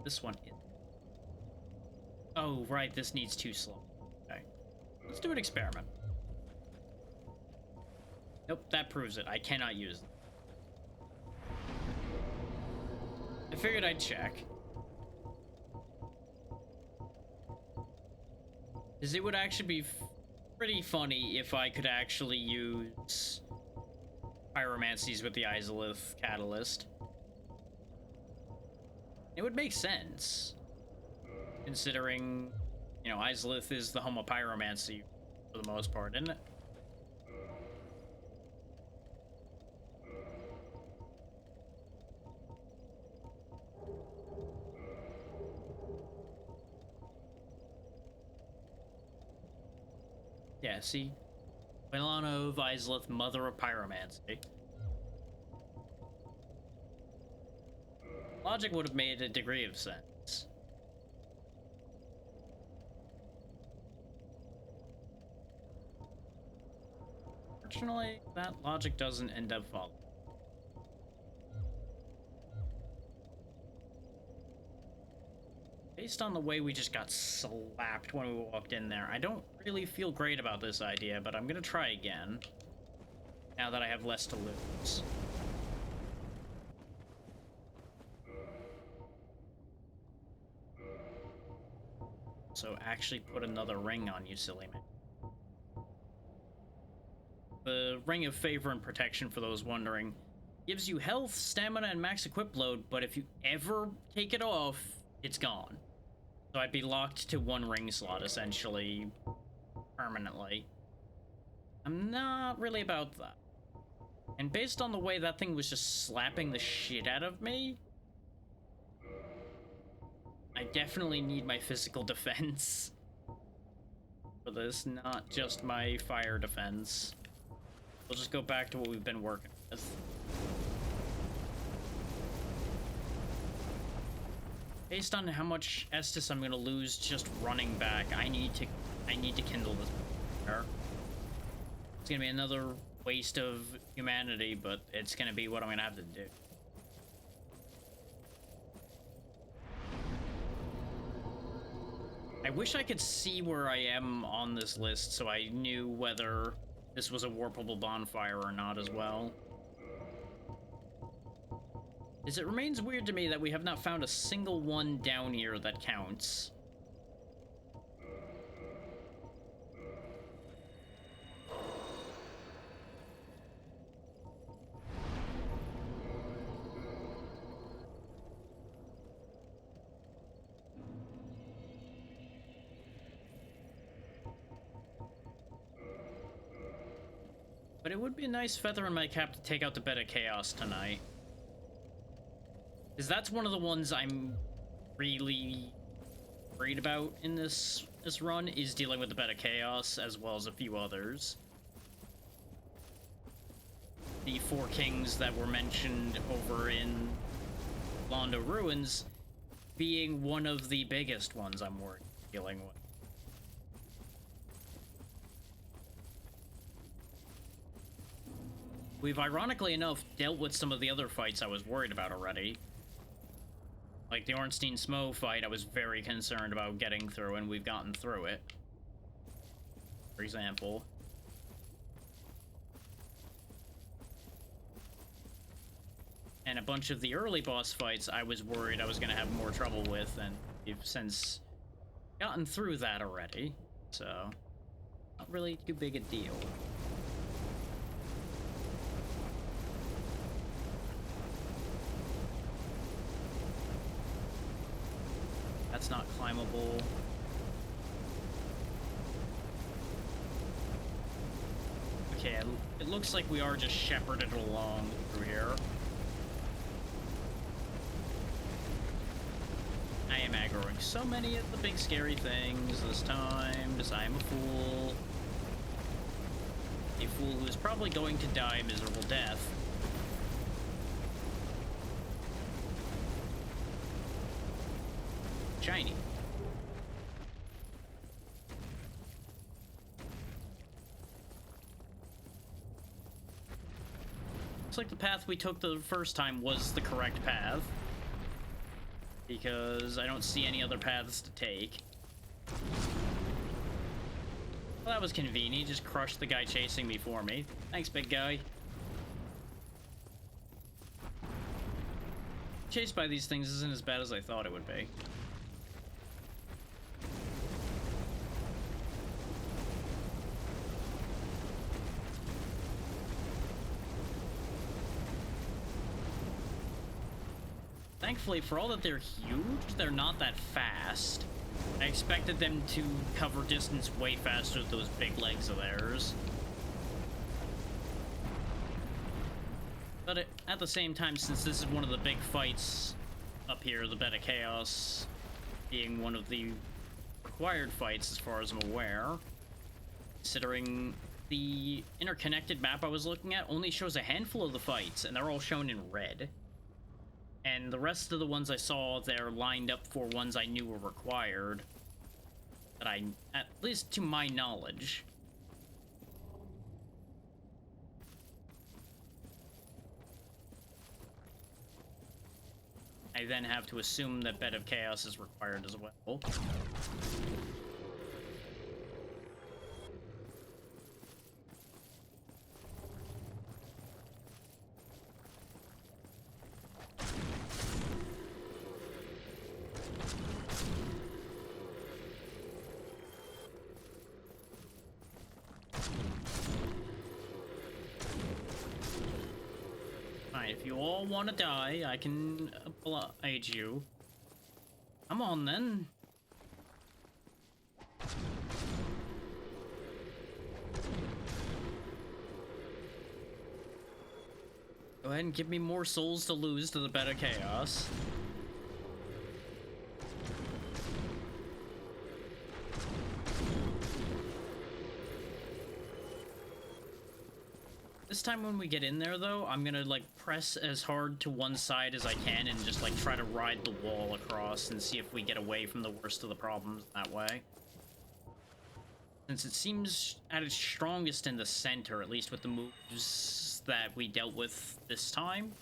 This one is. Oh, right, this needs 2 slow. Okay. Let's do an experiment. Nope, that proves it. I cannot use them. I figured I'd check. Because it would actually be pretty funny if I could actually use pyromancies with the Izalith catalyst. It would make sense, considering, you know, Izalith is the home of pyromancy for the most part, isn't it? Yeah, see? Milano of Izalith, mother of pyromancy. Logic would have made a degree of sense. Fortunately, that logic doesn't end up following. Based on the way we just got slapped when we walked in there, I don't really feel great about this idea, but I'm gonna try again, now that I have less to lose. So actually put another ring on you, silly man. The Ring of Favor and Protection, for those wondering, gives you health, stamina, and max equip load, but if you ever take it off, it's gone. So I'd be locked to 1 ring slot, essentially, permanently. I'm not really about that. And based on the way that thing was just slapping the shit out of me, I definitely need my physical defense for this, not just my fire defense. We'll just go back to what we've been working with. Based on how much Estus I'm gonna lose just running back, I need to kindle this fire. It's gonna be another waste of humanity, but it's gonna be what I'm gonna have to do. I wish I could see where I am on this list so I knew whether this was a warpable bonfire or not as well. As it remains weird to me that we have not found a single one down here that counts. But it would be a nice feather in my cap to take out the Bed of Chaos tonight. Because that's one of the ones I'm really worried about in this run, is dealing with the Bed of Chaos, as well as a few others. The Four Kings that were mentioned over in Londo Ruins being one of the biggest ones I'm worried dealing with. We've ironically enough dealt with some of the other fights I was worried about already. Like the Ornstein Smough fight, I was very concerned about getting through, and we've gotten through it. For example. And a bunch of the early boss fights I was worried I was going to have more trouble with, and we've since gotten through that already. So, not really too big a deal. That's not climbable. Okay, it looks like we are just shepherded along through here. I am aggroing so many of the big scary things this time, because I am a fool. A fool who is probably going to die a miserable death. Shiny. Looks like the path we took the first time was the correct path, because I don't see any other paths to take. Well, that was convenient. He just crushed the guy chasing me for me. Thanks, big guy. Chased by these things isn't as bad as I thought it would be. Thankfully, for all that they're huge, they're not that fast. I expected them to cover distance way faster with those big legs of theirs. But at the same time, since this is one of the big fights up here, the Bed of Chaos being one of the required fights as far as I'm aware, considering the interconnected map I was looking at only shows a handful of the fights, and they're all shown in red. And the rest of the ones I saw there lined up for ones I knew were required. That at least to my knowledge. I then have to assume that Bed of Chaos is required as well. If you all want to die, I can oblige you. Come on, then. Go ahead and give me more souls to lose to the Bed of Chaos. This time when we get in there, though, I'm gonna, like, press as hard to one side as I can and just, like, try to ride the wall across and see if we get away from the worst of the problems that way. Since it seems at its strongest in the center, at least with the moves that we dealt with this time.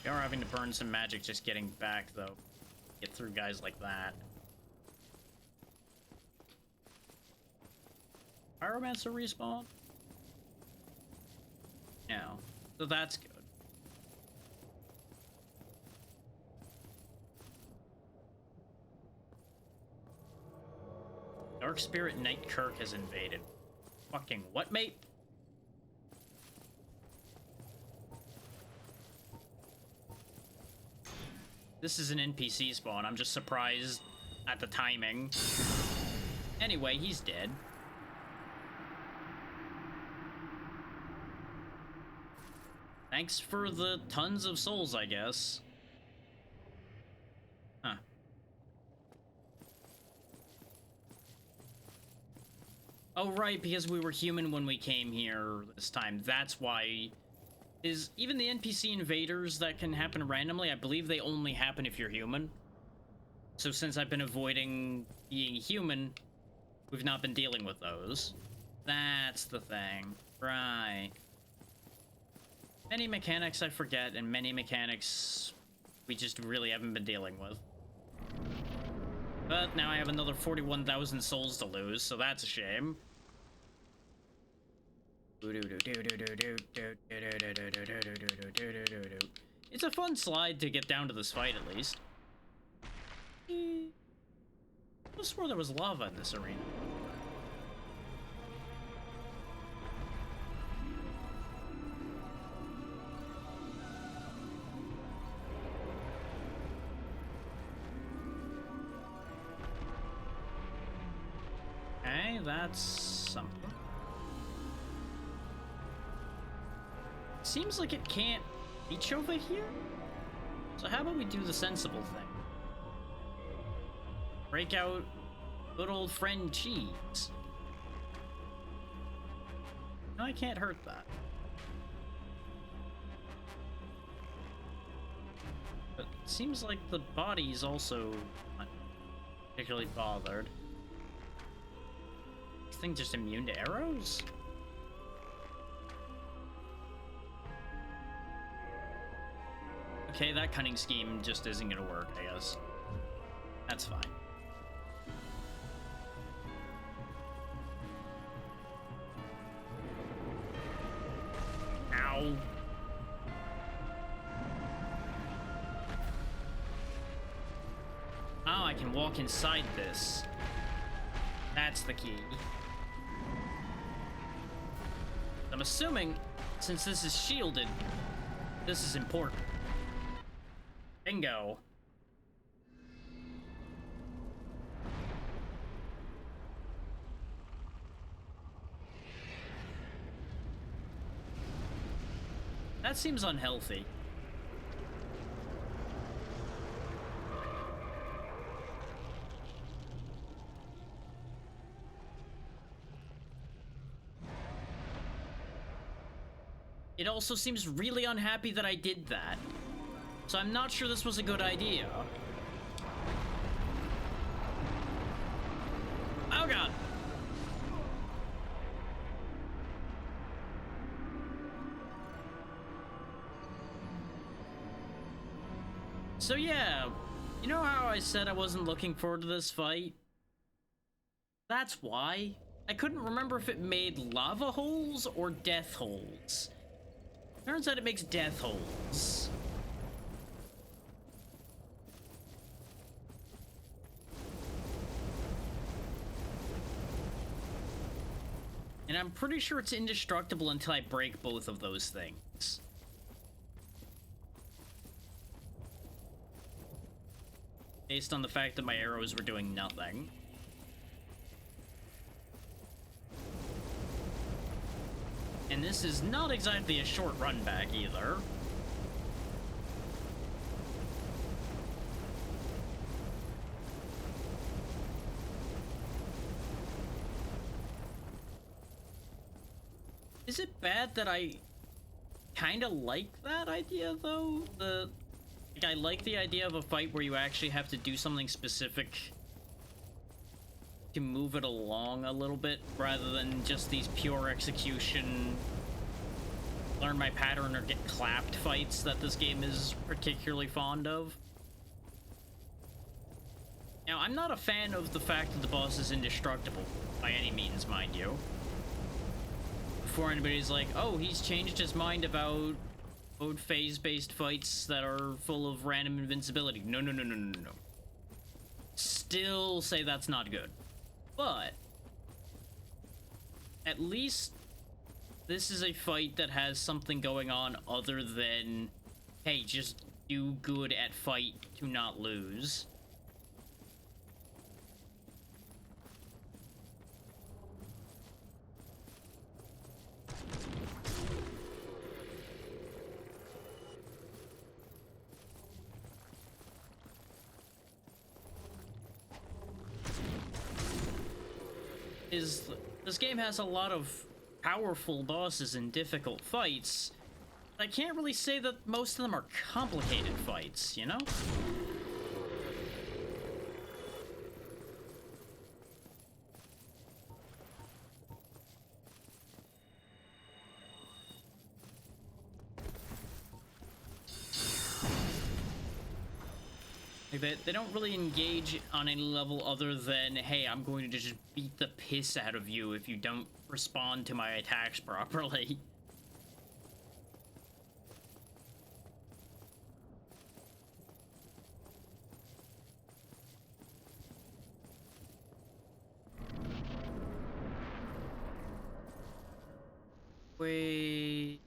We are having to burn some magic just getting back, though. Get through guys like that. Pyromancer respawn? No. So that's good. Dark Spirit Knight Kirk has invaded. Fucking what, mate? This is an NPC spawn. I'm just surprised at the timing. Anyway, he's dead. Thanks for the tons of souls, I guess. Huh. Oh, right, because we were human when we came here this time. That's why... Is even the NPC invaders that can happen randomly, I believe they only happen if you're human. So since I've been avoiding being human, we've not been dealing with those. That's the thing. Right. Many mechanics I forget, and many mechanics we just really haven't been dealing with. But now I have another 41,000 souls to lose, so that's a shame. It's a fun slide to get down to this fight, at least. I swore there was lava in this arena. Okay, that's something. Seems like it can't reach over here. So how about we do the sensible thing? Break out good old friend Cheese. No, I can't hurt that. But it seems like the body's also not particularly bothered. This thing just immune to arrows? Okay, that cunning scheme just isn't gonna work, I guess. That's fine. Ow. Oh, I can walk inside this. That's the key. I'm assuming, since this is shielded, this is important. Bingo. That seems unhealthy. It also seems really unhappy that I did that. So I'm not sure this was a good idea. Oh god! So yeah, you know how I said I wasn't looking forward to this fight? That's why. I couldn't remember if it made lava holes or death holes. Turns out it makes death holes. And I'm pretty sure it's indestructible until I break both of those things. Based on the fact that my arrows were doing nothing. And this is not exactly a short run back either. Is it bad that I kind of like that idea, though? Like, I like the idea of a fight where you actually have to do something specific to move it along a little bit, rather than just these pure execution learn my pattern or get clapped fights that this game is particularly fond of. Now, I'm not a fan of the fact that the boss is indestructible, by any means, mind you. Before anybody's like, oh, he's changed his mind about phase-based fights that are full of random invincibility. No, no, no, no, no, no. Still say that's not good. But at least this is a fight that has something going on other than, hey, just do good at fight to not lose. This game has a lot of powerful bosses and difficult fights. I can't really say that most of them are complicated fights, you know? They don't really engage on any level other than, hey, I'm going to just beat the piss out of you if you don't respond to my attacks properly. Wait.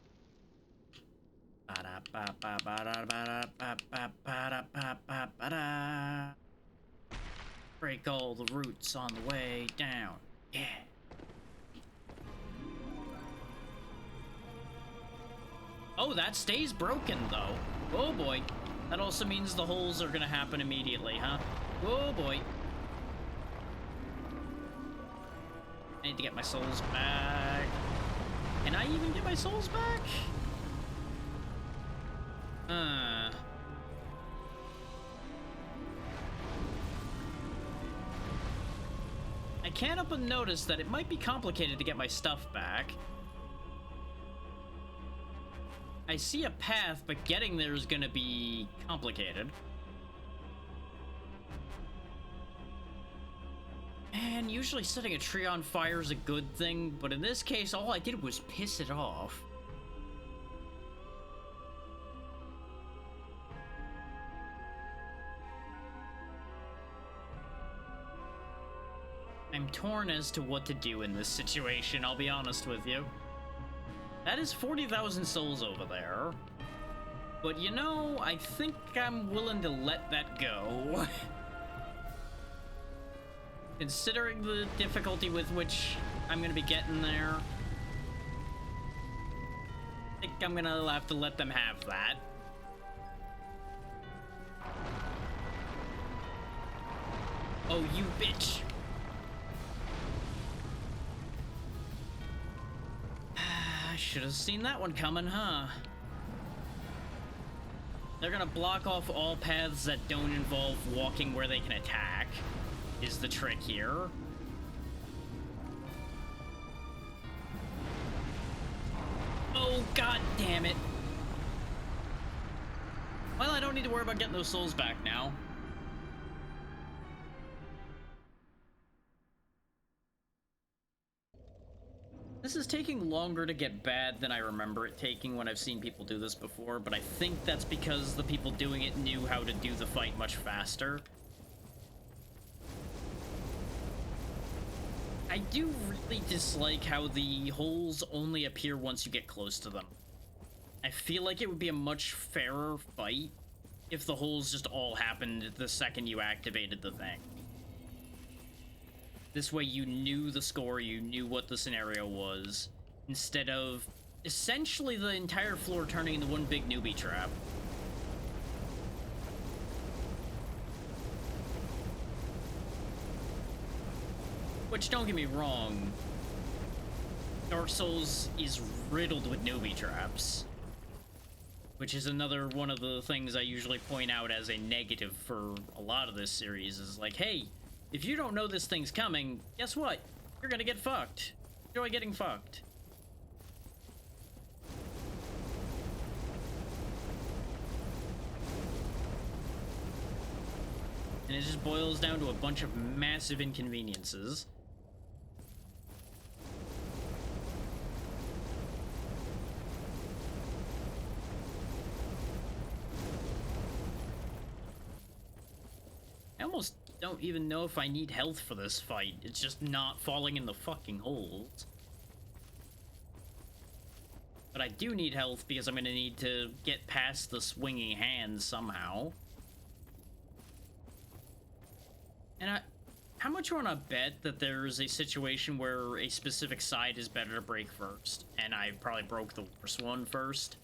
Break all the roots on the way down. Yeah. Oh, that stays broken, though. Oh, boy. That also means the holes are gonna happen immediately, huh? Oh, boy. I need to get my souls back. Can I even get my souls back? I can't help but notice that it might be complicated to get my stuff back. I see a path, but getting there is gonna be complicated. And usually setting a tree on fire is a good thing, but in this case, all I did was piss it off. I'm torn as to what to do in this situation, I'll be honest with you. That is 40,000 souls over there. But you know, I think I'm willing to let that go. Considering the difficulty with which I'm gonna be getting there, I think I'm gonna have to let them have that. Oh, you bitch. Should have seen that one coming, huh? They're gonna block off all paths that don't involve walking where they can attack, is the trick here. Oh, god damn it. Well, I don't need to worry about getting those souls back now. This is taking longer to get bad than I remember it taking when I've seen people do this before, but I think that's because the people doing it knew how to do the fight much faster. I do really dislike how the holes only appear once you get close to them. I feel like it would be a much fairer fight if the holes just all happened the second you activated the thing. This way you knew the score, you knew what the scenario was, instead of essentially the entire floor turning into one big newbie trap. Which, don't get me wrong, Dark Souls is riddled with newbie traps. Which is another one of the things I usually point out as a negative for a lot of this series, is like, hey, if you don't know this thing's coming, guess what? You're gonna get fucked. Enjoy getting fucked. And it just boils down to a bunch of massive inconveniences. I almost don't even know if I need health for this fight. It's just not falling in the fucking holes. But I do need health because I'm gonna need to get past the swinging hands somehow. And how much you wanna bet that there's a situation where a specific side is better to break first? And I probably broke the worst one first.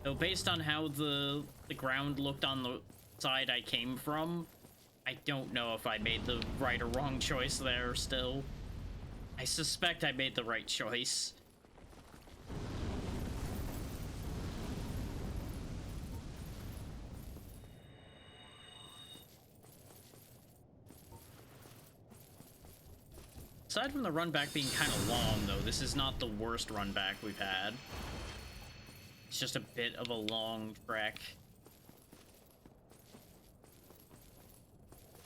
So based on how the ground looked on the side I came from, I don't know if I made the right or wrong choice there still. I suspect I made the right choice. Aside from the run back being kind of long, though, this is not the worst run back we've had. It's just a bit of a long trek.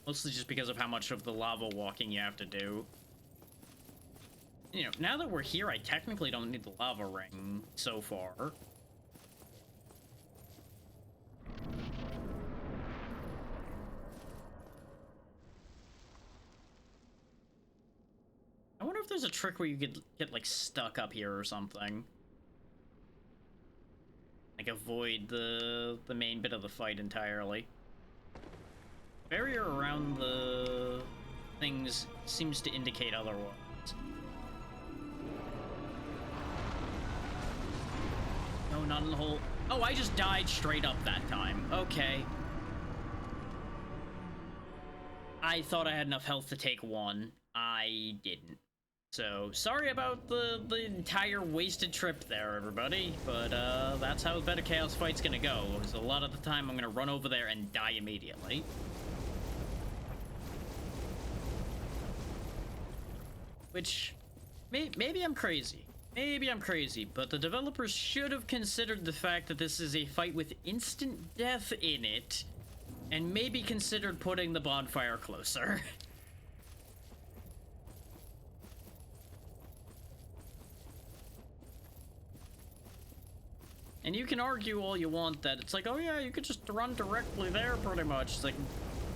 Mostly just because of how much of the lava walking you have to do. You know, now that we're here, I technically don't need the lava ring so far. I wonder if there's a trick where you could get, like, stuck up here or something. Like, avoid the main bit of the fight entirely. Barrier around the things seems to indicate otherwise. No, not in the hole. Oh, I just died straight up that time. Okay. I thought I had enough health to take one. I didn't. So, sorry about the entire wasted trip there, everybody. But, that's how the Bed of Chaos fight's gonna go. Because a lot of the time I'm gonna run over there and die immediately. Which, maybe I'm crazy. Maybe I'm crazy, but the developers should have considered the fact that this is a fight with instant death in it, and maybe considered putting the bonfire closer. And you can argue all you want that it's like, oh yeah, you could just run directly there pretty much. It's like,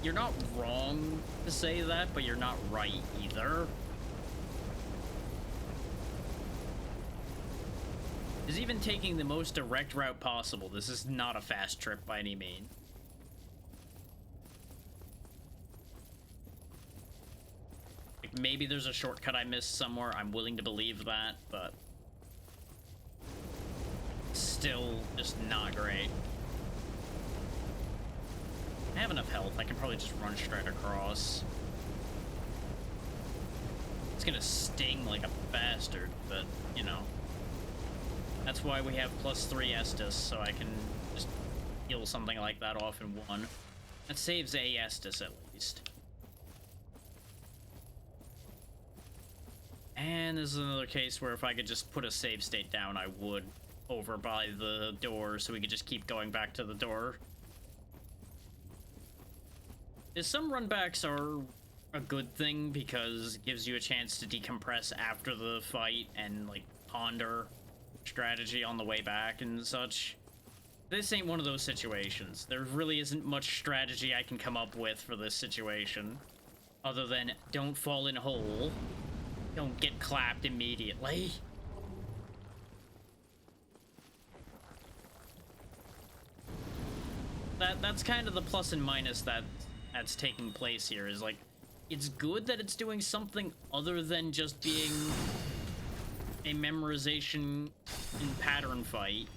you're not wrong to say that, but you're not right either. Is even taking the most direct route possible. This is not a fast trip by any means. Like, maybe there's a shortcut I missed somewhere. I'm willing to believe that, but still just not great. I have enough health. I can probably just run straight across. It's gonna sting like a bastard, but, you know. That's why we have +3 Estus, so I can just heal something like that off in one. That saves a Estus at least. And this is another case where if I could just put a save state down, I would, over by the door, so we could just keep going back to the door. Some runbacks are a good thing because it gives you a chance to decompress after the fight and, like, ponder strategy on the way back and such. This ain't one of those situations. There really isn't much strategy I can come up with for this situation, other than don't fall in a hole, don't get clapped immediately. That's kind of the plus and minus that's taking place here, is like, it's good that it's doing something other than just being a memorization and pattern fight,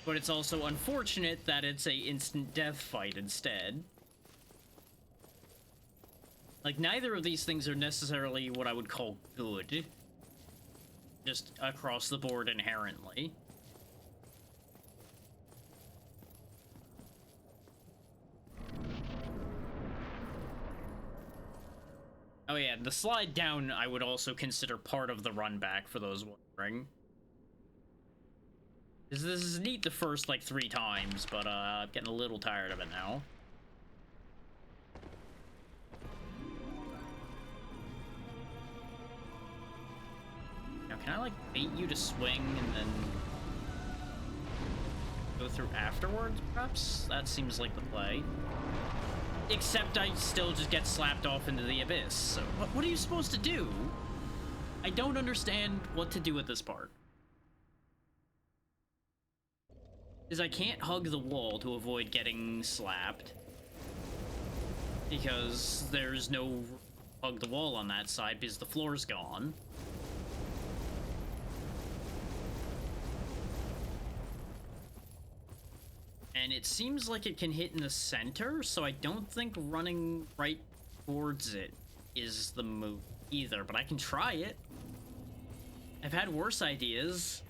but it's also unfortunate that it's a instant death fight instead. Like, neither of these things are necessarily what I would call good, just across the board inherently. Oh yeah, the slide down I would also consider part of the run back, for those wondering. This is neat the first, like, 3 times, but I'm getting a little tired of it now. Can I, like, bait you to swing and then go through afterwards, perhaps? That seems like the play. Except I still just get slapped off into the abyss. So what are you supposed to do? I don't understand what to do with this part. Is I can't hug the wall to avoid getting slapped. Because there's no hug the wall on that side because the floor's gone. And it seems like it can hit in the center, so I don't think running right towards it is the move either, but I can try it. I've had worse ideas.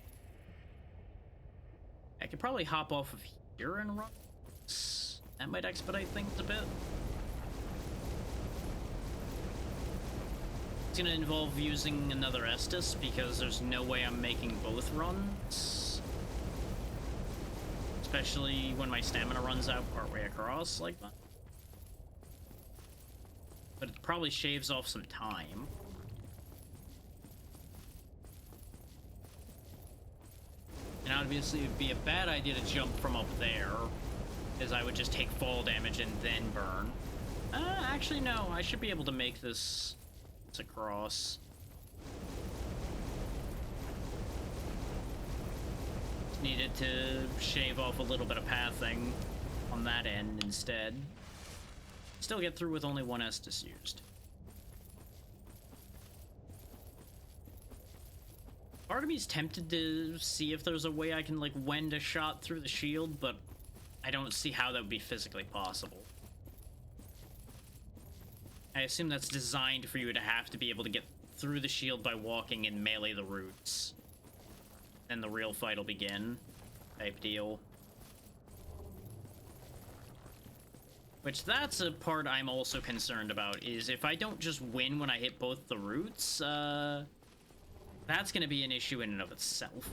I could probably hop off of here and run. That might expedite things a bit. It's gonna involve using another Estus because there's no way I'm making both runs. Especially when my stamina runs out partway across like that. But it probably shaves off some time. And obviously it would be a bad idea to jump from up there, as I would just take fall damage and then burn. Actually no, I should be able to make this across. Needed to shave off a little bit of pathing on that end instead. Still get through with only one Estus used. Part of me's tempted to see if there's a way I can, like, wend a shot through the shield, but I don't see how that would be physically possible. I assume that's designed for you to have to be able to get through the shield by walking and melee the roots. Then the real fight will begin, type deal. Which, that's a part I'm also concerned about, is if I don't just win when I hit both the roots, that's gonna be an issue in and of itself.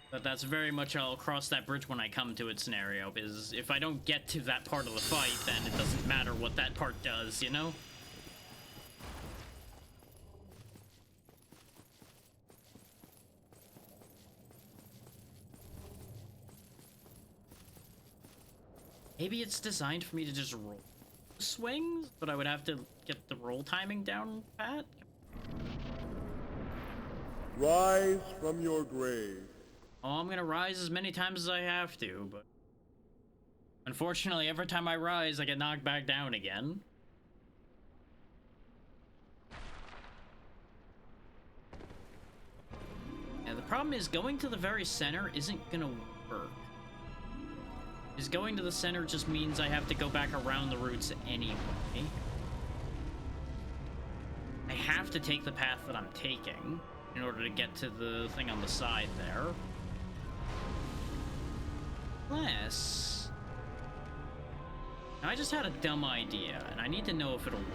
But that's very much I'll cross that bridge when I come to it scenario, because if I don't get to that part of the fight, then it doesn't matter what that part does, you know? Maybe it's designed for me to just roll swings, but I would have to get the roll timing down pat. Rise from your grave. Oh, I'm gonna rise as many times as I have to, but unfortunately, every time I rise, I get knocked back down again. Yeah, the problem is going to the very center isn't gonna work. Is going to the center just means I have to go back around the roots anyway. I have to take the path that I'm taking in order to get to the thing on the side there. Unless... Now, I just had a dumb idea, and I need to know if it'll work.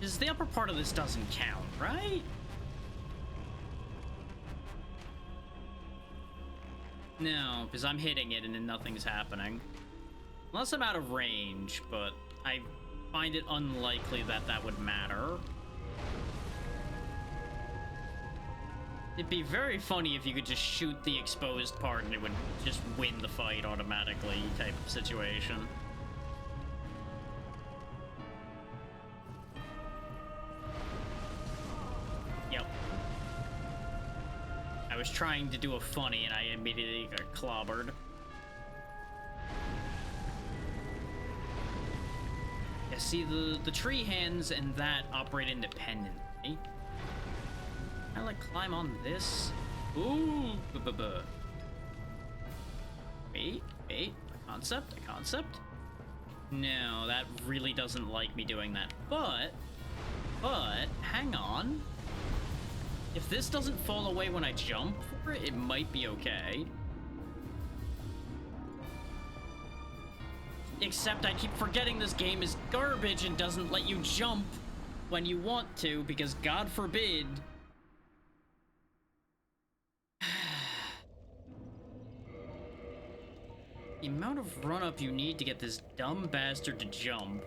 Because the upper part of this doesn't count, right? No, because I'm hitting it and then nothing's happening. Unless I'm out of range, but I find it unlikely that that would matter. It'd be very funny if you could just shoot the exposed part and it would just win the fight automatically type of situation. Yep. I was trying to do a funny and I immediately got clobbered. Yeah, see, the tree hands and that operate independently. I like climb on this. Ooh, wait, a concept. No, that really doesn't like me doing that. But, hang on. If this doesn't fall away when I jump for it, it might be okay. Except I keep forgetting this game is garbage and doesn't let you jump when you want to, because God forbid The amount of run-up you need to get this dumb bastard to jump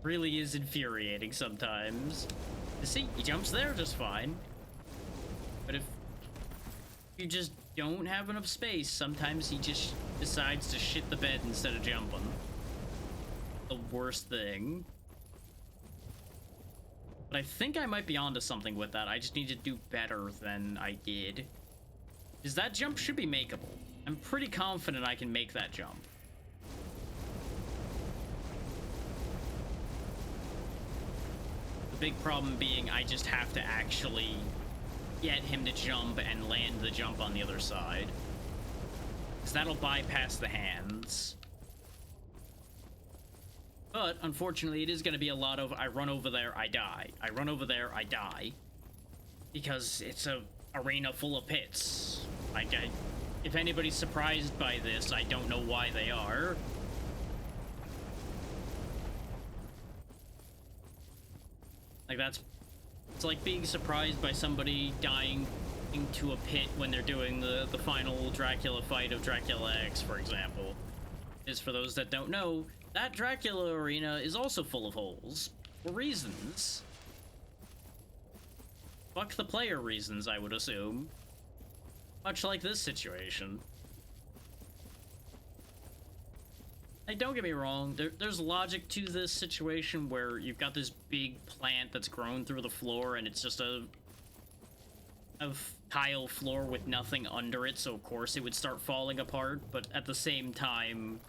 really is infuriating sometimes. You see, he jumps there just fine. But if you just don't have enough space, sometimes he just decides to shit the bed instead of jumping. The worst thing. But I think I might be onto something with that. I just need to do better than I did. Because that jump should be makeable. I'm pretty confident I can make that jump. The big problem being I just have to actually get him to jump and land the jump on the other side. Because that'll bypass the hands. But, unfortunately, it is going to be a lot of I run over there, I die. I run over there, I die. Because it's a arena full of pits. If anybody's surprised by this, I don't know why they are. Like, it's like being surprised by somebody dying into a pit when they're doing the final Dracula fight of Dracula X, for example. Is for those that don't know, that Dracula arena is also full of holes. For reasons. Fuck the player reasons, I would assume. Much like this situation. Like, don't get me wrong, there's logic to this situation where you've got this big plant that's grown through the floor and it's just a tile floor with nothing under it, so of course it would start falling apart, but at the same time,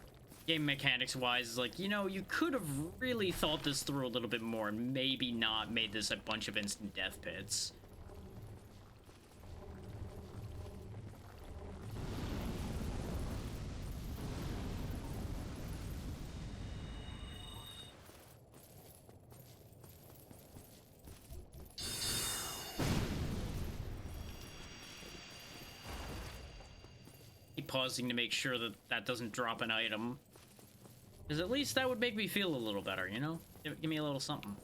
game mechanics wise, is like, you know, you could have really thought this through a little bit more and maybe not made this a bunch of instant death pits. Pausing to make sure that that doesn't drop an item, because at least that would make me feel a little better, you know? Give me a little something.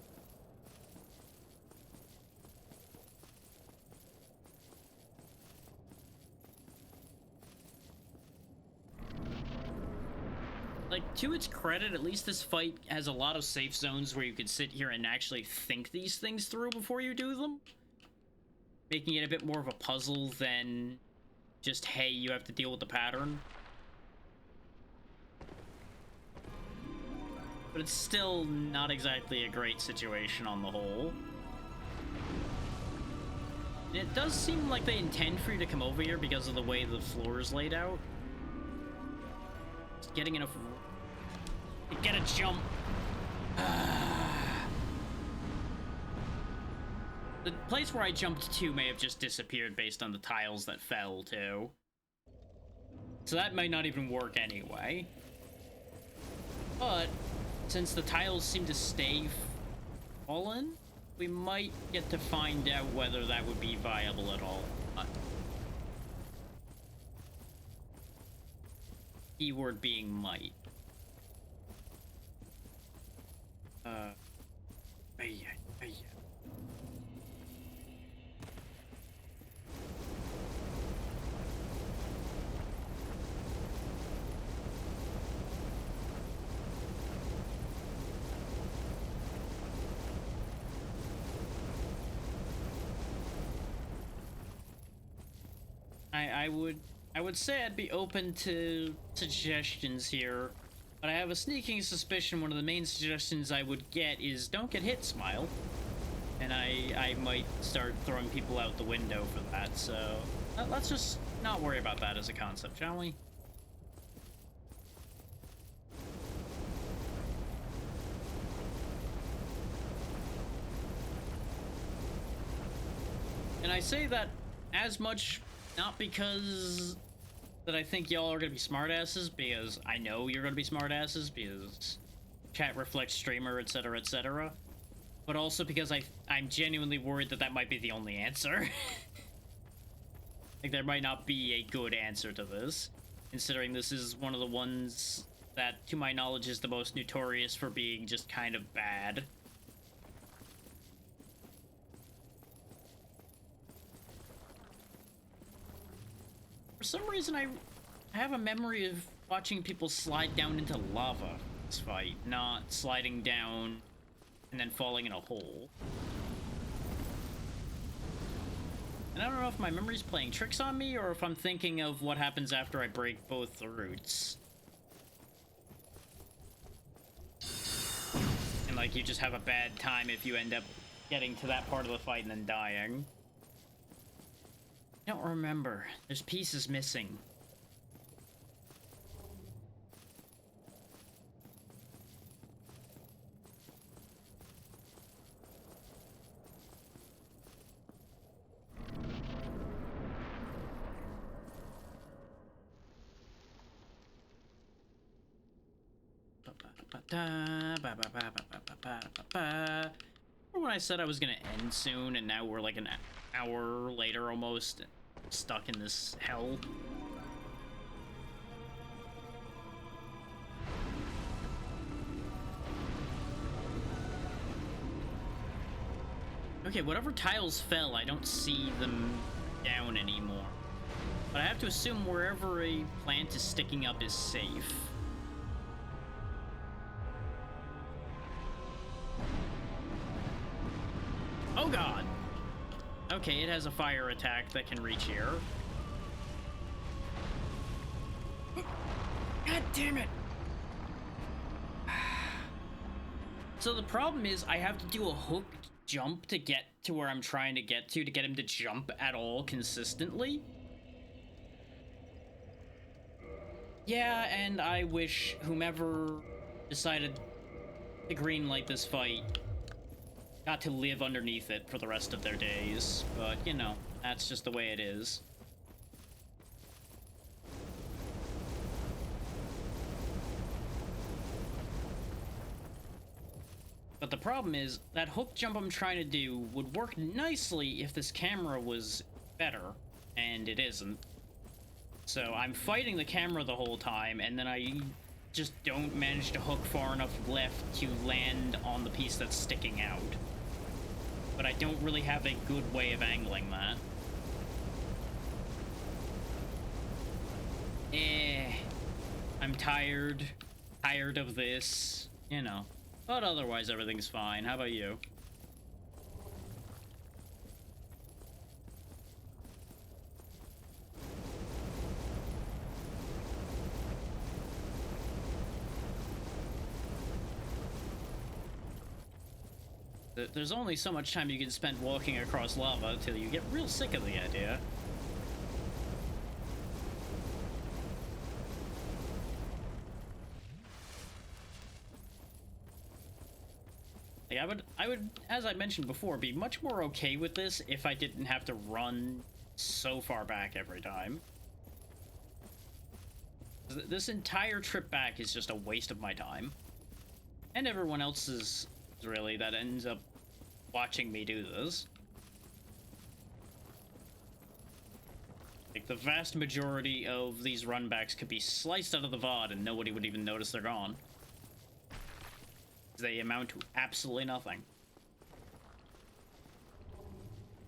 Like, to its credit, at least this fight has a lot of safe zones where you can sit here and actually think these things through before you do them, making it a bit more of a puzzle than just, hey, you have to deal with the pattern. But it's still not exactly a great situation on the whole. And it does seem like they intend for you to come over here because of the way the floor is laid out. Just getting enough to get a jump. The place where I jumped to may have just disappeared based on the tiles that fell, too. So that might not even work anyway. But, since the tiles seem to stay fallen, we might get to find out whether that would be viable at all. Keyword being might. I would say I'd be open to suggestions here, but I have a sneaking suspicion one of the main suggestions I would get is don't get hit, Smile. And I might start throwing people out the window for that, so let's just not worry about that as a concept, shall we? And I say that as much not because that I think y'all are gonna be smartasses, because I know you're gonna be smartasses, because chat reflects streamer, etc., etc., but also because I'm genuinely worried that that might be the only answer. Like, there might not be a good answer to this, considering this is one of the ones that, to my knowledge, is the most notorious for being just kind of bad. For some reason, I have a memory of watching people slide down into lava in this fight, not sliding down and then falling in a hole. And I don't know if my memory's playing tricks on me or if I'm thinking of what happens after I break both the roots. And like, you just have a bad time if you end up getting to that part of the fight and then dying. I don't remember. There's pieces missing. Remember when I said I was gonna end soon, and now we're like an hour later almost, stuck in this hell? Okay, whatever tiles fell, I don't see them down anymore. But I have to assume wherever a plant is sticking up is safe. Oh god! Okay, it has a fire attack that can reach here. God damn it! So the problem is I have to do a hook jump to get to where I'm trying to get get him to jump at all consistently. Yeah, and I wish whomever decided to greenlight this fight got to live underneath it for the rest of their days, but, you know, that's just the way it is. But the problem is, that hook jump I'm trying to do would work nicely if this camera was better, and it isn't. So I'm fighting the camera the whole time, and then I just don't manage to hook far enough left to land on the piece that's sticking out. But I don't really have a good way of angling that. I'm tired of this, you know. But otherwise, everything's fine. How about you? There's only so much time you can spend walking across lava till you get real sick of the idea. Like, I would, as I mentioned before, be much more okay with this if I didn't have to run so far back every time. This entire trip back is just a waste of my time. And everyone else's, really, that ends up watching me do this. Like, the vast majority of these runbacks could be sliced out of the VOD and nobody would even notice they're gone. They amount to absolutely nothing.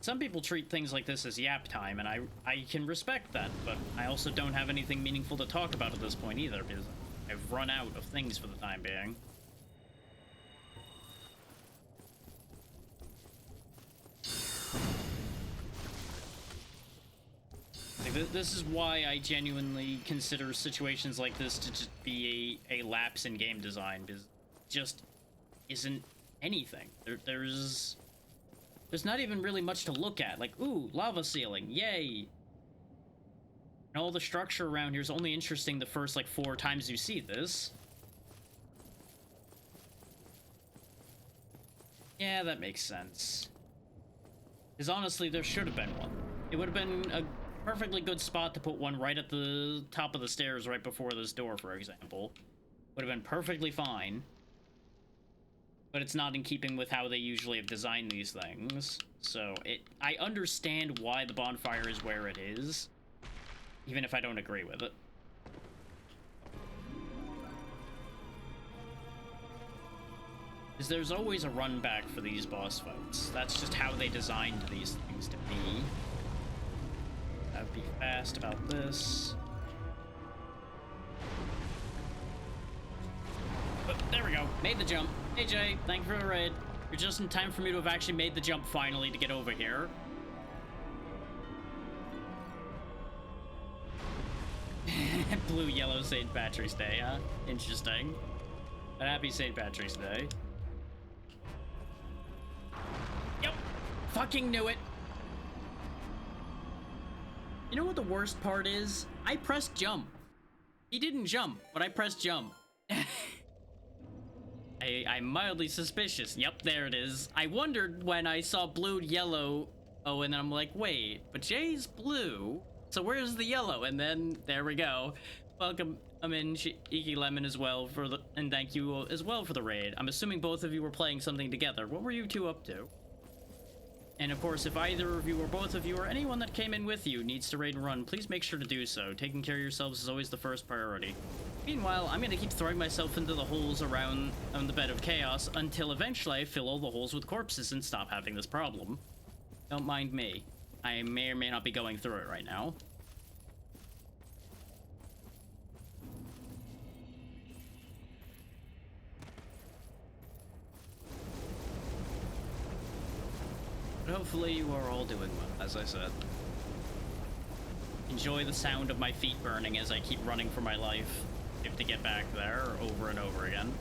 Some people treat things like this as yap time, and I can respect that, but I also don't have anything meaningful to talk about at this point either, because I've run out of things for the time being. Like, this is why I genuinely consider situations like this to just be a lapse in game design, because it just isn't anything. There's not even really much to look at. Like, ooh, lava ceiling, yay! And all the structure around here is only interesting the first, like, 4 times you see this. Yeah, that makes sense. Because honestly, there should have been one. It would have been a perfectly good spot to put one right at the top of the stairs right before this door, for example. Would have been perfectly fine. But it's not in keeping with how they usually have designed these things. So, I understand why the bonfire is where it is, even if I don't agree with it. Because there's always a run back for these boss fights. That's just how they designed these things to be. I'd be fast about this. go. Made the jump. Hey, Jay. Thank you for the raid. You're just in time for me to have actually made the jump finally to get over here. Blue, yellow St. Patrick's Day, huh? Interesting. But happy St. Patrick's Day. Yep. Fucking knew it. You know what the worst part is? I pressed jump. He didn't jump, but I pressed jump. I'm mildly suspicious. Yep, there it is. I wondered when I saw blue, yellow. Oh, and then I'm like, wait, but Jay's blue. So where's the yellow? And then there we go. Welcome, Iki Lemon as well and thank you as well for the raid. I'm assuming both of you were playing something together. What were you two up to? And of course, if either of you or both of you or anyone that came in with you needs to raid and run, please make sure to do so. Taking care of yourselves is always the first priority. Meanwhile, I'm gonna keep throwing myself into the holes around on the bed of chaos until eventually I fill all the holes with corpses and stop having this problem. Don't mind me. I may or may not be going through it right now. But hopefully you are all doing well, as I said. Enjoy the sound of my feet burning as I keep running for my life. I have to get back there over and over again.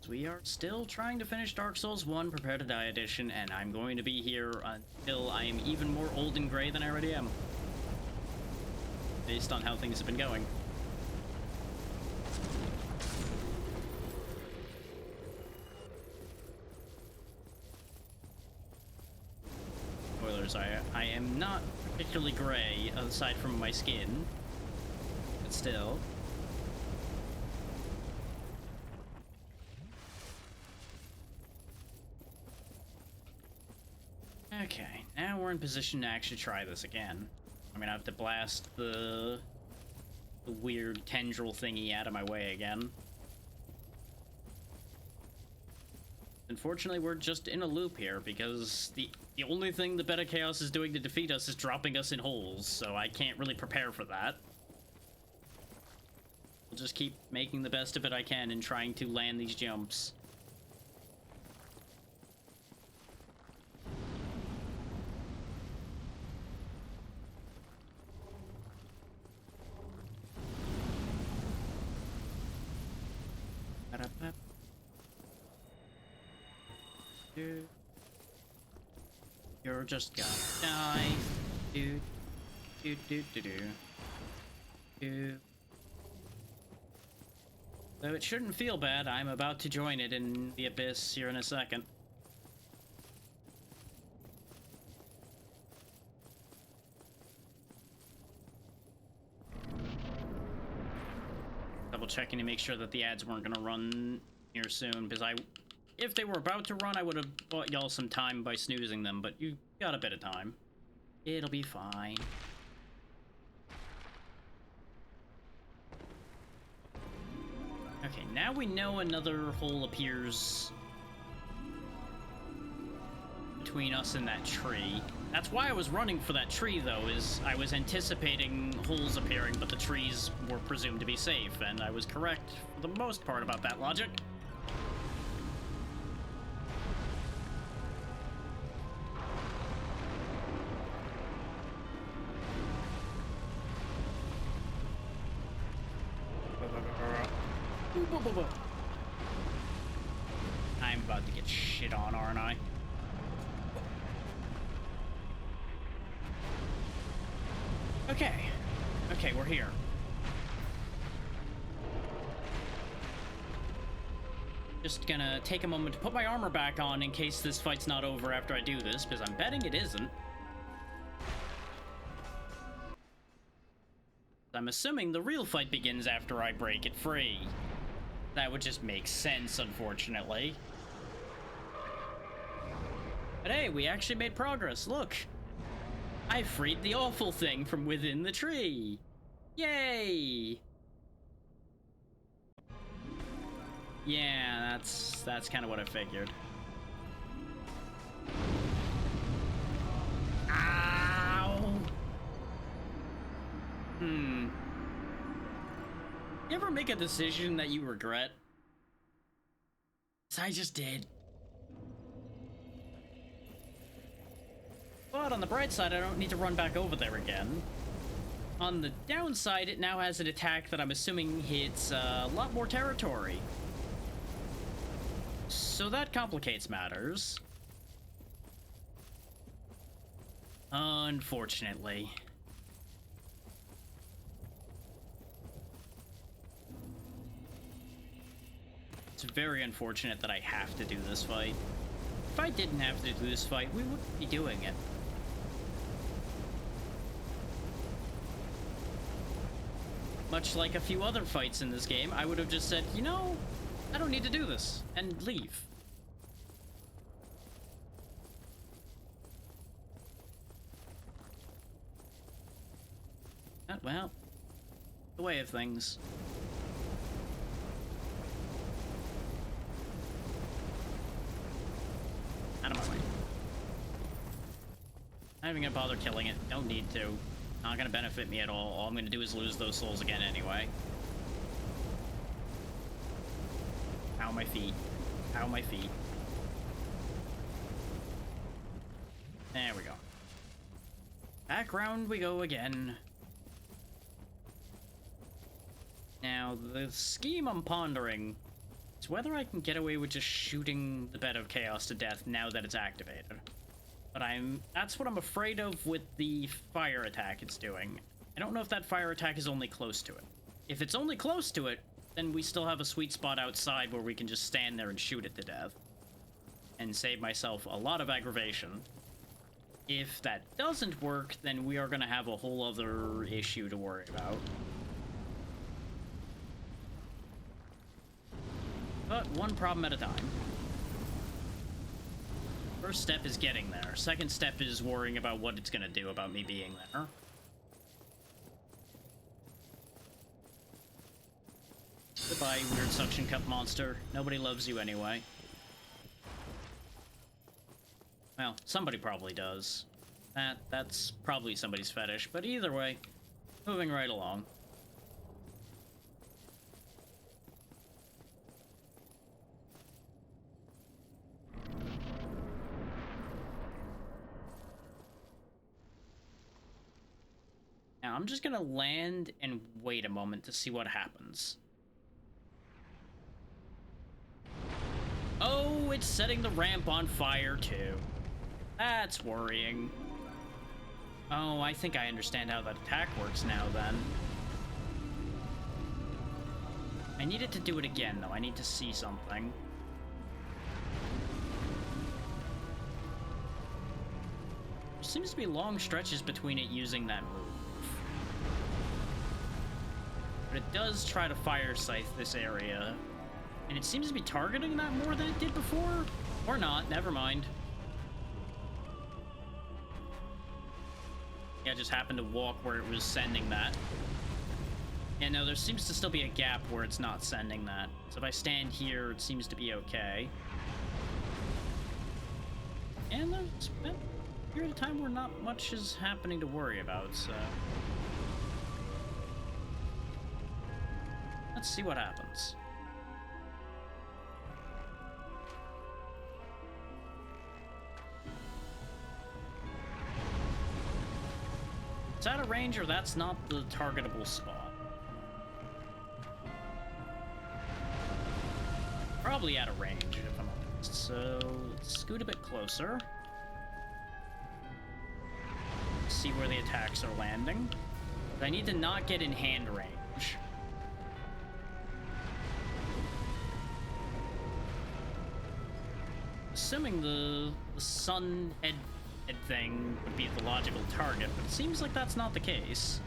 We are still trying to finish Dark Souls 1 Prepare to Die Edition, and I'm going to be here until I am even more old and gray than I already am. Based on how things have been going. Spoilers, I am not particularly gray, aside from my skin. But still. Okay, now we're in position to actually try this again. I'm gonna have to blast the weird tendril thingy out of my way again. Unfortunately, we're just in a loop here because the only thing the Bed of Chaos is doing to defeat us is dropping us in holes, so I can't really prepare for that. I'll just keep making the best of it I can and trying to land these jumps. You're just gonna die. Do, do, do, do, do. Do. Though it shouldn't feel bad, I'm about to join it in the abyss here in a second. Double checking to make sure that the ads weren't gonna run here soon, because if they were about to run, I would have bought y'all some time by snoozing them, but you got a bit of time. It'll be fine. Okay, now we know another hole appears between us and that tree. That's why I was running for that tree, though, is I was anticipating holes appearing, but the trees were presumed to be safe, and I was correct for the most part about that logic. I'm about to get shit on, aren't I? Okay. Okay, we're here. Just gonna take a moment to put my armor back on in case this fight's not over after I do this, because I'm betting it isn't. I'm assuming the real fight begins after I break it free. That would just make sense, unfortunately. But hey, we actually made progress, look! I freed the awful thing from within the tree! Yay! Yeah, that's kind of what I figured. Ow! You ever make a decision that you regret? 'Cause I just did. But on the bright side, I don't need to run back over there again. On the downside, it now has an attack that I'm assuming hits a lot more territory. So that complicates matters. Unfortunately. It's very unfortunate that I have to do this fight. If I didn't have to do this fight, we wouldn't be doing it. Much like a few other fights in this game, I would have just said, you know, I don't need to do this, and leave. Well, the way of things. Out of my way. Not even gonna bother killing it. Don't need to. Not gonna benefit me at all. All I'm gonna do is lose those souls again anyway. Ow, my feet. Ow, my feet. There we go. Back round we go again. Now, the scheme I'm pondering is whether I can get away with just shooting the Bed of Chaos to death now that it's activated. But that's what I'm afraid of with the fire attack it's doing. I don't know if that fire attack is only close to it. If it's only close to it, then we still have a sweet spot outside where we can just stand there and shoot it to death. And save myself a lot of aggravation. If that doesn't work, then we are going to have a whole other issue to worry about. But one problem at a time. First step is getting there. Second step is worrying about what it's gonna do about me being there. Goodbye, weird suction cup monster. Nobody loves you anyway. Well, somebody probably does. That's probably somebody's fetish, but either way, moving right along. Now, I'm just gonna land and wait a moment to see what happens. Oh, it's setting the ramp on fire, too. That's worrying. Oh, I think I understand how that attack works now, then. I needed to do it again, though. I need to see something. There seems to be long stretches between it using that move. But it does try to fire scythe this area. And it seems to be targeting that more than it did before? Or not, never mind. Yeah, I just happened to walk where it was sending that. Yeah, no, there seems to still be a gap where it's not sending that. So if I stand here, it seems to be okay. And there's been a period of time where not much is happening to worry about, so... Let's see what happens. It's out of range, or that's not the targetable spot. Probably out of range, if I'm honest. So, let's scoot a bit closer. See where the attacks are landing. I need to not get in hand range. Assuming the sun head thing would be the logical target, but it seems like that's not the case.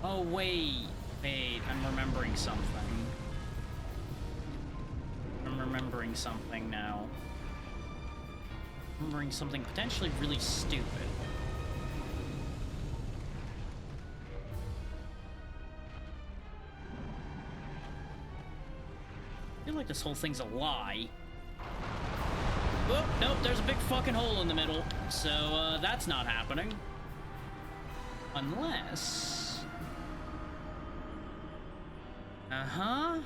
Oh, wait, I'm remembering something. I'm remembering something now. I'm remembering something potentially really stupid. I feel like this whole thing's a lie. Oh, nope, there's a big fucking hole in the middle, so that's not happening. Unless... Uh-huh.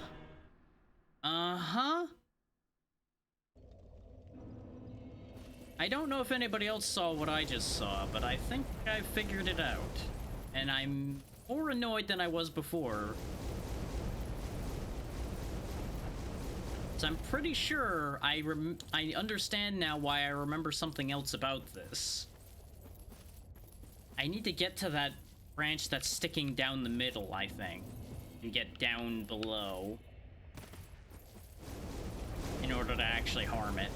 Uh-huh. I don't know if anybody else saw what I just saw, but I think I figured it out. And I'm more annoyed than I was before. So I'm pretty sure I understand now why I remember something else about this. I need to get to that branch that's sticking down the middle, I think, and get down below in order to actually harm it.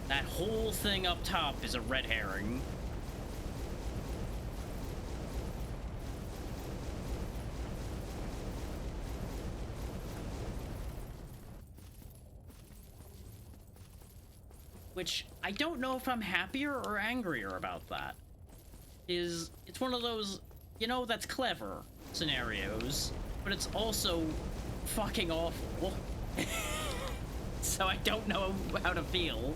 That whole thing up top is a red herring. Which, I don't know if I'm happier or angrier about that. It's one of those, you know, that's clever scenarios, but it's also fucking awful. So I don't know how to feel.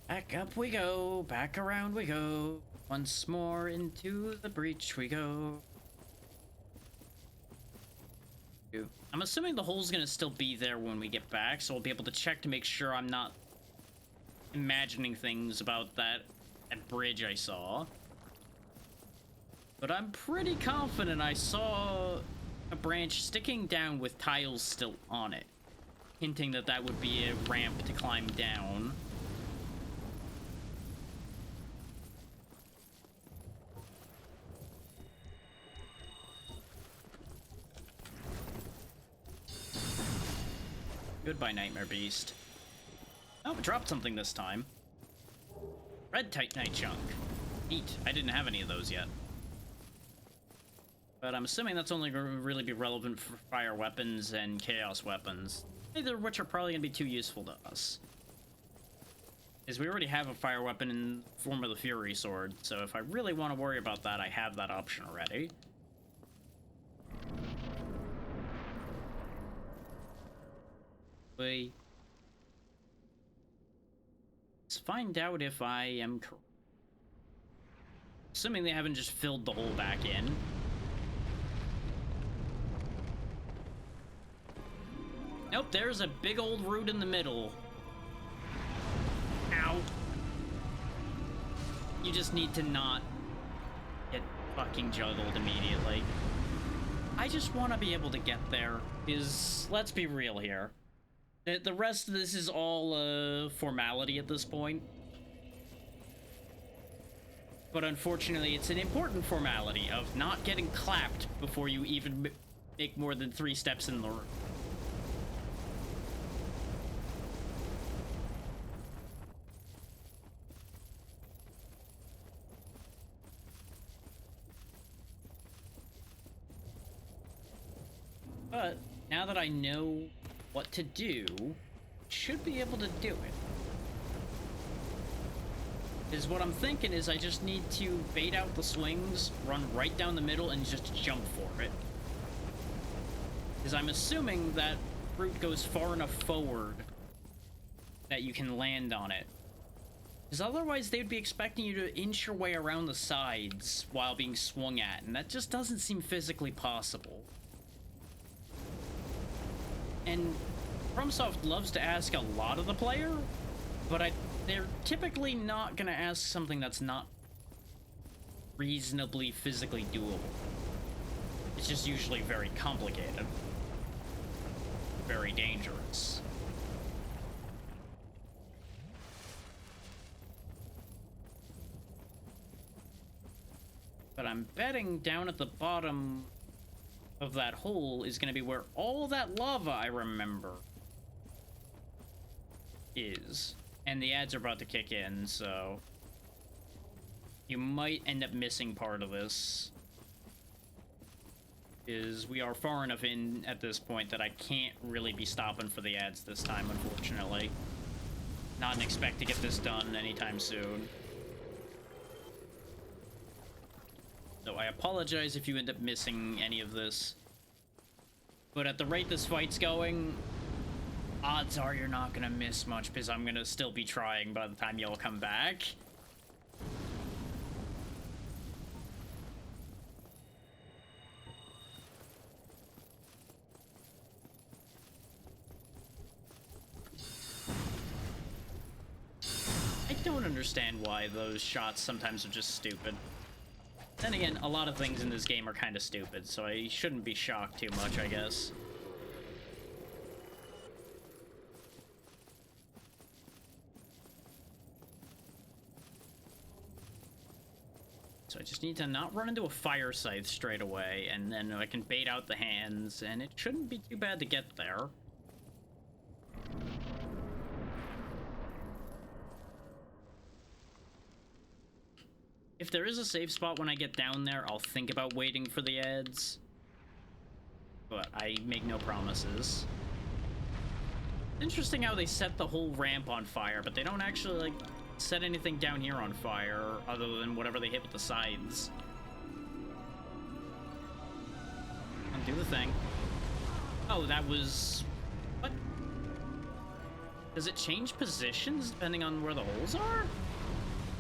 Back up we go, back around we go. Once more into the breach we go. I'm assuming the hole's gonna still be there when we get back, so I'll be able to check to make sure I'm not imagining things about that bridge I saw. But I'm pretty confident I saw a branch sticking down with tiles still on it, hinting that that would be a ramp to climb down. Goodbye, Nightmare Beast. Oh, it dropped something this time. Red Titanite chunk. Neat. I didn't have any of those yet. But I'm assuming that's only going to really be relevant for fire weapons and chaos weapons. Neither of which are probably going to be too useful to us. Because we already have a fire weapon in the form of the Fury Sword, so if I really want to worry about that, I have that option already. Let's find out if I am correct. Assuming they haven't just filled the hole back in. Nope, there's a big old root in the middle. Ow. You just need to not get fucking juggled immediately. I just want to be able to get there, because let's be real here. The rest of this is all formality at this point. But unfortunately, it's an important formality of not getting clapped before you even make more than 3 steps in the room. But now that I know what to do, should be able to do it. Is what I'm thinking is I just need to bait out the swings, run right down the middle, and just jump for it. Because I'm assuming that route goes far enough forward that you can land on it. Because otherwise they'd be expecting you to inch your way around the sides while being swung at, and that just doesn't seem physically possible. And FromSoft loves to ask a lot of the player, but they're typically not going to ask something that's not reasonably physically doable. It's just usually very complicated. Very dangerous. But I'm betting down at the bottom of that hole is going to be where all that lava I remember is. And the ads are about to kick in, so you might end up missing part of this. is we are far enough in at this point that I can't really be stopping for the ads this time, unfortunately. Not expect to get this done anytime soon. So I apologize if you end up missing any of this. But at the rate this fight's going, odds are you're not gonna miss much because I'm gonna still be trying by the time y'all come back. I don't understand why those shots sometimes are just stupid. Then again, a lot of things in this game are kind of stupid, so I shouldn't be shocked too much, I guess. So I just need to not run into a fire scythe straight away, and then I can bait out the hands, and it shouldn't be too bad to get there. If there is a safe spot when I get down there, I'll think about waiting for the ads. But I make no promises. Interesting how they set the whole ramp on fire, but they don't actually, like, set anything down here on fire, other than whatever they hit with the scythes. Undo the thing. Oh, that was... What? Does it change positions depending on where the holes are?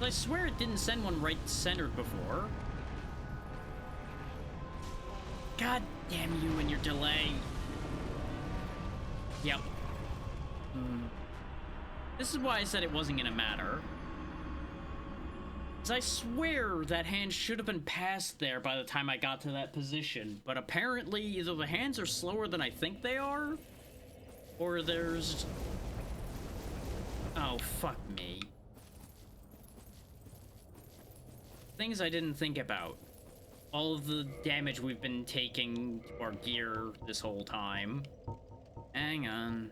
I swear it didn't send one right centered before. God damn you and your delay. Yep. This is why I said it wasn't gonna matter. 'Cause I swear that hand should have been past there by the time I got to that position. But apparently either the hands are slower than I think they are, or there's... Oh, fuck me. Things I didn't think about. All of the damage we've been taking to our gear this whole time. Hang on.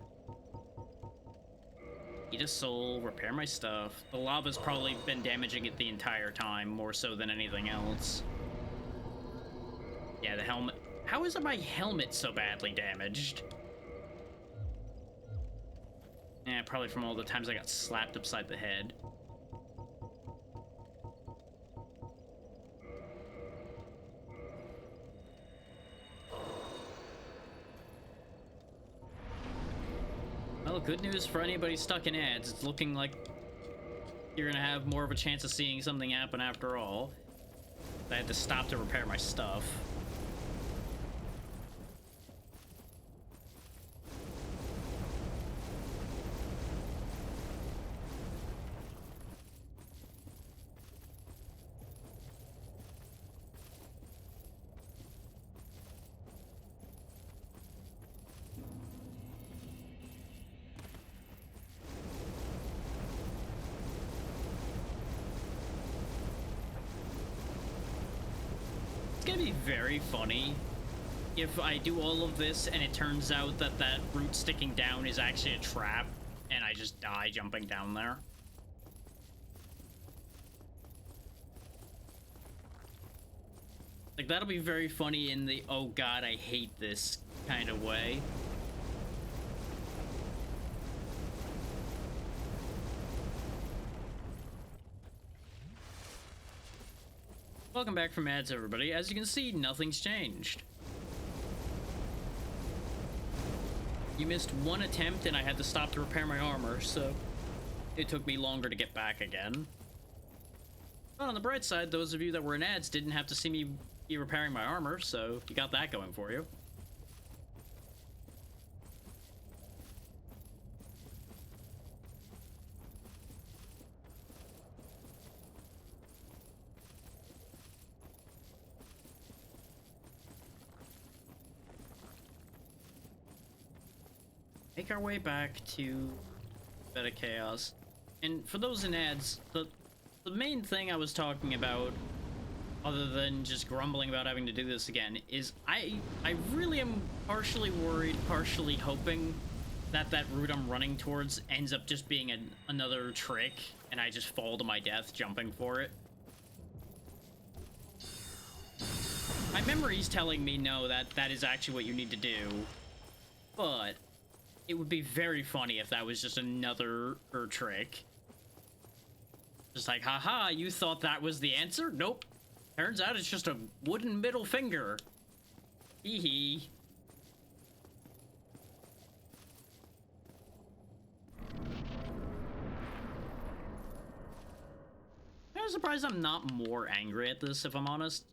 Eat a soul, repair my stuff. The lava's probably been damaging it the entire time, more so than anything else. Yeah, the helmet. How is my helmet so badly damaged? Yeah, probably from all the times I got slapped upside the head. Well, good news for anybody stuck in ads. It's looking like you're gonna have more of a chance of seeing something happen after all. I had to stop to repair my stuff. It's gonna be very funny if I do all of this and it turns out that that root sticking down is actually a trap and I just die jumping down there. Like, that'll be very funny in the, oh god, I hate this kind of way. Welcome back from ads, everybody. As you can see, nothing's changed. You missed one attempt and I had to stop to repair my armor, so it took me longer to get back again. But on the bright side, those of you that were in ads didn't have to see me be repairing my armor, so you got that going for you. Make our way back to Bed of Chaos. And for those in ads, the main thing I was talking about, other than just grumbling about having to do this again, is I really am partially worried, partially hoping that that route I'm running towards ends up just being another trick, and I just fall to my death jumping for it. My memory's telling me no, that is actually what you need to do. But it would be very funny if that was just another trick. Just like, haha, you thought that was the answer? Nope. Turns out it's just a wooden middle finger. Hee hee. I'm surprised I'm not more angry at this, if I'm honest.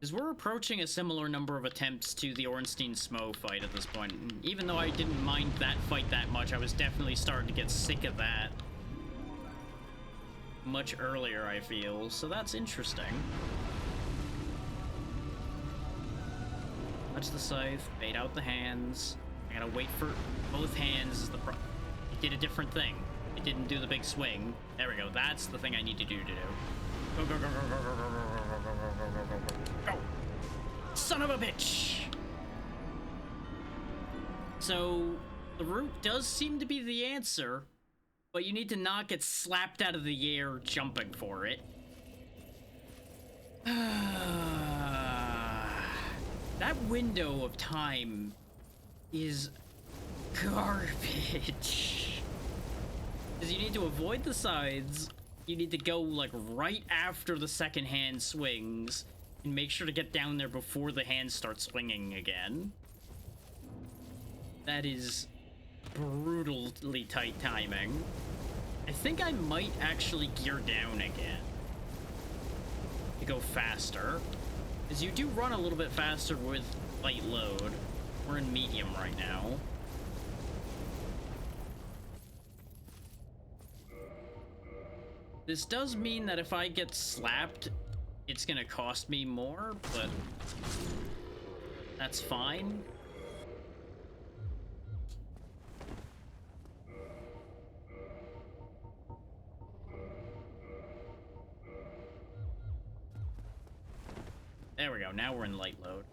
Because we're approaching a similar number of attempts to the Ornstein-Smo fight at this point. And even though I didn't mind that fight that much, I was definitely starting to get sick of that much earlier, I feel. So that's interesting. Touch the scythe, bait out the hands. I gotta wait for both hands is the pro- It did a different thing. It didn't do the big swing. There we go. That's the thing I need to do. Go, go, go, go, go, go, go, go, go, go, go. Son of a bitch! So, the root does seem to be the answer, but you need to not get slapped out of the air jumping for it. That window of time is garbage. Because you need to avoid the sides, you need to go like right after the second hand swings, and make sure to get down there before the hand starts swinging again. That is brutally tight timing. I think I might actually gear down again to go faster, because you do run a little bit faster with light load. We're in medium right now. This does mean that if I get slapped, it's gonna cost me more, but that's fine. There we go, now we're in light load.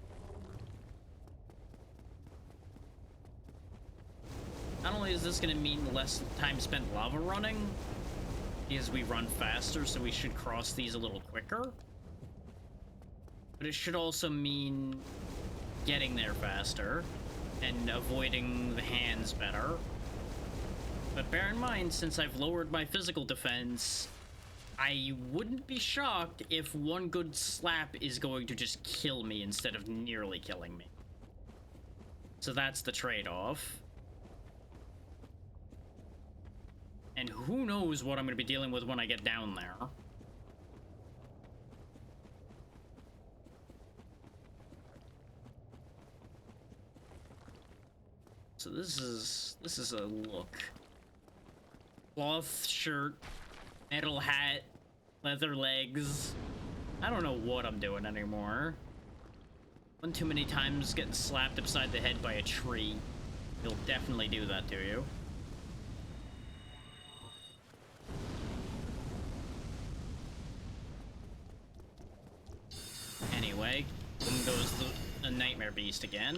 Not only is this gonna mean less time spent lava running, is we run faster, so we should cross these a little quicker. But it should also mean getting there faster and avoiding the hands better. But bear in mind, since I've lowered my physical defense, I wouldn't be shocked if one good slap is going to just kill me instead of nearly killing me. So that's the trade-off. And who knows what I'm going to be dealing with when I get down there. So this is a look. Cloth shirt, metal hat, leather legs. I don't know what I'm doing anymore. One too many times getting slapped upside the head by a tree. You'll definitely do that to you. Anyway, boom goes the Nightmare Beast again.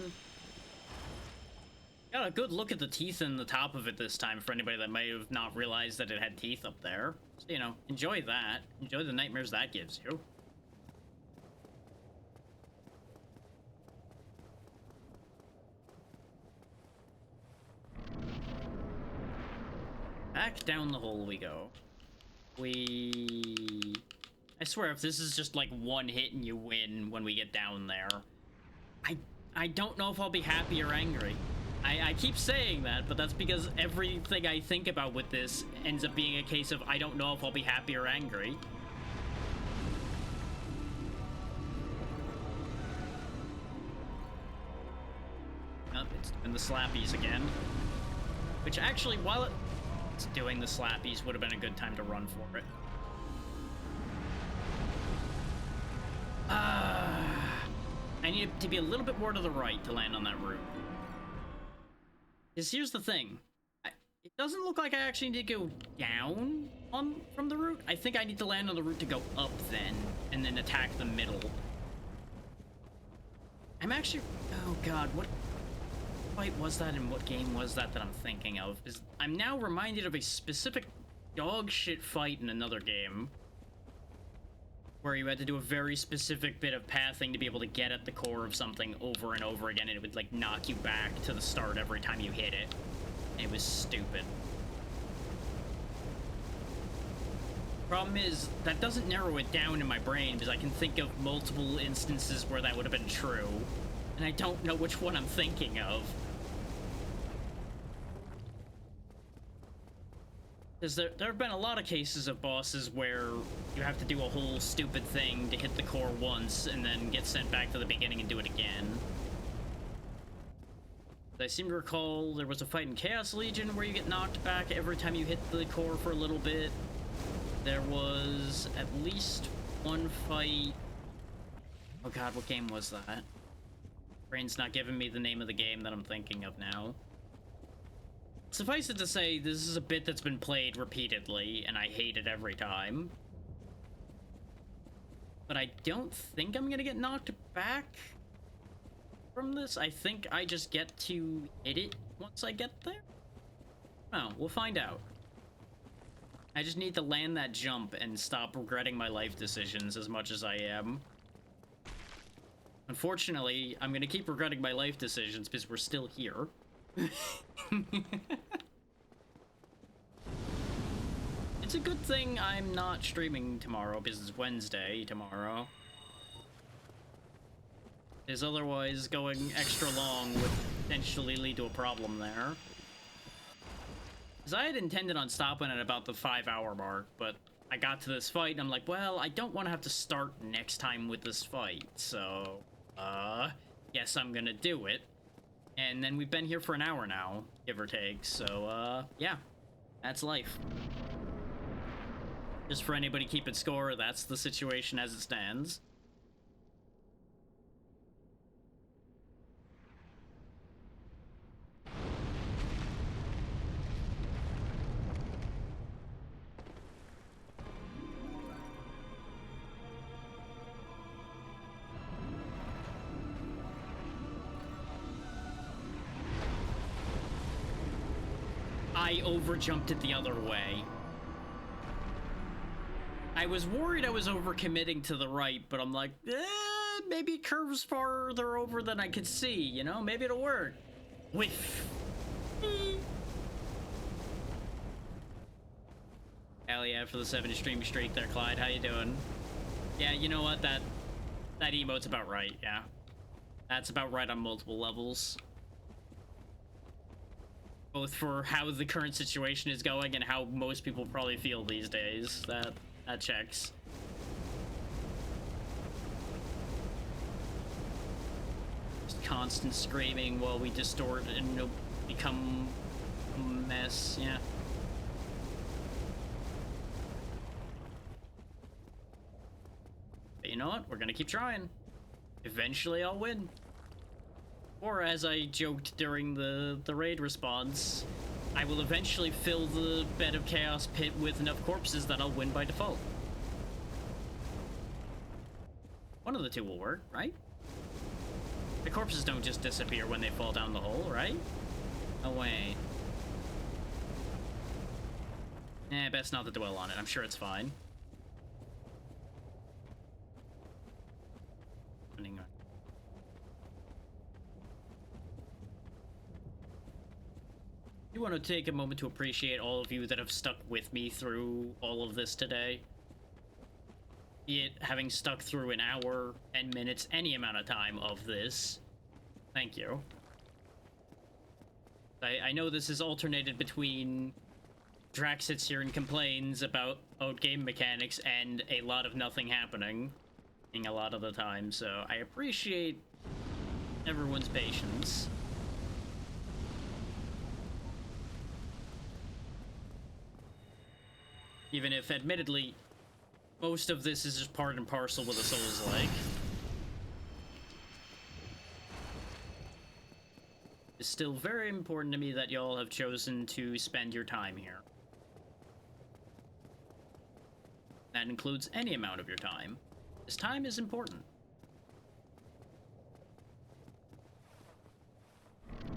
Got a good look at the teeth in the top of it this time for anybody that may have not realized that it had teeth up there. So, you know, enjoy that. Enjoy the nightmares that gives you. Back down the hole we go. I swear, if this is just like one hit and you win when we get down there, I don't know if I'll be happy or angry. I keep saying that, but that's because everything I think about with this ends up being a case of I don't know if I'll be happy or angry. Oh, it's doing the slappies again. Which actually, while it's doing the slappies, would have been a good time to run for it. I need to be a little bit more to the right to land on that route. Because here's the thing. It doesn't look like I actually need to go down from the route. I think I need to land on the route to go up then, and then attack the middle. I'm actually... Oh god, what fight was that and what game was that I'm thinking of? I'm now reminded of a specific dog shit fight in another game. where you had to do a very specific bit of pathing to be able to get at the core of something over and over again, and it would like knock you back to the start every time you hit it. It was stupid. Problem is, that doesn't narrow it down in my brain, because I can think of multiple instances where that would have been true, and I don't know which one I'm thinking of. Because there have been a lot of cases of bosses where you have to do a whole stupid thing to hit the core once and then get sent back to the beginning and do it again. I seem to recall there was a fight in Chaos Legion where you get knocked back every time you hit the core for a little bit. There was at least one fight... Oh god, what game was that? Brain's not giving me the name of the game that I'm thinking of now. Suffice it to say, this is a bit that's been played repeatedly, and I hate it every time. But I don't think I'm gonna get knocked back from this. I think I just get to hit it once I get there? Oh, we'll find out. I just need to land that jump and stop regretting my life decisions as much as I am. Unfortunately, I'm gonna keep regretting my life decisions because we're still here. It's a good thing I'm not streaming tomorrow because it's Wednesday tomorrow. Because otherwise going extra long would potentially lead to a problem there. Because I had intended on stopping at about the 5-hour mark, but I got to this fight and I'm like, well, I don't want to have to start next time with this fight, so, guess I'm gonna do it. And then we've been here for an hour now, give or take, so, yeah, that's life. Just for anybody keeping score, that's the situation as it stands. I overjumped it the other way. I was worried I was overcommitting to the right, but I'm like, maybe it curves farther over than I could see, you know? Maybe it'll work. Whiff. Hell yeah, for the 7 stream streak there, Clyde. How you doing? Yeah, you know what? That emote's about right, yeah. That's about right on multiple levels. Both for how the current situation is going and how most people probably feel these days. That checks. Just constant screaming while we distort and become a mess, yeah. But you know what? We're gonna keep trying. Eventually I'll win. Or as I joked during the raid response, I will eventually fill the Bed of Chaos pit with enough corpses that I'll win by default. One of the two will work, right? The corpses don't just disappear when they fall down the hole, right? No way. Best not to dwell on it. I'm sure it's fine. I want to take a moment to appreciate all of you that have stuck with me through all of this today. Be it having stuck through an hour, 10 minutes, any amount of time of this. Thank you. I know this is alternated between Drax sits here and complains about game mechanics and a lot of nothing happening a lot of the time, so I appreciate everyone's patience. Even if, admittedly, most of this is just part and parcel with a Souls-like. It's still very important to me that y'all have chosen to spend your time here. That includes any amount of your time. This time is important.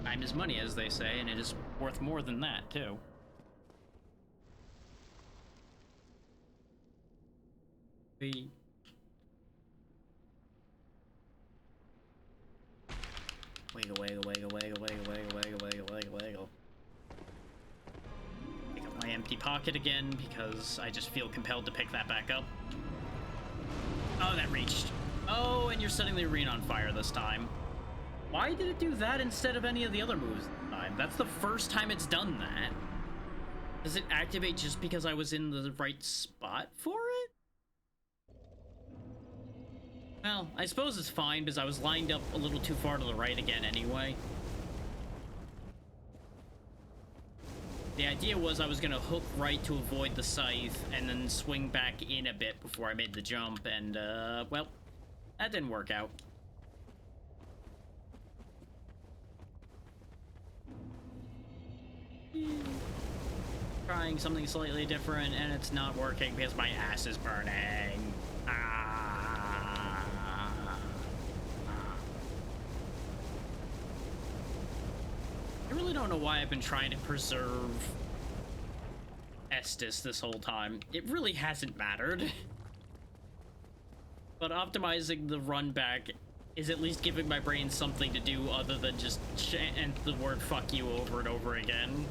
Time is money, as they say, and it is worth more than that, too. wiggle, wiggle, wiggle, wiggle, wiggle, wiggle, wiggle, wiggle, wiggle, wiggle. Pick up my empty pocket again because I just feel compelled to pick that back up. Oh, that reached. Oh, and you're setting the arena on fire this time. Why did it do that instead of any of the other moves this time? That's the first time it's done that. Does it activate just because I was in the right spot for it? Well, I suppose it's fine because I was lined up a little too far to the right again anyway. The idea was I was gonna hook right to avoid the scythe and then swing back in a bit before I made the jump, and well, that didn't work out. Trying something slightly different and it's not working because my ass is burning. I really don't know why I've been trying to preserve Estus this whole time. It really hasn't mattered. But optimizing the run back is at least giving my brain something to do other than just chant the word fuck you over and over again.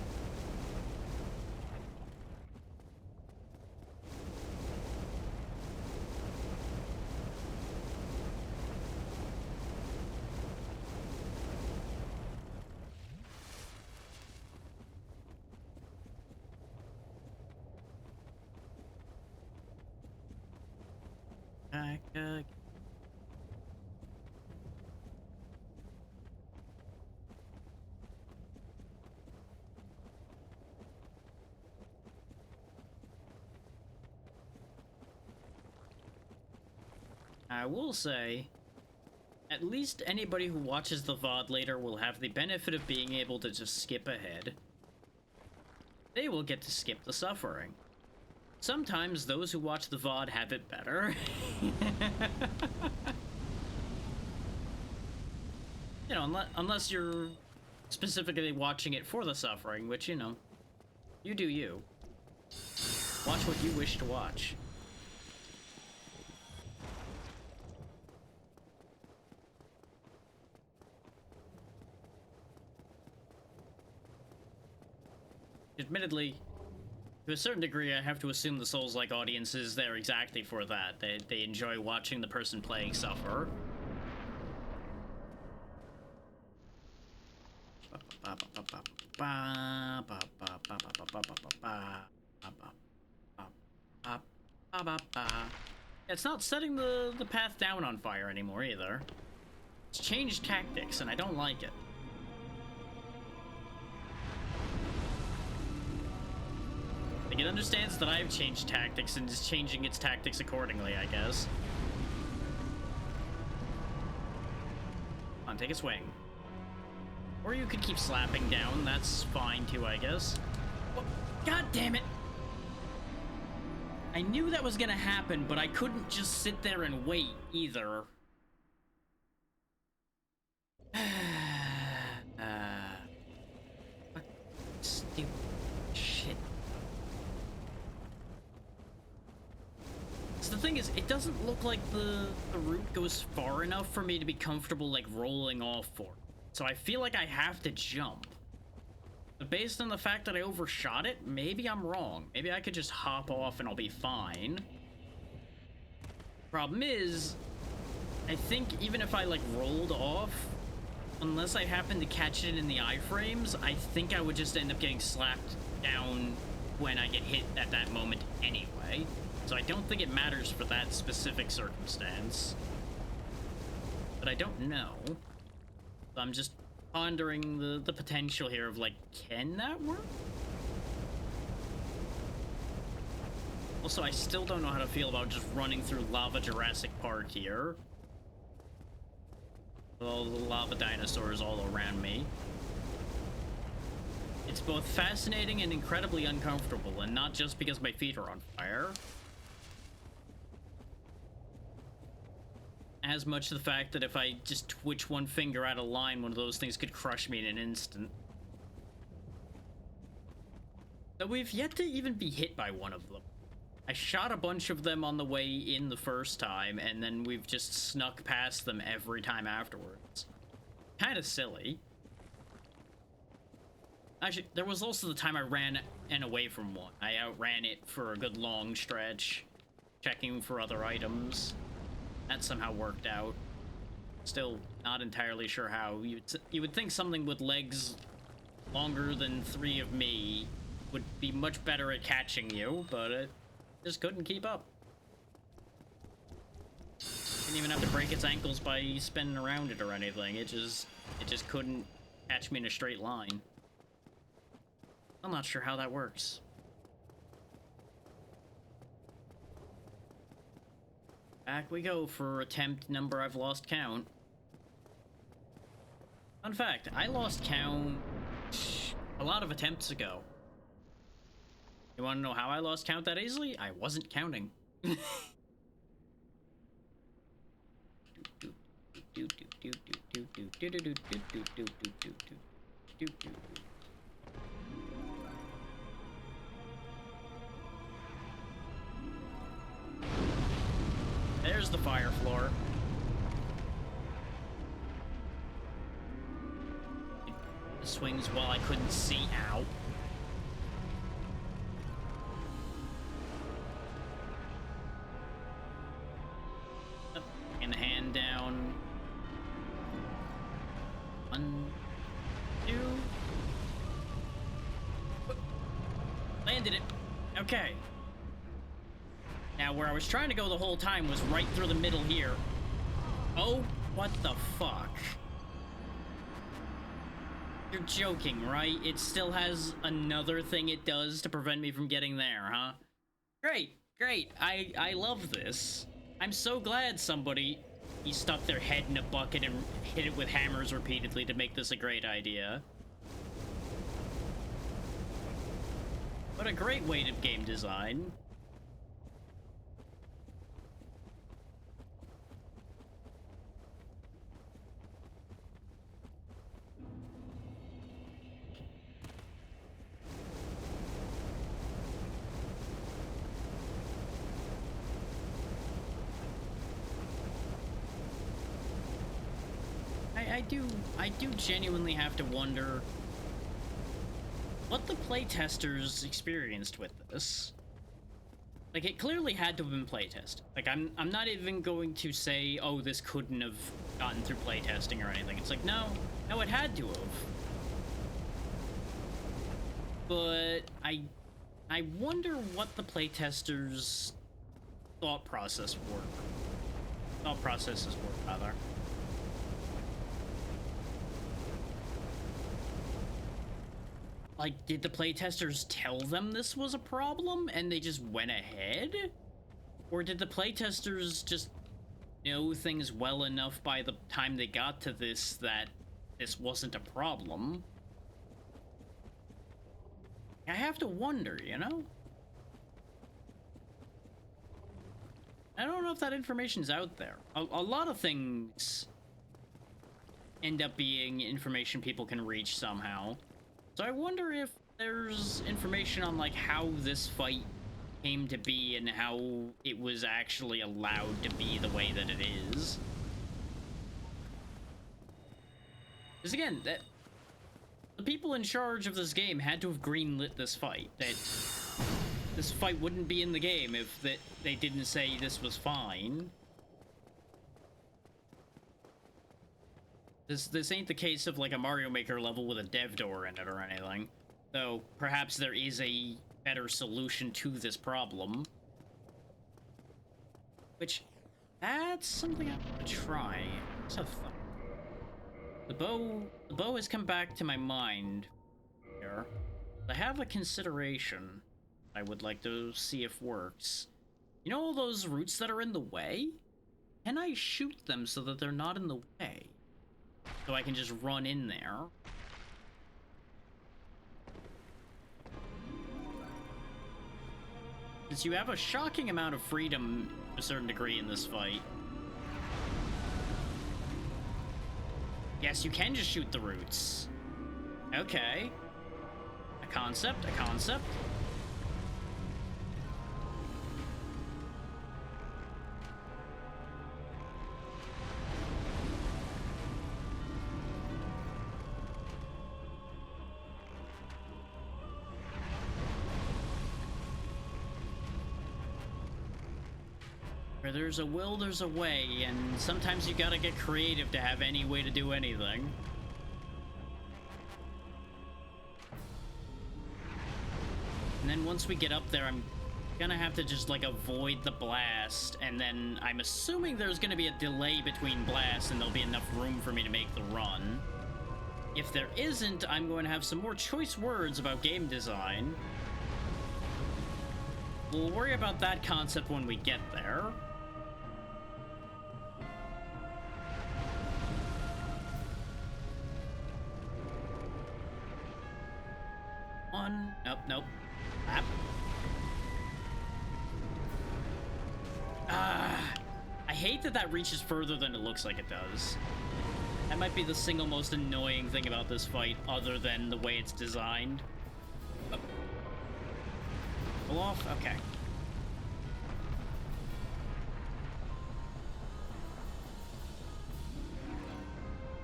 I will say, at least anybody who watches the VOD later will have the benefit of being able to just skip ahead. They will get to skip the suffering. Sometimes those who watch the VOD have it better. You know, unless you're specifically watching it for the suffering, which, you know, you do you. Watch what you wish to watch. Admittedly, to a certain degree, I have to assume the Souls-like audience is there exactly for that. They enjoy watching the person playing suffer. It's not setting the path down on fire anymore either. It's changed tactics, and I don't like it. It understands that I've changed tactics and is changing its tactics accordingly, I guess. Come on, take a swing. Or you could keep slapping down, that's fine too, I guess. Oh, God damn it! I knew that was gonna happen, but I couldn't just sit there and wait, either. What stupid shit. So the thing is, it doesn't look like the route goes far enough for me to be comfortable, like, rolling off for it. So I feel like I have to jump. But based on the fact that I overshot it, maybe I'm wrong. Maybe I could just hop off and I'll be fine. Problem is, I think even if I, like, rolled off, unless I happen to catch it in the iframes, I think I would just end up getting slapped down when I get hit at that moment anyway. So I don't think it matters for that specific circumstance. But I don't know. So I'm just pondering the potential here of, like, can that work? Also, I still don't know how to feel about just running through Lava Jurassic Park here. With all the lava dinosaurs all around me. It's both fascinating and incredibly uncomfortable, and not just because my feet are on fire. As much the fact that if I just twitch one finger out of line, one of those things could crush me in an instant. But we've yet to even be hit by one of them. I shot a bunch of them on the way in the first time, and then we've just snuck past them every time afterwards. kind of silly. Actually, there was also the time I ran and away from one. I outran it for a good long stretch, checking for other items. That somehow worked out. Still not entirely sure how. You would think something with legs longer than 3 of me would be much better at catching you, but it just couldn't keep up. Didn't even have to break its ankles by spinning around it or anything. It just couldn't catch me in a straight line. I'm not sure how that works. Back we go for attempt number I've lost count. Fun fact, I lost count a lot of attempts ago. You want to know how I lost count that easily? I wasn't counting. There's the fire floor. It swings while I couldn't see. Ow. And hand down. 1, 2. Landed it. Okay. Now, where I was trying to go the whole time was right through the middle here. Oh, what the fuck? You're joking, right? It still has another thing it does to prevent me from getting there, huh? Great, great. I love this. I'm so glad somebody stuck their head in a bucket and hit it with hammers repeatedly to make this a great idea. What a great way of game design. I do genuinely have to wonder what the playtesters experienced with this. Like, it clearly had to have been playtested. Like, I'm not even going to say, oh, this couldn't have gotten through playtesting or anything. It's like, no, it had to have. But I wonder what the playtesters' thought processes were, rather. Like, did the playtesters tell them this was a problem and they just went ahead? Or did the playtesters just know things well enough by the time they got to this that this wasn't a problem? I have to wonder, you know? I don't know if that information's out there. A lot of things end up being information people can reach somehow. So I wonder if there's information on, like, how this fight came to be and how it was actually allowed to be the way that it is. Because again, the people in charge of this game had to have greenlit this fight. That this fight wouldn't be in the game if they didn't say this was fine. This ain't the case of, like, a Mario Maker level with a dev door in it or anything. Though, perhaps there is a better solution to this problem. Which, that's something I want to try. What's a thought? The bow has come back to my mind here. I have a consideration I would like to see if works. You know all those roots that are in the way? Can I shoot them so that they're not in the way? So I can just run in there. Since you have a shocking amount of freedom to a certain degree in this fight. Yes, you can just shoot the roots. Okay. A concept. Where there's a will, there's a way, and sometimes you gotta get creative to have any way to do anything. And then once we get up there, I'm gonna have to just, like, avoid the blast, and then I'm assuming there's gonna be a delay between blasts and there'll be enough room for me to make the run. If there isn't, I'm going to have some more choice words about game design. We'll worry about that concept when we get there. One. Nope, nope. Lap. I hate that that reaches further than it looks like it does. That might be the single most annoying thing about this fight, other than the way it's designed. Oh. Pull off? Okay.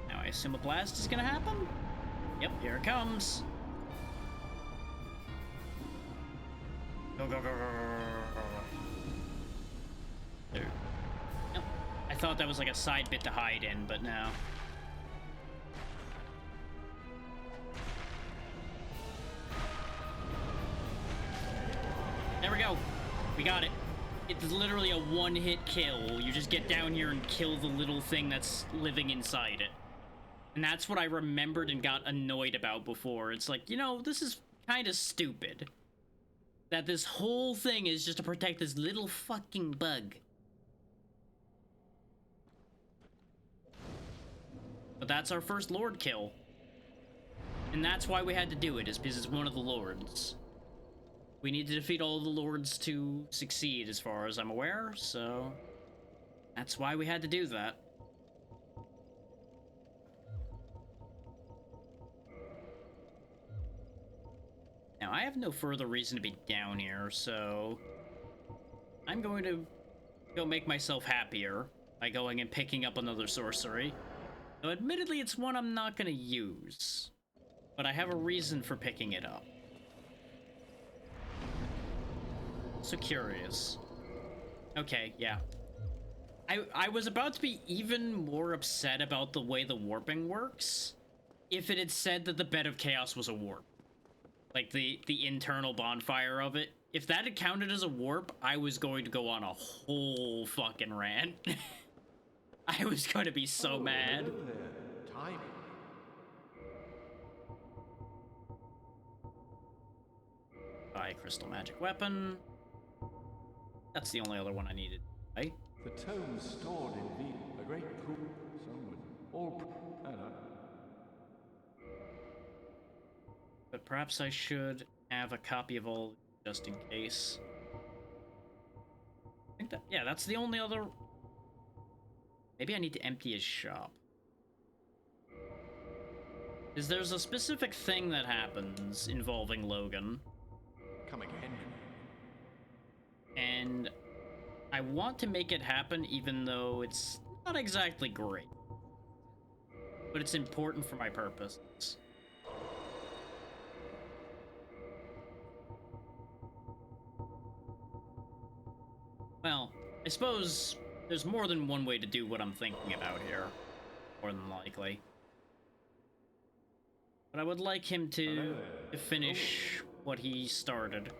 Now I assume a blast is gonna happen? Yep, here it comes. Go, go, go, go, go, go. There. Nope. I thought that was like a side bit to hide in, but no. There we go. We got it. It's literally a one-hit kill. You just get down here and kill the little thing that's living inside it. And that's what I remembered and got annoyed about before. It's like, you know, this is kind of stupid. That this whole thing is just to protect this little fucking bug. But that's our first Lord kill. And that's why we had to do it, is because it's one of the Lords. We need to defeat all the Lords to succeed, as far as I'm aware, so that's why we had to do that. Now, I have no further reason to be down here, so I'm going to go make myself happier by going and picking up another sorcery. Though admittedly, it's one I'm not going to use, but I have a reason for picking it up. So curious. Okay, yeah. I was about to be even more upset about the way the warping works if it had said that the Bed of Chaos was a warp. Like, the internal bonfire of it. If that had counted as a warp, I was going to go on a whole fucking rant. I was going to be so mad. Hello there. Time. Buy crystal magic weapon. That's the only other one I needed, right? The tomes stored in the great pool. Someone. All. But perhaps I should have a copy of all, just in case. I think that, yeah, that's the only other... Maybe I need to empty his shop. Because there's a specific thing that happens involving Logan. Come again. And I want to make it happen even though it's not exactly great. But it's important for my purposes. Well, I suppose there's more than one way to do what I'm thinking about here. More than likely. But I would like him to finish what he started.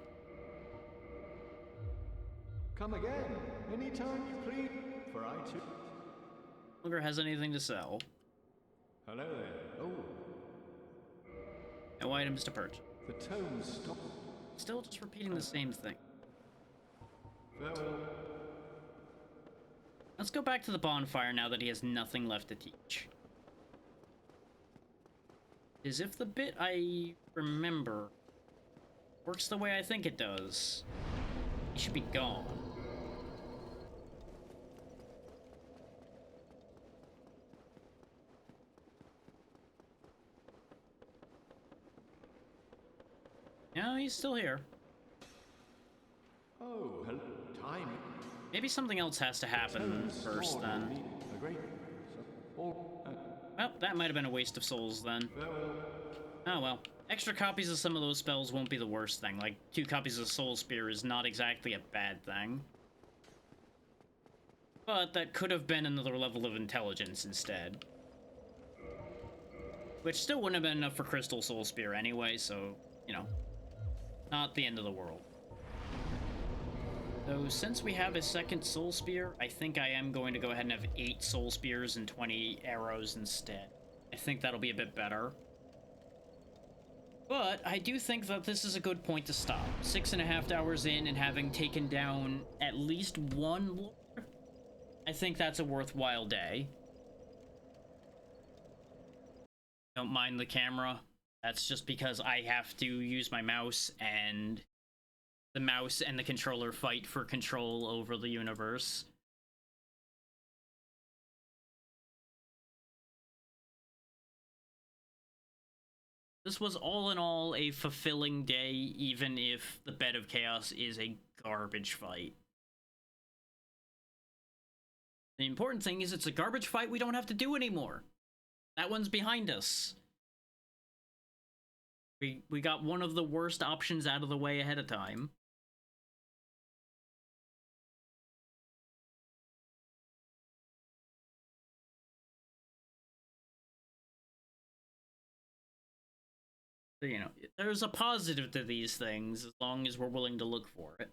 Come again, anytime you please, for I too. No longer has anything to sell. Hello there. Oh. No items to purchase. The tomes stop. Still just repeating the same thing. Farewell. Let's go back to the bonfire now that he has nothing left to teach. Is if the bit I remember works the way I think it does, he should be gone. No, he's still here. Oh, hello. Time. Maybe something else has to happen first, then. The great. All. Well, that might have been a waste of souls, then. Farewell. Oh, well. Extra copies of some of those spells won't be the worst thing. Like, 2 copies of Soul Spear is not exactly a bad thing. But that could have been another level of intelligence instead. Which still wouldn't have been enough for Crystal Soul Spear anyway, so, you know, not the end of the world. So since we have a second Soul Spear, I think I am going to go ahead and have 8 Soul Spears and 20 arrows instead. I think that'll be a bit better. But I do think that this is a good point to stop. 6.5 hours in and having taken down at least one lord, I think that's a worthwhile day. Don't mind the camera. That's just because I have to use my mouse, and the mouse and the controller fight for control over the universe. This was all in all a fulfilling day, even if the Bed of Chaos is a garbage fight. The important thing is it's a garbage fight we don't have to do anymore. That one's behind us. We got one of the worst options out of the way ahead of time. So, you know, there's a positive to these things as long as we're willing to look for it.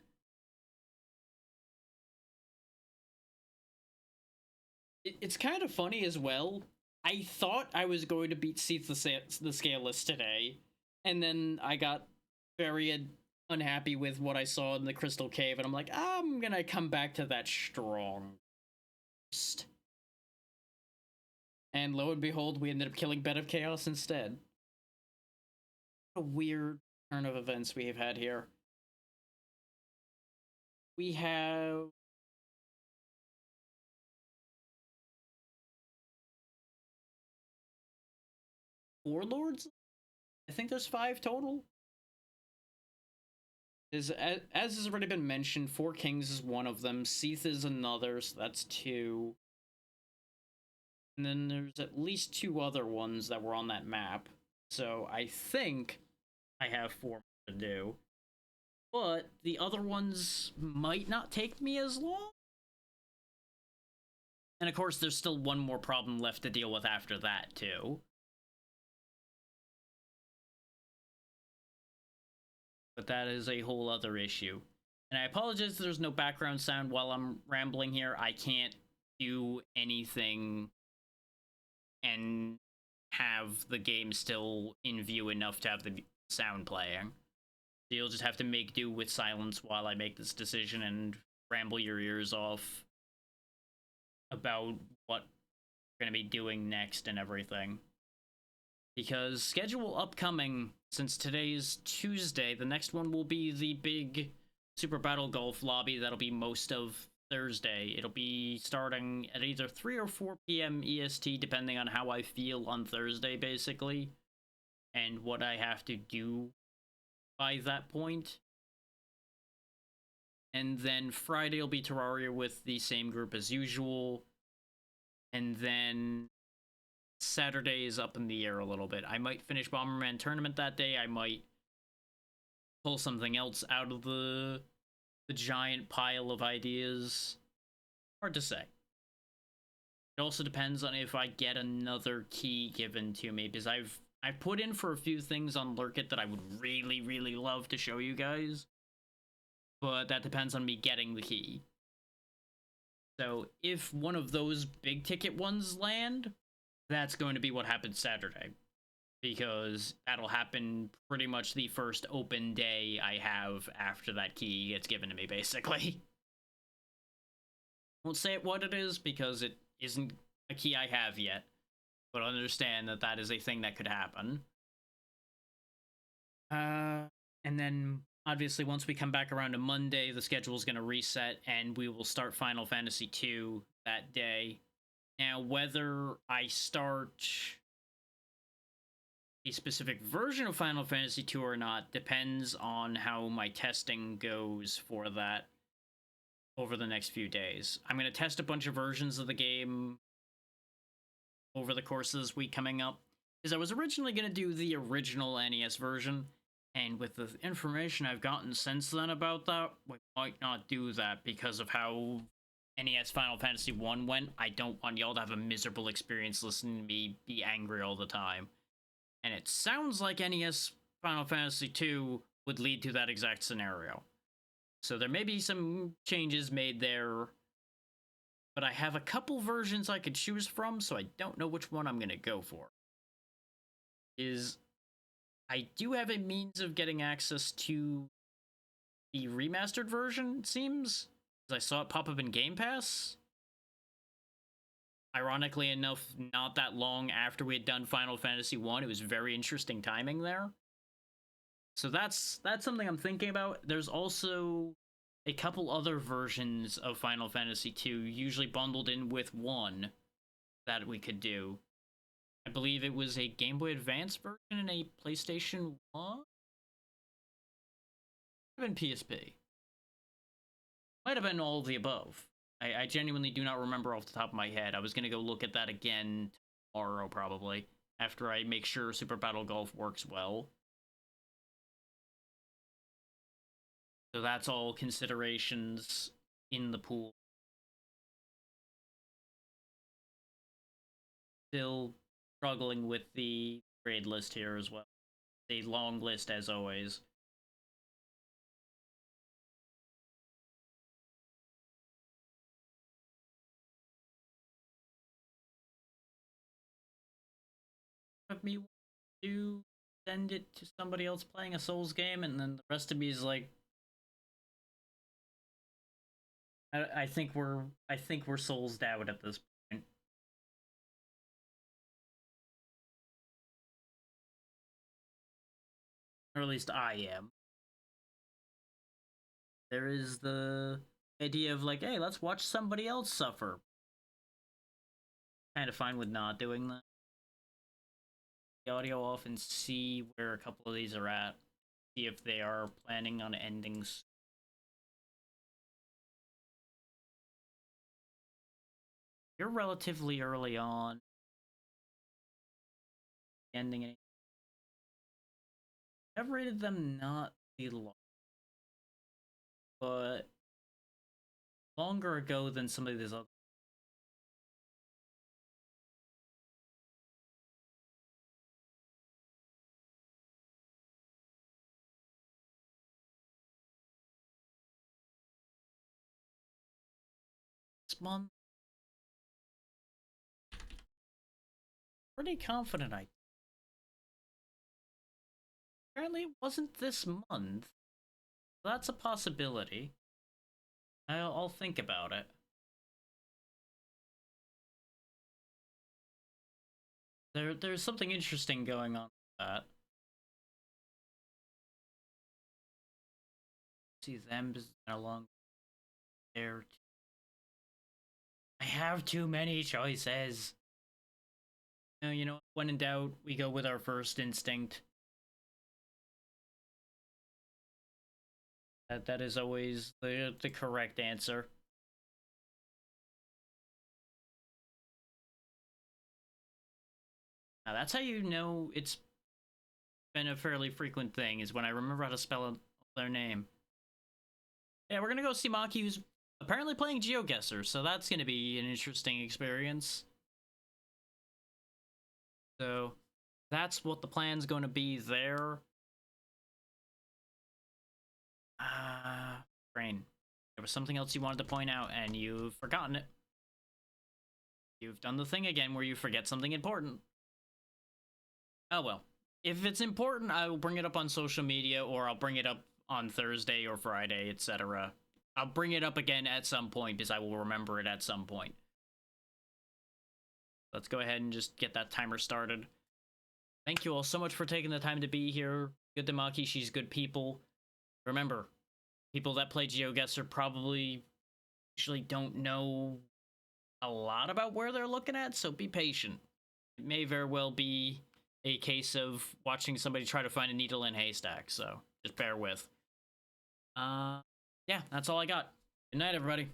It's kind of funny as well. I thought I was going to beat Seath the Scaleless today, and then I got very unhappy with what I saw in the Crystal Cave, and I'm like, I'm gonna come back to that strong first. And lo and behold, we ended up killing Bed of Chaos instead. What a weird turn of events we have had here. We have... four lords? I think there's 5 total. As has already been mentioned, 4 kings is one of them. Seath is another, so that's 2. And then there's at least 2 other ones that were on that map. So I think I have 4 more to do. But the other ones might not take me as long. And of course, there's still one more problem left to deal with after that, too. But that is a whole other issue. And I apologize if there's no background sound while I'm rambling here. I can't do anything and have the game still in view enough to have the sound playing. So you'll just have to make do with silence while I make this decision and ramble your ears off about what we're going to be doing next and everything. Because schedule upcoming, since today's Tuesday, the next one will be the big Super Battle Golf lobby that'll be most of Thursday. It'll be starting at either 3 or 4 p.m. EST, depending on how I feel on Thursday, basically, and what I have to do by that point. And then Friday will be Terraria with the same group as usual, and then Saturday is up in the air a little bit. I might finish Bomberman Tournament that day. I might pull something else out of the giant pile of ideas. Hard to say. It also depends on if I get another key given to me, because I've put in for a few things on Lurkit that I would really, really love to show you guys. But that depends on me getting the key. So if one of those big ticket ones land, that's going to be what happens Saturday, because that'll happen pretty much the first open day I have after that key gets given to me, basically. Won't say what it is, because it isn't a key I have yet, but understand that that is a thing that could happen. And then, obviously, once we come back around to Monday, the schedule is going to reset, and we will start Final Fantasy II that day. Now, whether I start a specific version of Final Fantasy II or not depends on how my testing goes for that over the next few days. I'm going to test a bunch of versions of the game over the course of this week coming up, because I was originally going to do the original NES version, and with the information I've gotten since then about that, we might not do that because of how NES Final Fantasy 1 went, I don't want y'all to have a miserable experience listening to me be angry all the time. And it sounds like NES Final Fantasy 2 would lead to that exact scenario. So there may be some changes made there, but I have a couple versions I could choose from, so I don't know which one I'm going to go for. I do have a means of getting access to the remastered version, it seems. I saw it pop up in Game Pass. Ironically enough, not that long after we had done Final Fantasy 1, it was very interesting timing there. So that's something I'm thinking about. There's also a couple other versions of Final Fantasy 2, usually bundled in with 1, that we could do. I believe it was a Game Boy Advance version and a PlayStation 1? Might have been PSP. Might have been all of the above. I genuinely do not remember off the top of my head. I was going to go look at that again tomorrow, probably, after I make sure Super Battle Golf works well. So that's all considerations in the pool. Still struggling with the grade list here as well. A long list as always. Of me to send it to somebody else playing a Souls game, and then the rest of me is like, I think we're Soulsed out at this point. Or at least I am. There is the idea of like, hey, let's watch somebody else suffer. Kind of fine with not doing that. The audio off and see where a couple of these are at. See if they are planning on endings. You're relatively early on. Ending it. I've rated them not the long, but longer ago than some of these other. This month, pretty confident apparently it wasn't this month. That's a possibility. I'll think about it. There's something interesting going on with that. See them along there. I have too many choices. No, you know, when in doubt, we go with our first instinct. That is always the correct answer. Now that's how you know it's been a fairly frequent thing, is when I remember how to spell their name. Yeah, we're gonna go see Maki, who's apparently playing GeoGuessr, so that's gonna be an interesting experience. So that's what the plan's gonna be there. Brain. There was something else you wanted to point out, and you've forgotten it. You've done the thing again where you forget something important. Oh well. If it's important, I will bring it up on social media, or I'll bring it up on Thursday or Friday, etc. I'll bring it up again at some point, because I will remember it at some point. Let's go ahead and just get that timer started. Thank you all so much for taking the time to be here. Good to Maki, she's good people. Remember, people that play GeoGuessr probably usually don't know a lot about where they're looking at, so be patient. It may very well be a case of watching somebody try to find a needle in a haystack, so just bear with. Yeah, that's all I got. Good night, everybody.